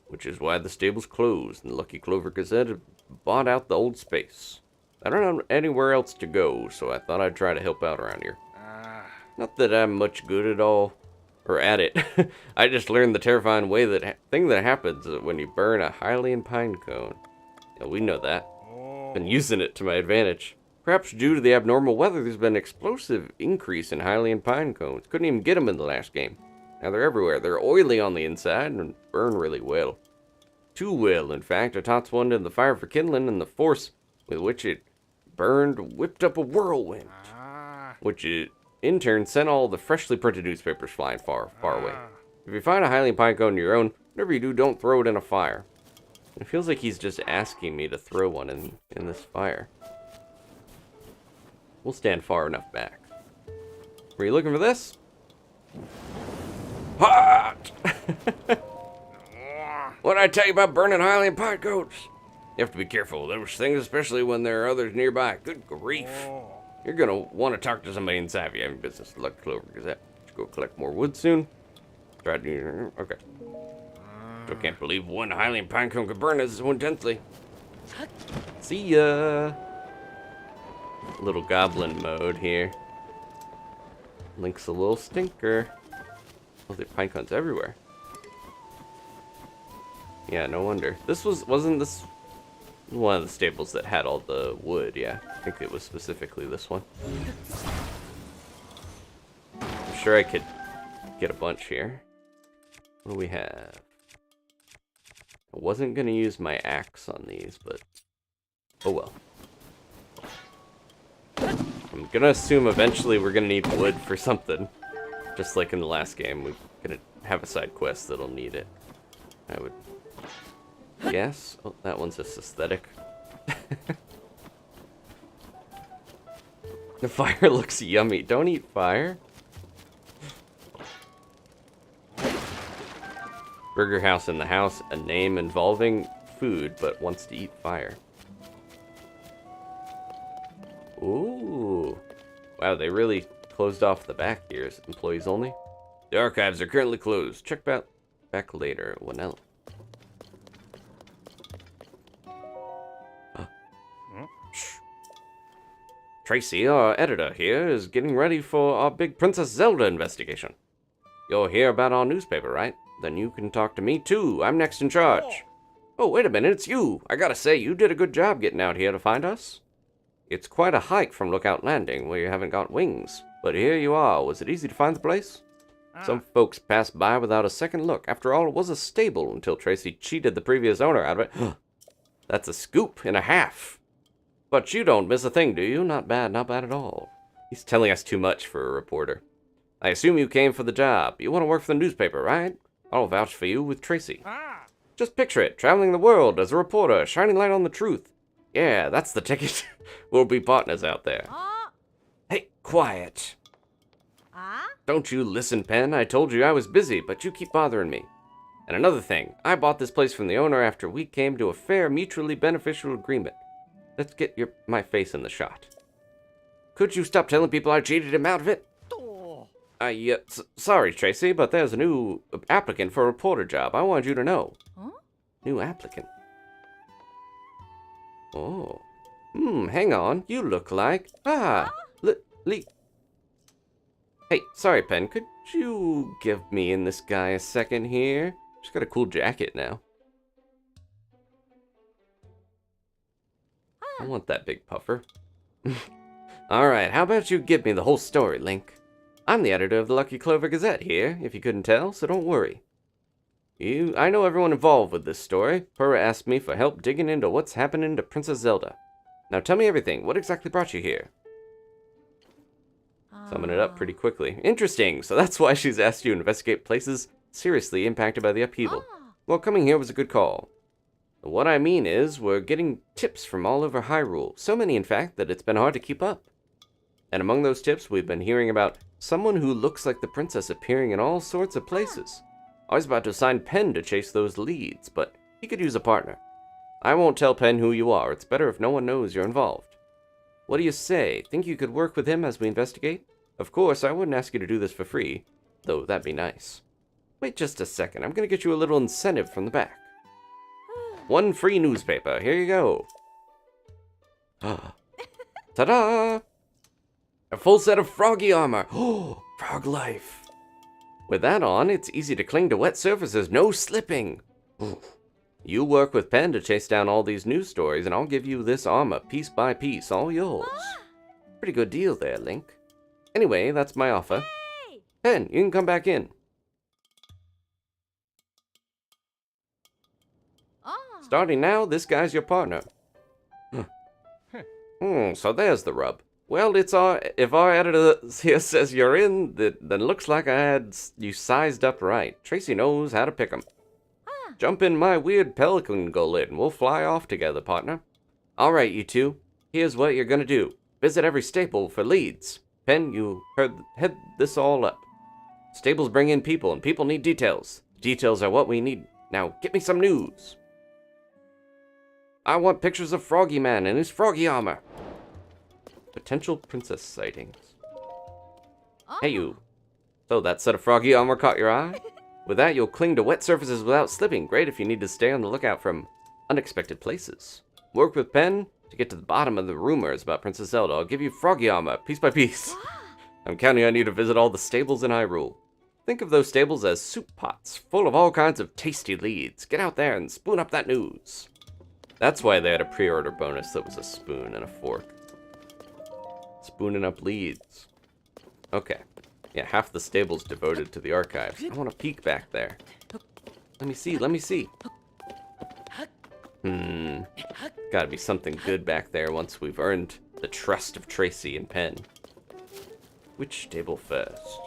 Speaker 2: Which is why the stable's closed, and the Lucky Clover Gazette bought out the old space. I don't have anywhere else to go, so I thought I'd try to help out around here. Not that I'm much good at all, or at it. I just learned the terrifying thing that happens when you burn a Hylian pine cone. Yeah, we know that. Been using it to my advantage. Perhaps due to the abnormal weather, there's been an explosive increase in Hylian pine cones. Couldn't even get them in the last game. Now they're everywhere. They're oily on the inside and burn really well. Too well, in fact. I tossed one in the fire for kindling, and the force with which it burned whipped up a whirlwind, which in turn sent all the freshly printed newspapers flying far, far away. If you find a Hylian pine cone on your own, whatever you do, don't throw it in a fire. It feels like he's just asking me to throw one in this fire. We'll stand far enough back. Were you looking for this? Hot! What'd I tell you about burning Hylian pine cones? You have to be careful. Those things, especially when there are others nearby. Good grief. You're gonna want to talk to somebody inside if you have business with Lucky Clover Gazette. Let's go collect more wood soon. Okay. Still can't believe one Hylian pine cone could burn us so intensely.
Speaker 1: See ya! Little goblin mode here. Link's a little stinker. Oh, there are pine cones everywhere. Yeah, no wonder. Wasn't this one of the stables that had all the wood? Yeah, I think it was specifically this one. I'm sure I could get a bunch here. What do we have? I wasn't gonna use my axe on these, but oh well. I'm gonna assume eventually we're gonna need wood for something. Just like in the last game, we're gonna have a side quest that'll need it. I would guess. Oh, that one's just aesthetic. The fire looks yummy. Don't eat fire. Burger House in the house, a name involving food but wants to eat fire. Ooh. Wow, they really closed off the back here. Is employees only?
Speaker 2: The archives are currently closed.
Speaker 1: Check back later. What else? Tracy, our editor here, is getting ready for our big Princess Zelda investigation. You'll hear about our newspaper, right? Then you can talk to me too. I'm next in charge. Oh, wait a minute, it's you. I gotta say, you did a good job getting out here to find us. It's quite a hike from Lookout Landing, where you haven't got wings. But here you are. Was it easy to find the place? Some folks passed by without a second look. After all, it was a stable until Tracy cheated the previous owner out of it. That's a scoop and a half. But you don't miss a thing, do you? Not bad at all. He's telling us too much for a reporter. I assume you came for the job. You want to work for the newspaper, right? I'll vouch for you with Tracy. Just picture it, traveling the world as a reporter, shining light on the truth. Yeah, that's the ticket. We'll be partners out there. Hey, quiet. Don't you listen, Pen. I told you I was busy, but you keep bothering me. And another thing, I bought this place from the owner after we came to a fair, mutually beneficial agreement. Let's get my face in the shot. Could you stop telling people I cheated him out of it? Sorry, Tracy, but there's a new applicant for a reporter job. I wanted you to know. New applicant. Oh. Hang on. You look like... Hey, sorry, Pen. Could you give me and this guy a second here? She's got a cool jacket now. I want that big puffer. Alright, how about you give me the whole story, Link? I'm the editor of the Lucky Clover Gazette here, if you couldn't tell, so don't worry. I know everyone involved with this story. Purah asked me for help digging into what's happening to Princess Zelda. Now tell me everything. What exactly brought you here? Summing it up pretty quickly. Interesting, so that's why she's asked you to investigate places seriously impacted by the upheaval. Well, coming here was a good call. What I mean is, we're getting tips from all over Hyrule. So many, in fact, that it's been hard to keep up. And among those tips, we've been hearing about someone who looks like the princess appearing in all sorts of places. I was about to assign Pen to chase those leads, but he could use a partner. I won't tell Pen who you are. It's better if no one knows you're involved. What do you say? Think you could work with him as we investigate? Of course, I wouldn't ask you to do this for free, though that'd be nice. Wait just a second. I'm going to get you a little incentive from the back. One free newspaper. Here you go. Ta-da! A full set of froggy armor. Oh, frog life. With that on, it's easy to cling to wet surfaces, no slipping. You work with Pen to chase down all these news stories, and I'll give you this armor piece by piece, all yours. Pretty good deal there, Link. Anyway, that's my offer. Pen, you can come back in. Starting now, this guy's your partner. So there's the rub. Well, if our editor here says you're in, then looks like I had you sized up right. Tracy knows how to pick 'em. Jump in my weird pelican gullet and we'll fly off together, partner. Alright, you two. Here's what you're gonna do. Visit every stable for leads. Pen, you head this all up. Stables bring in people, and people need details. Details are what we need. Now, get me some news. I want pictures of Froggy Man and his froggy armor. Potential princess sightings. Hey, you. So that set of froggy armor caught your eye? With that, you'll cling to wet surfaces without slipping. Great if you need to stay on the lookout from unexpected places. Work with Pen to get to the bottom of the rumors about Princess Zelda. I'll give you froggy armor, piece by piece. I'm counting on you to visit all the stables in Hyrule. Think of those stables as soup pots, full of all kinds of tasty leads. Get out there and spoon up that news. That's why they had a pre-order bonus that was a spoon and a fork. Spooning up leads. Okay. Yeah, half the stable's devoted to the archives. I want to peek back there. Let me see. Gotta be something good back there once we've earned the trust of Tracy and Pen. Which stable first?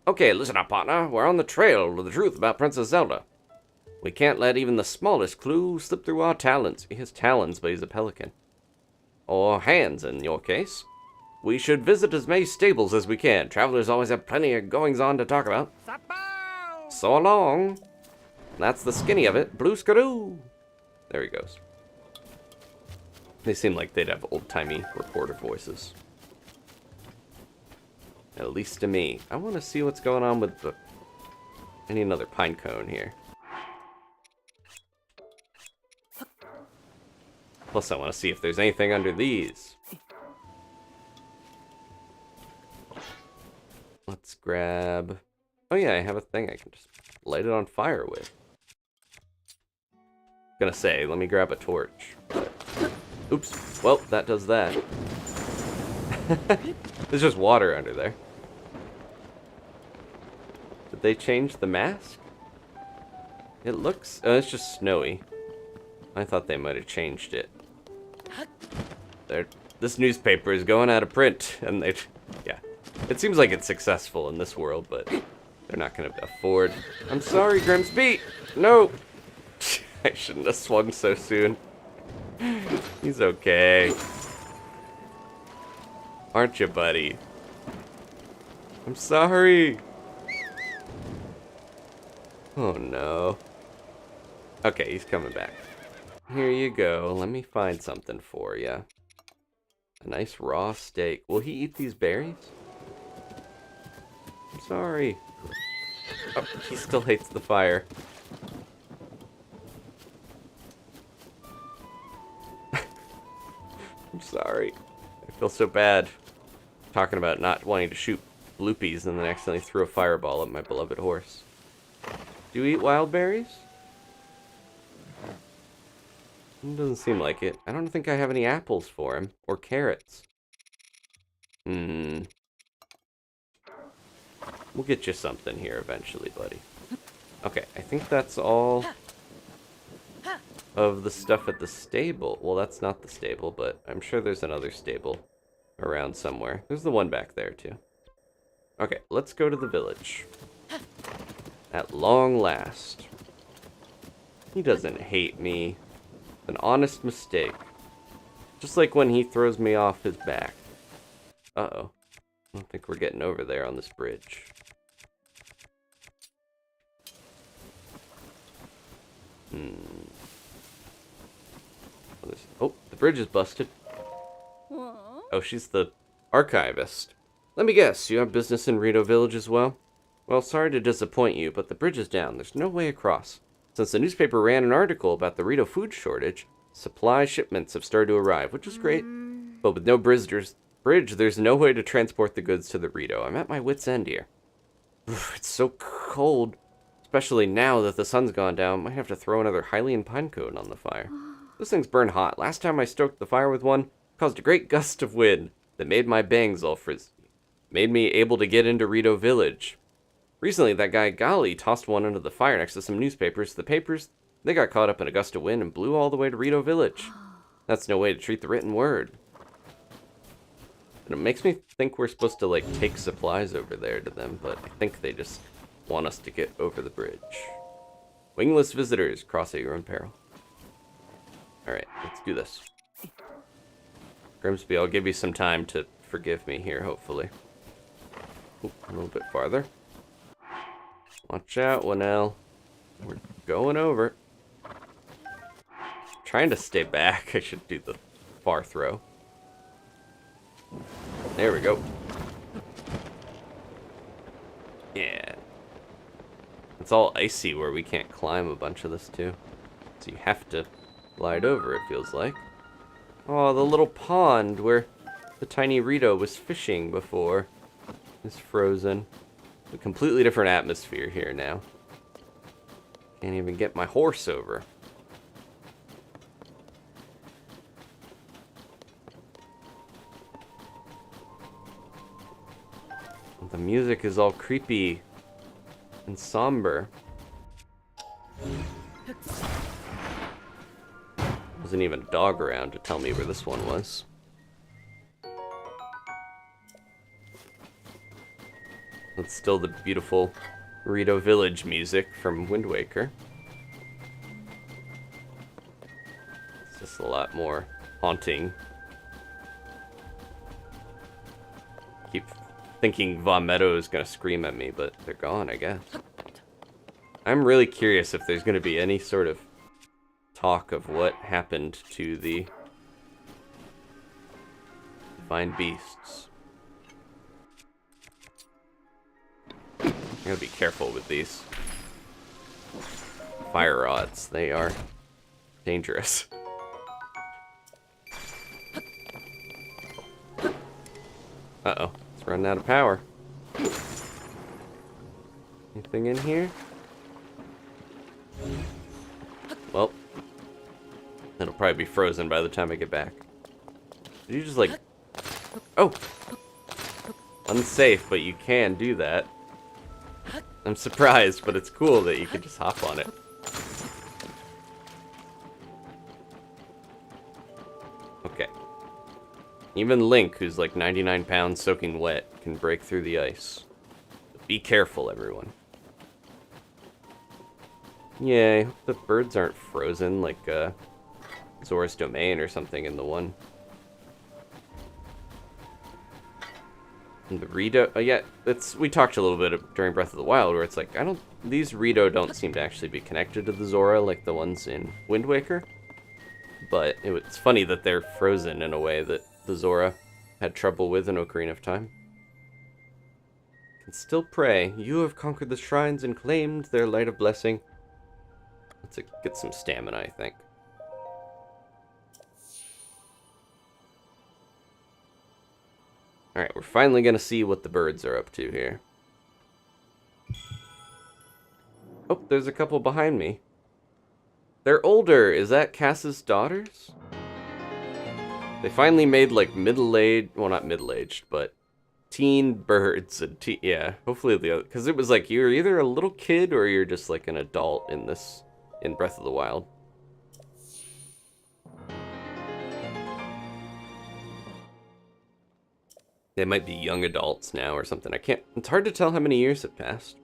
Speaker 1: Okay, listen up, partner. We're on the trail of the truth about Princess Zelda. We can't let even the smallest clue slip through our talons. He has talons, but he's a pelican. Or hands, in your case. We should visit as many stables as we can. Travelers always have plenty of goings-on to talk about. So long. That's the skinny of it. Blue skidoo. There he goes. They seem like they'd have old-timey reporter voices. At least to me. I want to see what's going on with the... I need another pine cone here. Plus, I want to see if there's anything under these. Let's grab... Oh yeah, I have a thing I can just light it on fire with. Gonna say, let me grab a torch. Oops. Well, that does that. There's just water under there. Did they change the mask? It looks... Oh, it's just snowy. I thought they might have changed it. This newspaper is going out of print, and they... Yeah. It seems like it's successful in this world, but they're not going to afford... I'm sorry, Grimsby! No! I shouldn't have swung so soon. He's okay. Aren't you, buddy? I'm sorry! Oh, no. Okay, he's coming back. Here you go. Let me find something for you. A nice raw steak. Will he eat these berries? I'm sorry. Oh, he still hates the fire. I'm sorry. I feel so bad talking about not wanting to shoot bloopies and then accidentally threw a fireball at my beloved horse. Do you eat wild berries? It doesn't seem like it. I don't think I have any apples for him. Or carrots. We'll get you something here eventually, buddy. Okay, I think that's all of the stuff at the stable. Well, that's not the stable, but I'm sure there's another stable around somewhere. There's the one back there, too. Okay, let's go to the village. At long last. He doesn't hate me. It's an honest mistake. Just like when he throws me off his back. Uh-oh. I don't think we're getting over there on this bridge. Oh, the bridge is busted. Oh, she's the archivist. Let me guess, you have business in Rito Village as well? Well, sorry to disappoint you, but the bridge is down. There's no way across. Since the newspaper ran an article about the Rito food shortage, supply shipments have started to arrive, which is great. But with no bridge, there's no way to transport the goods to the Rito. I'm at my wit's end here. It's so cold. Especially now that the sun's gone down, might have to throw another Hylian pine cone on the fire. Those things burn hot. Last time I stoked the fire with one, it caused a great gust of wind that made my bangs all frizzy. Made me able to get into Rito Village. Recently, that guy Gali tossed one into the fire next to some newspapers. The papers, they got caught up in a gust of wind and blew all the way to Rito Village. That's no way to treat the written word. And it makes me think we're supposed to, like, take supplies over there to them, but I think they just want us to get over the bridge. Wingless visitors cross at your own peril. Alright, let's do this. Grimsby, I'll give you some time to forgive me here, hopefully. Oop, a little bit farther. Watch out, Winnell. We're going over. Trying to stay back. I should do the far throw. There we go. Yeah. It's all icy where we can't climb a bunch of this too. So you have to glide over, it feels like. Oh, the little pond where the tiny Rito was fishing before is frozen. A completely different atmosphere here now. Can't even get my horse over. The music is all creepy and somber. Wasn't even a dog around to tell me where this one was. It's still the beautiful Rito Village music from Wind Waker. It's just a lot more haunting. Keep thinking Vaughn Meadow is going to scream at me, but they're gone, I guess. I'm really curious if there's going to be any sort of talk of what happened to the divine beasts. I gotta be careful with these fire rods. They are dangerous. Uh-oh. It's running out of power. Anything in here? Well, it'll probably be frozen by the time I get back. Did you just like... Oh! Unsafe, but you can do that. I'm surprised, but it's cool that you can just hop on it. Okay. Even Link, who's like 99 pounds soaking wet, can break through the ice. Be careful, everyone. Yay, the birds aren't frozen like Zora's Domain or something in the one. And the Rito, yeah, we talked a little bit during Breath of the Wild where it's like, these Rito don't seem to actually be connected to the Zora like the ones in Wind Waker. But it's funny that they're frozen in a way that the Zora had trouble with in Ocarina of Time. Can still pray. You have conquered the shrines and claimed their light of blessing. Let's get some stamina, I think. Alright, we're finally gonna see what the birds are up to here. Oh, there's a couple behind me. They're older. Is that Cass's daughters? They finally made, like, middle-aged... Well, not middle-aged, but teen birds. And yeah, hopefully the other... Because it was like, you're either a little kid or you're just, like, an adult in this... In Breath of the Wild. They might be young adults now or something. I can't... It's hard to tell how many years have passed.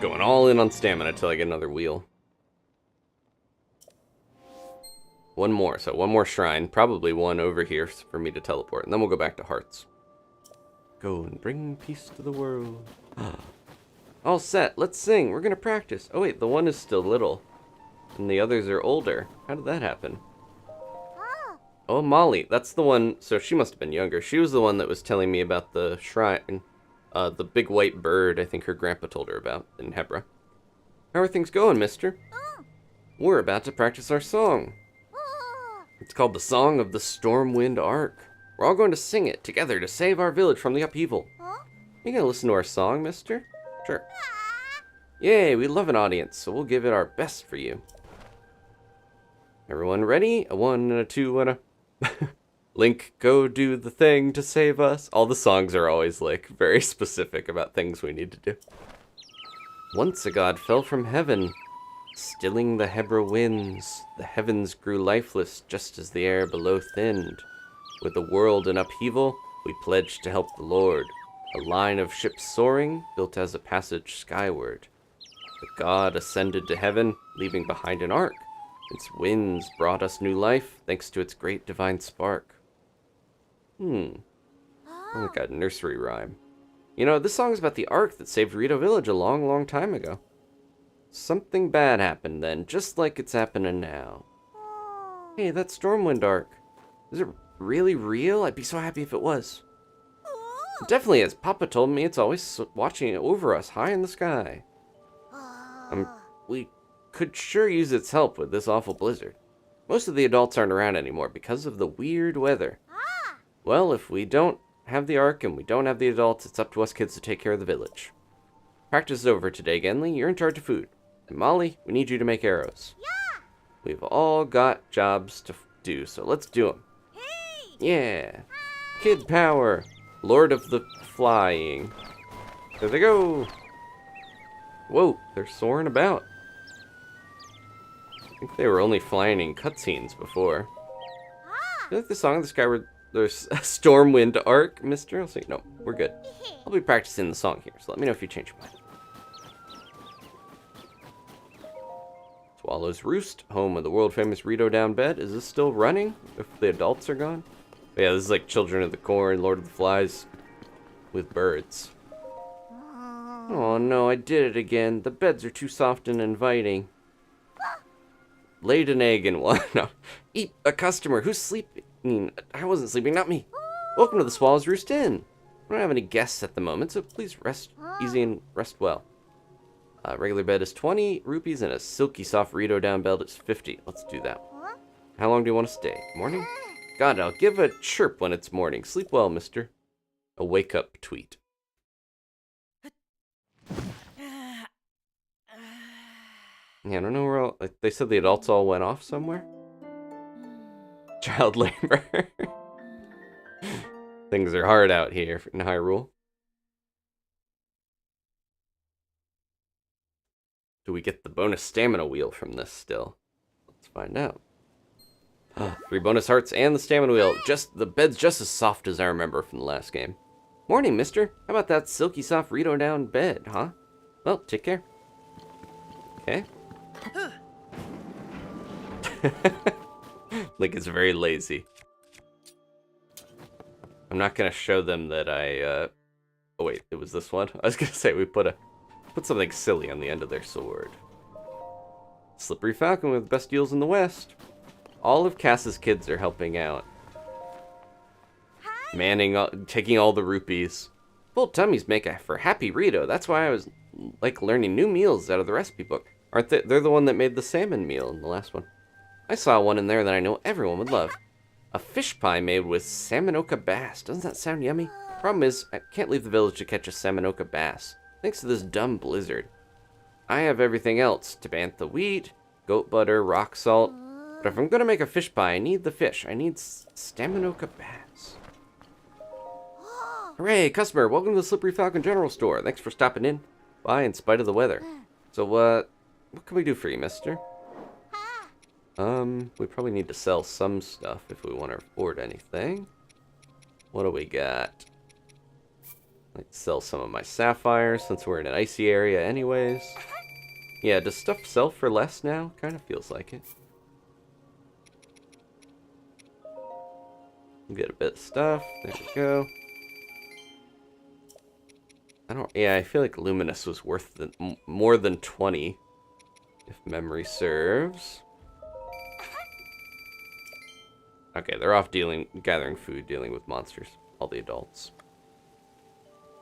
Speaker 1: Going all in on stamina until I get another wheel. One more, so one more shrine. Probably one over here for me to teleport. And then we'll go back to Hearts. Go and bring peace to the world. All set, let's sing. We're gonna practice. Oh wait, the one is still little. And the others are older. How did that happen? Oh, Molly, that's the one, so she must have been younger. She was the one that was telling me about the shrine. The big white bird, I think her grandpa told her about in Hebra. How are things going, mister? We're about to practice our song. It's called the Song of the Stormwind Arc. We're all going to sing it together to save our village from the upheaval. You gonna listen to our song, mister? Sure. Yay, we love an audience, so we'll give it our best for you. Everyone ready? A 1 and a 2 and a... Link, go do the thing to save us. All the songs are always, like, very specific about things we need to do. Once a god fell from heaven, stilling the Hebra winds. The heavens grew lifeless just as the air below thinned. With the world in upheaval, we pledged to help the Lord. A line of ships soaring, built as a passage skyward. The god ascended to heaven, leaving behind an ark. Its winds brought us new life, thanks to its great divine spark. Like a nursery rhyme. You know, this song's about the ark that saved Rito Village a long, long time ago. Something bad happened then, just like it's happening now. Hey, that Stormwind arc. Is it really real? I'd be so happy if it was. It definitely is. Papa told me it's always watching over us, high in the sky. We could sure use its help with this awful blizzard. Most of the adults aren't around anymore because of the weird weather. Well, if we don't have the ark and we don't have the adults, it's up to us kids to take care of the village. Practice is over today, Genli. You're in charge of food. And Molly, we need you to make arrows. Yeah. We've all got jobs to do, so let's do them. Hey. Yeah. Kid power. Lord of the flying. There they go. Whoa, they're soaring about. I think they were only flying in cutscenes before. You like the song of the Skyward... There's a Stormwind arc, mister? I'll say, no, we're good. I'll be practicing the song here, so let me know if you change your mind. Swallow's Roost, home of the world-famous Rito down bed. Is this still running, if the adults are gone? But yeah, this is like Children of the Corn, Lord of the Flies, with birds. Oh no, I did it again. The beds are too soft and inviting. Laid an egg in one. No. Eat a customer. Who's sleeping? I wasn't sleeping, not me. Welcome to the Swallow's Roost Inn. I don't have any guests at the moment, so please rest easy and rest well. Regular bed is 20 rupees and a silky soft Rito down bed is 50. Let's do that. How long do you want to stay? Morning? God, I'll give a chirp when it's morning. Sleep well, mister. A wake-up tweet. Yeah, I don't know where all... They said the adults all went off somewhere? Child labor. Things are hard out here in Hyrule. Do we get the bonus stamina wheel from this still? Let's find out. 3 bonus hearts and the stamina wheel. The bed's just as soft as I remember from the last game. Morning, mister. How about that silky soft Rito down bed, huh? Well, take care. Okay. Link is very lazy. I'm not gonna show them that I, Oh wait, it was this one? I was gonna say we put something silly on the end of their sword. Slippery Falcon with best deals in the West. All of Cass's kids are helping out. Taking all the rupees. Full tummies make for happy Rito. That's why I was like learning new meals out of the recipe book. Aren't they? They're the one that made the salmon meal in the last one. I saw one in there that I know everyone would love. A fish pie made with salmonoka bass. Doesn't that sound yummy? Problem is, I can't leave the village to catch a salmonoka bass, thanks to this dumb blizzard. I have everything else. Tabantha wheat, goat butter, rock salt. But if I'm gonna make a fish pie, I need the fish. I need salmonoka bass. Hooray, customer! Welcome to the Slippery Falcon General Store. Thanks for stopping in by in spite of the weather. So, what can we do for you, mister? We probably need to sell some stuff if we want to afford anything. What do we got? Let's sell some of my sapphires since we're in an icy area anyways. Yeah, does stuff sell for less now? Kind of feels like it. We'll get a bit of stuff. There we go. I feel like Luminous was worth more than 20, if memory serves. Okay, they're off gathering food, dealing with monsters. All the adults.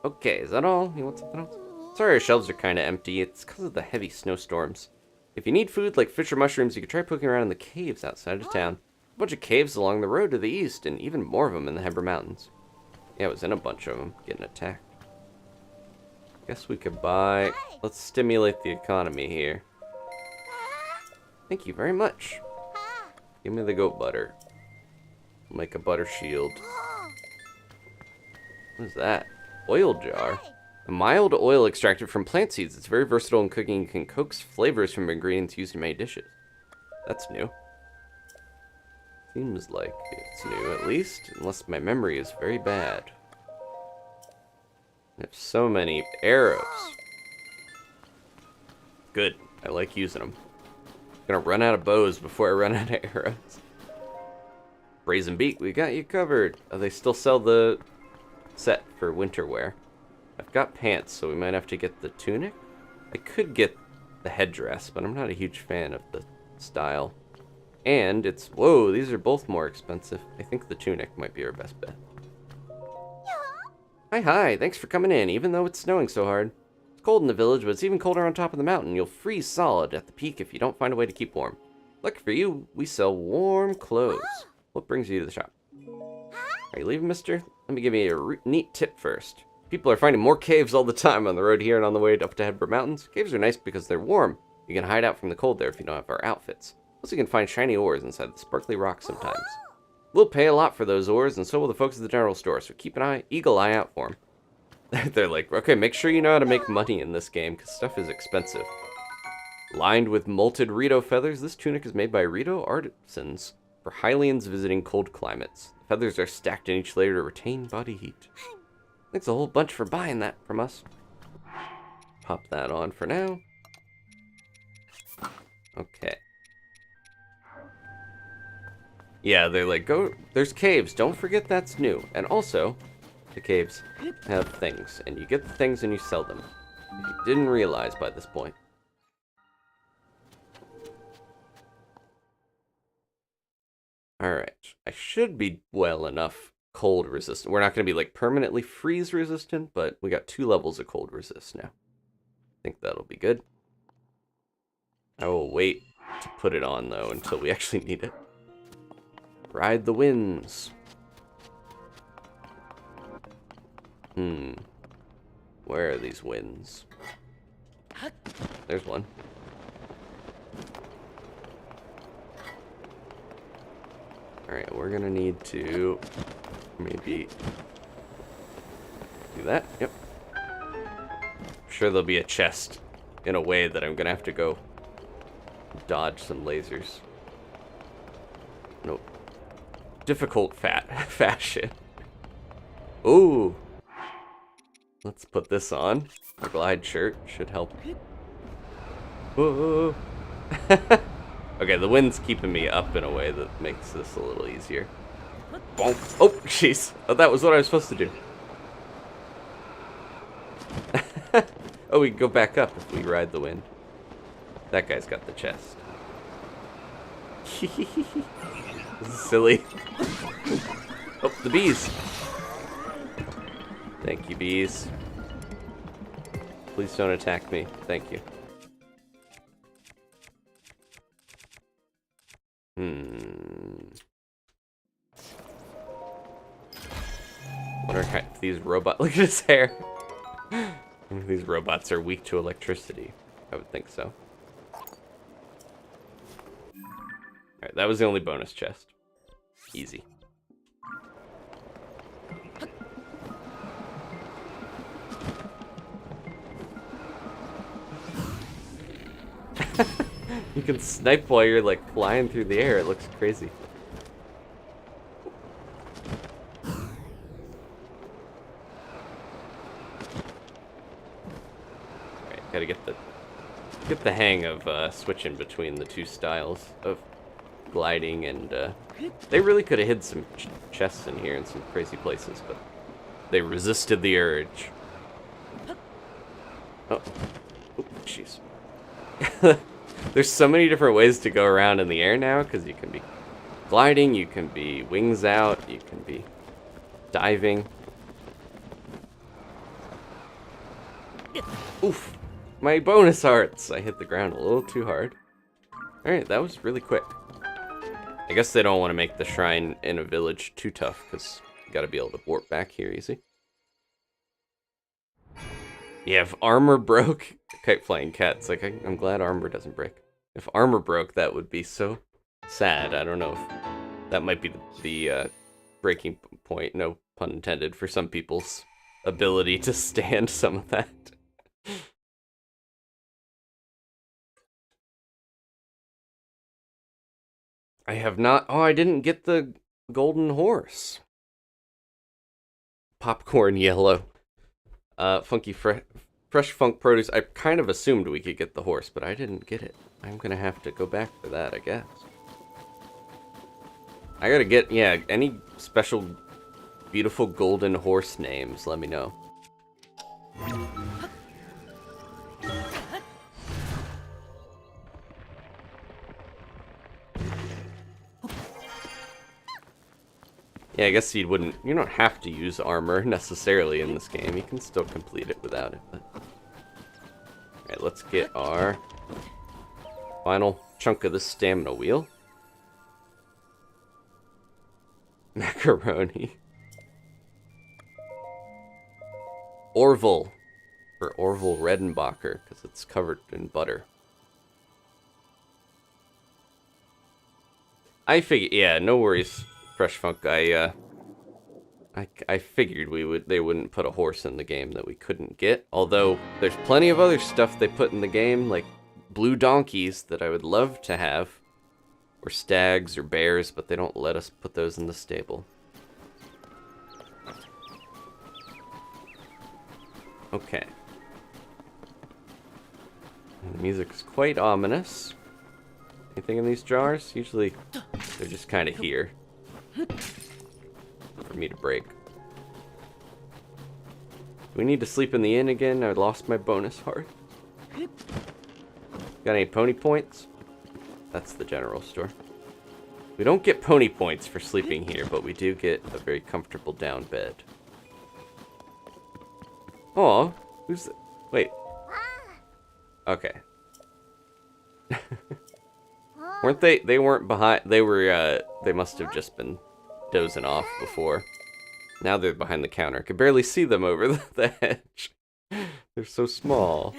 Speaker 1: Okay, is that all? You want something else? Sorry, our shelves are kind of empty. It's because of the heavy snowstorms. If you need food like fish or mushrooms, you can try poking around in the caves outside of town. A bunch of caves along the road to the east, and even more of them in the Hebra Mountains. Yeah, I was in a bunch of them, getting attacked. Guess we could buy... Let's stimulate the economy here. Thank you very much. Give me the goat butter. Make a butter shield. What is that? Oil jar. A mild oil extracted from plant seeds. It's very versatile in cooking. You can coax flavors from ingredients used in many dishes. That's new. Seems like it's new, at least. Unless my memory is very bad. I have so many arrows. Good. I like using them. I'm gonna run out of bows before I run out of arrows. Brazen Beak, we got you covered. They still sell the set for winter wear. I've got pants, so we might have to get the tunic. I could get the headdress, but I'm not a huge fan of the style. And it's... Whoa, these are both more expensive. I think the tunic might be our best bet. Hi, thanks for coming in, even though it's snowing so hard. It's cold in the village, but it's even colder on top of the mountain. You'll freeze solid at the peak if you don't find a way to keep warm. Lucky for you, we sell warm clothes. What brings you to the shop? Are you leaving, mister? Let me give you a neat tip first. People are finding more caves all the time on the road here and on the way up to Hebra Mountains. Caves are nice because they're warm. You can hide out from the cold there if you don't have our outfits. Plus you can find shiny ores inside the sparkly rocks sometimes. We'll pay a lot for those ores, and so will the folks at the general store, so keep an eagle eye out for them. They're like, okay, make sure you know how to make money in this game, because stuff is expensive. Lined with molted Rito feathers, this tunic is made by Rito artisans for Hylians visiting cold climates. The feathers are stacked in each layer to retain body heat. Thanks a whole bunch for buying that from us. Pop that on for now. Okay. Yeah, they're like, go, there's caves. Don't forget that's new. And also, the caves have things. And you get the things and you sell them. If you didn't realize by this point. Alright. I should be well enough cold resistant. We're not going to be like permanently freeze resistant, but we got 2 levels of cold resist now. I think that'll be good. I will wait to put it on, though, until we actually need it. Ride the winds. Where are these winds? There's one. Alright, we're gonna need to maybe do that. Yep. I'm sure there'll be a chest in a way that I'm gonna have to go dodge some lasers. Nope. Difficult fashion. Ooh. Let's put this on. A glide shirt should help. Whoa. Okay, the wind's keeping me up in a way that makes this a little easier. Bonk. Oh, jeez. Oh, that was what I was supposed to do. Oh, we can go back up if we ride the wind. That guy's got the chest. This is silly. Oh, the bees. Thank you, bees. Please don't attack me. Thank you. wonder if these robots... Look at his hair! I wonder if these robots are weak to electricity. I would think so. Alright, that was the only bonus chest. Easy. You can snipe while you're like flying through the air. It looks crazy. Alright, gotta get the hang of switching between the two styles of gliding, and they really could have hid some chests in here in some crazy places, but they resisted the urge. Oh, jeez. There's so many different ways to go around in the air now, because you can be gliding, you can be wings out, you can be diving. Oof, my bonus hearts! I hit the ground a little too hard. Alright, that was really quick. I guess they don't want to make the shrine in a village too tough, because you gotta be able to warp back here easy. Yeah, if armor broke... Kite flying cat's like, I'm glad armor doesn't break. If armor broke, that would be so sad. I don't know if that might be the breaking point, no pun intended, for some people's ability to stand some of that. I have not... Oh, I didn't get the golden horse. Popcorn yellow. Funky fresh funk produce. I kind of assumed we could get the horse, but I didn't get it. I'm gonna have to go back for that, I guess. I gotta get, yeah, any special beautiful golden horse names, let me know. Yeah, I guess you don't have to use armor necessarily in this game. You can still complete it without it, but... Alright, let's get our final chunk of the stamina wheel. Macaroni. Orville. Or Orville Redenbacher, because it's covered in butter. I figure, yeah, no worries. Fresh Funk, I figured they wouldn't put a horse in the game that we couldn't get. Although, there's plenty of other stuff they put in the game, like blue donkeys that I would love to have. Or stags or bears, but they don't let us put those in the stable. Okay. And the music is quite ominous. Anything in these jars? Usually, they're just kind of here. For me to break. Do we need to sleep in the inn again? I lost my bonus heart. Got any pony points? That's the general store. We don't get pony points for sleeping here, but we do get a very comfortable down bed. Aw, who's the... Wait. Okay. Weren't they? They weren't behind. They were. They must have just been dozing off before. Now they're behind the counter. I could barely see them over the hedge. They're so small.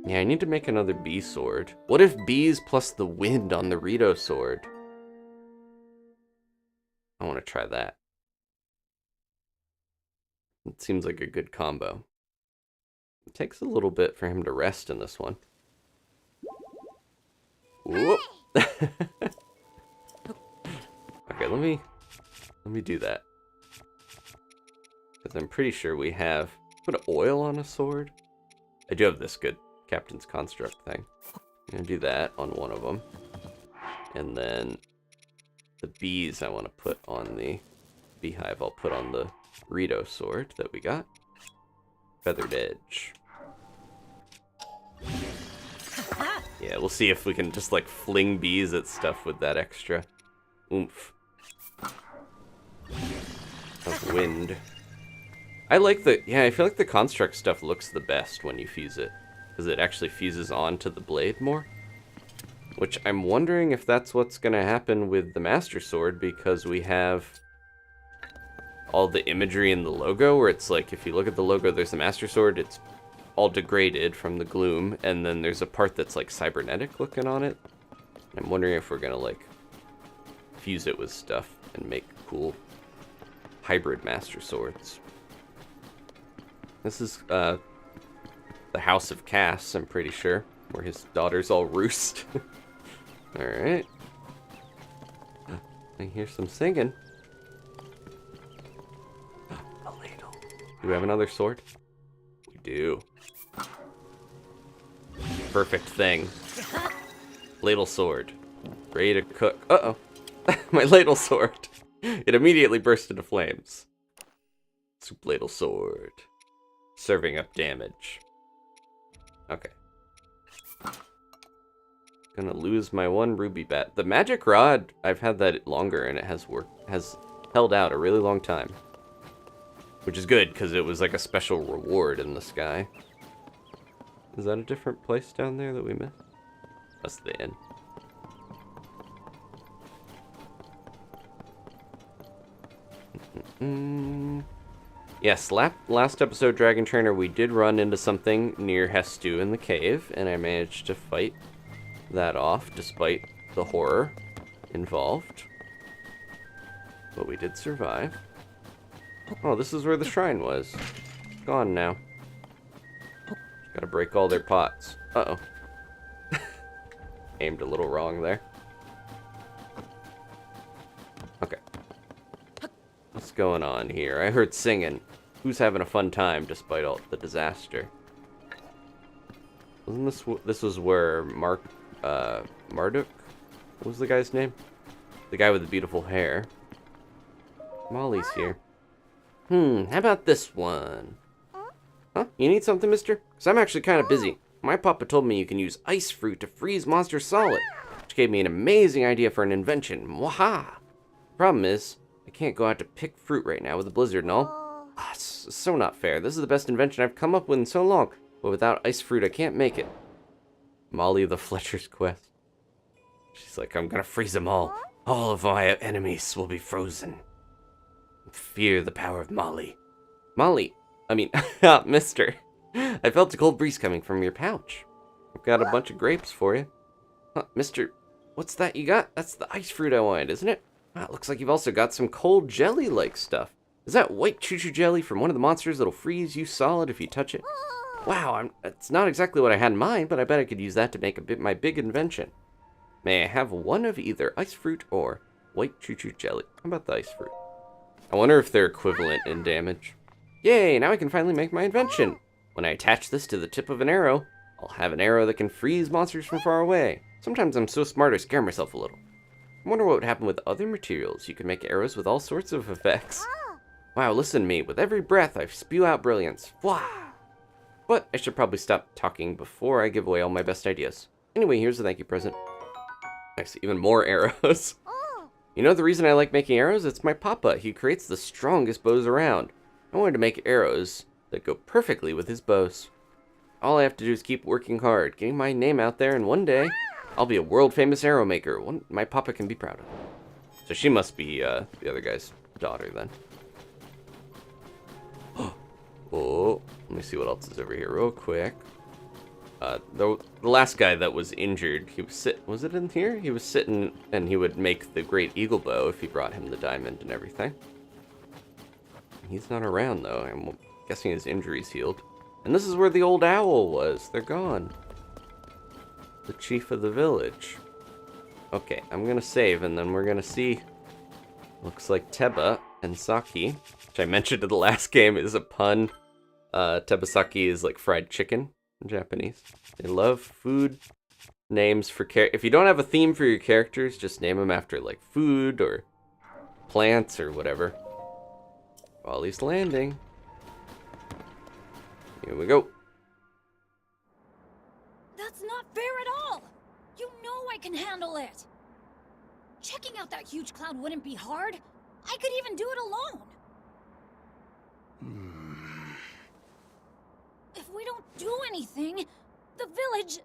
Speaker 1: Yeah, I need to make another bee sword. What if bees plus the wind on the Rito sword? I want to try that. It seems like a good combo. It takes a little bit for him to rest in this one. Whoop. Okay, let me do that. Because I'm pretty sure we have... Put oil on a sword? I do have this good Captain's Construct thing. I'm going to do that on one of them. And then the bees I want to put on the beehive. I'll put on the Rito sword that we got. Feathered edge. Yeah, we'll see if we can just like fling bees at stuff with that extra oomph of wind. I like the, yeah, I feel like the construct stuff looks the best when you fuse it, because it actually fuses onto the blade more. which I'm wondering if that's what's going to happen with the Master Sword, because we have all the imagery in the logo, where it's like, if you look at the logo, there's the Master Sword, it's all degraded from the gloom, and then there's a part that's like cybernetic looking on it. I'm wondering if we're going to like fuse it with stuff and make cool hybrid Master Swords. This is the House of Cass, I'm pretty sure, where his daughters all roost. Alright. I hear some singing. A ladle. Do we have another sword? We do. Perfect thing. Ladle sword. Ready to cook. Uh-oh. My ladle sword. It immediately burst into flames. Soup ladle sword. Serving up damage. Okay. Gonna lose my one ruby bat. The magic rod, I've had that longer and it has held out a really long time. Which is good, because it was like a special reward in the sky. Is that a different place down there that we missed? That's the inn. Yes, last episode, Dragon Trainer, we did run into something near Hestu in the cave, and I managed to fight that off, despite the horror involved. But we did survive. Oh, this is where the shrine was. It's gone now. Gotta break all their pots. Uh-oh. Aimed a little wrong there. Okay. What's going on here? I heard singing. Who's having a fun time despite all the disaster? Wasn't this was where Marduk? What was the guy's name? The guy with the beautiful hair. Molly's here. How about this one? Huh? You need something, mister? Because I'm actually kind of busy. My papa told me you can use ice fruit to freeze monsters solid, which gave me an amazing idea for an invention. Mwaha! Problem is, I can't go out to pick fruit right now with the blizzard and all. It's so not fair. This is the best invention I've come up with in so long, but without ice fruit I can't make it. Molly the Fletcher's quest. She's like, I'm gonna freeze them all. All of my enemies will be frozen. Fear the power of Molly. Molly, I mean, mister. I felt a cold breeze coming from your pouch. I've got a bunch of grapes for you. Huh, mister, what's that you got? That's the ice fruit I wanted, isn't it? Wow, it looks like you've also got some cold jelly-like stuff. Is that white choo-choo jelly from one of the monsters that'll freeze you solid if you touch it? Wow, it's not exactly what I had in mind, but I bet I could use that to make my big invention. May I have one of either ice fruit or white choo-choo jelly? How about the ice fruit? I wonder if they're equivalent in damage. Yay, now I can finally make my invention. When I attach this to the tip of an arrow, I'll have an arrow that can freeze monsters from far away. Sometimes I'm so smart I scare myself a little. I wonder what would happen with other materials. You can make arrows with all sorts of effects. Wow, listen to me. With every breath, I spew out brilliance. Wow. But I should probably stop talking before I give away all my best ideas. Anyway, here's a thank you present. Nice, even more arrows. You know the reason I like making arrows? It's my papa. He creates the strongest bows around. I wanted to make arrows that go perfectly with his bows. All I have to do is keep working hard, getting my name out there, and one day, I'll be a world-famous arrow maker, one my papa can be proud of. So she must be the other guy's daughter, then. Oh, let me see what else is over here real quick. The last guy that was injured, he was it in here? He was sitting, and he would make the great eagle bow if he brought him the diamond and everything. He's not around, though. I'm guessing his injury's healed. And this is where the old owl was. They're gone. The chief of the village. Okay, I'm gonna save, and then we're gonna see. Looks like Teba and Saki, which I mentioned in the last game, is a pun. Tebasaki is like fried chicken in Japanese. They love food names for if you don't have a theme for your characters, just name them after like food or plants or whatever. Wally's landing. Here we go.
Speaker 6: That's not fair at all! You know I can handle it! Checking out that huge cloud wouldn't be hard. I could even do it alone. If we don't do anything, the village...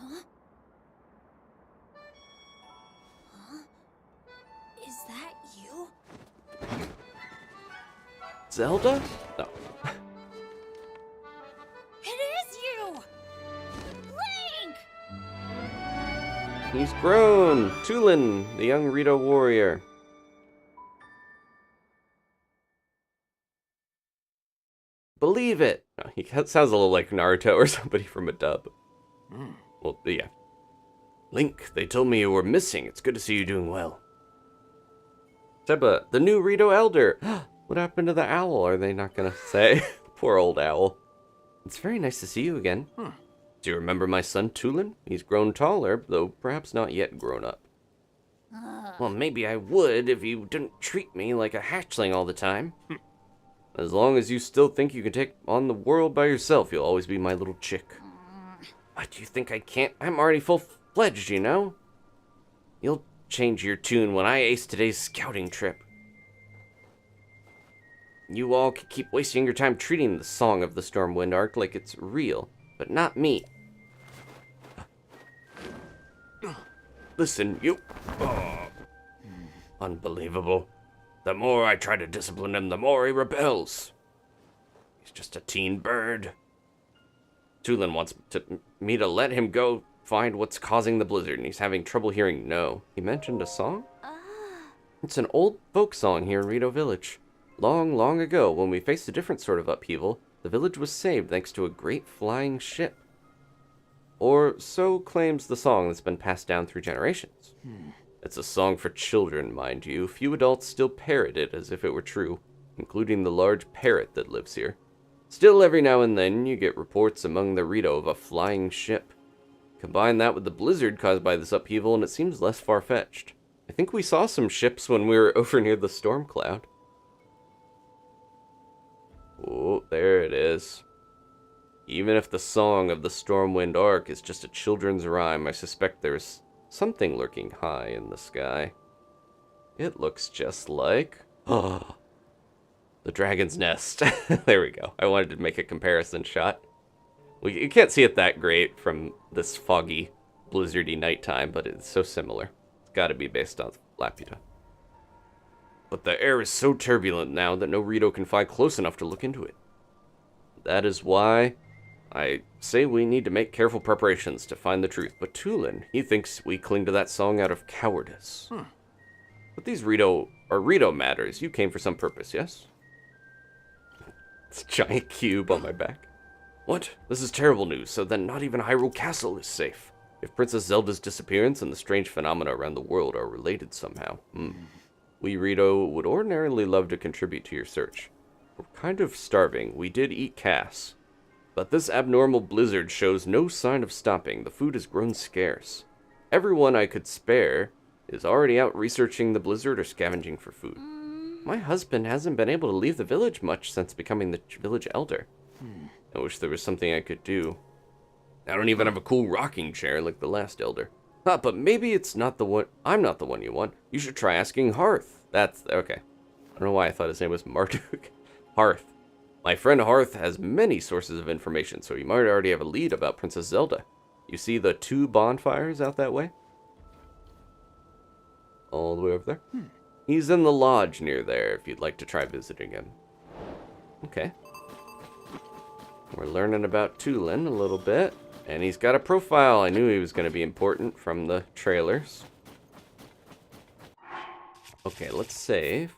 Speaker 6: Huh? Huh? Is that you?
Speaker 1: Zelda? No.
Speaker 6: It is you! Link!
Speaker 1: He's grown! Tulin, the young Rito warrior. Believe it! Oh, he sounds a little like Naruto or somebody from a dub. Well, yeah.
Speaker 2: Link, they told me you were missing. It's good to see you doing well.
Speaker 1: Seba, the new Rito Elder! What happened to the owl? Are they not gonna say? Poor old owl. It's very nice to see you again.
Speaker 2: Do you remember my son, Tulin? He's grown taller, though perhaps not yet grown up. Well, maybe I would if you didn't treat me like a hatchling all the time.
Speaker 1: As long as you still think you can take on the world by yourself, you'll always be my little chick.
Speaker 2: What, do you think I can't? I'm already full-fledged, you know? You'll change your tune when I ace today's scouting trip.
Speaker 1: You all could keep wasting your time treating the Song of the Stormwind arc like it's real, but not me.
Speaker 2: Listen, you... Oh. Unbelievable. The more I try to discipline him, the more he rebels. He's just a teen bird.
Speaker 1: Tulin wants me to let him go find what's causing the blizzard, and he's having trouble hearing no. He mentioned a song? It's an old folk song here in Rito Village. Long, long ago, when we faced a different sort of upheaval, the village was saved thanks to a great flying ship. Or so claims the song that's been passed down through generations. It's a song for children, mind you. Few adults still parrot it as if it were true, including the large parrot that lives here. Still, every now and then, you get reports among the Rito of a flying ship. Combine that with the blizzard caused by this upheaval, and it seems less far-fetched. I think we saw some ships when we were over near the storm cloud. Oh, there it is. Even if the Song of the Stormwind Arc is just a children's rhyme, I suspect there's something lurking high in the sky. It looks just like... Oh, the dragon's nest. There we go. I wanted to make a comparison shot. You can't see it that great from this foggy, blizzardy nighttime, but it's so similar. It's got to be based on Laputa. But the air is so turbulent now that no Rito can fly close enough to look into it. That is why I say we need to make careful preparations to find the truth. But Tulin, he thinks we cling to that song out of cowardice. But these Rito are Rito matters. You came for some purpose, yes? It's a giant cube on my back. What? This is terrible news. So then not even Hyrule Castle is safe. If Princess Zelda's disappearance and the strange phenomena around the world are related somehow. We Rito would ordinarily love to contribute to your search. We're kind of starving. We did eat Cass. But this abnormal blizzard shows no sign of stopping. The food has grown scarce. Everyone I could spare is already out researching the blizzard or scavenging for food. My husband hasn't been able to leave the village much since becoming the village elder. I wish there was something I could do. I don't even have a cool rocking chair like the last elder. But maybe it's not the one. I'm not the one you want. You should try asking Hearth. That's okay. I don't know why I thought his name was Marduk. Hearth. My friend Hearth has many sources of information, so you might already have a lead about Princess Zelda. You see the 2 bonfires out that way? All the way over there? He's in the lodge near there if you'd like to try visiting him. Okay. We're learning about Tulin a little bit. And he's got a profile. I knew he was going to be important from the trailers. Okay, let's save.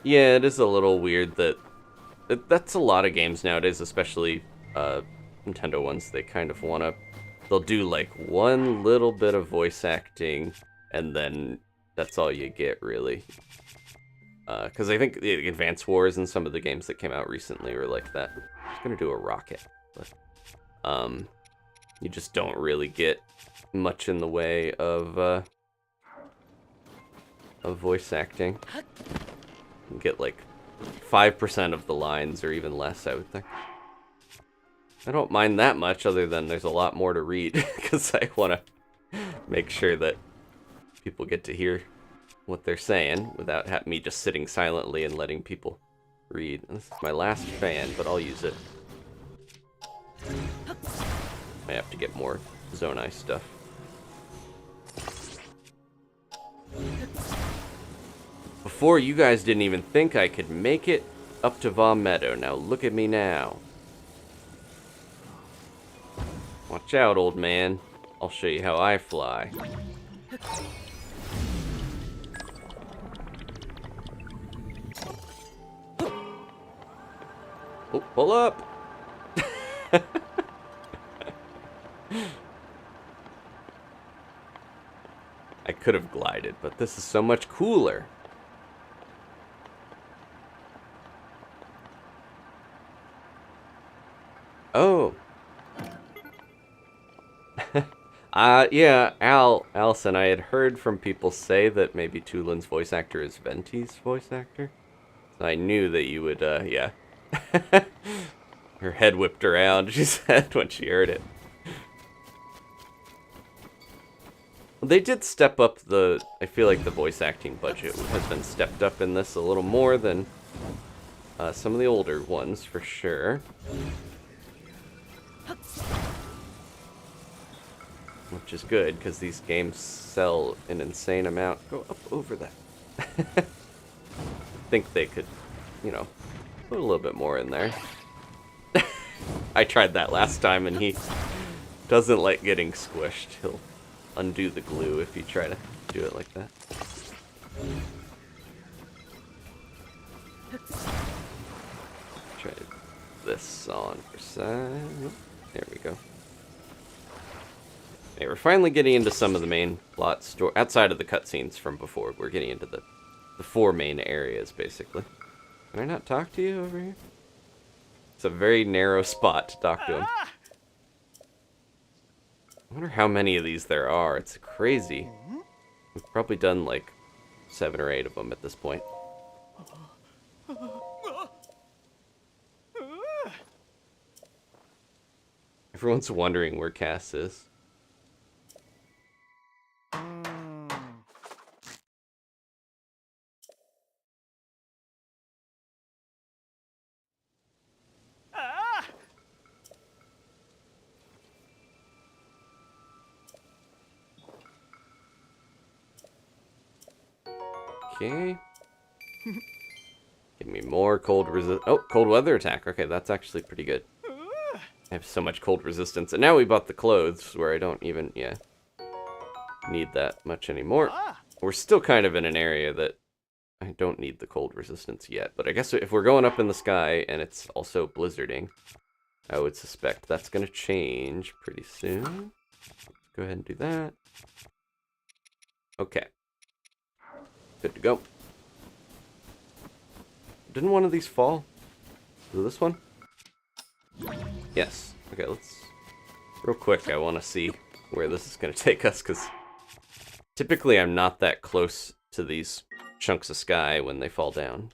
Speaker 1: Yeah, it is a little weird that... That's a lot of games nowadays, especially Nintendo ones. They kind of want to... They'll do like one little bit of voice acting, and then that's all you get, really. Because I think the Advance Wars and some of the games that came out recently were like that. I was going to do a rocket, but you just don't really get much in the way of voice acting. You get like 5% of the lines or even less, I would think. I don't mind that much, other than there's a lot more to read, because I want to make sure that people get to hear what they're saying without me just sitting silently and letting people read. This is my last fan, but I'll use it. I have to get more Zonai stuff. Before, you guys didn't even think I could make it up to Vaughn Meadow. Now look at me now. Watch out, old man. I'll show you how I fly. Oh, pull up! I could have glided, but this is so much cooler. Oh. Yeah, Allison, I had heard from people say that maybe Tulin's voice actor is Venti's voice actor. So I knew that you would, yeah. Her head whipped around, she said, when she heard it. They did step up I feel like the voice acting budget has been stepped up in this a little more than some of the older ones, for sure. Which is good, because these games sell an insane amount. Go up over that. I think they could, you know, put a little bit more in there. I tried that last time, and he doesn't like getting squished. He'll undo the glue if you try to do it like that. Try this on for side. There we go. Okay, we're finally getting into some of the main plot story outside of the cutscenes from before. We're getting into the 4 main areas, basically. Can I not talk to you over here? It's a very narrow spot to talk to him. I wonder how many of these there are. It's crazy. We've probably done like 7 or 8 of them at this point. Everyone's wondering where Cass is. Okay. Give me more cold cold weather attack. Okay, that's actually pretty good. I have so much cold resistance. And now we bought the clothes where I don't even, need that much anymore. We're still kind of in an area that I don't need the cold resistance yet. But I guess if we're going up in the sky and it's also blizzarding, I would suspect that's going to change pretty soon. Go ahead and do that. Okay. Good to go. Didn't one of these fall? Is it this one? Yes. Okay, let's... Real quick, I want to see where this is going to take us, because typically I'm not that close to these chunks of sky when they fall down.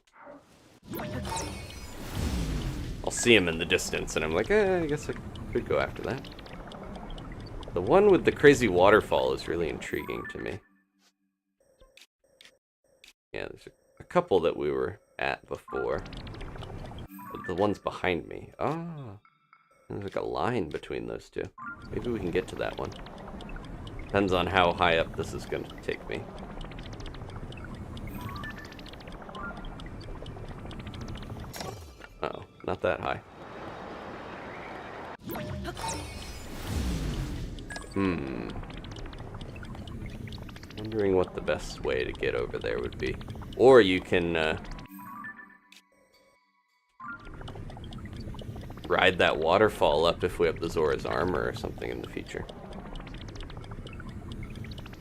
Speaker 1: I'll see them in the distance, and I'm like, I guess I could go after that. The one with the crazy waterfall is really intriguing to me. Yeah, there's a couple that we were at before. But the ones behind me. Ah, there's like a line between those two. Maybe we can get to that one. Depends on how high up this is going to take me. Uh-oh, not that high. Wondering what the best way to get over there would be. Or you can ride that waterfall up if we have the Zora's armor or something in the future.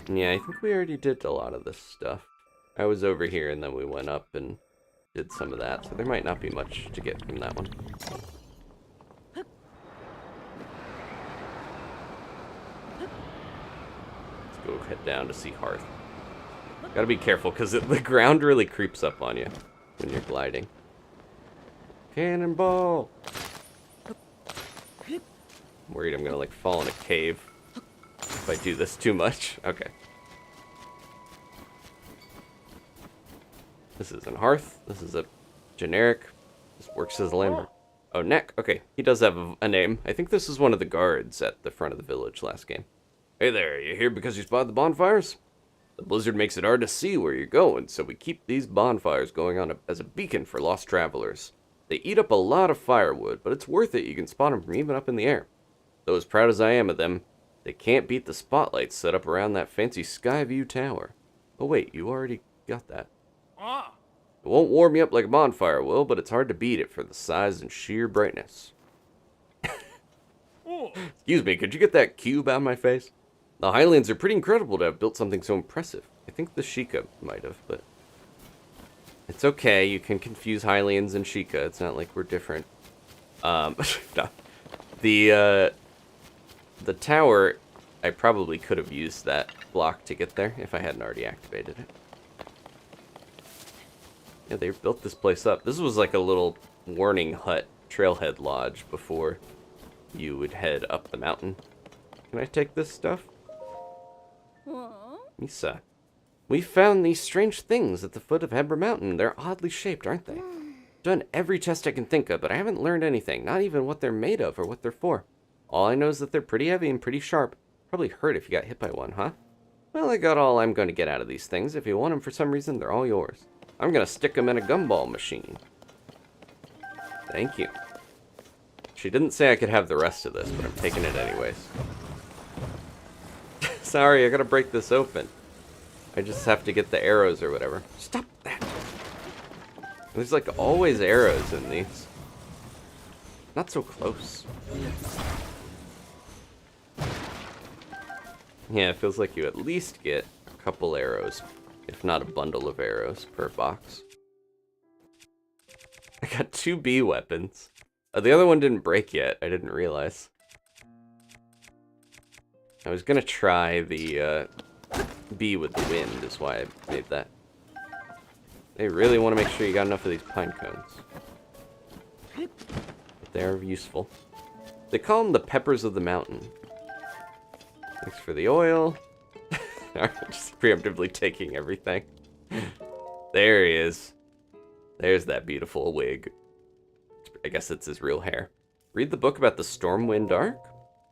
Speaker 1: Yeah, I think we already did a lot of this stuff. I was over here and then we went up and did some of that, so there might not be much to get from that one. Let's go head down to see Hearth. Gotta be careful, because the ground really creeps up on you when you're gliding. Cannonball! I'm worried I'm gonna, like, fall in a cave if I do this too much. Okay. This isn't Hearth. This is a generic. This works as a landmark. Oh, Neck. Okay, he does have a name. I think this is one of the guards at the front of the village last game. Hey there, you here because you spotted the bonfires? The blizzard makes it hard to see where you're going, so we keep these bonfires going on as a beacon for lost travelers. They eat up a lot of firewood, but it's worth it. You can spot them from even up in the air. Though as proud as I am of them, they can't beat the spotlights set up around that fancy Skyview Tower. Oh wait, you already got that. It won't warm you up like a bonfire will, but it's hard to beat it for the size and sheer brightness. Excuse me, could you get that cube out of my face? The Highlands are pretty incredible to have built something so impressive. I think the Sheikah might have, but it's okay. You can confuse Highlands and Sheikah. It's not like we're different. No. The tower, I probably could have used that block to get there if I hadn't already activated it. Yeah, they built this place up. This was like a little warning hut, trailhead lodge before you would head up the mountain. Can I take this stuff? Misa. We found these strange things at the foot of Hebra Mountain. They're oddly shaped, aren't they? Done every test I can think of, but I haven't learned anything. Not even what they're made of or what they're for. All I know is that they're pretty heavy and pretty sharp. Probably hurt if you got hit by one, huh? Well, I got all I'm going to get out of these things. If you want them for some reason, they're all yours. I'm going to stick them in a gumball machine. Thank you. She didn't say I could have the rest of this, but I'm taking it anyways. Sorry, I gotta break this open. I just have to get the arrows or whatever. Stop that! There's like always arrows in these. Not so close. Yeah, it feels like you at least get a couple arrows, if not a bundle of arrows per box. I got 2 bee weapons. The other one didn't break yet, I didn't realize. I was gonna try the bee with the wind, is why I made that. They really want to make sure you got enough of these pine cones. But they're useful. They call them the peppers of the mountain. Thanks for the oil. Just preemptively taking everything. There he is. There's that beautiful wig. I guess it's his real hair. Read the book about the Stormwind Arc?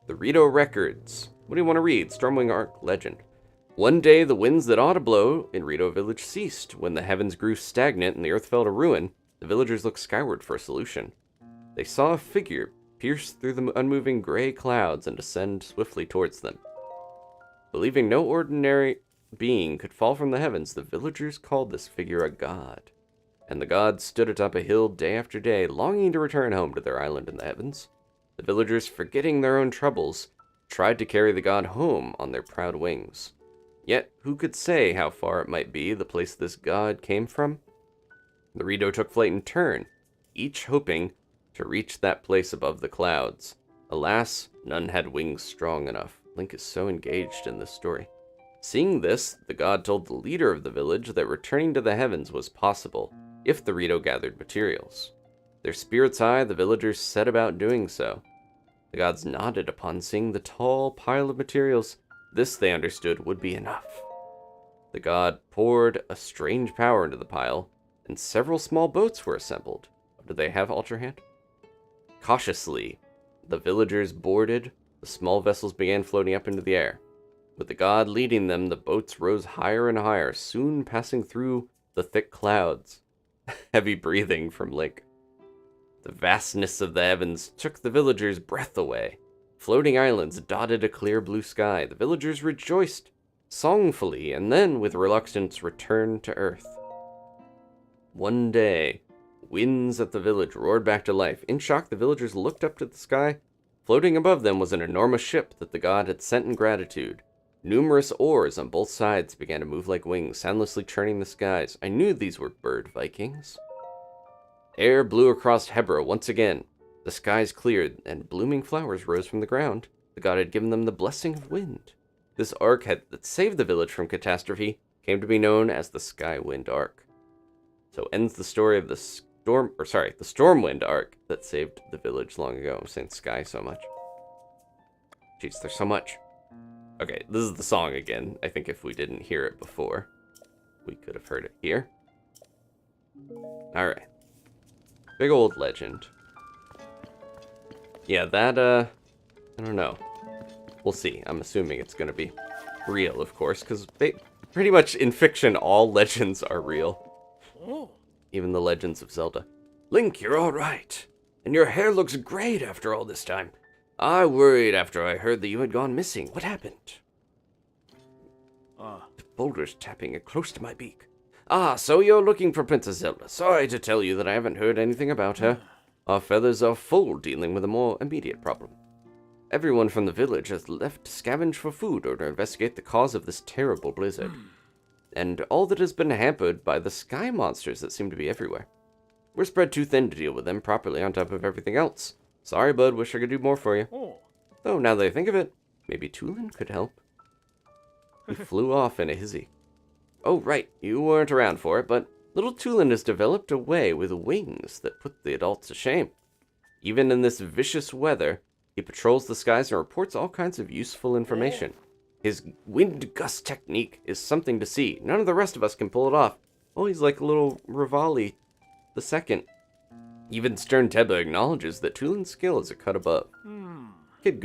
Speaker 1: The Rito Records. What do you want to read? Stormwind Arc Legend. One day the winds that ought to blow in Rito Village ceased. When the heavens grew stagnant and the earth fell to ruin, the villagers looked skyward for a solution. They saw a figure pierce through the unmoving gray clouds and descend swiftly towards them. Believing no ordinary being could fall from the heavens, the villagers called this figure a god. And the god stood atop a hill day after day, longing to return home to their island in the heavens. The villagers, forgetting their own troubles, tried to carry the god home on their proud wings. Yet, who could say how far it might be the place this god came from? The Rito took flight in turn, each hoping to reach that place above the clouds. Alas, none had wings strong enough. Link is so engaged in this story. Seeing this, the god told the leader of the village that returning to the heavens was possible, if the Rito gathered materials. Their spirits high, the villagers set about doing so. The gods nodded upon seeing the tall pile of materials. This, they understood, would be enough. The god poured a strange power into the pile, and several small boats were assembled. Did they have Ultrahand? Cautiously, the villagers boarded. The small vessels began floating up into the air. With the god leading them, the boats rose higher and higher, soon passing through the thick clouds. Heavy breathing from Link. The vastness of the heavens took the villagers' breath away. Floating islands dotted a clear blue sky. The villagers rejoiced songfully, and then, with reluctance, returned to earth. One day, winds at the village roared back to life. In shock, the villagers looked up to the sky. Floating above them was an enormous ship that the god had sent in gratitude. Numerous oars on both sides began to move like wings, soundlessly churning the skies. I knew these were bird Vikings. Air blew across Hebra once again. The skies cleared, and blooming flowers rose from the ground. The god had given them the blessing of wind. This arc that saved the village from catastrophe came to be known as the Skywind Arc. So ends the story of the Stormwind Arc that saved the village long ago. I'm saying sky so much. Jeez, there's so much. Okay, this is the song again. I think if we didn't hear it before, we could have heard it here. Alright. Big old legend. Yeah, that, I don't know. We'll see. I'm assuming it's gonna be real, of course, because pretty much in fiction, all legends are real. Even the Legends of Zelda.
Speaker 2: Link, you're all right. And your hair looks great after all this time. I worried after I heard that you had gone missing. What happened? The boulder's tapping it close to my beak. Ah, so you're looking for Princess Zelda. Sorry to tell you that I haven't heard anything about her. Our feathers are full dealing with a more immediate problem. Everyone from the village has left to scavenge for food or to investigate the cause of this terrible blizzard. And all that has been hampered by the sky monsters that seem to be everywhere. We're spread too thin to deal with them properly on top of everything else. Sorry, bud, wish I could do more for you. Though, now that I think of it, maybe Tulin could help. He flew off in a hizzy. Oh, right, you weren't around for it, but little Tulin has developed a way with wings that put the adults to shame. Even in this vicious weather, he patrols the skies and reports all kinds of useful information. His wind gust technique is something to see. None of the rest of us can pull it off. Oh, he's like a little Rivali the second. Even Stern Teba acknowledges that Tulin's skill is a cut above. Kid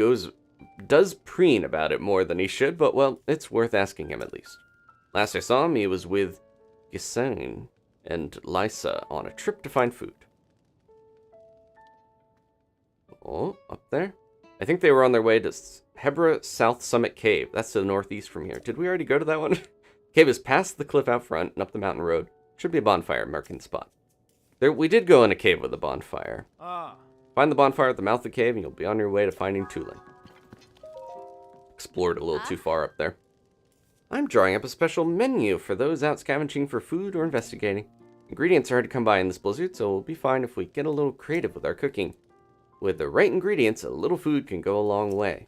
Speaker 2: does preen about it more than he should, but well, it's worth asking him at least. Last I saw him, he was with Gisane and Lysa on a trip to find food. Oh, up there? I think they were on their way to Hebra South Summit Cave. That's to the northeast from here. Did we already go to that one? Cave is past the cliff out front and up the mountain road. Should be a bonfire marking the spot. We did go in a cave with a bonfire. Find the bonfire at the mouth of the cave and you'll be on your way to finding Tulin. Explored a little too far up there. I'm drawing up a special menu for those out scavenging for food or investigating. Ingredients are hard to come by in this blizzard, so we'll be fine if we get a little creative with our cooking. With the right ingredients, a little food can go a long way.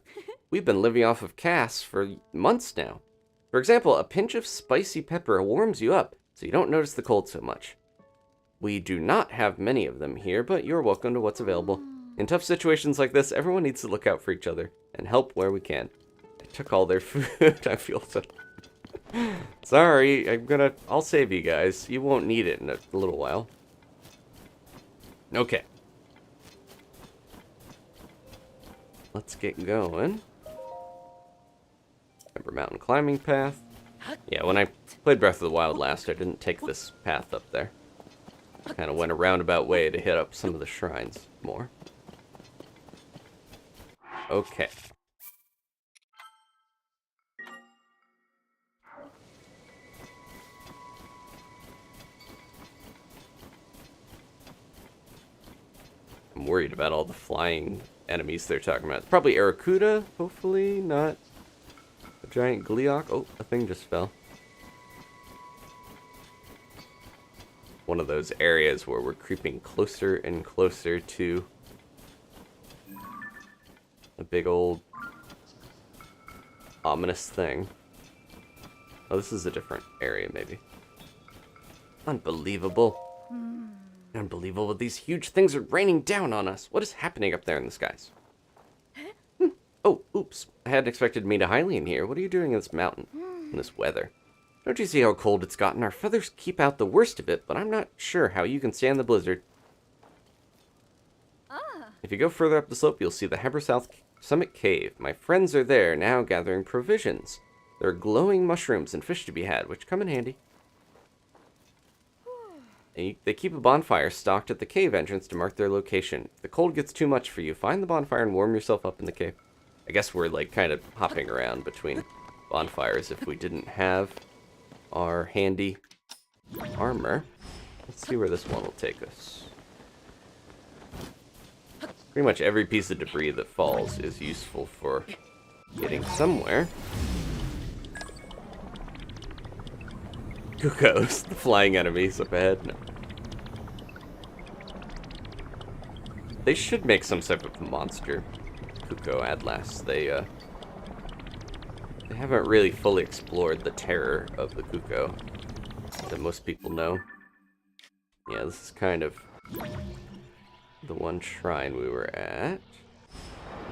Speaker 2: We've been living off of casts for months now. For example, a pinch of spicy pepper warms you up, so you don't notice the cold so much. We do not have many of them here, but you're welcome to what's available. In tough situations like this, everyone needs to look out for each other and help where we can. I took all their food. I feel so... Sorry, I'll save you guys. You won't need it in a little while. Okay. Let's get going. Remember mountain climbing path. Yeah, when I played Breath of the Wild last, I didn't take this path up there. Kind of went a roundabout way to hit up some of the shrines more. Okay. I'm worried about all the flying enemies they're talking about. It's probably Aracuda, hopefully, not a giant Gleeok. Oh, a thing just fell. One of those areas where we're creeping closer and closer to a big old ominous thing. Oh, this is a different area, maybe. Unbelievable. Unbelievable, these huge things are raining down on us. What is happening up there in the skies? Oh, oops. I hadn't expected me to Hylian here. What are you doing in this mountain, in this weather? Don't you see how cold it's gotten? Our feathers keep out the worst of it, but I'm not sure how you can stand the blizzard. If you go further up the slope, you'll see the Hebra South Summit Cave. My friends are there now gathering provisions. There are glowing mushrooms and fish to be had, which come in handy. They keep a bonfire stocked at the cave entrance to mark their location. If the cold gets too much for you, find the bonfire and warm yourself up in the cave. I guess we're like kind of hopping around between bonfires if we didn't have our handy armor. Let's see where this one will take us. Pretty much every piece of debris that falls is useful for getting somewhere. Cuckoos, the flying enemies up ahead. No. They should make some type of monster Cuckoo Atlas. They haven't really fully explored the terror of the Cuckoo that most people know. Yeah, this is kind of the one shrine we were at.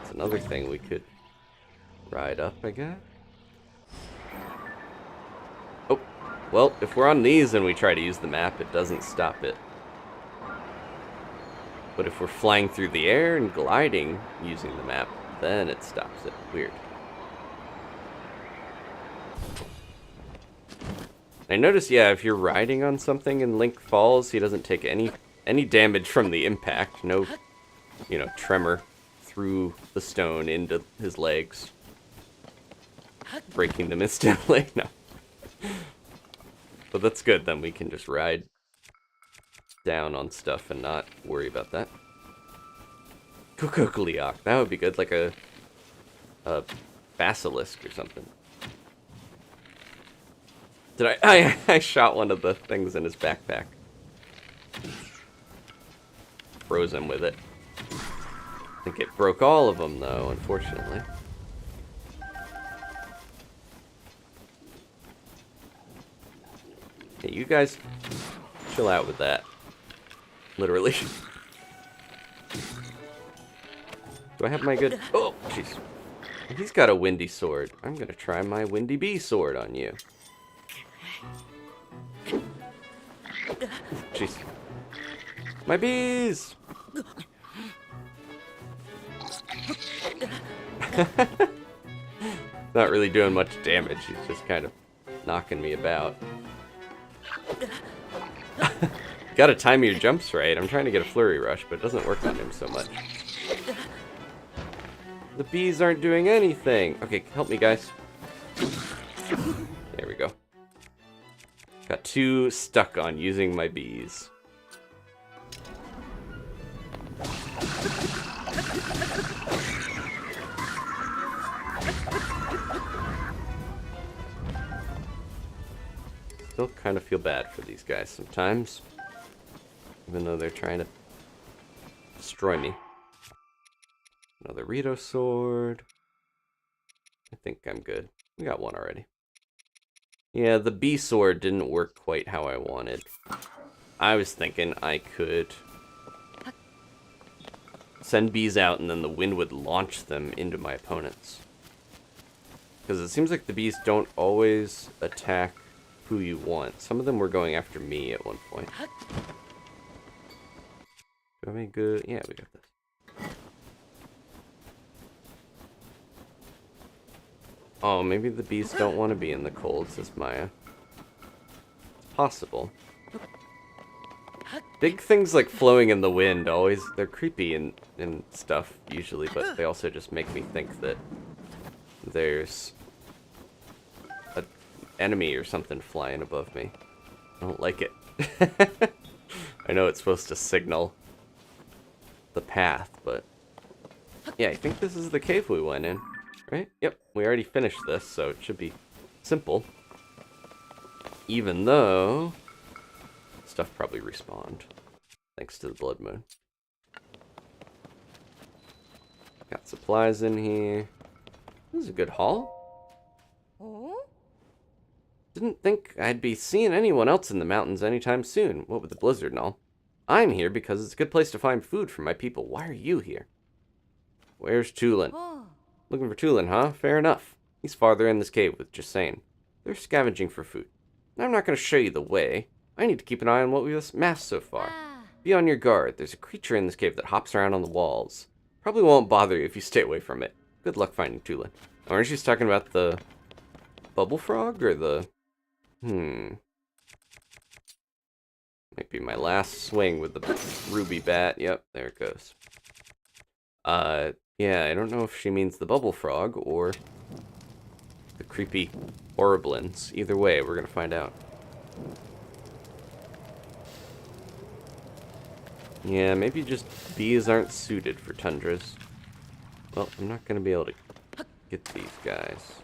Speaker 2: It's another thing we could ride up, I guess. Oh,
Speaker 1: well, if we're on these and we try to use the map, it doesn't stop it. But if we're flying through the air and gliding using the map, then it stops it. Weird. I noticed, yeah, if you're riding on something and Link falls, he doesn't take any damage from the impact. No, you know, tremor through the stone into his legs, breaking them instantly. No. But that's good, then we can just ride down on stuff and not worry about that. Gleeok, that would be good, like a basilisk or something. Did I shot one of the things in his backpack. Froze him with it. I think it broke all of them, though, unfortunately. Hey, you guys, chill out with that. Literally. Do I have my good... Oh, jeez. He's got a windy sword. I'm gonna try my windy bee sword on you. Jeez. My bees! Not really doing much damage. He's just kind of knocking me about. Gotta time your jumps right. I'm trying to get a flurry rush, but it doesn't work on him so much. The bees aren't doing anything. Okay, help me, guys. There we go. Got too stuck on using my bees. Still kind of feel bad for these guys sometimes. Even though they're trying to destroy me. Another Rito sword. I think I'm good. We got one already. Yeah, the bee sword didn't work quite how I wanted. I was thinking I could send bees out and then the wind would launch them into my opponents. Because it seems like the bees don't always attack who you want. Some of them were going after me at one point. Do I have any good? Yeah, we got this. Oh, maybe the bees don't want to be in the cold, says Maya. It's possible. Big things like flowing in the wind always, they're creepy and stuff, usually, but they also just make me think that there's an enemy or something flying above me. I don't like it. I know it's supposed to signal the path, but yeah, I think this is the cave we went in. Right? Yep, we already finished this, so it should be simple. Even though stuff probably respawned, thanks to the blood moon. Got supplies in here. This is a good haul.
Speaker 3: Oh?
Speaker 1: Didn't think I'd be seeing anyone else in the mountains anytime soon, what with the blizzard and all. I'm here because it's a good place to find food for my people. Why are you here? Where's Tulin?
Speaker 3: Oh.
Speaker 1: Looking for Tulin, huh? Fair enough. He's farther in this cave with Jasane. They're scavenging for food. I'm not going to show you the way. I need to keep an eye on what we've amassed so far. Be on your guard. There's a creature in this cave that hops around on the walls. Probably won't bother you if you stay away from it. Good luck finding Tulin. Oh, aren't you talking about the bubble frog or the... Might be my last swing with the ruby bat. Yep, there it goes. Yeah, I don't know if she means the bubble frog or the creepy horriblins. Either way, we're gonna find out. Yeah, maybe just bees aren't suited for tundras. Well, I'm not gonna be able to get these guys.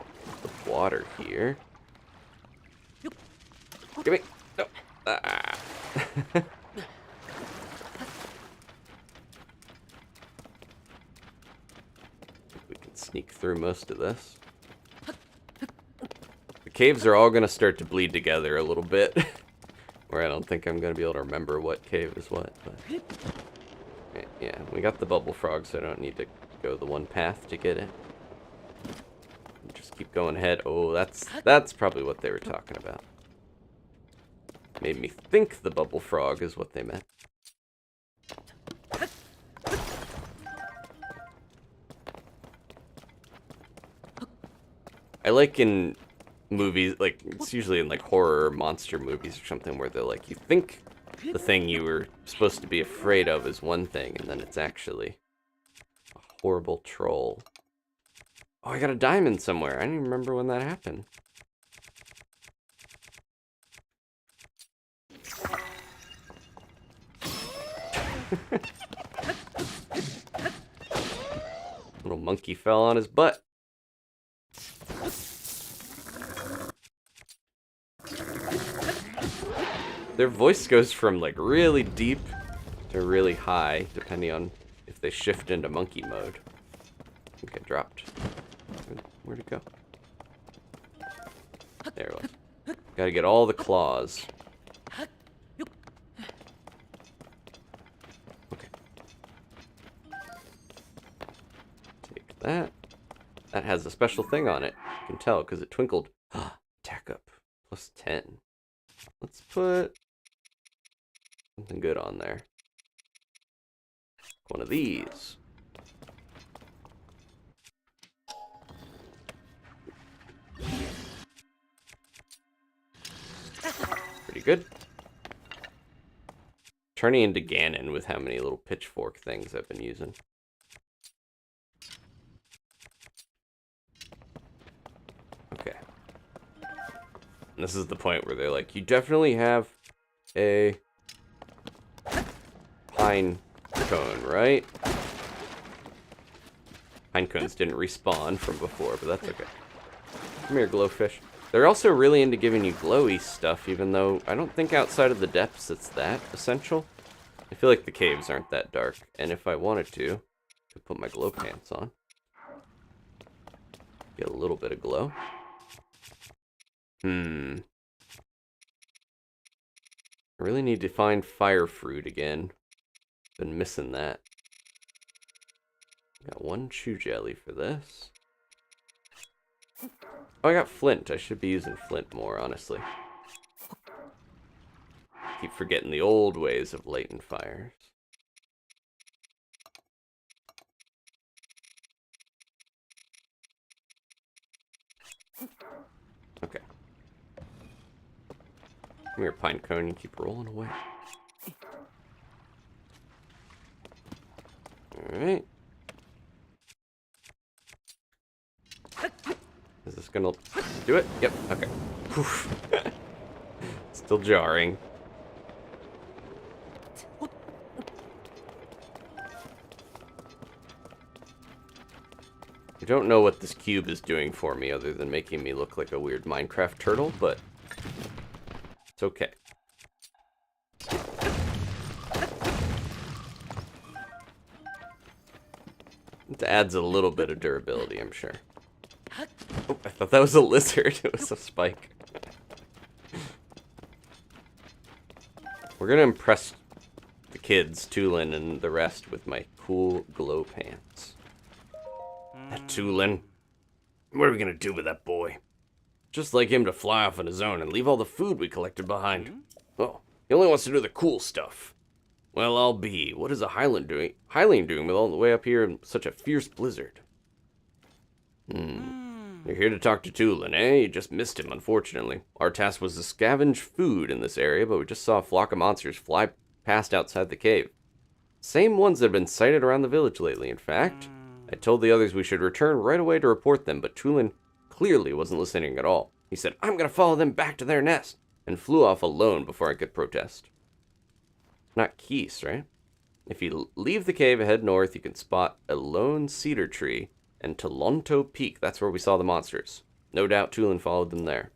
Speaker 1: The water here. Give me! No! Ah. Sneak through most of this. The caves are all going to start to bleed together a little bit. Where I don't think I'm going to be able to remember what cave is what. But yeah, we got the bubble frog, so I don't need to go the one path to get it. Just keep going ahead. Oh, that's probably what they were talking about. Made me think the bubble frog is what they meant. I like in movies, like, it's usually in, like, horror or monster movies or something where they're like, you think the thing you were supposed to be afraid of is one thing, and then it's actually a horrible troll. Oh, I got a diamond somewhere. I don't even remember when that happened. Little monkey fell on his butt. Their voice goes from like really deep to really high, depending on if they shift into monkey mode. I think I dropped. Where'd it go? There it was. Gotta get all the claws. Okay. Take that. That has a special thing on it. You can tell because it twinkled. Attack up. Plus 10. Let's put something good on there. One of these. Pretty good. Turning into Ganon with how many little pitchfork things I've been using. Okay. And this is the point where they're like, you definitely have a pine cone, right? Pine cones didn't respawn from before, but that's okay. Come here, glowfish. They're also really into giving you glowy stuff, even though I don't think outside of the depths it's that essential. I feel like the caves aren't that dark, and if I wanted to, I could put my glow pants on. Get a little bit of glow. I really need to find fire fruit again. Been missing that. Got one chew jelly for this. Oh, I got flint. I should be using flint more, honestly. Keep forgetting the old ways of latent fires. Okay. Come here, pine cone. You keep rolling away. Alright. Is this gonna do it? Yep, okay. Still jarring. I don't know what this cube is doing for me other than making me look like a weird Minecraft turtle, but it's okay. It adds a little bit of durability, I'm sure. Oh, I thought that was a lizard. It was a spike. We're gonna impress the kids, Tulin and the rest, with my cool glow pants.
Speaker 2: That Tulin. What are we gonna do with that boy? Just like him to fly off on his own and leave all the food we collected behind. Oh, he only wants to do the cool stuff. Well, I'll be. What is a Hylian doing with all the way up here in such a fierce blizzard? You're here to talk to Tulin, eh? You just missed him, unfortunately. Our task was to scavenge food in this area, but we just saw a flock of monsters fly past outside the cave. Same ones that have been sighted around the village lately, in fact. I told the others we should return right away to report them, but Tulin clearly wasn't listening at all. He said, I'm gonna follow them back to their nest, and flew off alone before I could protest. Not Keese, right? If you leave the cave and head north, you can spot a lone cedar tree and Tolonto Peak. That's where we saw the monsters. No doubt Tulin followed them there.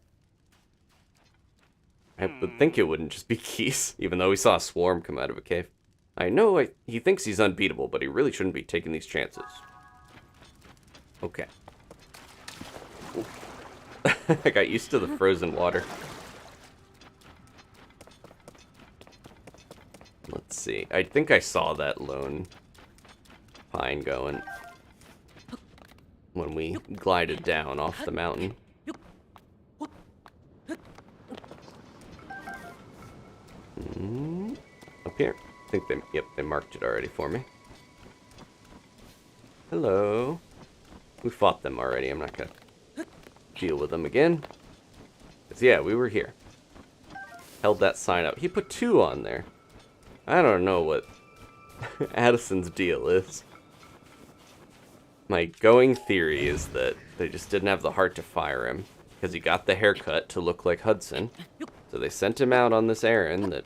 Speaker 2: I would think it wouldn't just be Keese, even though we saw a swarm come out of a cave. I know he thinks he's unbeatable, but he really shouldn't be taking these chances. Okay. I got used to the frozen water. Let's see. I think I saw that lone pine going when we glided down off the mountain.
Speaker 1: Up here. I think they marked it already for me. Hello. We fought them already. I'm not gonna deal with them again. 'Cause yeah, we were here. Held that sign up. He put 2 on there. I don't know what Addison's deal is. My going theory is that they just didn't have the heart to fire him because he got the haircut to look like Hudson. So they sent him out on this errand that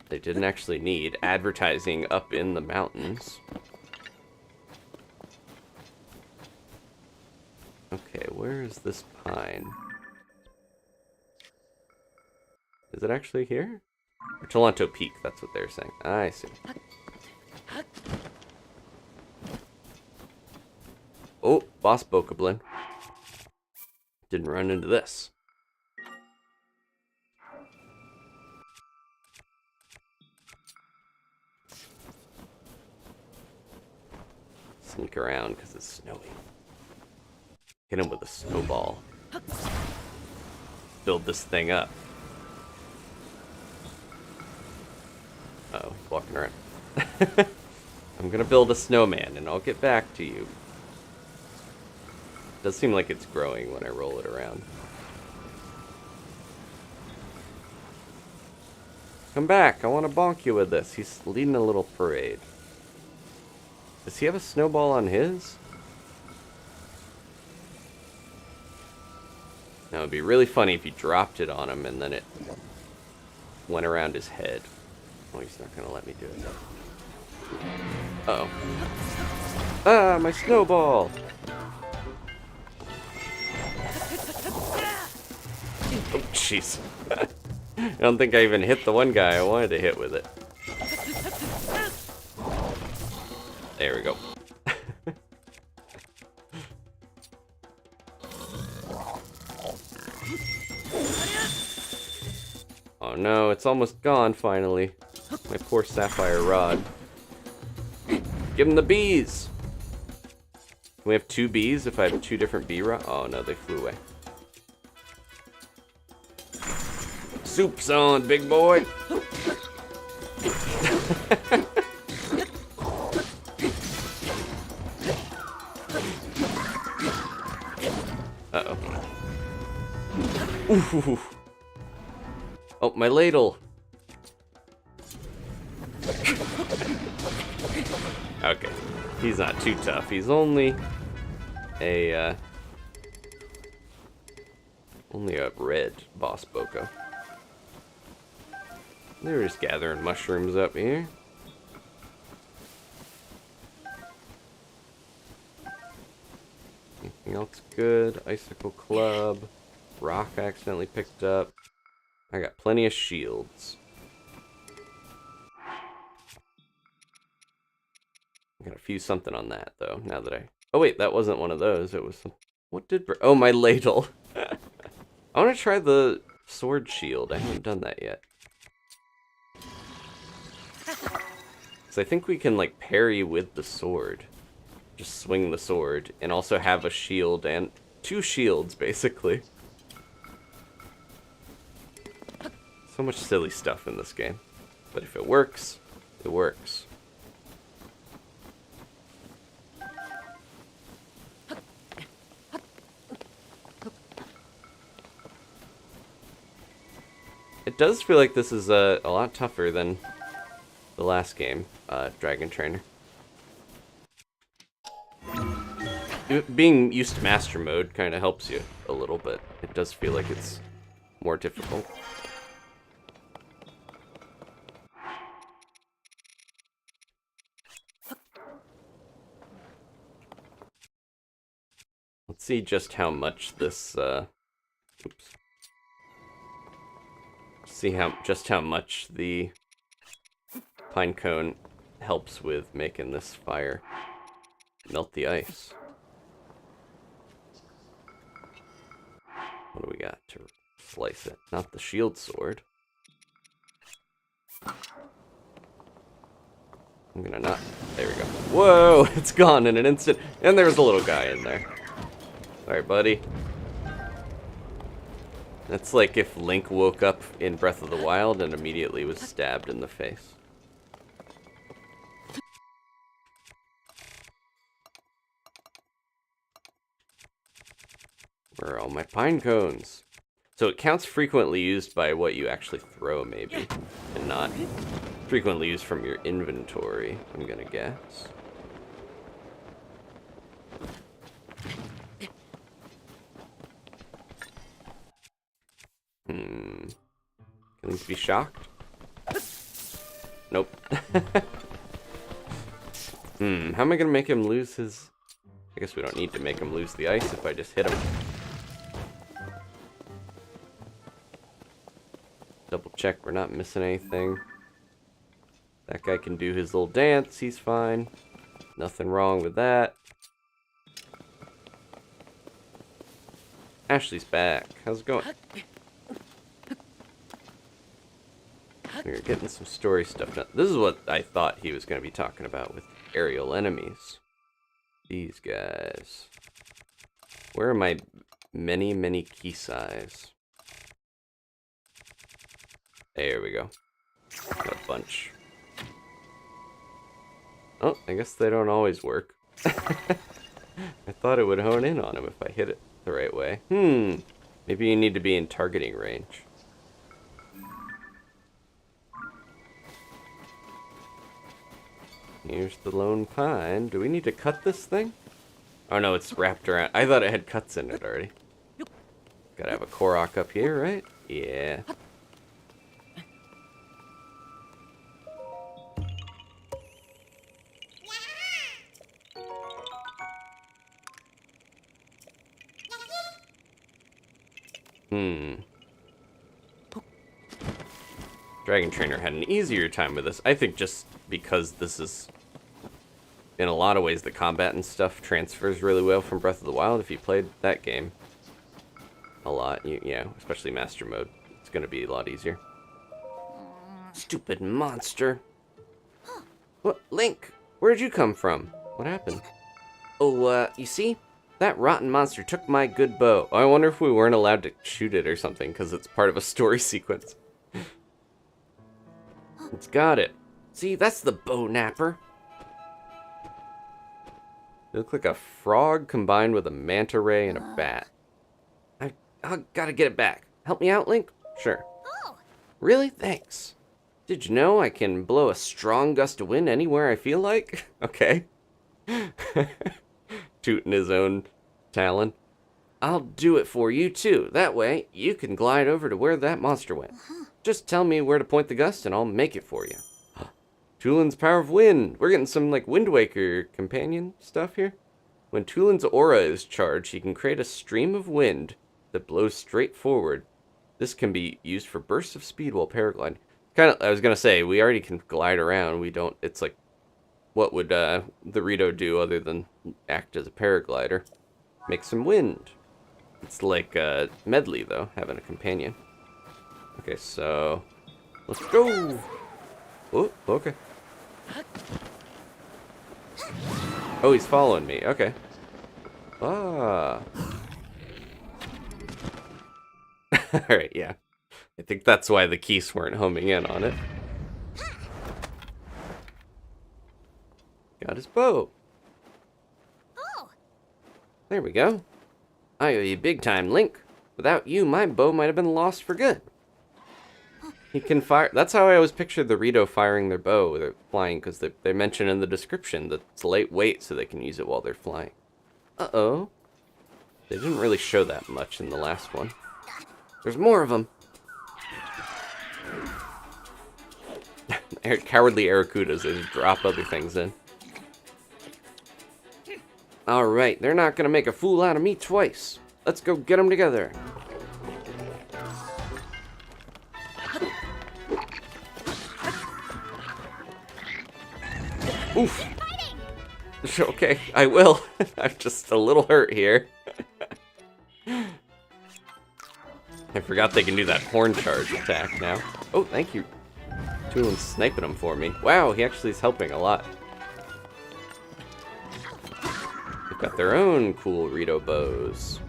Speaker 1: they didn't actually need, advertising up in the mountains. Okay, where is this pine? Is it actually here? Or Toronto Peak, that's what they're saying. I see. Oh, boss Bokoblin. Didn't run into this. Sneak around because it's snowy. Hit him with a snowball. Build this thing up. Uh-oh, he's walking around. I'm gonna build a snowman and I'll get back to you. Does seem like it's growing when I roll it around. Come back, I want to bonk you with this. He's leading a little parade. Does he have a snowball on his? Now it'd be really funny if you dropped it on him and then it went around his head. Oh, he's not gonna let me do it. Uh-oh. Ah, my snowball! Oh, jeez. I don't think I even hit the one guy I wanted to hit with it. There we go. Oh no, it's almost gone finally. My poor sapphire rod. Give him the bees! Can we have 2 bees if I have 2 different bee rods? Oh no, they flew away. Soup's on, big boy! Uh-oh. Ooh. Oh, my ladle! Okay, he's not too tough. He's only a red boss Boko. They're just gathering mushrooms up here. Anything else good? Icicle Club. Rock I accidentally picked up. I got plenty of shields. I gotta fuse something on that, though, now that I... Oh, wait, that wasn't one of those. It was some... What did... Oh, my ladle. I want to try the sword shield. I haven't done that yet. Because I think we can, like, parry with the sword. Just swing the sword. And also have a shield and... 2 shields, basically. So much silly stuff in this game. But if it works, it works. It does feel like this is a lot tougher than the last game, Dragon Trainer. Being used to Master Mode kind of helps you a little bit. It does feel like it's more difficult. Let's see just how much this, oops. See just how much the pine cone helps with making this fire melt the ice. What do we got to slice it? Not the shield sword. I'm gonna not. There we go. Whoa! It's gone in an instant. And there's a little guy in there. Alright, buddy. That's like if Link woke up in Breath of the Wild and immediately was stabbed in the face. Where are all my pine cones? So it counts frequently used by what you actually throw, maybe, and not frequently used from your inventory, I'm gonna guess. Can these be shocked? Nope. How am I gonna make him lose his... I guess we don't need to make him lose the ice if I just hit him. Double check we're not missing anything. That guy can do his little dance, he's fine. Nothing wrong with that. Ashley's back. How's it going? We're getting some story stuff done. This is what I thought he was going to be talking about with aerial enemies. These guys. Where are my many key size? There we go. Got a bunch. Oh, I guess they don't always work. I thought it would hone in on him if I hit it the right way. Maybe you need to be in targeting range. Here's the lone pine. Do we need to cut this thing? Oh no, it's wrapped around. I thought it had cuts in it already. Gotta have a Korok up here, right? Yeah. Dragon Trainer had an easier time with this. I think just because this is, in a lot of ways, the combat and stuff transfers really well from Breath of the Wild. If you played that game a lot, yeah, especially Master Mode, it's going to be a lot easier. Stupid monster. What, Link? Where'd you come from? What happened? Oh, you see? That rotten monster took my good bow. I wonder if we weren't allowed to shoot it or something, because it's part of a story sequence. It's got it. See, that's the bow napper. They look like a frog combined with a manta ray and a bat. I gotta get it back. Help me out, Link? Sure.
Speaker 6: Oh.
Speaker 1: Really? Thanks. Did you know I can blow a strong gust of wind anywhere I feel like? Okay. Tooting his own talon. I'll do it for you, too. That way, you can glide over to where that monster went. Just tell me where to point the gust, and I'll make it for you. Tulin's Power of Wind. We're getting some, like, Wind Waker companion stuff here. When Tulin's aura is charged, he can create a stream of wind that blows straight forward. This can be used for bursts of speed while paragliding. I was going to say, we already can glide around. We don't, it's like, what would the Rito do other than act as a paraglider? Make some wind. It's like Medley, though, having a companion. Okay, so let's go. Oh, okay. Oh, he's following me. Okay. Ah. All right, yeah. I think that's why the keys weren't homing in on it. Got his bow.
Speaker 6: Oh.
Speaker 1: There we go. I owe you big time, Link. Without you, my bow might have been lost for good. He can fire. That's how I always pictured the Rito firing their bow. They're flying because they mention in the description that it's lightweight so they can use it while they're flying. Uh-oh. They didn't really show that much in the last one. There's more of them. Cowardly Aracudas, they just drop other things in. Alright, they're not going to make a fool out of me twice. Let's go get them together. Oof. Okay, I will. I'm just a little hurt here. I forgot they can do that horn charge attack now. Oh, thank you. Tulin's sniping him for me. Wow, he actually is helping a lot. They've got their own cool Rito bows.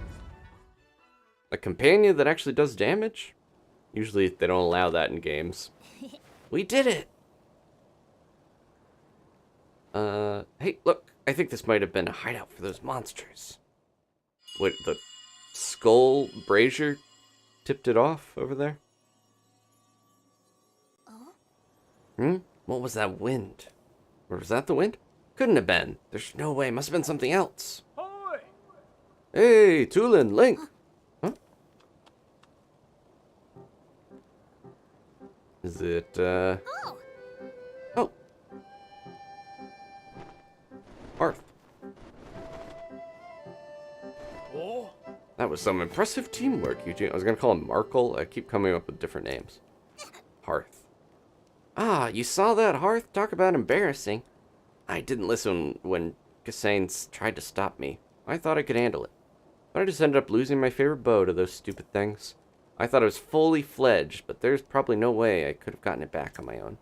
Speaker 1: a companion that actually does damage? Usually they don't allow that in games. We did it! Hey, look. I think this might have been a hideout for those monsters. Wait, the skull brazier tipped it off over there? What was that wind? Or was that the wind? Couldn't have been. There's no way. Must have been something else. Hey, Tulin, Link. Huh? Is it, Oh. Hearth. That was some impressive teamwork, Eugene. I was going to call him Markle. I keep coming up with different names. Hearth. Ah, you saw that, Hearth? Talk about embarrassing. I didn't listen when Kasane tried to stop me. I thought I could handle it. But I just ended up losing my favorite bow to those stupid things. I thought it was fully fledged, but there's probably no way I could have gotten it back on my own.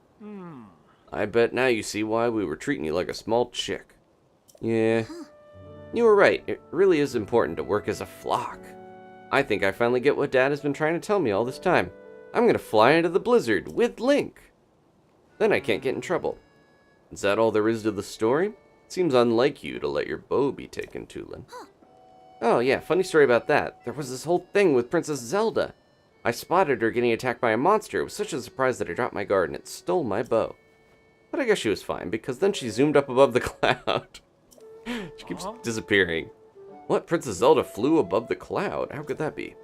Speaker 1: I bet now you see why we were treating you like a small chick. Yeah. You were right. It really is important to work as a flock. I think I finally get what Dad has been trying to tell me all this time. I'm gonna fly into the blizzard with Link. Then I can't get in trouble. Is that all there is to the story? It seems unlike you to let your bow be taken, Tulin. Oh yeah, funny story about that. There was this whole thing with Princess Zelda. I spotted her getting attacked by a monster. It was such a surprise that I dropped my guard and it stole my bow. But I guess she was fine, because then she zoomed up above the cloud. She keeps disappearing. What? Princess Zelda flew above the cloud? How could that be?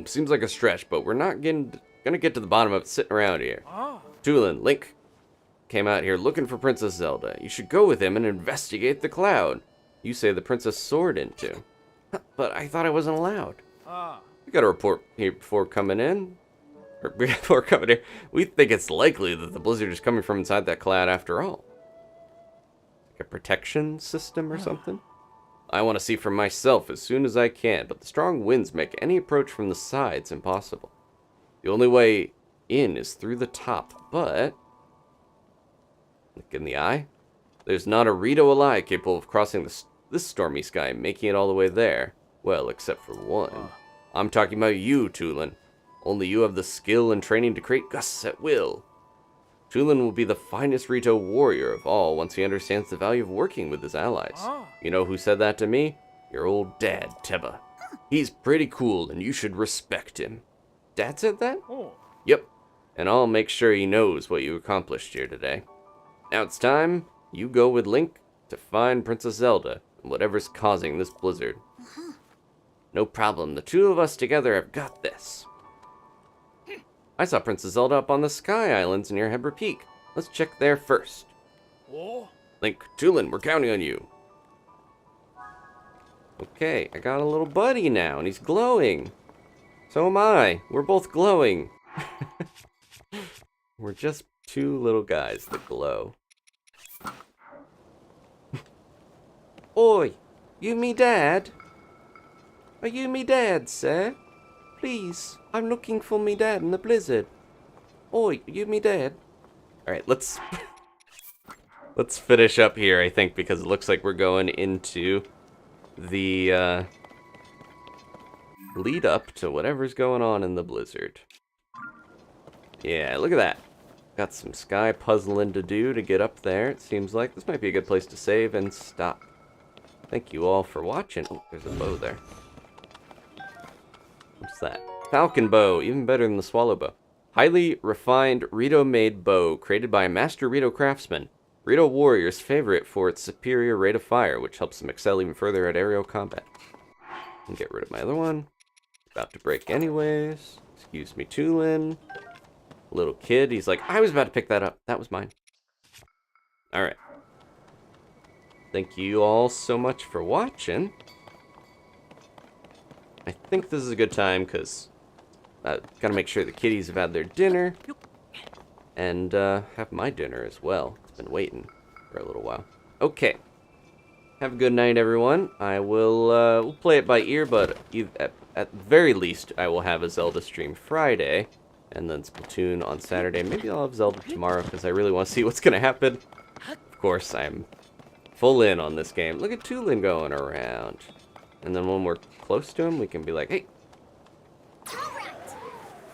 Speaker 1: Seems like a stretch, but we're not gonna get to the bottom of it sitting around here. Tulin, Link came out here looking for Princess Zelda. You should go with him and investigate the cloud you say the princess soared into. But I thought I wasn't allowed. We got a report here before coming in. Or before coming here. We think it's likely that the blizzard is coming from inside that cloud after all. Like a protection system or something? I want to see for myself as soon as I can, but the strong winds make any approach from the sides impossible. The only way in is through the top, but... Look in the eye. There's not a Rito alive capable of crossing this stormy sky and making it all the way there. Well, except for one. I'm talking about you, Tulin. Only you have the skill and training to create gusts at will. Tulin will be the finest Rito warrior of all once he understands the value of working with his allies. You know who said that to me? Your old dad, Teba. He's pretty cool and you should respect him. Dad said that? Yep. And I'll make sure he knows what you accomplished here today. Now it's time you go with Link to find Princess Zelda and whatever's causing this blizzard. No problem. The two of us together have got this. I saw Princess Zelda up on the Sky Islands near Hebra Peak. Let's check there first. Link, Tulin, we're counting on you. Okay, I got a little buddy now, and he's glowing. So am I. We're both glowing. We're just two little guys that glow. Oi, you me dad? Are you me dad, sir? Please, I'm looking for me dad in the blizzard. Oi, you me dad? Alright, let's finish up here, I think, because it looks like we're going into the lead up to whatever's going on in the blizzard. Yeah, look at that. Got some sky puzzling to do to get up there, it seems like. This might be a good place to save and stop. Thank you all for watching. Oh, there's a bow there. What's that? Falcon bow, even better than the swallow bow. Highly refined Rito-made bow created by a master Rito craftsman. Rito warriors favor it for its superior rate of fire, which helps them excel even further at aerial combat. And get rid of my other one. About to break anyways. Excuse me, Tulin. Little kid, he's like, I was about to pick that up. That was mine. Alright. Thank you all so much for watching. I think this is a good time because I gotta make sure the kitties have had their dinner and have my dinner as well. It's been waiting for a little while. Okay. Have a good night, everyone. I will we'll play it by ear, but at the very least, I will have a Zelda stream Friday and then Splatoon on Saturday. Maybe I'll have Zelda tomorrow because I really want to see what's gonna happen. Of course, I'm full in on this game. Look at Tulin going around. And then when we're close to him, we can be like, hey.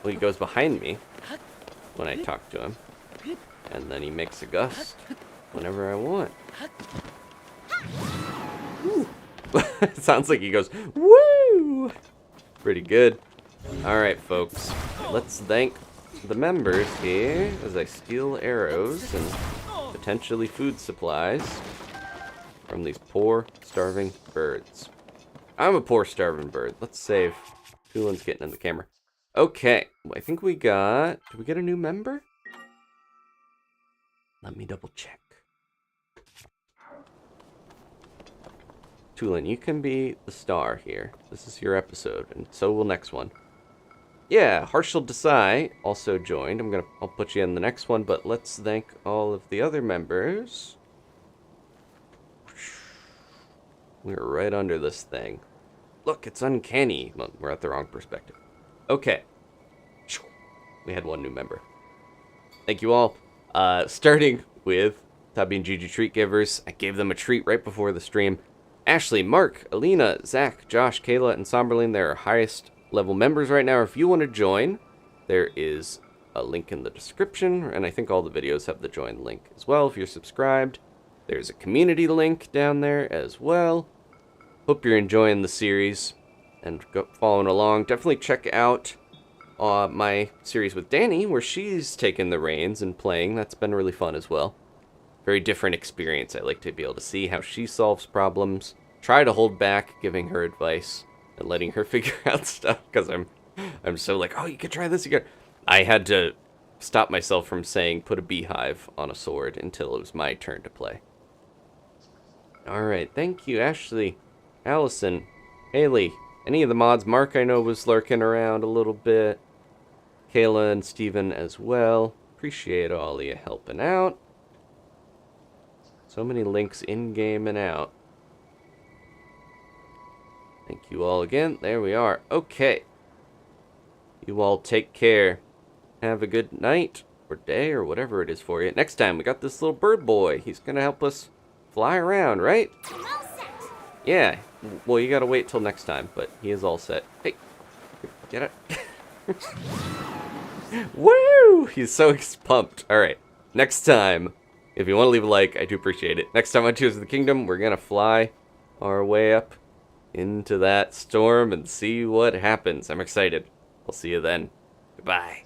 Speaker 1: Well, he goes behind me when I talk to him. And then he makes a gust whenever I want. It sounds like he goes, woo! Pretty good. Alright, folks. Let's thank the members here as I steal arrows and potentially food supplies from these poor, starving birds. I'm a poor, starving bird. Let's save. Tulin's getting in the camera. Okay. I think we got... Did we get a new member? Let me double check. Tulin, you can be the star here. This is your episode, and so will next one. Yeah, Harshal Desai also joined. I'll put you in the next one, but let's thank all of the other members. We're right under this thing. Look, it's uncanny. Well, we're at the wrong perspective. Okay. We had one new member. Thank you all. Starting with Tabi and Gigi Treat Givers. I gave them a treat right before the stream. Ashley, Mark, Alina, Zach, Josh, Kayla, and Somberlin, they're our highest level members right now. If you want to join, there is a link in the description, and I think all the videos have the join link as well if you're subscribed. There's a community link down there as well. Hope you're enjoying the series and following along. Definitely check out my series with Danny, where she's taken the reins and playing. That's been really fun as well. Very different experience. I like to be able to see how she solves problems. Try to hold back giving her advice and letting her figure out stuff, because I'm so like, oh, you could try this again. I had to stop myself from saying put a beehive on a sword until it was my turn to play. Alright, thank you, Ashley, Allison, Haley, any of the mods. Mark, I know, was lurking around a little bit. Kayla and Steven as well. Appreciate all of you helping out. So many links in-game and out. Thank you all again. There we are. Okay. You all take care. Have a good night or day or whatever it is for you. Next time, we got this little bird boy. He's going to help us fly around, right?
Speaker 6: All set.
Speaker 1: Yeah. Well, you got to wait till next time, but he is all set. Hey. Get it. Woo! He's so pumped. All right. Next time, if you want to leave a like, I do appreciate it. Next time on Tears of the Kingdom, we're going to fly our way up into that storm and see what happens. I'm excited. I'll see you then. Goodbye.